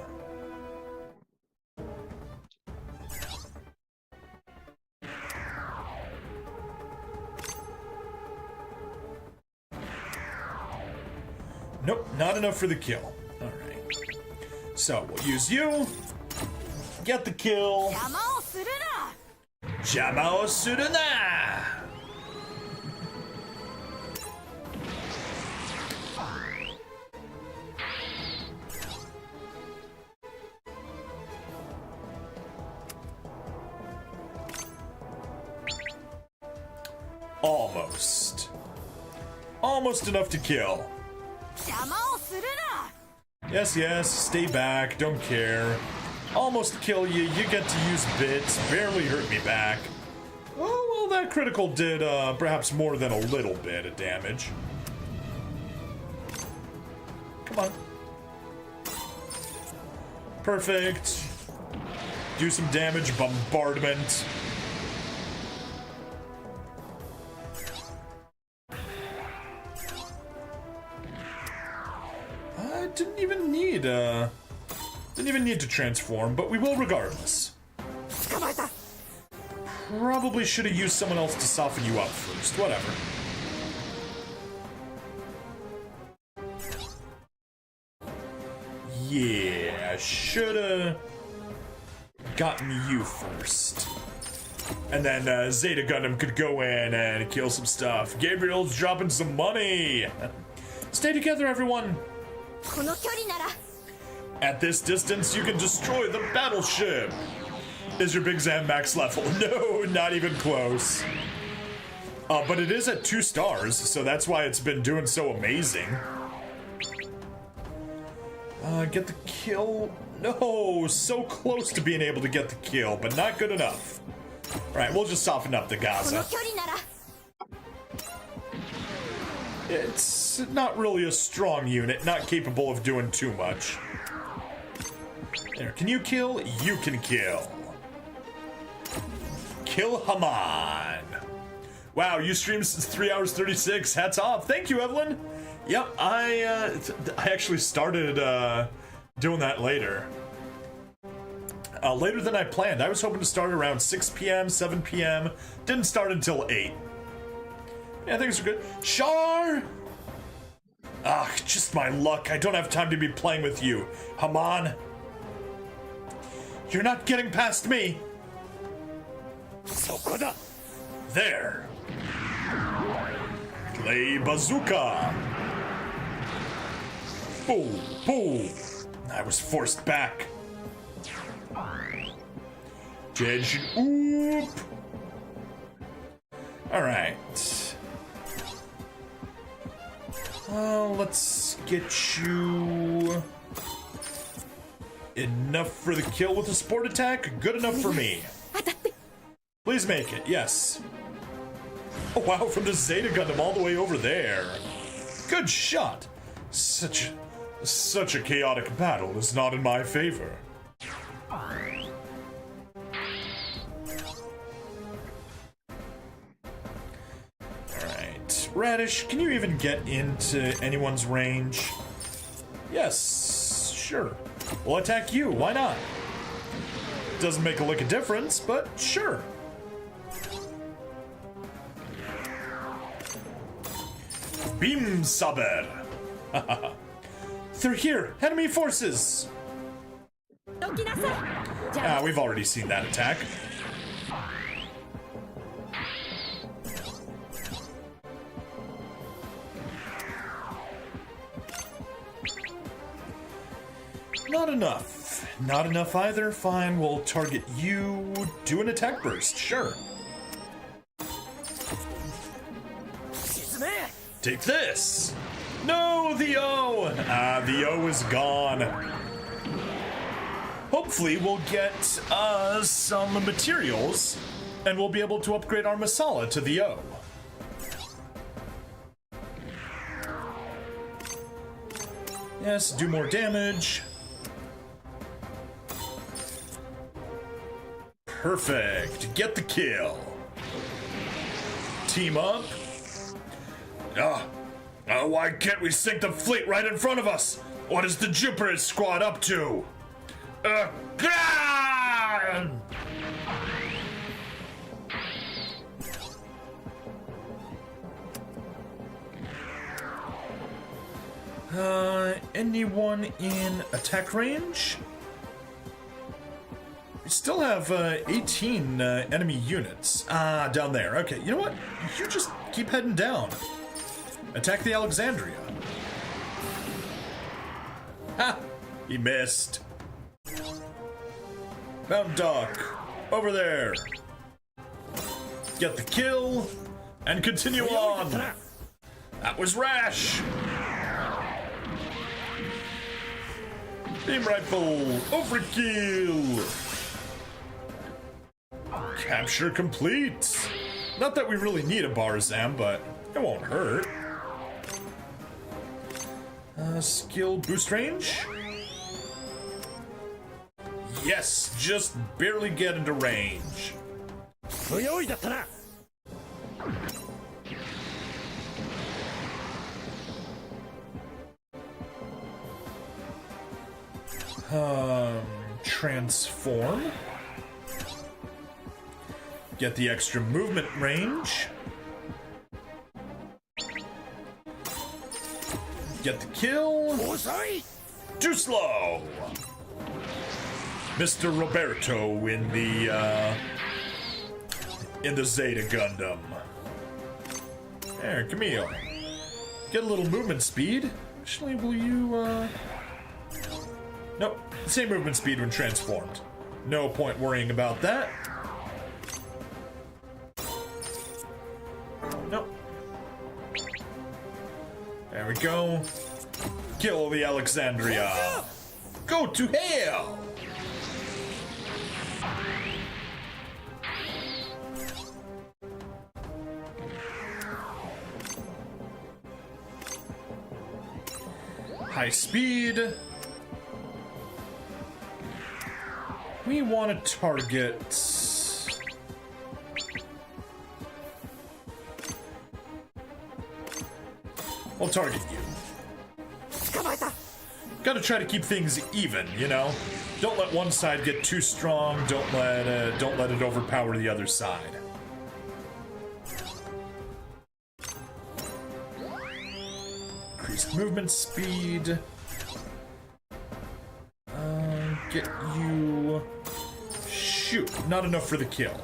A: Nope, not enough for the kill. All right. So we'll use you. Get the kill. Jamao Suruna. Almost. Almost enough to kill. Yes, yes, stay back, don't care. Almost kill you, you get to use bits, barely hurt me back. Oh, well, that critical did perhaps more than a little bit of damage. Come on. Perfect. Do some damage, bombardment. Didn't even need to transform, but we will regardless. Probably should have used someone else to soften you up first. Whatever. Yeah, shoulda gotten you first. And then Zeta Gundam could go in and kill some stuff. Gabriel's dropping some money. Stay together, everyone. At this distance, you can destroy the battleship. Is your Big Zam max level? No, not even close. But it is at 2 stars, so that's why it's been doing so amazing. Get the kill. No, so close to being able to get the kill, but not good enough. Alright, we'll just soften up the Gaza. It's not really a strong unit, not capable of doing too much. There, can you kill? You can kill. Kill Haman. Wow, you streamed since 3 hours 36. Hats off. Thank you, Evelyn. Yep, I actually started doing that later. Later than I planned. I was hoping to start around 6 p.m., 7 p.m. Didn't start until 8. Yeah, things are good. Char! Ah, just my luck. I don't have time to be playing with you. Haman. You're not getting past me. There. Clay bazooka. Boom, boom. I was forced back. Judge, oop. All right. Let's get you enough for the kill with a sport attack. Good enough for me. Please make it. Yes. Oh wow! From the Zeta Gundam all the way over there. Good shot. Such a chaotic battle is not in my favor. Alright. Radish, can you even get into anyone's range? Yes, sure. We'll attack you, why not? Doesn't make a lick of difference, but sure. Beam Saber! They're here! Enemy forces! Ah, we've already seen that attack. Not enough. Not enough either. Fine, we'll target you. Do an attack burst, sure. Take this! No, the O! Ah, the O is gone. Hopefully we'll get some materials and we'll be able to upgrade our Masala to the O. Yes, do more damage. Perfect. Get the kill. Team up. Why can't we sink the fleet right in front of us? What is the Jupiter squad up to? Anyone in attack range? We still have 18 enemy units. Ah, down there. Okay, you know what? You just keep heading down. Attack the Alexandria. Ha! He missed. Mountain Dock. Over there. Get the kill. And continue on. That was rash. Beam rifle. Overkill. Capture complete. Not that we really need a Barzam, but it won't hurt. Skill boost range? Yes, just barely get into range. Transform. Get the extra movement range. Get the kill. Too slow. Mr. Roberto in the Zeta Gundam. There, Camille. Get a little movement speed. Actually, will you, Nope, same movement speed when transformed. No point worrying about that. There we go. Kill the Alexandria. Go to hell! High speed. We want to target... We'll target you. Gotta try to keep things even, you know? Don't let one side get too strong, don't let it overpower the other side. Increased movement speed. Get you... Shoot, not enough for the kill.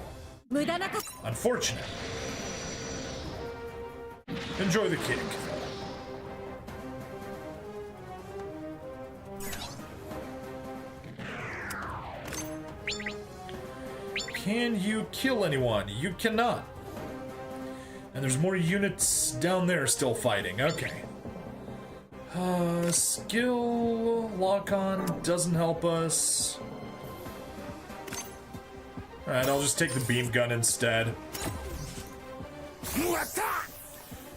A: Unfortunate. Enjoy the kick. Can you kill anyone? You cannot. And there's more units down there still fighting. Okay. Skill lock-on doesn't help us. Alright, I'll just take the beam gun instead.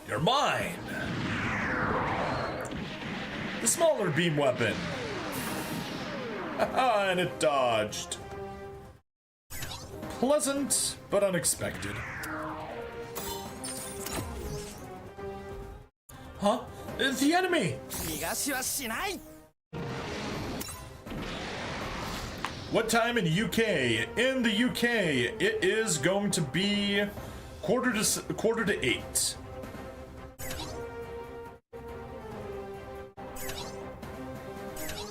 A: You're mine! The smaller beam weapon. Haha, and it dodged. Pleasant, but unexpected. Huh? It's the enemy! What time in the UK? In the UK, it is going to be quarter to 8.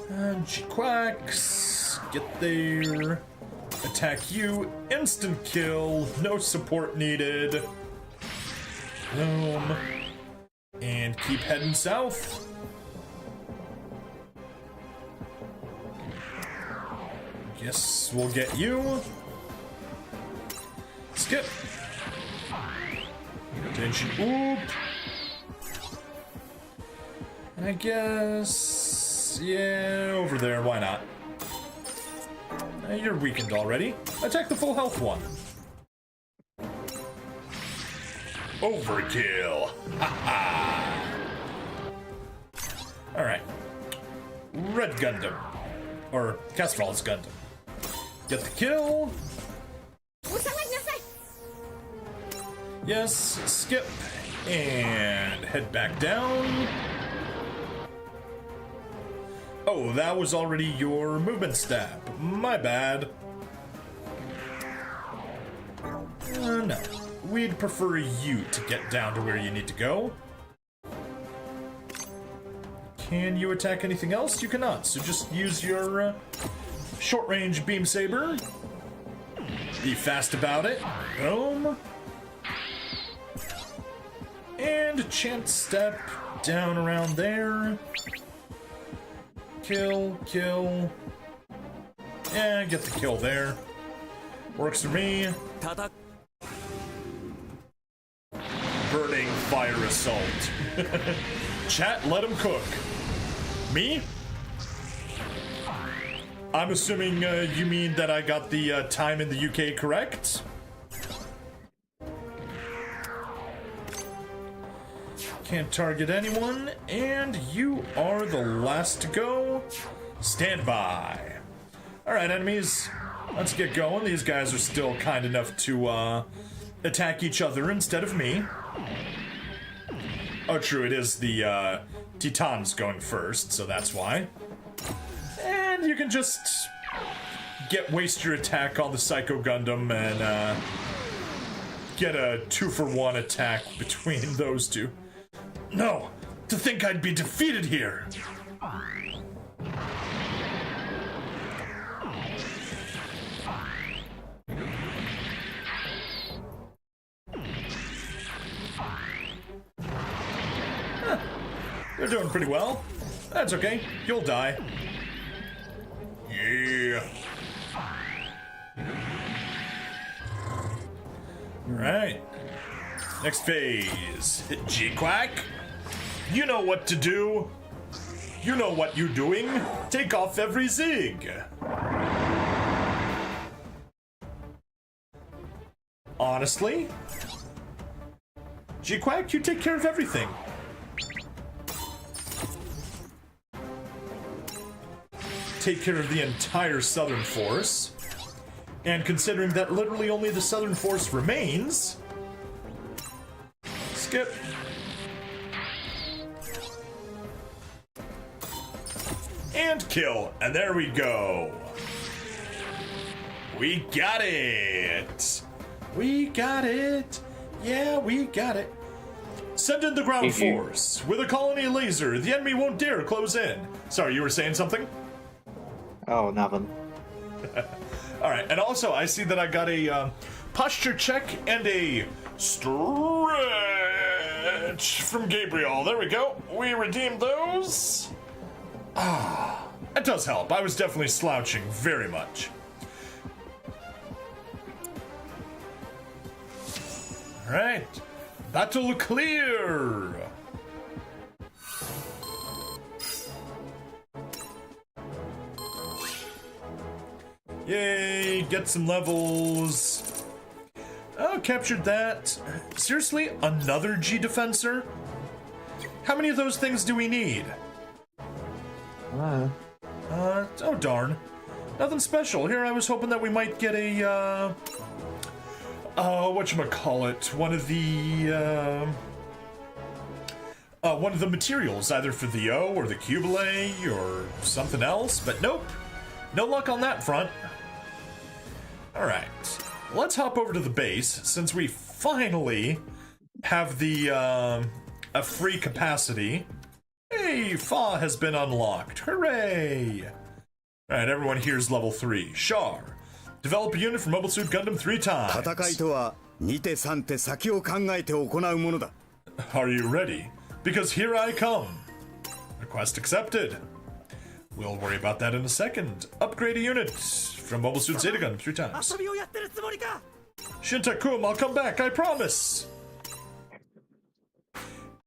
A: And G-Quacks, get there. Attack you, instant kill, no support needed. Boom. And keep heading south. Guess we'll get you. Skip. Attention, oop. I guess, yeah, over there, why not? You're weakened already. Attack the full health one. Overkill. Haha. Alright. Red Gundam. Or Castrol's Gundam. Get the kill. Yes, skip. And head back down. Oh, that was already your movement stab. My bad. No. We'd prefer you to get down to where you need to go. Can you attack anything else? You cannot, so just use your short-range beam saber. Be fast about it. Boom. And chance step down around there. Kill, kill. Yeah, get the kill there. Works for me. Burning fire assault. Chat, let him cook. Me? I'm assuming you mean that I got the time in the UK correct? Can't target anyone, and you are the last to go. Stand by. Alright, enemies. Let's get going. These guys are still kind enough to attack each other instead of me. Oh, true, it is the Titans going first, so that's why. And you can just waste your attack on the Psycho Gundam and get a 2-for-1 attack between those two. No! To think I'd be defeated here! Huh. They're doing pretty well. That's okay. You'll die. Yeah. Alright. Next phase. Hit G-Quack. You know what to do. You know what you're doing. Take off every zig. Honestly, G-Quack, you take care of everything. Take care of the entire Southern Force. And considering that literally only the Southern Force remains... Skip. And kill. And there we go. We got it. We got it. Yeah, we got it. Send in the ground force. With a colony laser, the enemy won't dare close in. Sorry, you were saying something?
D: Oh, nothing.
A: Alright, and also I see that I got a posture check and a stretch from Gabriel. There we go. We redeemed those. Ah, it does help. I was definitely slouching very much. Alright, battle clear. Yay, get some levels. Oh, captured that. Seriously, another G Defensor? How many of those things do we need? Oh darn. Nothing special. Here I was hoping that we might get a, whatchamacallit, one of the materials, either for the O or the Cubile or something else, but nope. No luck on that front. Alright, let's hop over to the base, since we finally have the, a free capacity. Hey, Fa has been unlocked. Hooray! Alright, everyone here's level 3. Char. Develop a unit for Mobile Suit Gundam 3 times.
B: 戦いとは2手3手先を考えて行うものだ。
A: Are you ready? Because here I come. Request accepted. We'll worry about that in a second. Upgrade a unit from Mobile Suit Zeta Gundam 3 times.
B: 遊びをやってるつもりか。
A: Shintakum, I'll come back, I promise!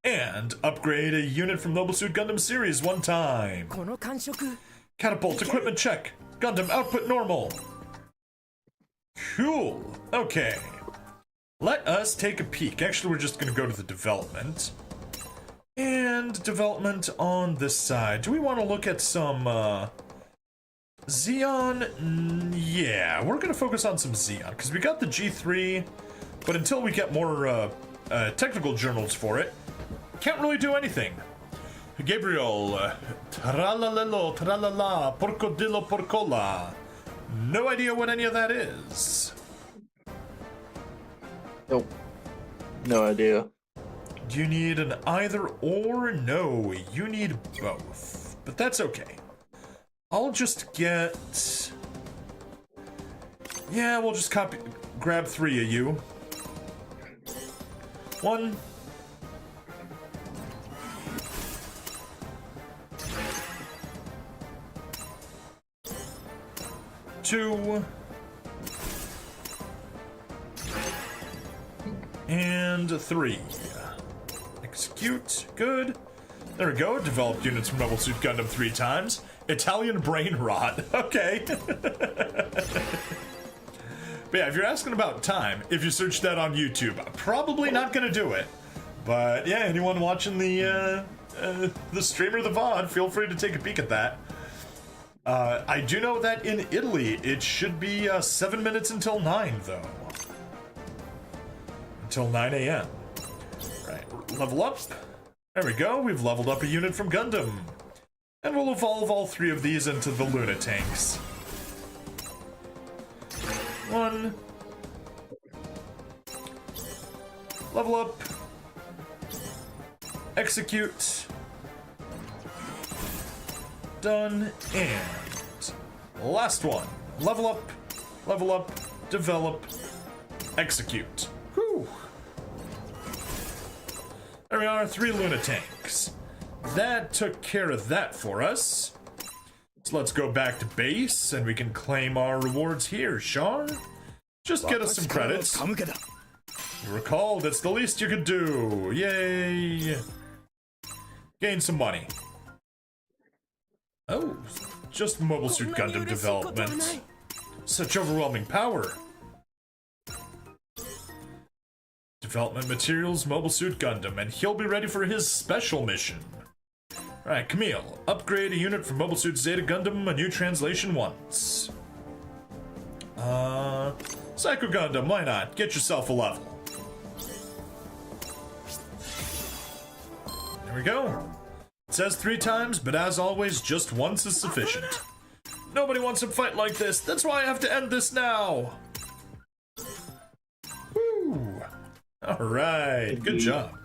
A: And upgrade a unit from Mobile Suit Gundam Series 1 time.
B: この感触。
A: Catapult equipment check. Gundam output normal. Cool. Okay. Let us take a peek. Actually, we're just gonna go to the development. And development on this side. Do we want to look at some, Xeon? Yeah, we're gonna focus on some Xeon, because we got the G3, but until we get more, technical journals for it, can't really do anything. Gabriel, tralalelo, tralala, porcodillo, porcola. No idea what any of that is.
D: Nope. No idea.
A: Do you need an either or? No, you need both. But that's okay. I'll just get... Yeah, we'll just grab 3 of you. 1. 2. And 3. Execute. Good. There we go. Developed units from Mobile Suit Gundam 3 times. Italian brain rot. Okay. But yeah, if you're asking about time, if you search that on YouTube, probably not gonna do it. But yeah, anyone watching the stream or the VOD, feel free to take a peek at that. I do know that in Italy, it should be 7 minutes until 9, though. Until 9 a.m. Right, level up. There we go, we've leveled up a unit from Gundam. And we'll evolve all 3 of these into the Luna tanks. 1. Level up. Execute. Done. And last one. Level up, develop, execute. Whew. There we are, 3 Luna tanks. That took care of that for us. So let's go back to base and we can claim our rewards here, Char. Just get us some credits. You recalled, it's the least you could do. Yay. Gain some money. Oh, just Mobile Suit Gundam development. Such overwhelming power. Development materials, Mobile Suit Gundam, and he'll be ready for his special mission. Alright, Camille, upgrade a unit from Mobile Suit Zeta Gundam, a new translation once. Psycho Gundam, why not? Get yourself a level. There we go. It says 3 times, but as always, just once is sufficient. Nobody wants to fight like this, that's why I have to end this now! Woo! Alright, good job.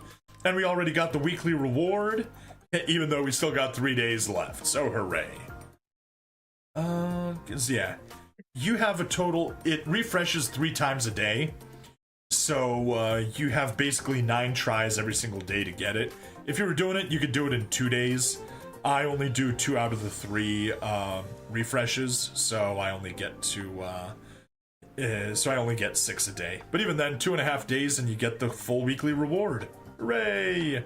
A: And we already got the weekly reward, even though we still got 3 days left, so hooray. 'Cause yeah, you have a total, it refreshes 3 times a day, so you have basically 9 tries every single day to get it. If you were doing it, you could do it in 2 days. I only do 2 out of the 3 refreshes, so I only get so I only get 6 a day. But even then, 2.5 days and you get the full weekly reward. Hooray!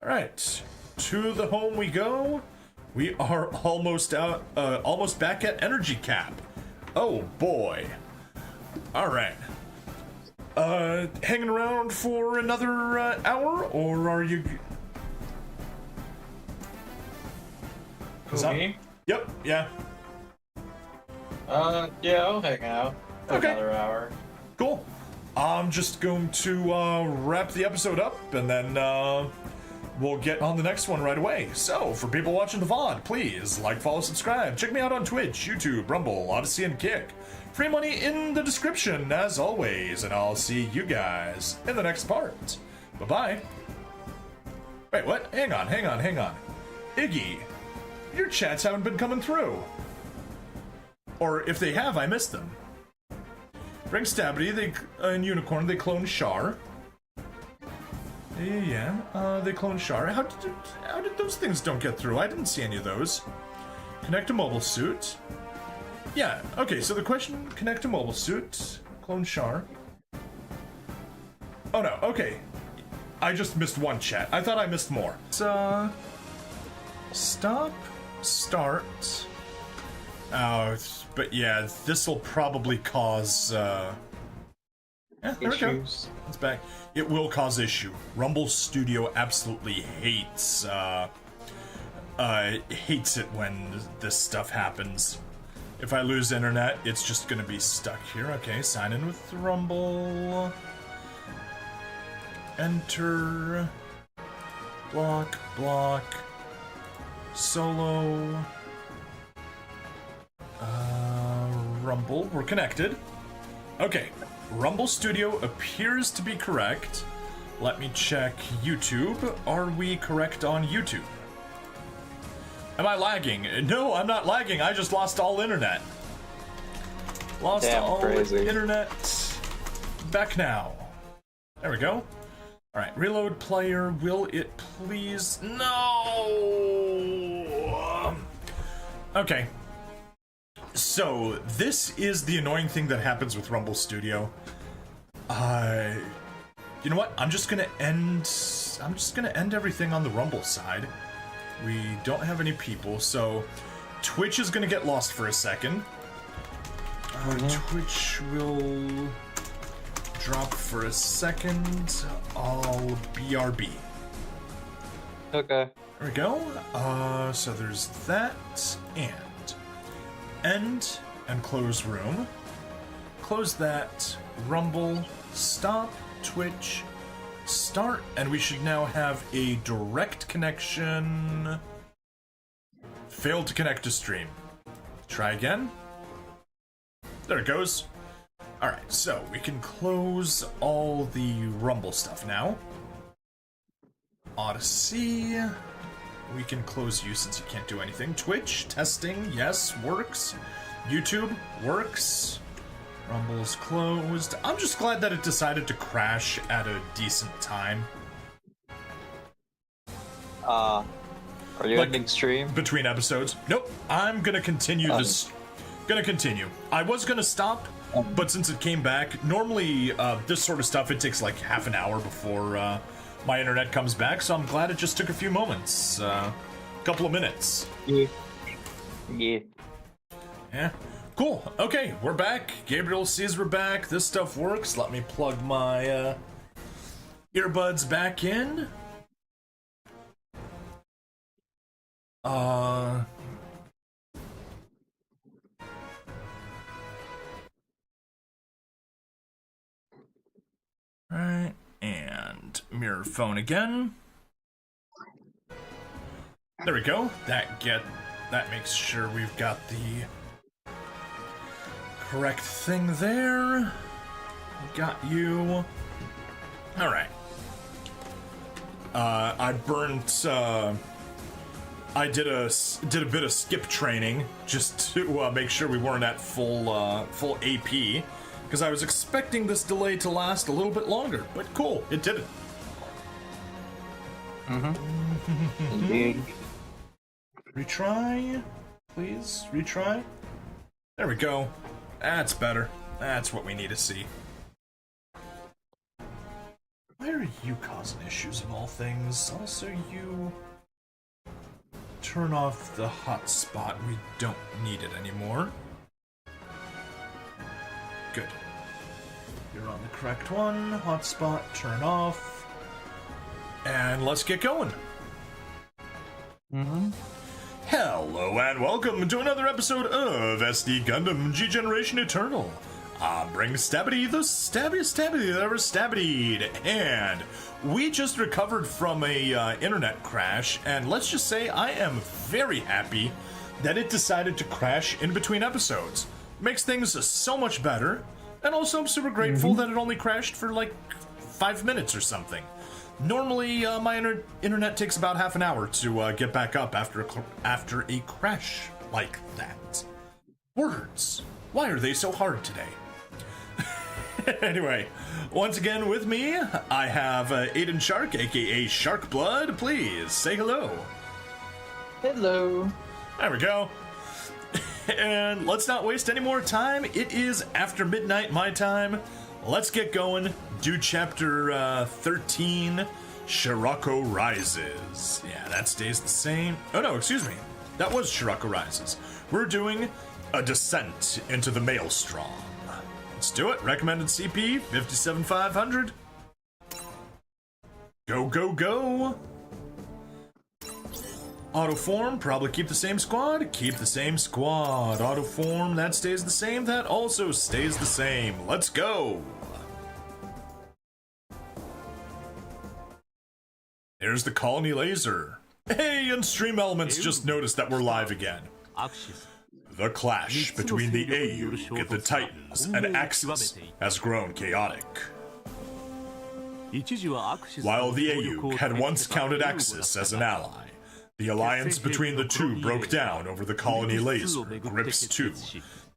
A: Alright, to the home we go. We are almost out, almost back at energy cap. Oh boy. Alright. Hanging around for another hour, or are you...
D: Me?
A: Yep, yeah.
D: Yeah, I'll hang out for another hour.
A: Cool. I'm just going to wrap the episode up, and then we'll get on the next one right away. So, for people watching the VOD, please like, follow, subscribe. Check me out on Twitch, YouTube, Rumble, Odyssey, and Kick. Free money in the description, as always, and I'll see you guys in the next part. Bye-bye. Wait, what? Hang on. Iggy, your chats haven't been coming through. Or if they have, I missed them. Ring Stabity, and Unicorn, they clone Char. Yeah, they clone Char. How did those things don't get through? I didn't see any of those. Connect to Mobile Suit. Yeah, okay, so the question, connect to Mobile Suit, clone Char. Oh no, okay. I just missed one chat. I thought I missed more. Stop, start. But yeah, this'll probably cause, yeah, there we go. It's back. It will cause issue. Rumble Studio absolutely hates it when this stuff happens. If I lose internet, it's just gonna be stuck here. Okay, sign in with Rumble. Enter. Block. Solo. Rumble, we're connected. Okay, Rumble Studio appears to be correct. Let me check YouTube. Are we correct on YouTube? Am I lagging? No, I'm not lagging. I just lost all internet. Internet. Back now. There we go. Alright, reload player. Will it please? No! Okay. So, this is the annoying thing that happens with Rumble Studio. You know what? I'm just gonna end everything on the Rumble side. We don't have any people, so Twitch is gonna get lost for a second. Twitch will drop for a second. I'll BRB.
D: Okay.
A: There we go. So there's that, and end and close room. Close that. Rumble. Stop. Twitch. Start. And we should now have a direct connection. Failed to connect to stream. Try again. There it goes. Alright, so we can close all the Rumble stuff now. Odyssey. We can close you since you can't do anything. Twitch, testing, yes, works. YouTube, works. Rumble's closed. I'm just glad that it decided to crash at a decent time.
D: Are you ending stream?
A: Between episodes? Nope. I'm gonna continue this. Gonna continue. I was gonna stop, but since it came back, normally this sort of stuff, it takes like half an hour before my internet comes back, so I'm glad it just took a few moments. Couple of minutes.
D: Yeah. Yeah.
A: Yeah. Cool. Okay, we're back. Gabriel sees we're back. This stuff works. Let me plug my earbuds back in. Right, and mirror phone again. There we go. That makes sure we've got the correct thing there. Got you. All right. I burnt. I did a bit of skip training just to make sure we weren't at full AP, because I was expecting this delay to last a little bit longer. But cool, it didn't.
D: Indeed.
A: Retry, please. Retry. There we go. That's better. That's what we need to see. Why are you causing issues of all things? Also, you turn off the hotspot. We don't need it anymore. Good. You're on the correct one. Hotspot, turn off. And let's get going. Hello and welcome to another episode of SD Gundam G Generation Eternal. I'm Bring Stabity, the stabbiest Stabity that ever stabbied, and we just recovered from a internet crash, and let's just say I am very happy that it decided to crash in between episodes. Makes things so much better, and also I'm super grateful that it only crashed for like 5 minutes or something. Normally, my internet takes about half an hour to get back up after a crash like that. Words. Why are they so hard today? Anyway, once again with me, I have Aiden Shark, aka Shark Blood. Please say hello.
D: Hello.
A: There we go. And let's not waste any more time. It is after midnight my time. Let's get going. Do chapter 13, Shirako Rises. Yeah, that stays the same. Oh no, excuse me. That was Shirako Rises. We're doing a descent into the Maelstrom. Let's do it. Recommended CP 57,500. Go, go, go. Auto form, probably keep the same squad. Keep the same squad. Auto form, that stays the same. That also stays the same. Let's go. There's the colony laser. Hey, and Stream Elements just noticed that we're live again. The clash between the AU, the Titans, and Axis has grown chaotic. While the AU had once counted Axis as an ally, the alliance between the two broke down over the colony laser, Grips 2,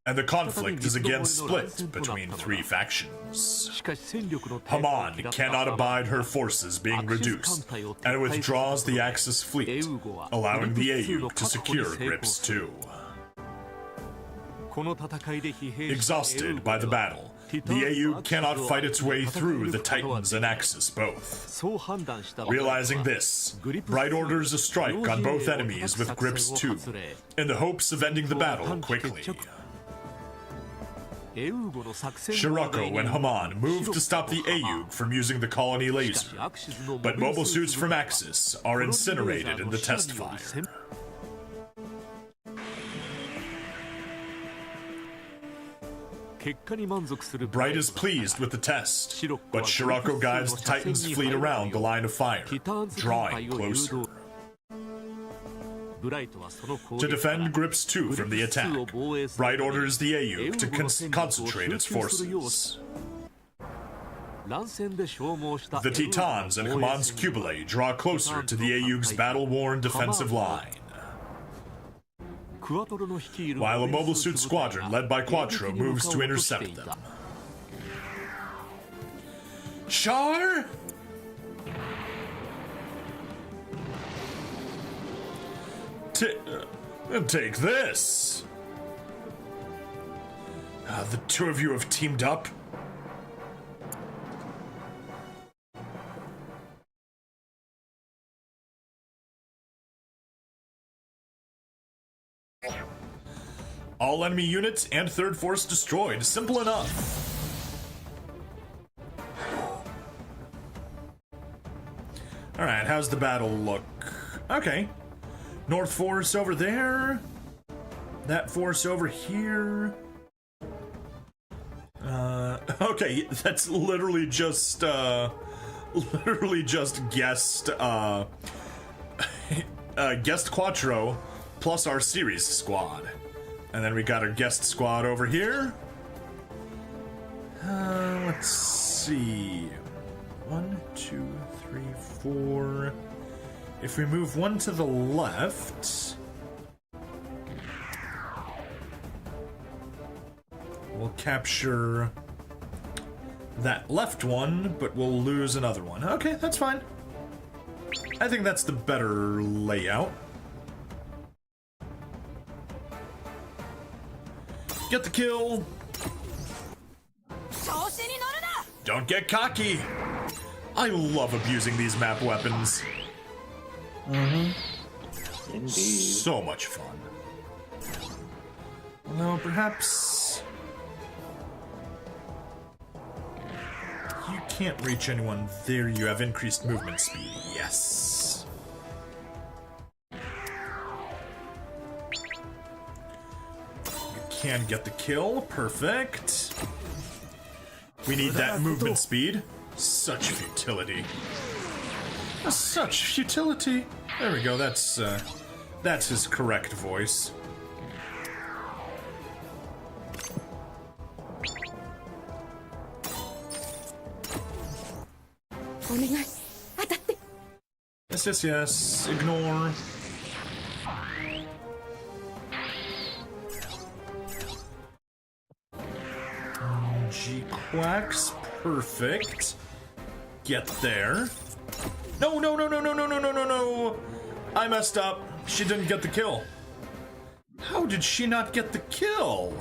A: and the conflict is again split between 3 factions. Haman cannot abide her forces being reduced, and withdraws the Axis fleet, allowing the AU to secure Grips 2. Exhausted by the battle, the AU cannot fight its way through the Titans and Axis both. Realizing this, Bright orders a strike on both enemies with Grips 2, in the hopes of ending the battle quickly. Shirako and Haman move to stop the AU from using the colony laser, but mobile suits from Axis are incinerated in the test fire. Bright is pleased with the test, but Shirako guides the Titan's fleet around the line of fire, drawing closer. To defend Grips 2 from the attack, Bright orders the AU to concentrate its forces. The Titans and Haman's Cubile draw closer to the AU's battle-worn defensive line, while a mobile suit squadron led by Quattro moves to intercept them. Char? Take this! The two of you have teamed up? All enemy units and third force destroyed. Simple enough. Alright, how's the battle look? Okay. North force over there. That force over here. Okay, that's literally just guest, guest Quattro plus our series squad. And then we got our guest squad over here. Let's see. 1, 2, 3, 4. If we move one to the left, we'll capture that left one, but we'll lose another one. Okay, that's fine. I think that's the better layout. Get the kill. Don't get cocky. I love abusing these map weapons.
D: Indeed.
A: So much fun. Although perhaps you can't reach anyone. There you have increased movement speed. Yes. You can get the kill. Perfect. We need that movement speed. Such futility. Such futility. There we go. That's his correct voice. Yes, yes, yes. Ignore. G-Quacks. Perfect. Get there. No, no, no, no, no, no, no, no, no, no. I messed up. She didn't get the kill. How did she not get the kill?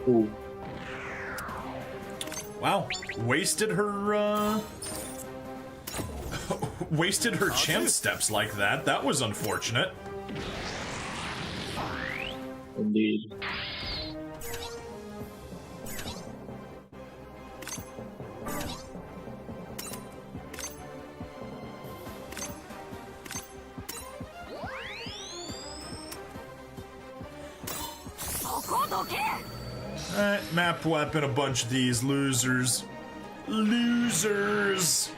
D: Ooh.
A: Wow. Wasted her, wasted her champ steps like that. That was unfortunate.
D: Indeed.
A: Alright, map weapon a bunch of these losers. Losers!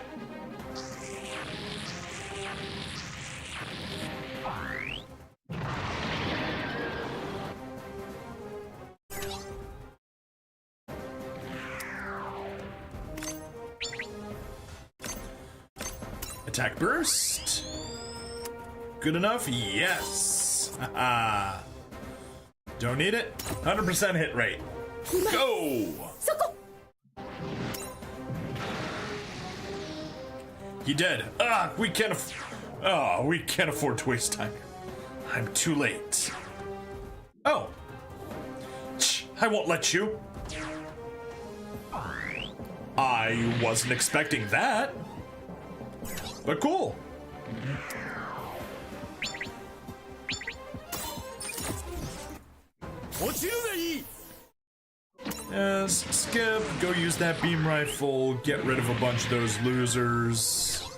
A: Attack burst. Good enough? Yes! Haha. Don't need it. 100% hit rate. Go! He dead. We can't we can't afford to waste time. I'm too late. Oh. I won't let you. I wasn't expecting that. But cool. Yes, skip, go use that beam rifle, get rid of a bunch of those losers.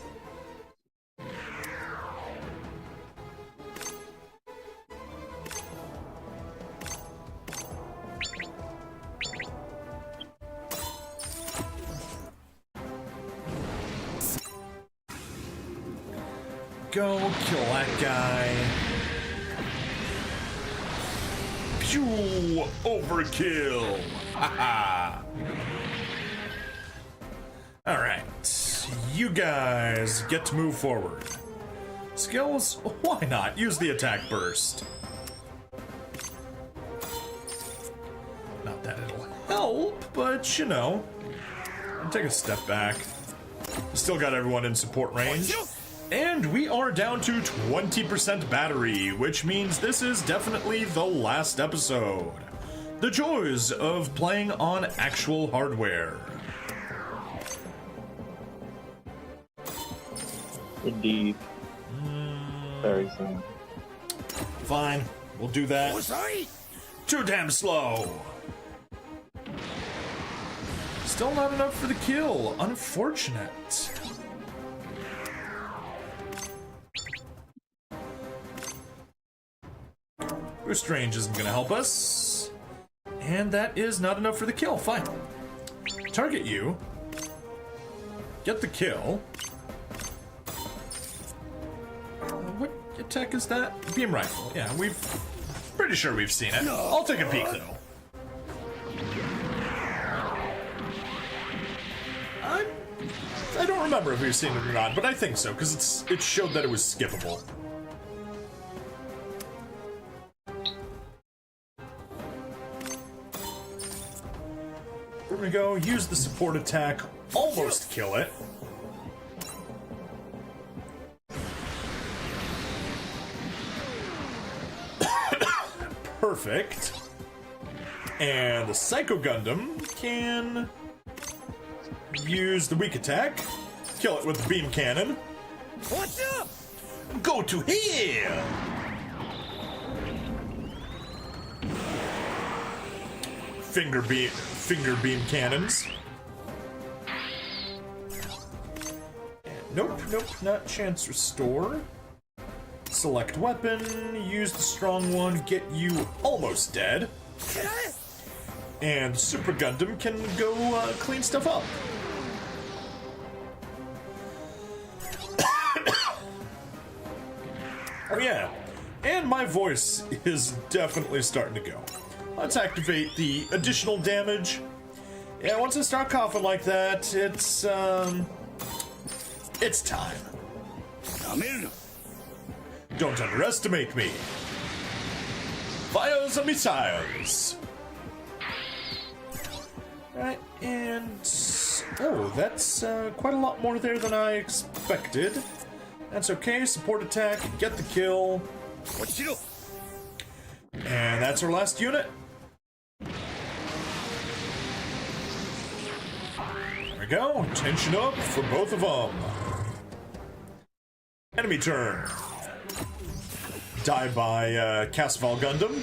A: Go kill that guy. Pew! Overkill! Haha! Alright, you guys get to move forward. Skills? Why not? Use the attack burst. Not that it'll help, but you know. Take a step back. Still got everyone in support range. And we are down to 20% battery, which means this is definitely the last episode. The joys of playing on actual hardware.
D: Indeed. Very soon.
A: Fine. we'll do that. Too damn slow. Still not enough for the kill. Unfortunate. Boost range isn't gonna help us. And that is not enough for the kill. Fine. Target you. Get the kill. What attack is that? Beam rifle. Yeah, pretty sure we've seen it. I'll take a peek though. I don't remember if we've seen it or not, but I think so, because it showed that it was skippable. We're gonna go use the support attack, almost kill it. Perfect. And the Psycho Gundam can use the weak attack, kill it with the beam cannon. What's up? Go to here! Finger beam cannons. Nope, not chance restore. Select weapon, use the strong one, get you almost dead. And Super Gundam can go clean stuff up. Oh yeah, and my voice is definitely starting to go. Let's activate the additional damage. Yeah, once I start coughing like that, it's time. Don't underestimate me. Fires and missiles. Alright, and oh, that's quite a lot more there than I expected. That's okay, support attack, get the kill. And that's our last unit. There we go, tension up for both of them. Enemy turn. Die by Casval Gundam.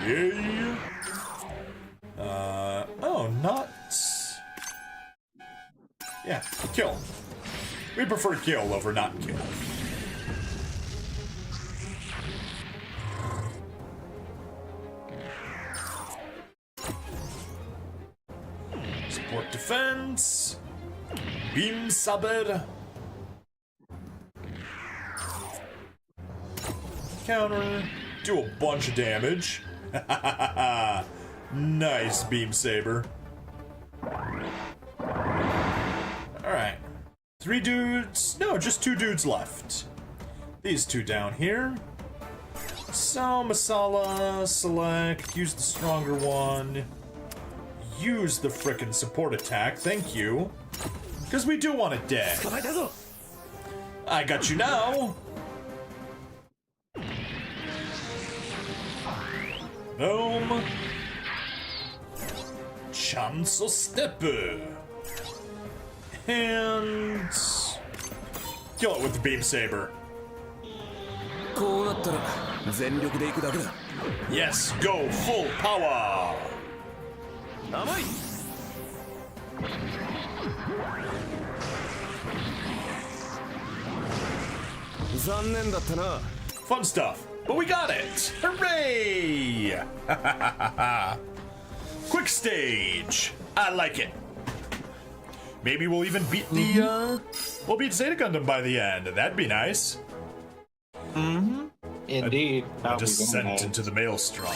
A: Yeah. Oh, not... Yeah, kill. We prefer kill over not kill. Support defense. Beam saber. Counter. Do a bunch of damage. Nice beam saber. Alright. 3 dudes. No, just 2 dudes left. These 2 down here. So, Masala, select, use the stronger one. Use the frickin' support attack, thank you. Because we do want it dead. I got you now. Boom. Chance of step. And kill it with the beam saber. Yes, go full power. Fun stuff, but we got it! Hooray! Quick stage. I like it. Maybe we'll even beat the we'll beat Zeta Gundam by the end. That'd be nice.
D: Indeed.
A: A descent into the maelstrom.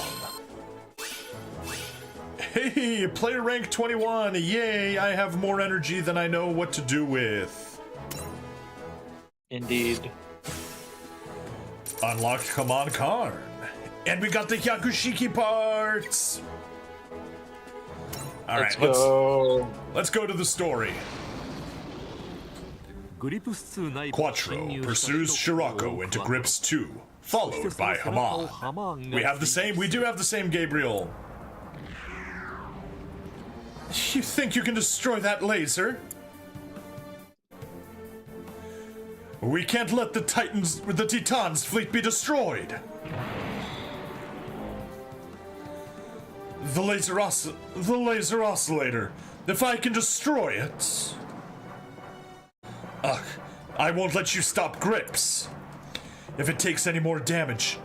A: Hey, player rank 21. Yay, I have more energy than I know what to do with.
D: Indeed.
A: Unlocked Command Karn. And we got the Yakushiki parts. All right, let's go to the story. Quattro pursues Shirako into Grips 2, followed by Haman. We do have the same Gabriel. You think you can destroy that laser? We can't let the Titans fleet be destroyed. The laser oscillator. If I can destroy it. Ugh, I won't let you stop Grips. If it takes any more damage.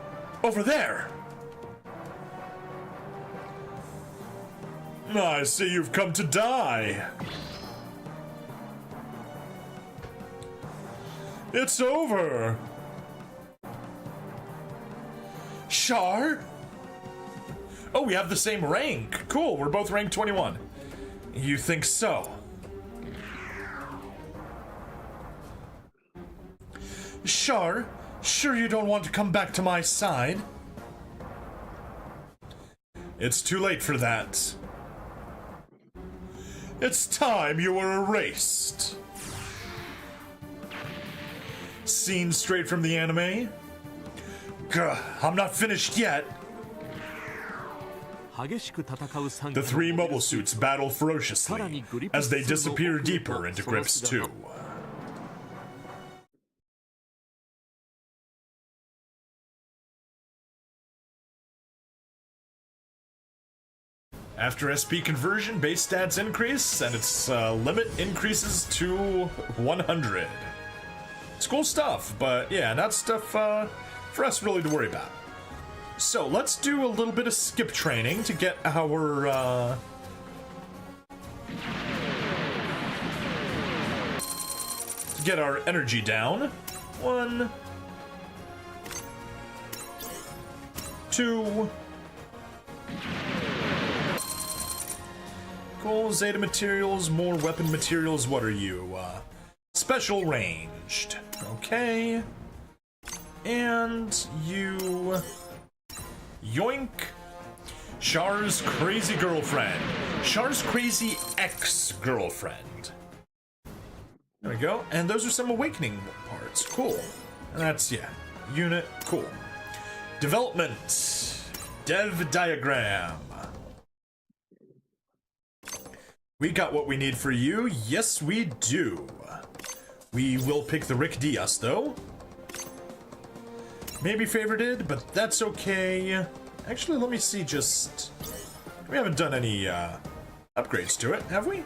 A: Over there. I see you've come to die. It's over. Char? Oh, we have the same rank. Cool, we're both rank 21. You think so? Char, sure you don't want to come back to my side? It's too late for that. It's time you were erased. Scene straight from the anime. Gah, I'm not finished yet. The three mobile suits battle ferociously as they disappear deeper into Grips 2. After SP conversion, base stats increase, and its limit increases to 100. It's cool stuff, but yeah, not stuff for us really to worry about. So let's do a little bit of skip training to get our energy down. 1, 2. Cool, Zeta materials, more weapon materials. What are you? Special ranged. Okay. And you... Yoink. Char's crazy girlfriend. Char's crazy ex-girlfriend. There we go. And those are some awakening parts. Cool. And that's, yeah. Unit. Cool. Development. Dev diagram. We got what we need for you. Yes, we do. We will pick the Rick Diaz, though. Maybe favorited, but that's okay. Actually, let me see just... We haven't done any upgrades to it, have we?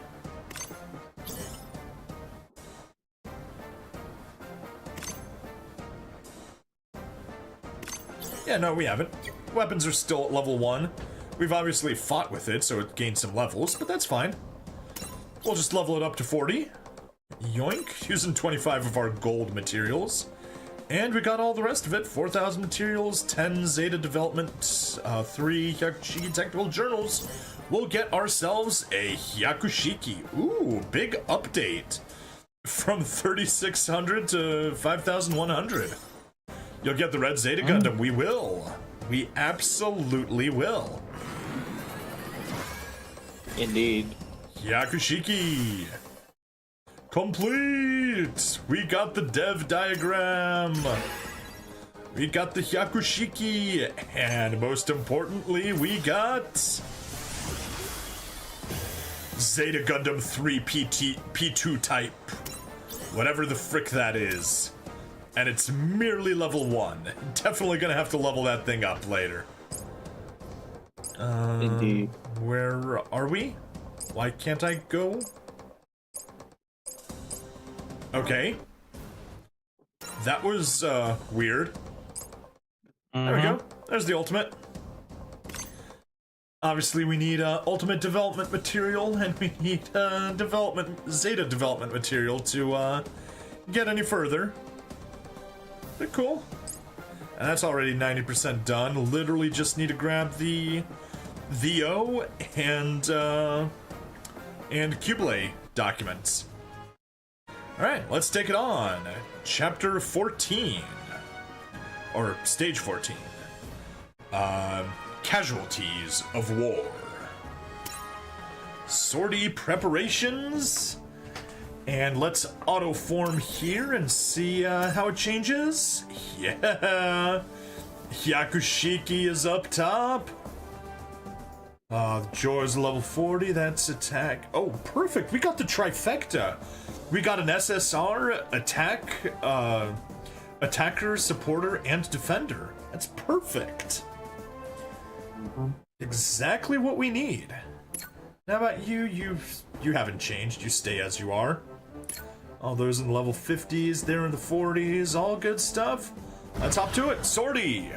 A: Yeah, no, we haven't. Weapons are still at level 1. We've obviously fought with it, so it gained some levels, but that's fine. We'll just level it up to 40. Yoink, using 25 of our gold materials. And we got all the rest of it. 4,000 materials, 10 Zeta development, 3 Hyakushiki technical journals. We'll get ourselves a Hyakushiki. Ooh, big update. From 3,600 to 5,100. You'll get the Red Zeta Gundam. We will. We absolutely will.
D: Indeed.
A: Hyakushiki. Complete! We got the dev diagram. We got the Hyakushiki. And most importantly, we got... Zeta Gundam 3 P2 type. Whatever the frick that is. And it's merely level 1. Definitely gonna have to level that thing up later.
D: Indeed.
A: Where are we? Why can't I go? Okay. That was, weird. There we go. There's the ultimate. Obviously, we need, ultimate development material, and we need, Zeta development material to, get any further. But cool. And that's already 90% done. Literally just need to grab the VO and Kublai documents. Alright, let's take it on. Chapter 14. Or stage 14. Casualties of War. Sortie preparations. And let's auto form here and see how it changes. Yeah. Hyakushiki is up top. Jor's level 40, that's attack. Oh, perfect. We got the trifecta. We got an SSR, attacker, supporter, and defender. That's perfect. Exactly what we need. How about you? You haven't changed. You stay as you are. All those in the level 50s, they're in the 40s, all good stuff. Let's hop to it. Sortie.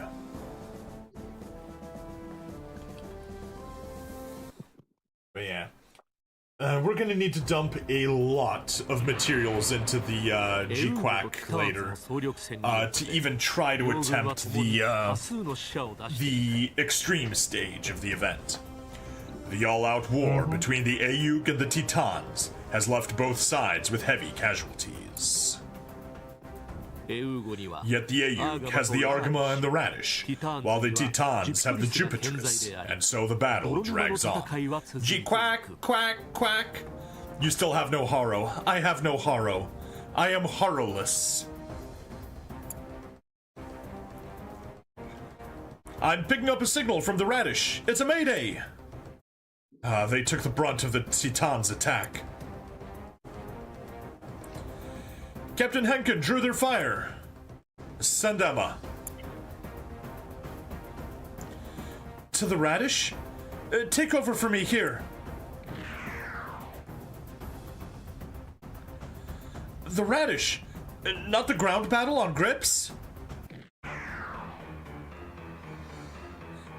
A: But yeah. We're gonna need to dump a lot of materials into the G-Quack later to even try to attempt the extreme stage of the event. The all-out war between the Ayuk and the Titans has left both sides with heavy casualties. Yet the Ayuk has the Argama and the Radish, while the Titans have the Jupiterus, and so the battle drags on. G-Quack, quack, quack. You still have no Haro. I have no Haro. I am Haroless. I'm picking up a signal from the Radish. It's a mayday! They took the brunt of the Titans' attack. Captain Henkin drew their fire. Send Emma. To the Radish? Take over for me here. The Radish? Not the ground battle on Grips?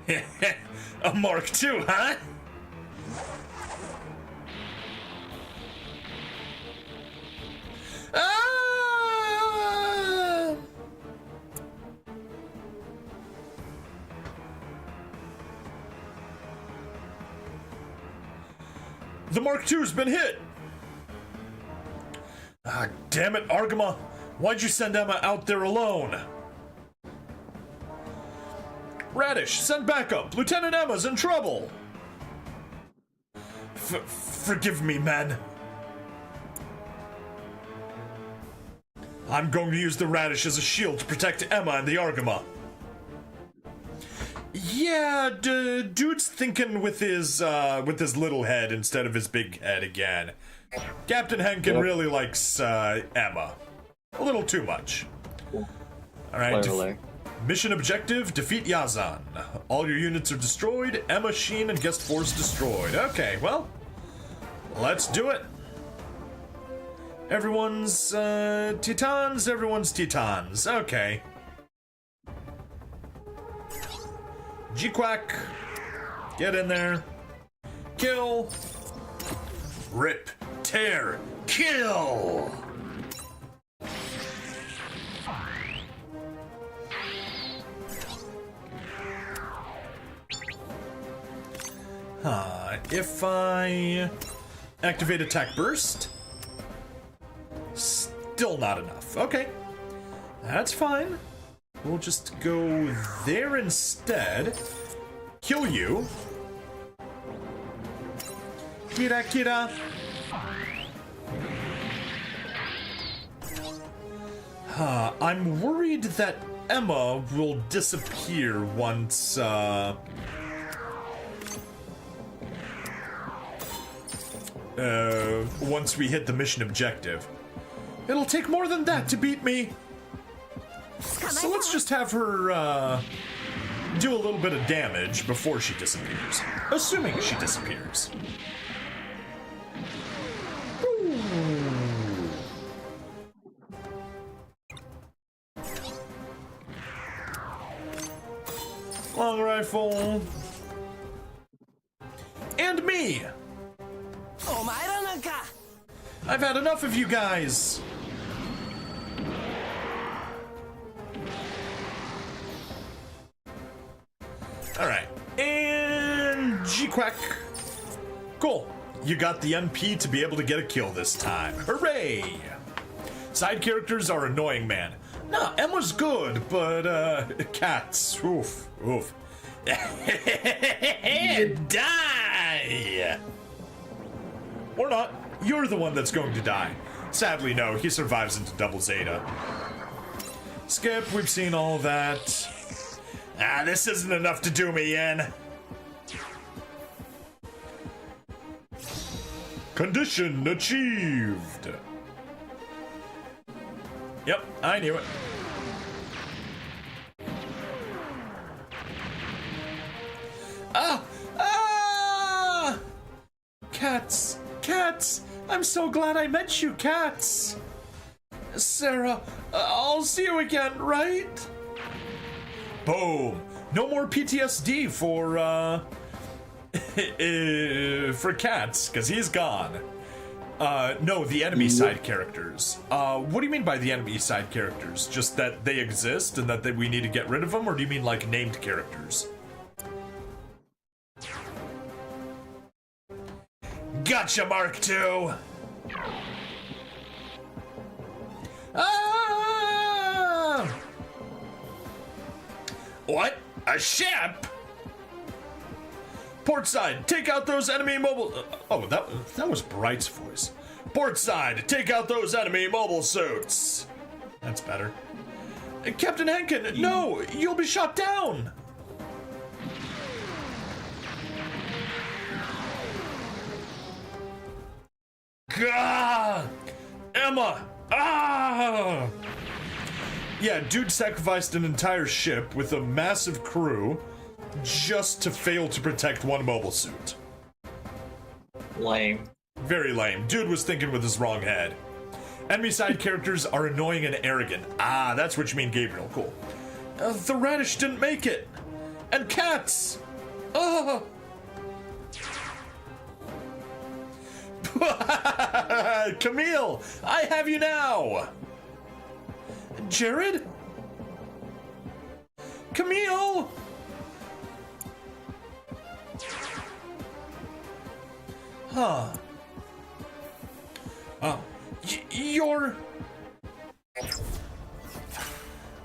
A: A Mark II, huh? The Mark II's been hit! Ah, damn it, Argama! Why'd you send Emma out there alone? Radish, send backup! Lieutenant Emma's in trouble! Forgive me, men. I'm going to use the Radish as a shield to protect Emma and the Argama. Yeah, dude's thinking with his little head instead of his big head again. Captain Henkin really likes Emma. A little too much. Alright, mission objective, defeat Yazan. All your units are destroyed, Emma, Sheen, and guest force destroyed. Okay, well, let's do it. Everyone's Titans, everyone's Titans. Okay. G-Quack, get in there. Kill. Rip, tear, kill. If I activate attack burst, still not enough. Okay, that's fine. We'll just go there instead. Kill you. Kira, Kira. I'm worried that Emma will disappear once, once we hit the mission objective. It'll take more than that to beat me. So let's just have her, do a little bit of damage before she disappears. Assuming she disappears. Ooh. Long rifle. And me! I've had enough of you guys! Alright, and G-Quack. Cool, you got the MP to be able to get a kill this time. Hooray! Side characters are annoying, man. Nah, Emma's good, but, cats, oof, oof. Die! Or not, you're the one that's going to die. Sadly, no, he survives into double Zeta. Skip, we've seen all that. This isn't enough to do me in. Condition achieved. Yep, I knew it. Ah! Ah! Cats! Cats! I'm so glad I met you, cats! Sarah, I'll see you again, right? Boom! No more PTSD for for cats, because he's gone. No, the enemy side characters. What do you mean by the enemy side characters? Just that they exist and that we need to get rid of them, or do you mean like named characters? Gotcha, Mark II! Ah! What? A ship? Portside, take out those enemy mobile... oh, that was Bright's voice. Portside, take out those enemy mobile suits. That's better. Captain Henkin, no! You'll be shot down! Gah! Emma! Ah! Yeah, dude sacrificed an entire ship with a massive crew just to fail to protect one mobile suit.
D: Lame.
A: Very lame. Dude was thinking with his wrong head. Enemy side characters are annoying and arrogant. Ah, that's what you mean, Gabriel. Cool. The radish didn't make it. And cats! Ah! Camille, I have you now! Jared? Camille! Huh. Oh. You're...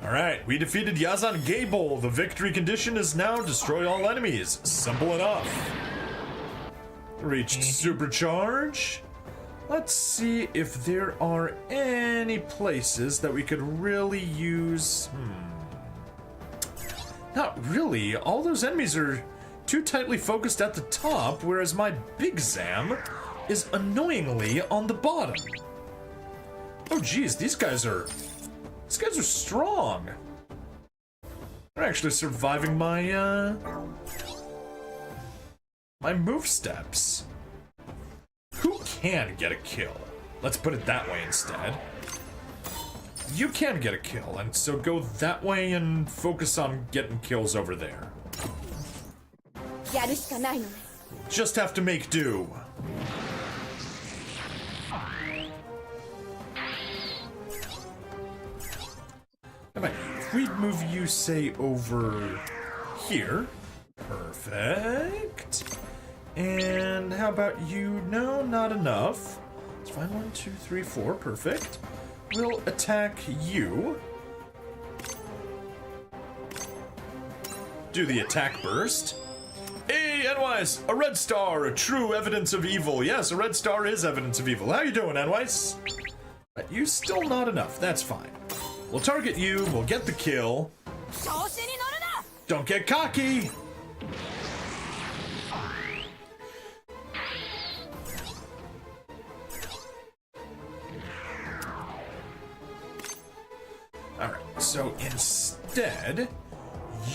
A: Alright, we defeated Yazan Gable. The victory condition is now destroy all enemies. Simple enough. Reached supercharge. Let's see if there are any places that we could really use. Not really. All those enemies are too tightly focused at the top, whereas my Big Zam is annoyingly on the bottom. Oh geez, these guys are strong. They're actually surviving my my move steps. Who can get a kill? Let's put it that way instead. You can get a kill, and so go that way and focus on getting kills over there. Just have to make do. If we move you, say, over here. Perfect. And how about you? No, not enough. It's fine. 1, 2, 3, 4. Perfect. We'll attack you. Do the attack burst. Hey, Enwise! A red star, a true evidence of evil. Yes, a red star is evidence of evil. How you doing, Enwise? But you still not enough. That's fine. We'll target you. We'll get the kill. Don't get cocky! Alright, so instead,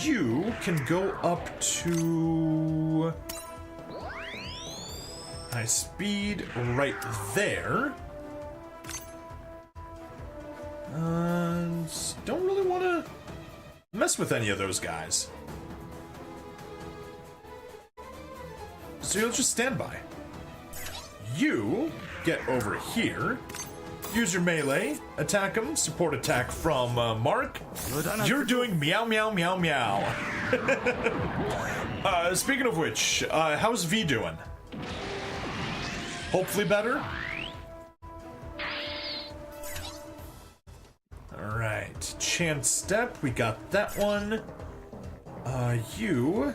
A: you can go up to high speed right there. Don't really want to mess with any of those guys. So you'll just stand by. You get over here. Use your melee, attack him, support attack from Mark. You're doing meow meow meow meow. Speaking of which, how's V doing? Hopefully better? Alright, chance step, we got that one. You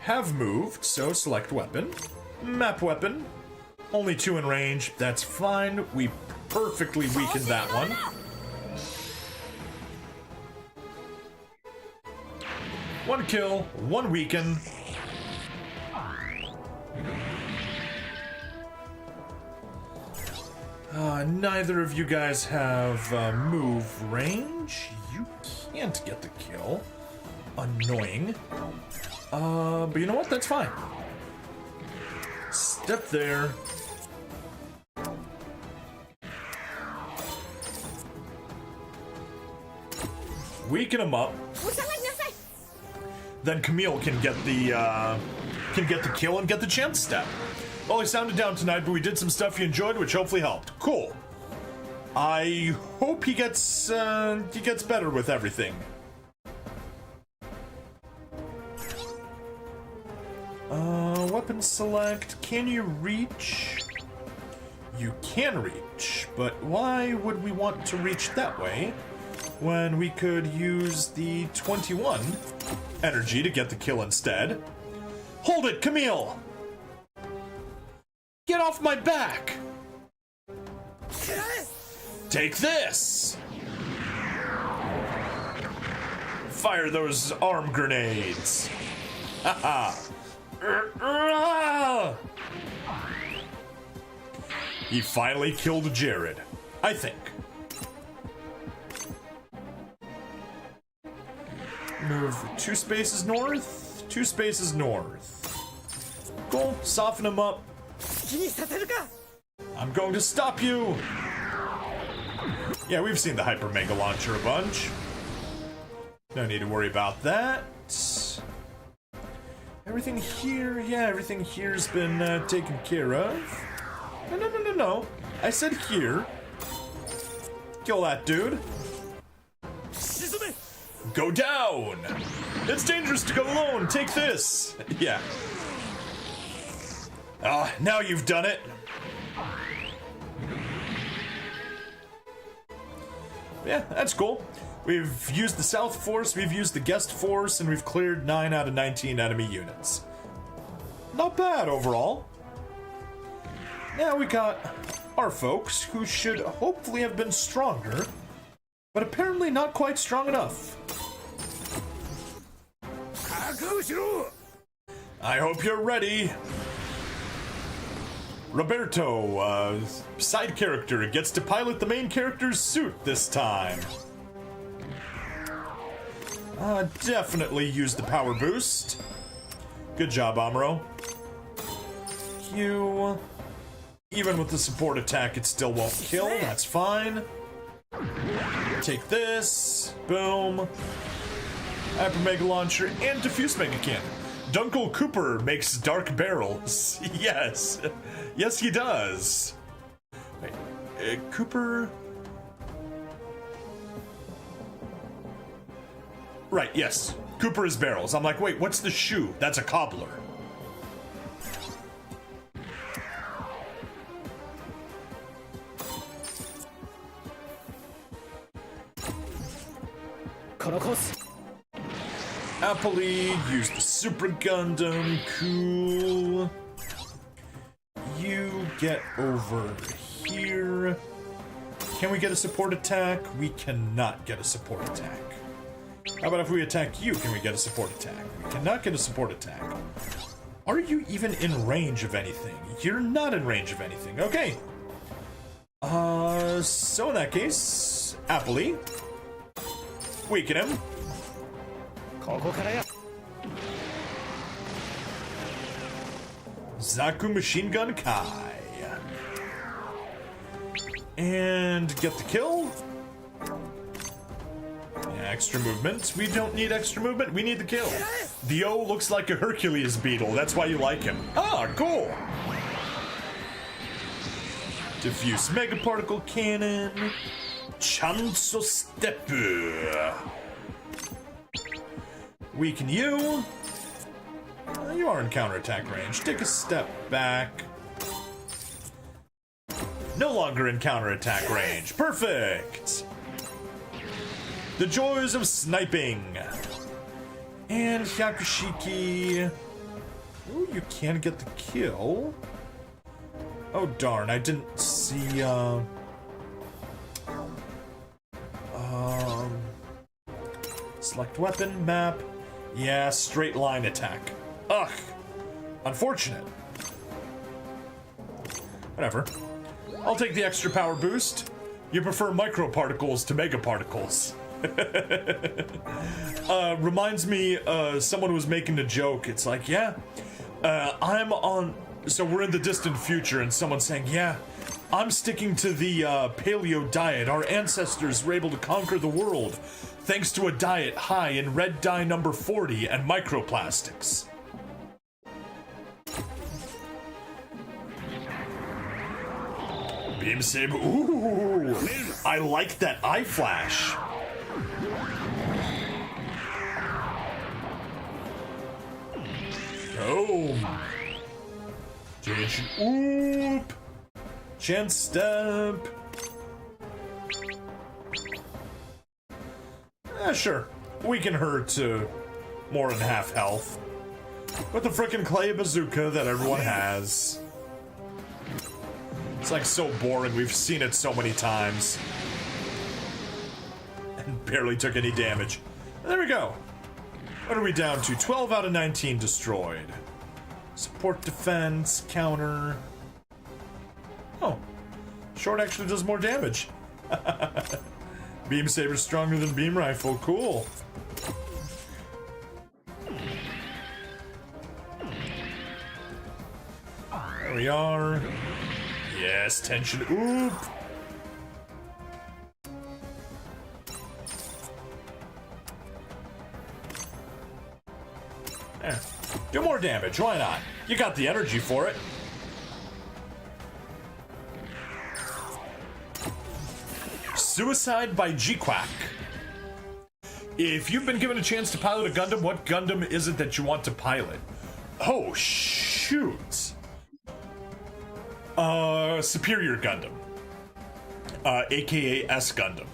A: have moved, so select weapon. Map weapon. Only 2 in range, that's fine. We perfectly weakened that one. One kill, 1 weaken. Neither of you guys have move range. You can't get the kill. Annoying. But you know what? That's fine. Step there. Weaken him up. Then Camille can get the kill and get the chance step. Well, he sounded down tonight, but we did some stuff he enjoyed, which hopefully helped. Cool. I hope he gets better with everything. Weapon select. Can you reach? You can reach, but why would we want to reach that way when we could use the 21 energy to get the kill instead? Hold it, Camille! Get off my back! Take this! Fire those arm grenades! Haha! He finally killed Jared, I think. Move 2 spaces north, 2 spaces north. Cool, soften him up. I'm going to stop you! Yeah, we've seen the Hyper Mega Launcher a bunch. No need to worry about that. Everything here, yeah, everything here's been taken care of. No. I said here. Kill that dude. Go down! It's dangerous to go alone. Take this. Yeah. Ah, now you've done it. Yeah, that's cool. We've used the South Force, we've used the Guest Force, and we've cleared 9 out of 19 enemy units. Not bad overall. Now we got our folks, who should hopefully have been stronger, but apparently not quite strong enough. I hope you're ready. Roberto, side character, gets to pilot the main character's suit this time. Definitely use the power boost. Good job, Amuro. Q. Even with the support attack, it still won't kill. That's fine. Take this. Boom. Hyper Mega Launcher and Diffuse Mega Cannon. Dunkle Cooper makes dark barrels. Yes. Yes, he does. Wait, Cooper... Right, yes. Cooper is barrels. I'm like, wait, what's the shoe? That's a cobbler. Happily use the Super Gundam. Cool. You get over here. Can we get a support attack? We cannot get a support attack. How about if we attack you, can we get a support attack? We cannot get a support attack. Are you even in range of anything? You're not in range of anything. Okay. So in that case, happily weaken him. Zaku Machine Gun Kai. And get the kill. Extra movement. We don't need extra movement. We need the kill. The O looks like a Hercules beetle. That's why you like him. Ah, cool. Diffuse Mega Particle Cannon. Chanso Step. Weaken you. You are in counterattack range. Take a step back. No longer in counterattack range. Perfect. The joys of sniping. And Hyakushiki. Ooh, you can get the kill. Oh darn, I didn't see select weapon, map. Yeah, straight line attack. Ugh. Unfortunate. Whatever. I'll take the extra power boost. You prefer microparticles to megaparticles. Reminds me, someone was making a joke. It's like, yeah, I'm on... So we're in the distant future, and someone's saying, yeah, I'm sticking to the paleo diet. Our ancestors were able to conquer the world thanks to a diet high in red dye number 40 and microplastics. Beam saber. Ooh, I like that eye flash. Oh. Oop. Chance step. Sure. Weaken her to more than half health. With the frickin' clay bazooka that everyone has. It's like so boring. We've seen it so many times. And barely took any damage. There we go. What are we down to? 12 out of 19 destroyed. Support defense, counter. Oh. Short actually does more damage. Beam saber's stronger than beam rifle. Cool. There we are. Yes, tension. Oop. There. Do more damage. Why not? You got the energy for it. Suicide by G-Quack. If you've been given a chance to pilot a Gundam, what Gundam is it that you want to pilot? Oh, shoot. Superior Gundam. AKA S Gundam.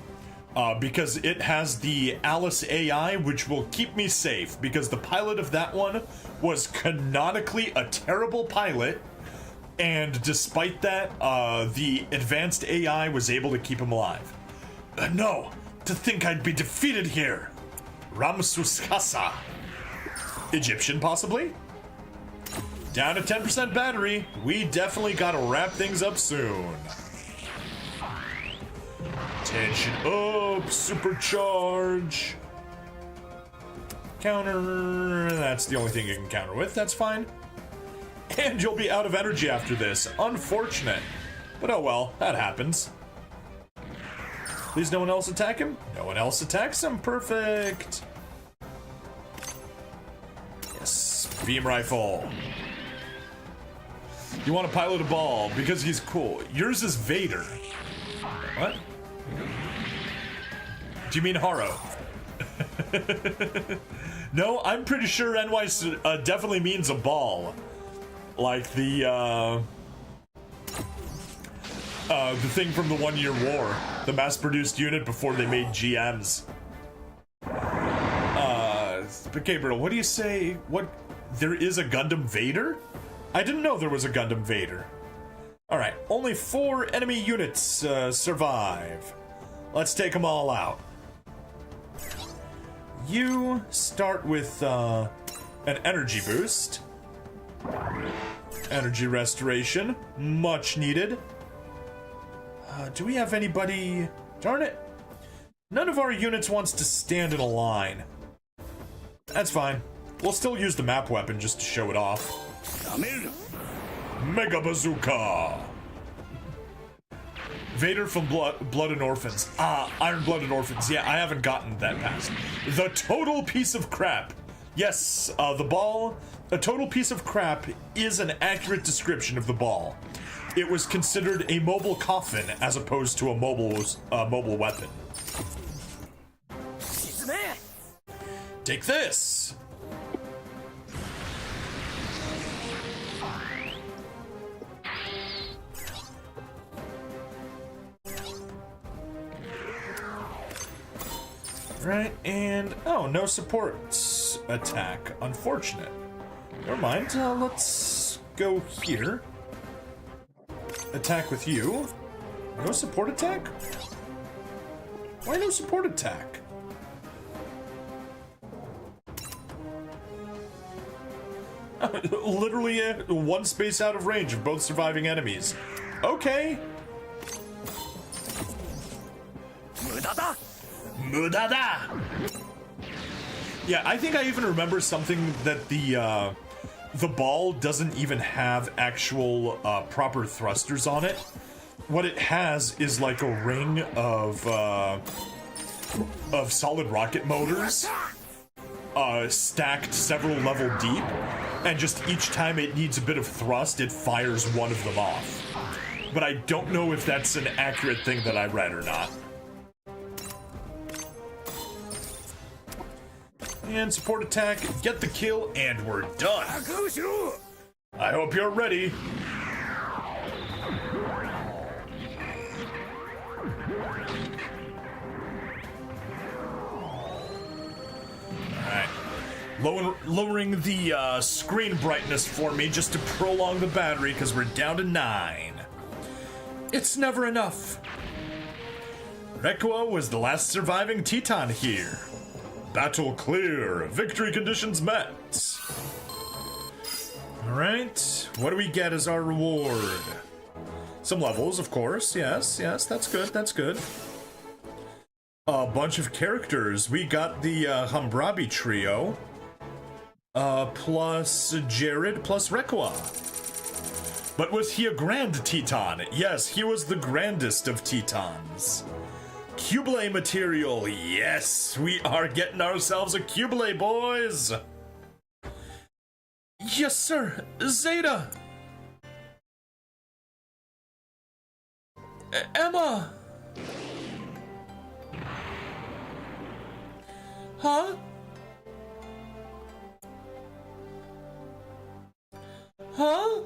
A: Because it has the Alice AI, which will keep me safe, because the pilot of that one was canonically a terrible pilot, and despite that, the advanced AI was able to keep him alive. No, to think I'd be defeated here. Ramsuskasa. Egyptian, possibly? Down to 10% battery. We definitely gotta wrap things up soon. Tension up, supercharge. Counter, that's the only thing you can counter with, that's fine. And you'll be out of energy after this, unfortunate. But oh well, that happens. Please no one else attack him? No one else attacks him, perfect. Yes, beam rifle. You want to pilot a ball because he's cool. Yours is Vader. What? Do you mean Haro? No, I'm pretty sure NY definitely means a ball. Like the thing from the 1 Year War. The mass-produced unit before they made GMs. But Gabriel, what do you say? What? There is a Gundam Vader? I didn't know there was a Gundam Vader. Alright, only 4 enemy units survive. Let's take them all out. You start with an energy boost. Energy restoration. Much needed. Do we have anybody... Darn it. None of our units wants to stand in a line. That's fine. We'll still use the map weapon just to show it off. Mega Bazooka! Vader from Blood and Orphans. Iron Blooded Orphans. Yeah, I haven't gotten that past. The total piece of crap. Yes, the ball. A total piece of crap is an accurate description of the ball. It was considered a mobile coffin as opposed to a mobile weapon. Take this! Right, and... Oh, no support attack. Unfortunate. Never mind, let's go here. Attack with you. No support attack? Why no support attack? Literally one space out of range of both surviving enemies. Okay. Mudada! Yeah, I think I even remember something that the ball doesn't even have actual proper thrusters on it. What it has is like a ring of solid rocket motors stacked several level deep, and just each time it needs a bit of thrust, it fires one of them off. But I don't know if that's an accurate thing that I read or not. And support attack, get the kill, and we're done. I hope you're ready. Alright. Lowering the screen brightness for me just to prolong the battery because we're down to 9. It's never enough. Requa was the last surviving Teton here. Battle clear. Victory conditions met. Alright. What do we get as our reward? Some levels, of course. Yes, that's good, that's good. A bunch of characters. We got the Hambrabi trio. Plus Jared plus Requa. But was he a Grand Teton? Yes, he was the grandest of Tetons. Cubelay material, yes, we are getting ourselves a Cubelay, boys. Yes, sir, Zeta. Emma. Huh? Huh?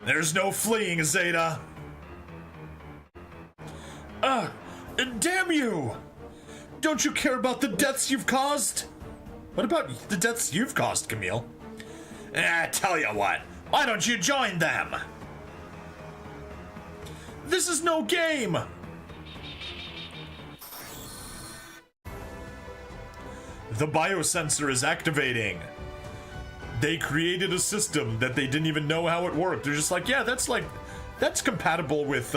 A: There's no fleeing, Zeta. Damn you! Don't you care about the deaths you've caused? What about the deaths you've caused, Camille? Tell you what, why don't you join them? This is no game! The biosensor is activating. They created a system that they didn't even know how it worked. They're just like, yeah, that's compatible with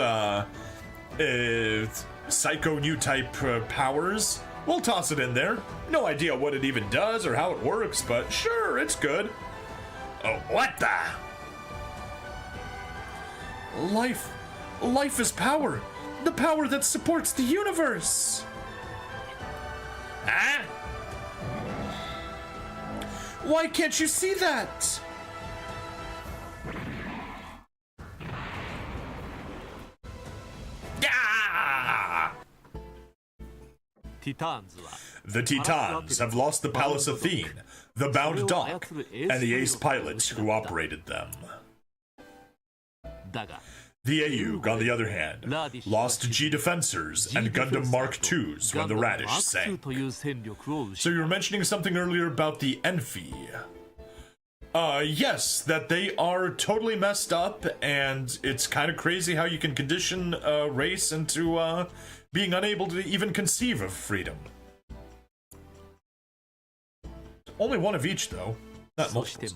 A: Psycho new type powers. We'll toss it in there. No idea what it even does or how it works, but sure, it's good. Oh, what the? Life is power. The power that supports the universe. Huh? Why can't you see that? The Tetons have lost the Palace Athene, the Bound Dock, and the ace pilots who operated them. The Aeug, on the other hand, lost G defensors and Gundam Mark IIs when the Radish sank. So you were mentioning something earlier about the Enfi. Yes, that they are totally messed up, and it's kind of crazy how you can condition a race into being unable to even conceive of freedom. Only one of each, though. Not multiple.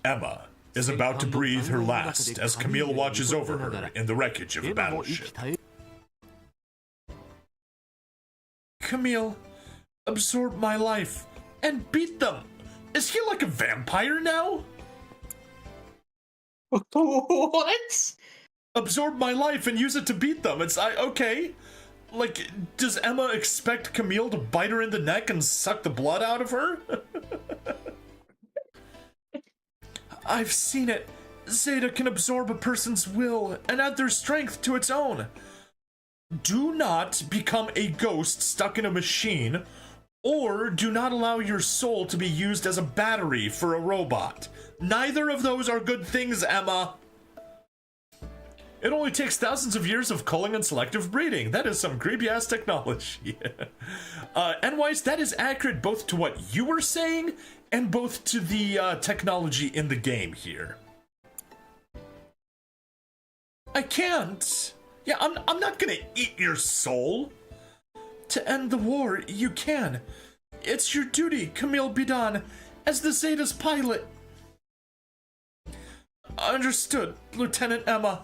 A: Emma is about to breathe her last as Camille watches over her in the wreckage of a battleship. Camille, absorb my life and beat them. Is he like a vampire now?
D: What?
A: Absorb my life and use it to beat them. Okay. Like, does Emma expect Camille to bite her in the neck and suck the blood out of her? I've seen it. Zeta can absorb a person's will and add their strength to its own. Do not become a ghost stuck in a machine, or do not allow your soul to be used as a battery for a robot. Neither of those are good things, Emma. It only takes thousands of years of culling and selective breeding. That is some creepy-ass technology. Nwise, that is accurate both to what you were saying and both to the technology in the game here. I can't. Yeah, I'm not gonna eat your soul. To end the war, you can. It's your duty, Camille Bidan, as the Zeta's pilot. Understood, Lieutenant Emma.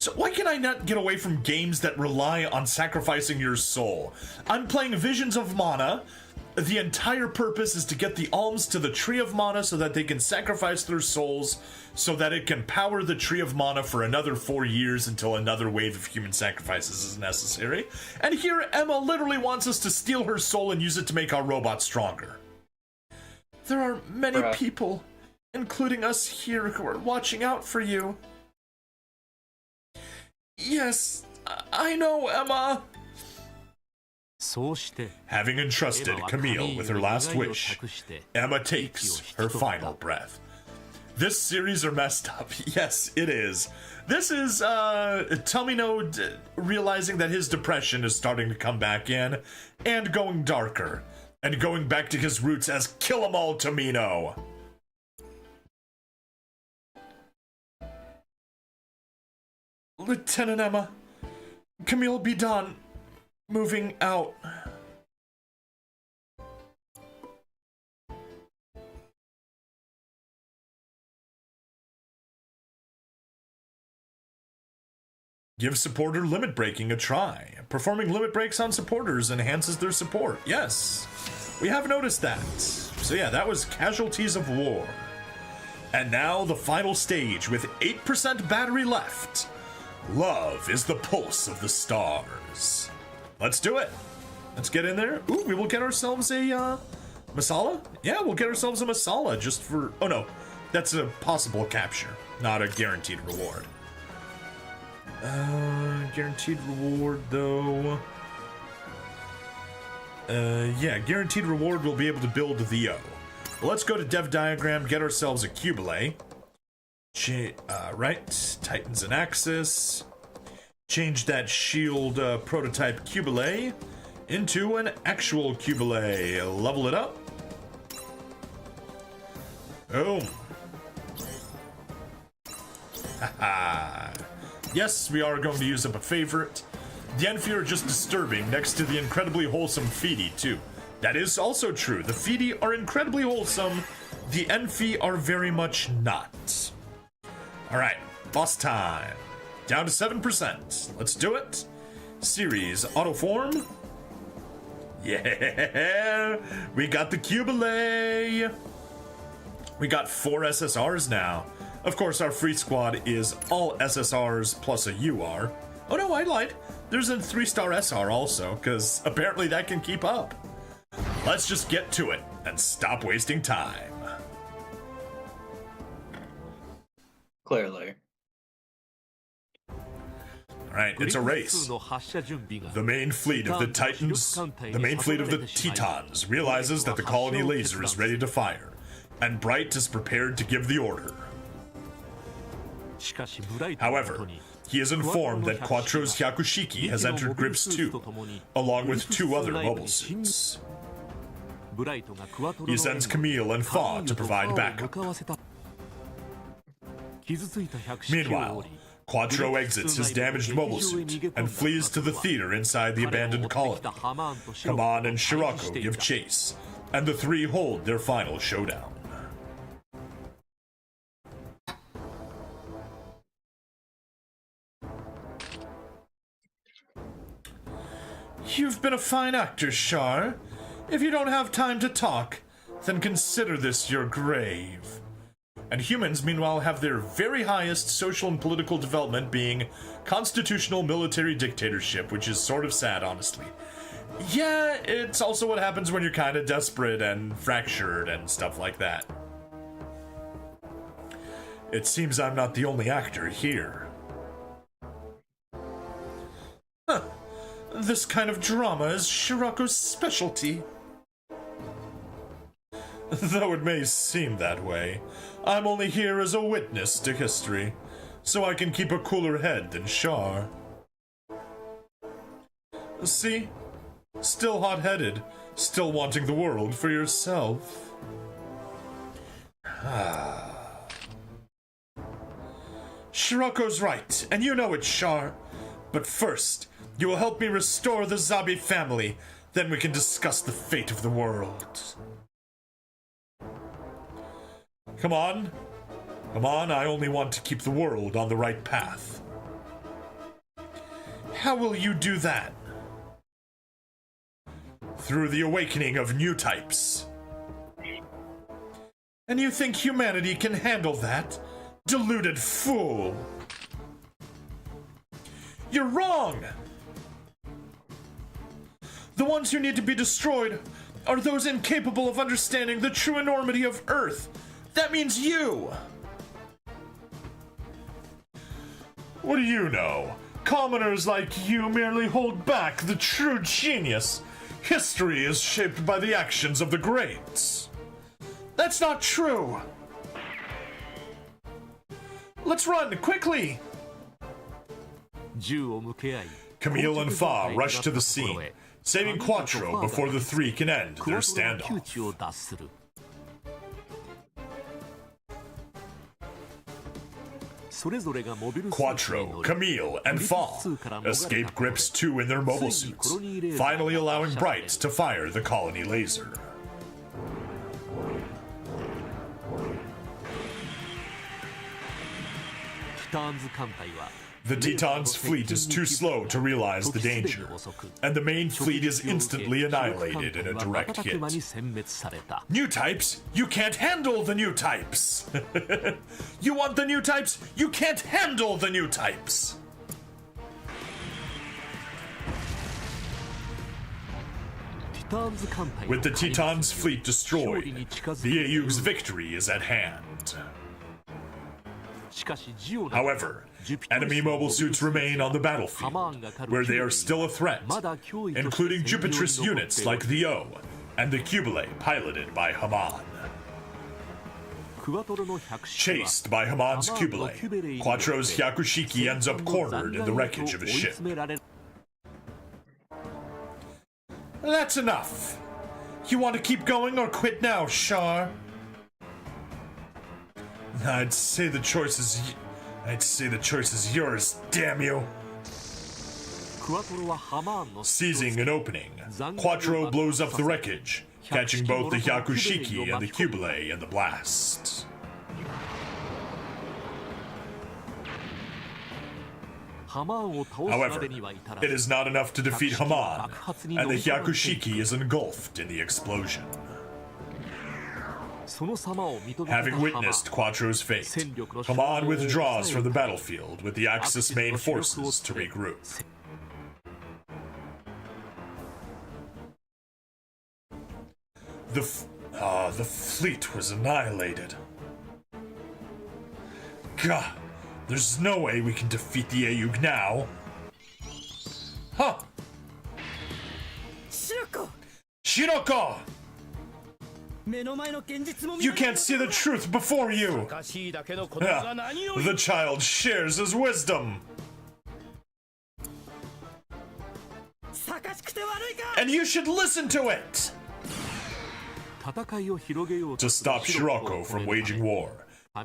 A: So why can I not get away from games that rely on sacrificing your soul? I'm playing Visions of Mana. The entire purpose is to get the alms to the Tree of Mana so that they can sacrifice their souls so that it can power the Tree of Mana for another 4 years until another wave of human sacrifices is necessary. And here Emma literally wants us to steal her soul and use it to make our robot stronger. There are many people, including us here, who are watching out for you. Yes, I know, Emma. Having entrusted Camille with her last wish, Emma takes her final breath. This series are messed up. Yes, it is. This is Tomino realizing that his depression is starting to come back in and going darker and going back to his roots as Kill 'em all Tomino. Lieutenant Emma, Camille be done. Moving out. Give supporter limit breaking a try. Performing limit breaks on supporters enhances their support. Yes, we have noticed that. So yeah, that was Casualties of War. And now the final stage with 8% battery left. Love is the pulse of the stars. Let's do it. Let's get in there. Ooh, we will get ourselves a masala? Yeah, we'll get ourselves a masala just for... Oh no, that's a possible capture, not a guaranteed reward. Guaranteed reward though... yeah, guaranteed reward we'll be able to build the O. Well, let's go to Dev Diagram, get ourselves a Cubile. Right, Titans and Axis. Change that shield prototype Cubile into an actual Cubile. Level it up. Boom. Haha. Yes, we are going to use up a favorite. The Enfi are just disturbing next to the incredibly wholesome Feedy, too. That is also true. The Feedy are incredibly wholesome. The Enfi are very much not. Alright, boss time. Down to 7%. Let's do it. Series auto form. Yeah, we got the Cubile. We got 4 SSRs now. Of course, our free squad is all SSRs plus a UR. Oh no, I lied. There's a 3-star SR also, because apparently that can keep up. Let's just get to it and stop wasting time.
D: Clearly.
A: Alright, it's a race. The main fleet of the Titans, the main fleet of the Tetons realizes that the colony laser is ready to fire, and Bright is prepared to give the order. However, he is informed that Quattro's Hyakushiki has entered Grips 2, along with 2 other mobile suits. He sends Camille and Fa to provide backup. Meanwhile, Quattro exits his damaged mobile suit and flees to the theater inside the abandoned colony. Kaman and Shirako give chase, and the 3 hold their final showdown. You've been a fine actor, Char. If you don't have time to talk, then consider this your grave. And humans, meanwhile, have their very highest social and political development being constitutional military dictatorship, which is sort of sad, honestly. Yeah, it's also what happens when you're kind of desperate and fractured and stuff like that. It seems I'm not the only actor here. Huh. This kind of drama is Shirako's specialty. Though it may seem that way, I'm only here as a witness to history, so I can keep a cooler head than Char. See? Still hot-headed, still wanting the world for yourself. Shirako's right, and you know it, Char. But first, you will help me restore the Zabi family, then we can discuss the fate of the world. Come on. Come on, I only want to keep the world on the right path. How will you do that? Through the awakening of new types. And you think humanity can handle that? Deluded fool! You're wrong! The ones who need to be destroyed are those incapable of understanding the true enormity of Earth. That means you! What do you know? Commoners like you merely hold back the true genius. History is shaped by the actions of the greats. That's not true! Let's run, quickly! Camille and Fa rush to the scene, saving Quattro before the three can end their standoff. Quattro, Camille, and Fa escape Grips 2 in their mobile suits, finally allowing Bright to fire the colony laser. The Titans' fleet is too slow to realize the danger, and the main fleet is instantly annihilated in a direct hit. New types? You can't handle the new types! You want the new types? You can't handle the new types! With the Titans' fleet destroyed, the AU's victory is at hand. However, enemy mobile suits remain on the battlefield, where they are still a threat, including Jupiter's units like the O and the Cubile piloted by Haman. Chased by Haman's Cubile, Quattro's Hyakushiki ends up cornered in the wreckage of a ship. That's enough! You want to keep going or quit now, Char? I'd say the choice is yours, damn you! Seizing an opening, Quattro blows up the wreckage, catching both the Hyakushiki and the Cubile in the blast. However, it is not enough to defeat Haman, and the Hyakushiki is engulfed in the explosion. Having witnessed Quattro's fate, Haman withdraws from the battlefield with the Axis main forces to regroup. The fleet was annihilated. God, there's no way we can defeat the AUG now. Huh! Shiroko! You can't see the truth before you! The child shares his wisdom! And you should listen to it! To stop Shiroko from waging war,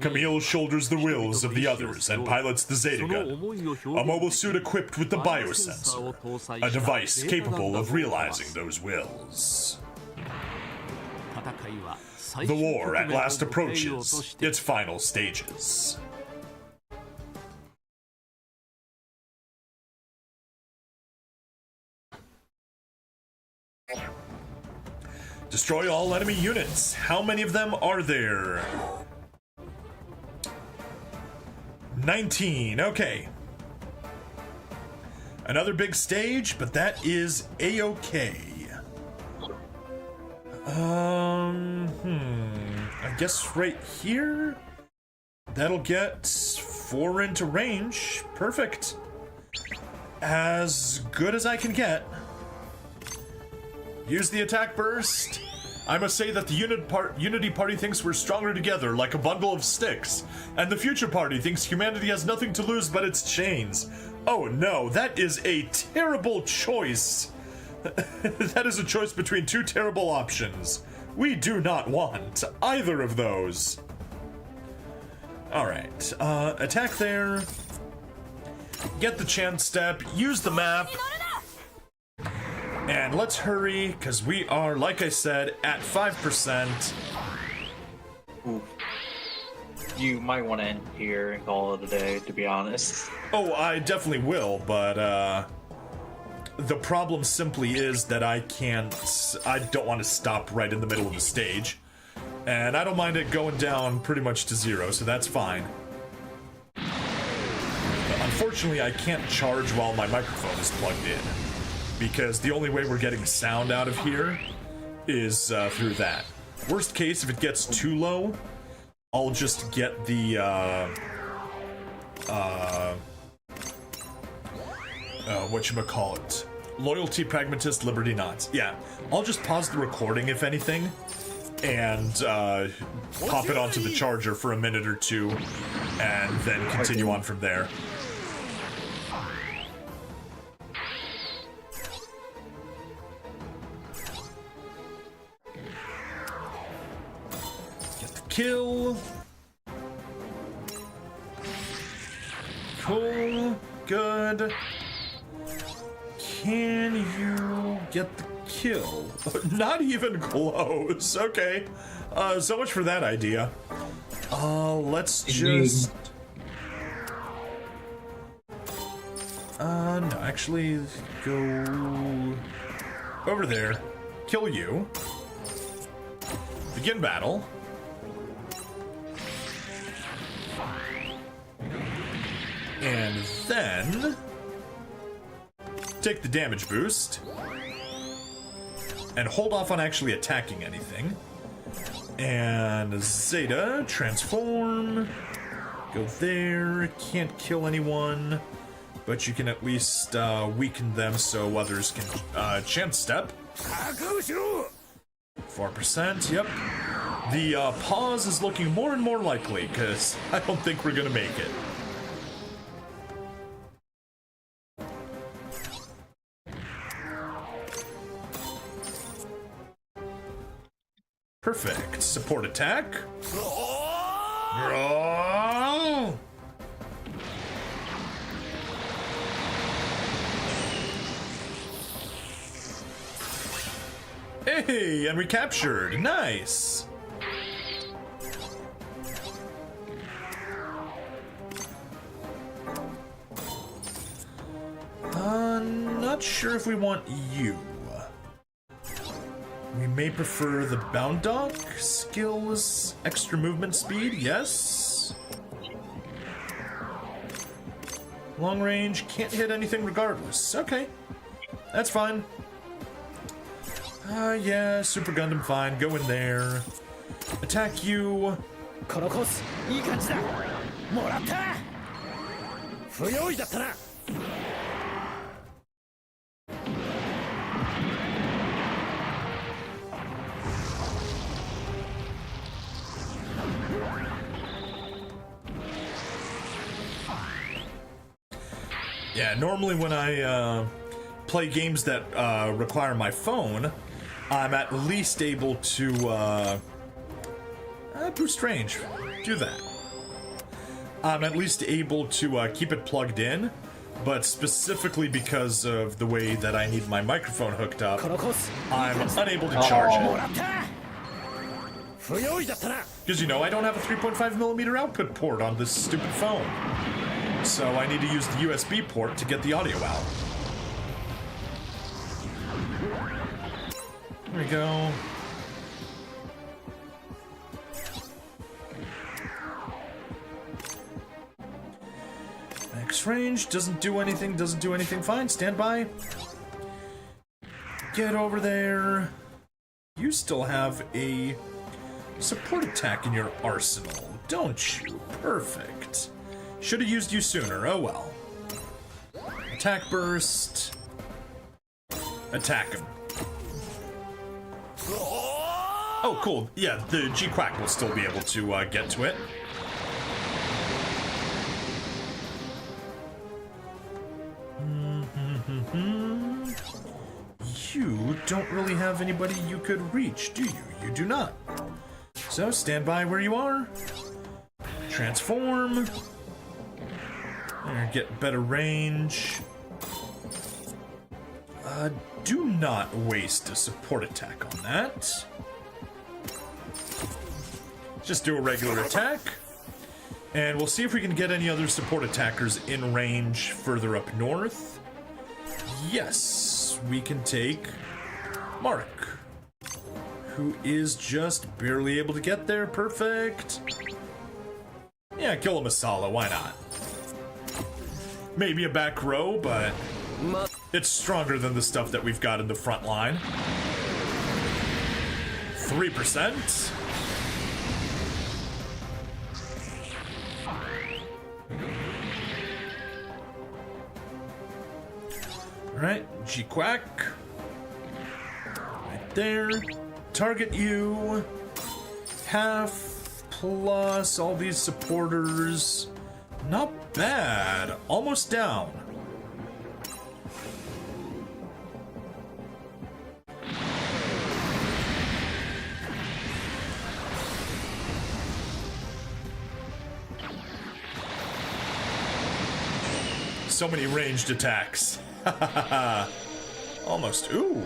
A: Camille shoulders the wills of the others and pilots the Zeta Gundam, a mobile suit equipped with the biosensor, a device capable of realizing those wills. The war at last approaches its final stages. Destroy all enemy units. How many of them are there? 19, okay. Another big stage, but that is A-okay. I guess right here? That'll get 4 into range. Perfect. As good as I can get. Use the attack burst. I must say that the Unity Party thinks we're stronger together, like a bundle of sticks, and the Future Party thinks humanity has nothing to lose but its chains. Oh no, that is a terrible choice. That is a choice between two terrible options. We do not want either of those. Alright, attack there. Get the chance step, use the map. And let's hurry, because we are, like I said, at 5%.
D: Ooh. You might want to end here and call it a day, to be honest.
A: Oh, I definitely will, but, The problem simply is that I don't want to stop right in the middle of the stage. And I don't mind it going down pretty much to 0, so that's fine. But unfortunately, I can't charge while my microphone is plugged in, because the only way we're getting sound out of here is through that. Worst case, if it gets too low, I'll just get the, whatchamacallit? Loyalty, Pragmatist, Liberty Knots. Yeah, I'll just pause the recording, if anything, and pop it onto the charger for a minute or two, and then continue on from there. Get the kill. Cool. Good. Can you get the kill? Not even close. Okay. So much for that idea. Let's just... no, actually, go over there. Kill you. Begin battle. And then... take the damage boost. And hold off on actually attacking anything. And Zeta, transform. Go there. Can't kill anyone. But you can at least weaken them so others can chance step. 4%, yep. The pause is looking more and more likely, because I don't think we're gonna make it. Perfect. Support attack. Oh. Hey, and we captured. Nice. Not sure if we want you. We may prefer the bound dog. Skills, extra movement speed, yes. Long range, can't hit anything regardless. Okay, that's fine. Yeah, Super Gundam, fine. Go in there. Attack you. Yeah, normally when I play games that require my phone, I'm at least able to boost range. Do that. I'm at least able to keep it plugged in, but specifically because of the way that I need my microphone hooked up, I'm unable to charge it. Because, you know, I don't have a 3.5mm output port on this stupid phone. So I need to use the USB port to get the audio out. There we go. Max range, doesn't do anything, fine, stand by. Get over there. You still have a support attack in your arsenal, don't you? Perfect. Should have used you sooner, oh well. Attack burst. Attack him. Oh, cool. Yeah, the G-Quack will still be able to get to it. You don't really have anybody you could reach, do you? You do not. So, stand by where you are. Transform. There, get better range. Do not waste a support attack on that. Just do a regular attack. And we'll see if we can get any other support attackers in range further up north. Yes. we can take Mark, who is just barely able to get there. Perfect. Yeah, kill a Masala, why not? Maybe a back row, but it's stronger than the stuff that we've got in the front line. 3%. Alright, G-Quack. Right there. Target you. Half plus all these supporters. Not bad. Almost down. So many ranged attacks. Almost. Ooh,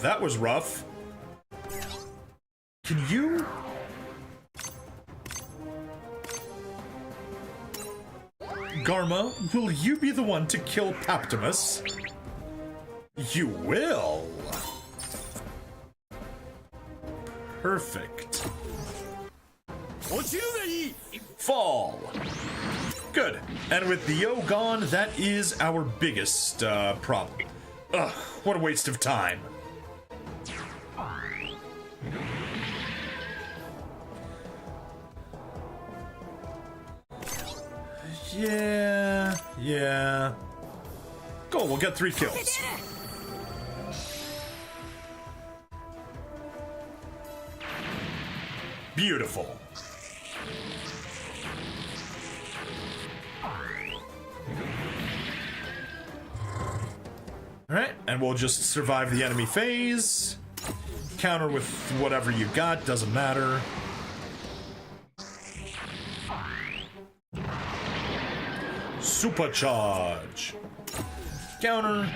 A: that was rough. Can you? Garma, will you be the one to kill Paptimus? You will. Perfect. Fall. Good. And with the Yo gone, that is our biggest problem. Ugh, what a waste of time. Yeah. Cool, we'll get 3 kills. Beautiful. Alright, and we'll just survive the enemy phase. Counter with whatever you got, doesn't matter. Supercharge. Counter.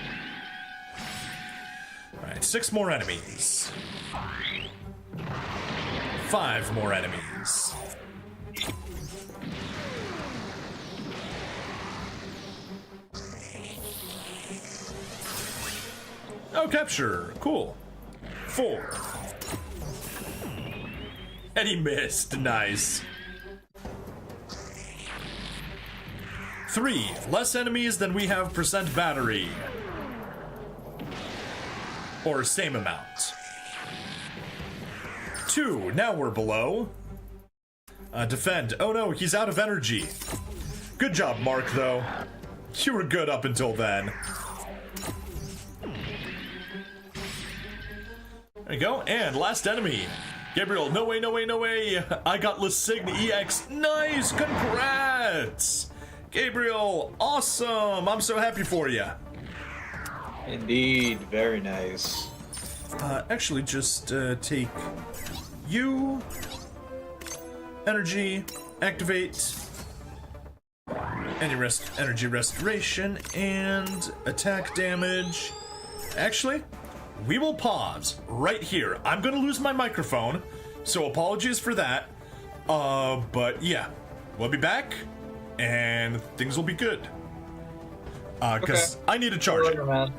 A: Alright, 6 more enemies. 5 more enemies. Oh, capture. Cool. 4. And he missed. Nice. 3. Less enemies than we have percent battery. Or same amount. 2. Now we're below. Defend. Oh no, he's out of energy. Good job, Mark, though. You were good up until then. There you go, and last enemy. Gabriel, no way, no way, no way. I got Lesign EX. Nice, congrats. Gabriel, awesome. I'm so happy for you.
D: Indeed, very nice.
A: Actually, just take you. Energy, activate. Energy restoration, and attack damage. Actually, we will pause right here. I'm gonna lose my microphone, so apologies for that. But yeah, we'll be back, and things will be good. Because I need to charge it.
D: Man.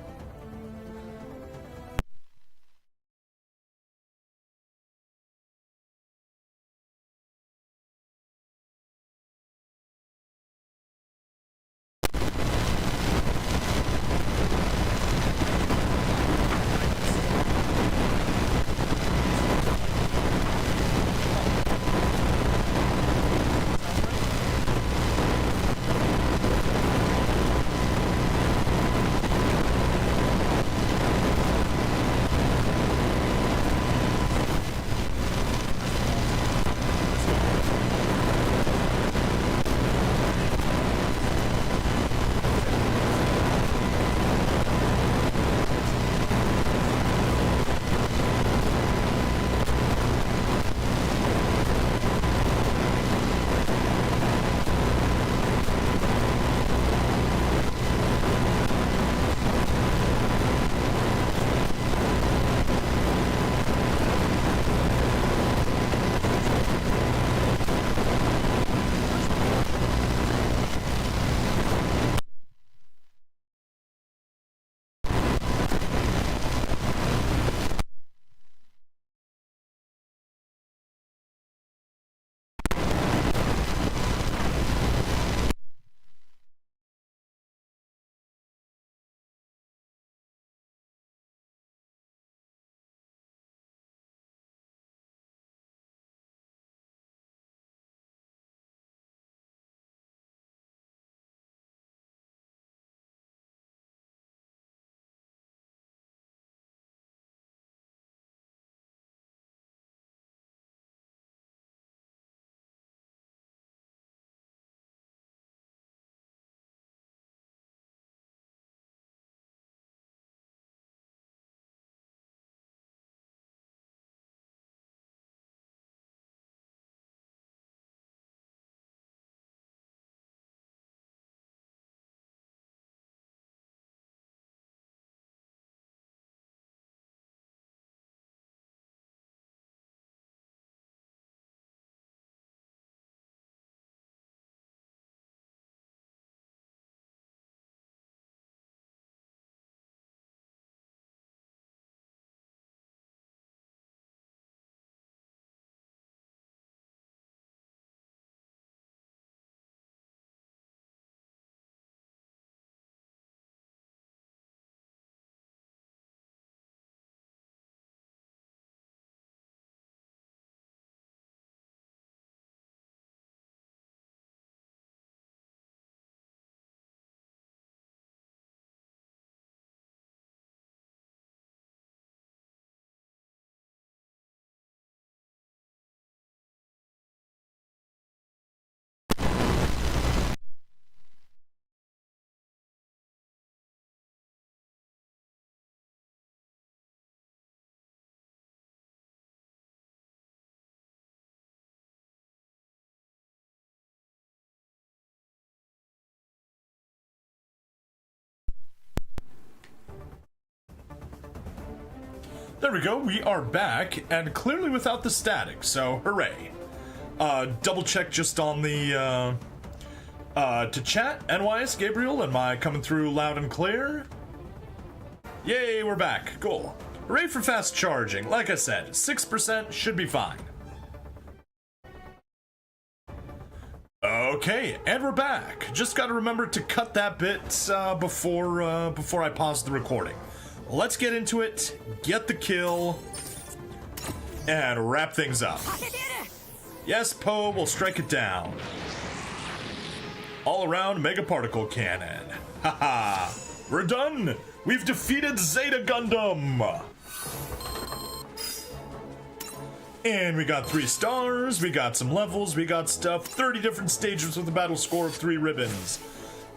A: There we go, we are back, and clearly without the static, so hooray. Double check just on the, to chat, NYS Gabriel, am I coming through loud and clear? Yay, we're back, cool. Hooray for fast charging, like I said, 6% should be fine. Okay, and we're back. Just gotta remember to cut that bit before I pause the recording. Let's get into it, get the kill, and wrap things up. Yes, Poe will strike it down. All around Mega Particle Cannon. Haha, we're done. We've defeated Zeta Gundam. And we got 3 stars, we got some levels, we got stuff, 30 different stages with a battle score of 3 ribbons.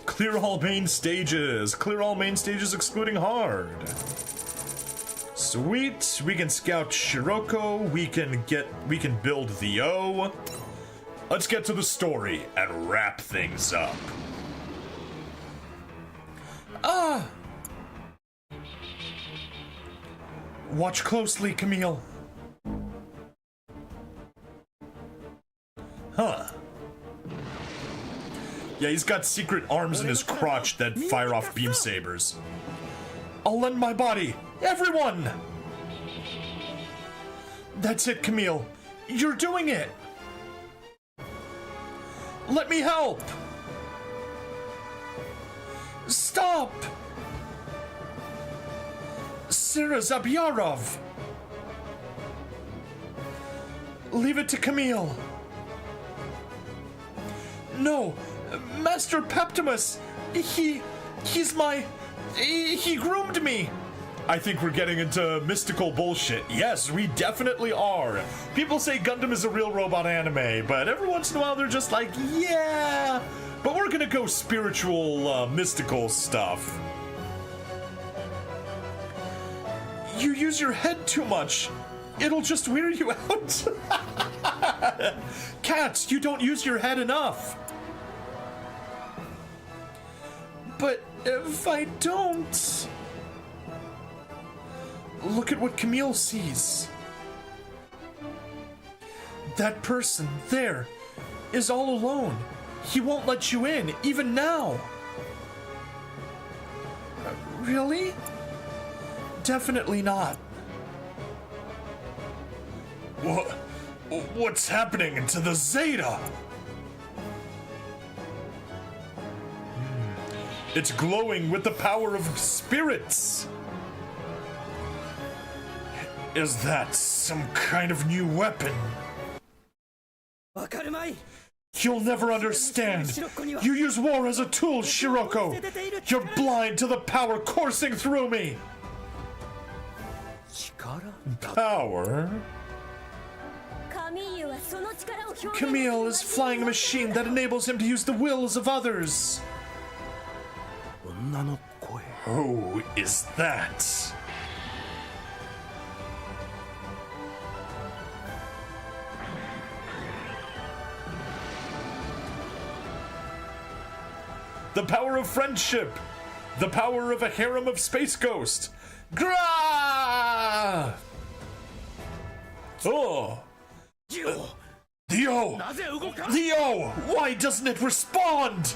A: Clear all main stages excluding hard. Sweet, we can scout Shiroko, we can build the O. Let's get to the story and wrap things up. Watch closely, Camille. Huh. Yeah, he's got secret arms in his crotch that fire off beam sabers. I'll lend my body. Everyone! That's it, Camille. You're doing it! Let me help! Stop! Sarah Zabyarov! Leave it to Camille. No, Master Peptimus, he groomed me. I think we're getting into mystical bullshit. Yes, we definitely are. People say Gundam is a real robot anime, but every once in a while they're just like, yeah, but we're gonna go spiritual, mystical stuff. You use your head too much. It'll just wear you out. Cats, you don't use your head enough. But if I don't... Look at what Camille sees. That person there is all alone. He won't let you in, even now. Really? Definitely not. What's happening to the Zeta? It's glowing with the power of spirits. Is that some kind of new weapon? You'll never understand. You use war as a tool, Shiroko. You're blind to the power coursing through me. Power? Camille is flying a machine that enables him to use the wills of others. Who is that? The power of friendship. The power of a harem of space ghost. Gra! Oh. The O! Why doesn't it respond?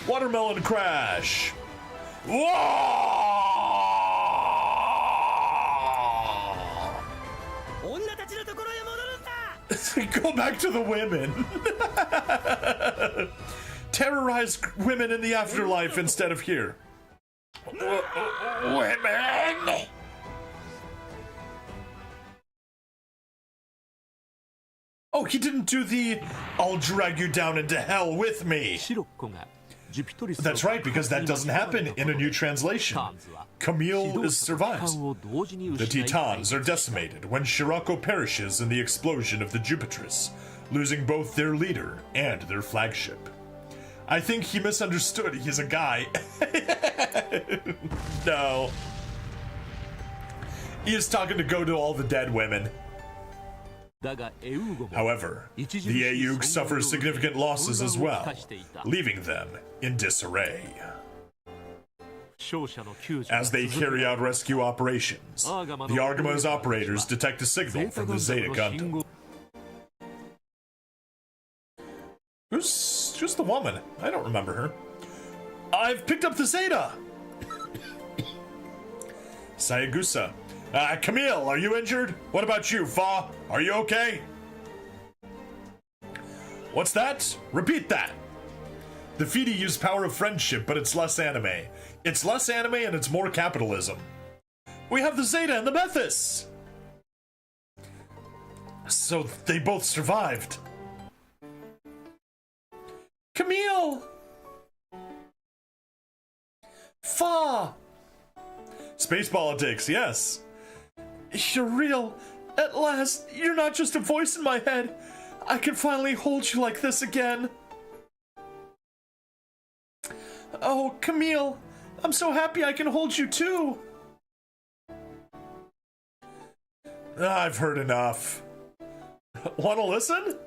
A: Watermelon crash. Whoa! Go back to the women. Terrorize women in the afterlife instead of here. Women! Oh, he didn't do the I'll drag you down into hell with me. That's right, because that doesn't happen in a new translation. Camille survives. The Titans are decimated when Shiroko perishes in the explosion of the Jupitrus, losing both their leader and their flagship. I think he misunderstood. He's a guy. No. He is talking to go to all the dead women. However, the Aoug suffers significant losses as well, leaving them in disarray. As they carry out rescue operations, the Argama's operators detect a signal from the Zeta Gundam. Who's the woman? I don't remember her. I've picked up the Zeta! Sayagusa. Camille, are you injured? What about you, Fa? Are you okay? What's that? Repeat that. The Fidi use power of friendship, but it's less anime. It's less anime and it's more capitalism. We have the Zeta and the Methus! So they both survived. Camille! Fa! Space politics, yes. You're real. At last, you're not just a voice in my head. I can finally hold you like this again. Oh, Camille, I'm so happy I can hold you too. I've heard enough. Want to listen?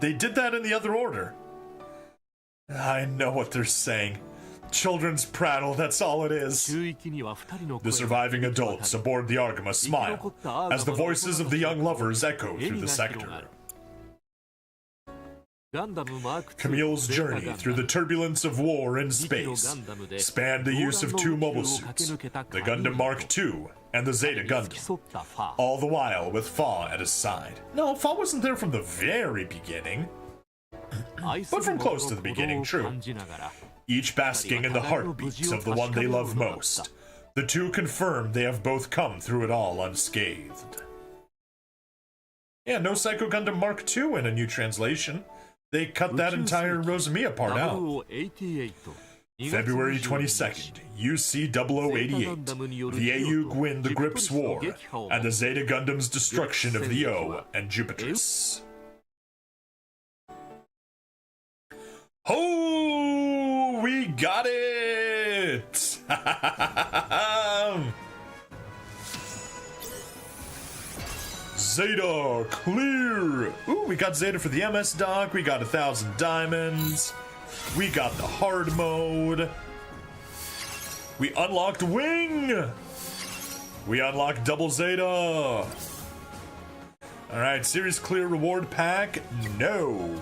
A: They did that in the other order. I know what they're saying. Children's prattle, that's all it is. The surviving adults aboard the Argama smile as the voices of the young lovers echo through the sector. Camille's journey through the turbulence of war in space spanned the use of two mobile suits, the Gundam Mark II and the Zeta Gundam, all the while with Fa at his side. No, Fa wasn't there from the very beginning, but from close to the beginning, true. Each basking in the heartbeats of the one they love most. The two confirm they have both come through it all unscathed. Yeah, no Psycho Gundam Mark II in a new translation. They cut that entire Rosamia part out. February 22nd, UC 0088, the AU Gwyn the Grip's War, and the Zeta Gundam's destruction of the O and Jupiterus. Oh, we got it! Zeta, clear! Ooh, we got Zeta for the MS dock, we got 1,000 diamonds, we got the hard mode, we unlocked Wing! We unlocked Double Zeta! Alright, series clear reward pack, no.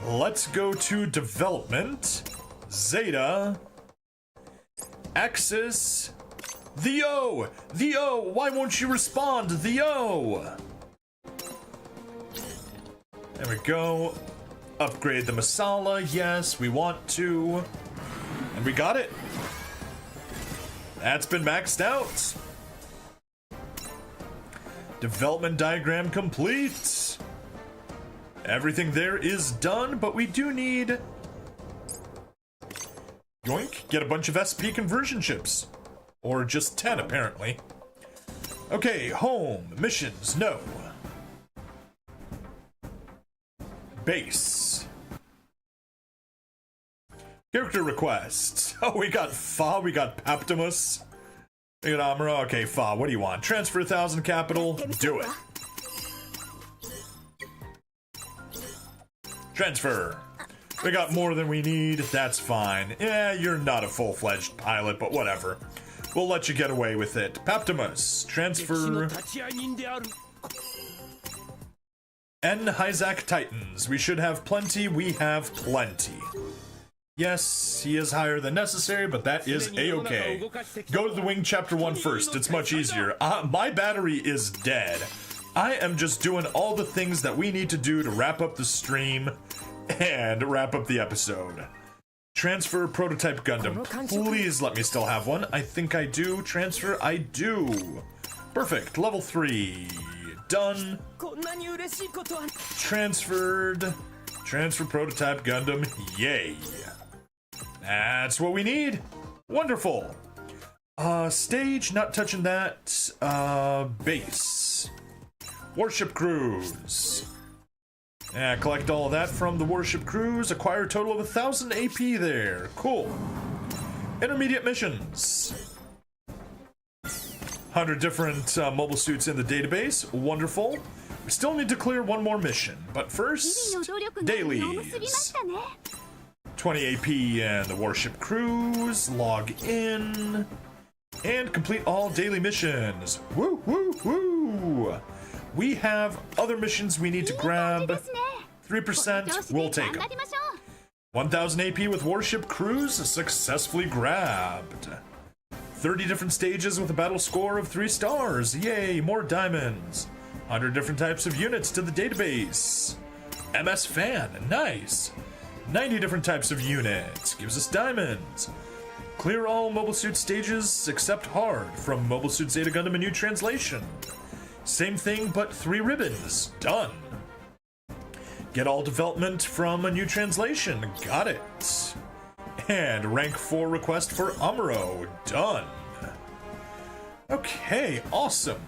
A: Let's go to development, Zeta, Axis, the O! The O! Why won't you respond? The O! There we go. Upgrade the Masala. Yes, we want to. And we got it. That's been maxed out. Development diagram complete. Everything there is done, but we do need... Yoink, get a bunch of SP conversion chips. Or just 10, apparently. Okay, home, missions, no. Base. Character requests. Oh, we got Fa, we got Paptimus. We got Amara. Okay, Fa, what do you want? Transfer 1,000 capital? Do it. Transfer. We got more than we need, that's fine. Yeah, you're not a full-fledged pilot, but whatever. We'll let you get away with it. Paptimus, transfer. N. Hyzak Titans. We should have plenty. We have plenty. Yes, he is higher than necessary, but that is a-okay. Go to the Wing Chapter 1 first. It's much easier. My battery is dead. I am just doing all the things that we need to do to wrap up the stream and wrap up the episode. Transfer prototype Gundam. Please let me still have one. I think I do. Transfer, I do. Perfect. Level 3. Done. Transferred. Transfer prototype Gundam. Yay. That's what we need. Wonderful. Stage, not touching that. Base. Warship Cruise. Yeah, collect all of that from the Warship Cruise. Acquire a total of 1,000 AP there. Cool. Intermediate missions. 100 different mobile suits in the database. Wonderful. We still need to clear one more mission. But first, dailies. 20 AP and the warship cruise. Log in. And complete all daily missions. Woo, woo, woo! We have other missions we need to grab. 3%, we'll take them. 1000 AP with warship cruise successfully grabbed. 30 different stages with a battle score of 3 stars. Yay, more diamonds. 100 different types of units to the database. MS fan, nice. 90 different types of units, gives us diamonds. Clear all Mobile Suit stages except hard from Mobile Suit Zeta Gundam A New Translation. Same thing, but 3 ribbons. Done. Get all development from A New Translation. Got it. And rank 4 request for Amuro. Done. Okay, awesome.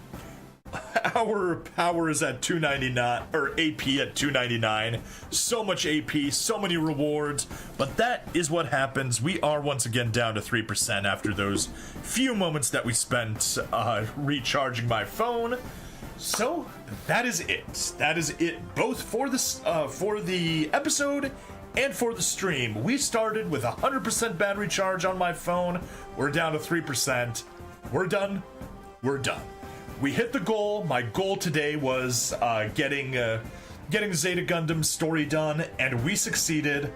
A: Our power is at 299, or AP at 299. So much AP, so many rewards, but that is what happens. We are once again down to 3% after those few moments that we spent recharging my phone. So that is it. That is it, both for this for the episode and for the stream. We started with 100% battery charge on my phone. We're down to 3%. We're done. We're done. We hit the goal. My goal today was getting Zeta Gundam story done, and we succeeded,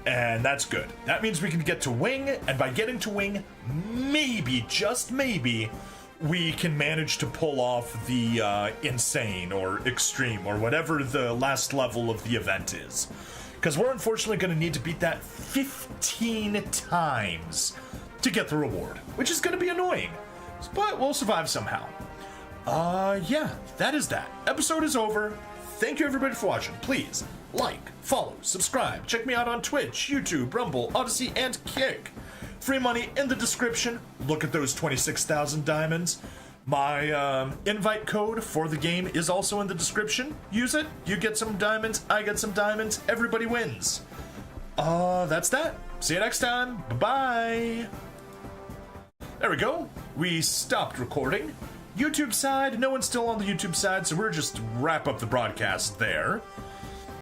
A: and that's good. That means we can get to Wing, and by getting to Wing, maybe, just maybe, we can manage to pull off the Insane or Extreme or whatever the last level of the event is. Because we're unfortunately going to need to beat that 15 times to get the reward, which is going to be annoying, but we'll survive somehow. Yeah, that is that. Episode is over. Thank you everybody for watching. Please like, follow, subscribe. Check me out on Twitch, YouTube, Rumble, Odyssey, and Kick. Free money in the description. Look at those 26,000 diamonds. My invite code for the game is also in the description. Use it. You get some diamonds. I get some diamonds. Everybody wins. That's that. See you next time. Bye-bye. There we go. We stopped recording. YouTube side, no one's still on the YouTube side, so we're just wrap up the broadcast there.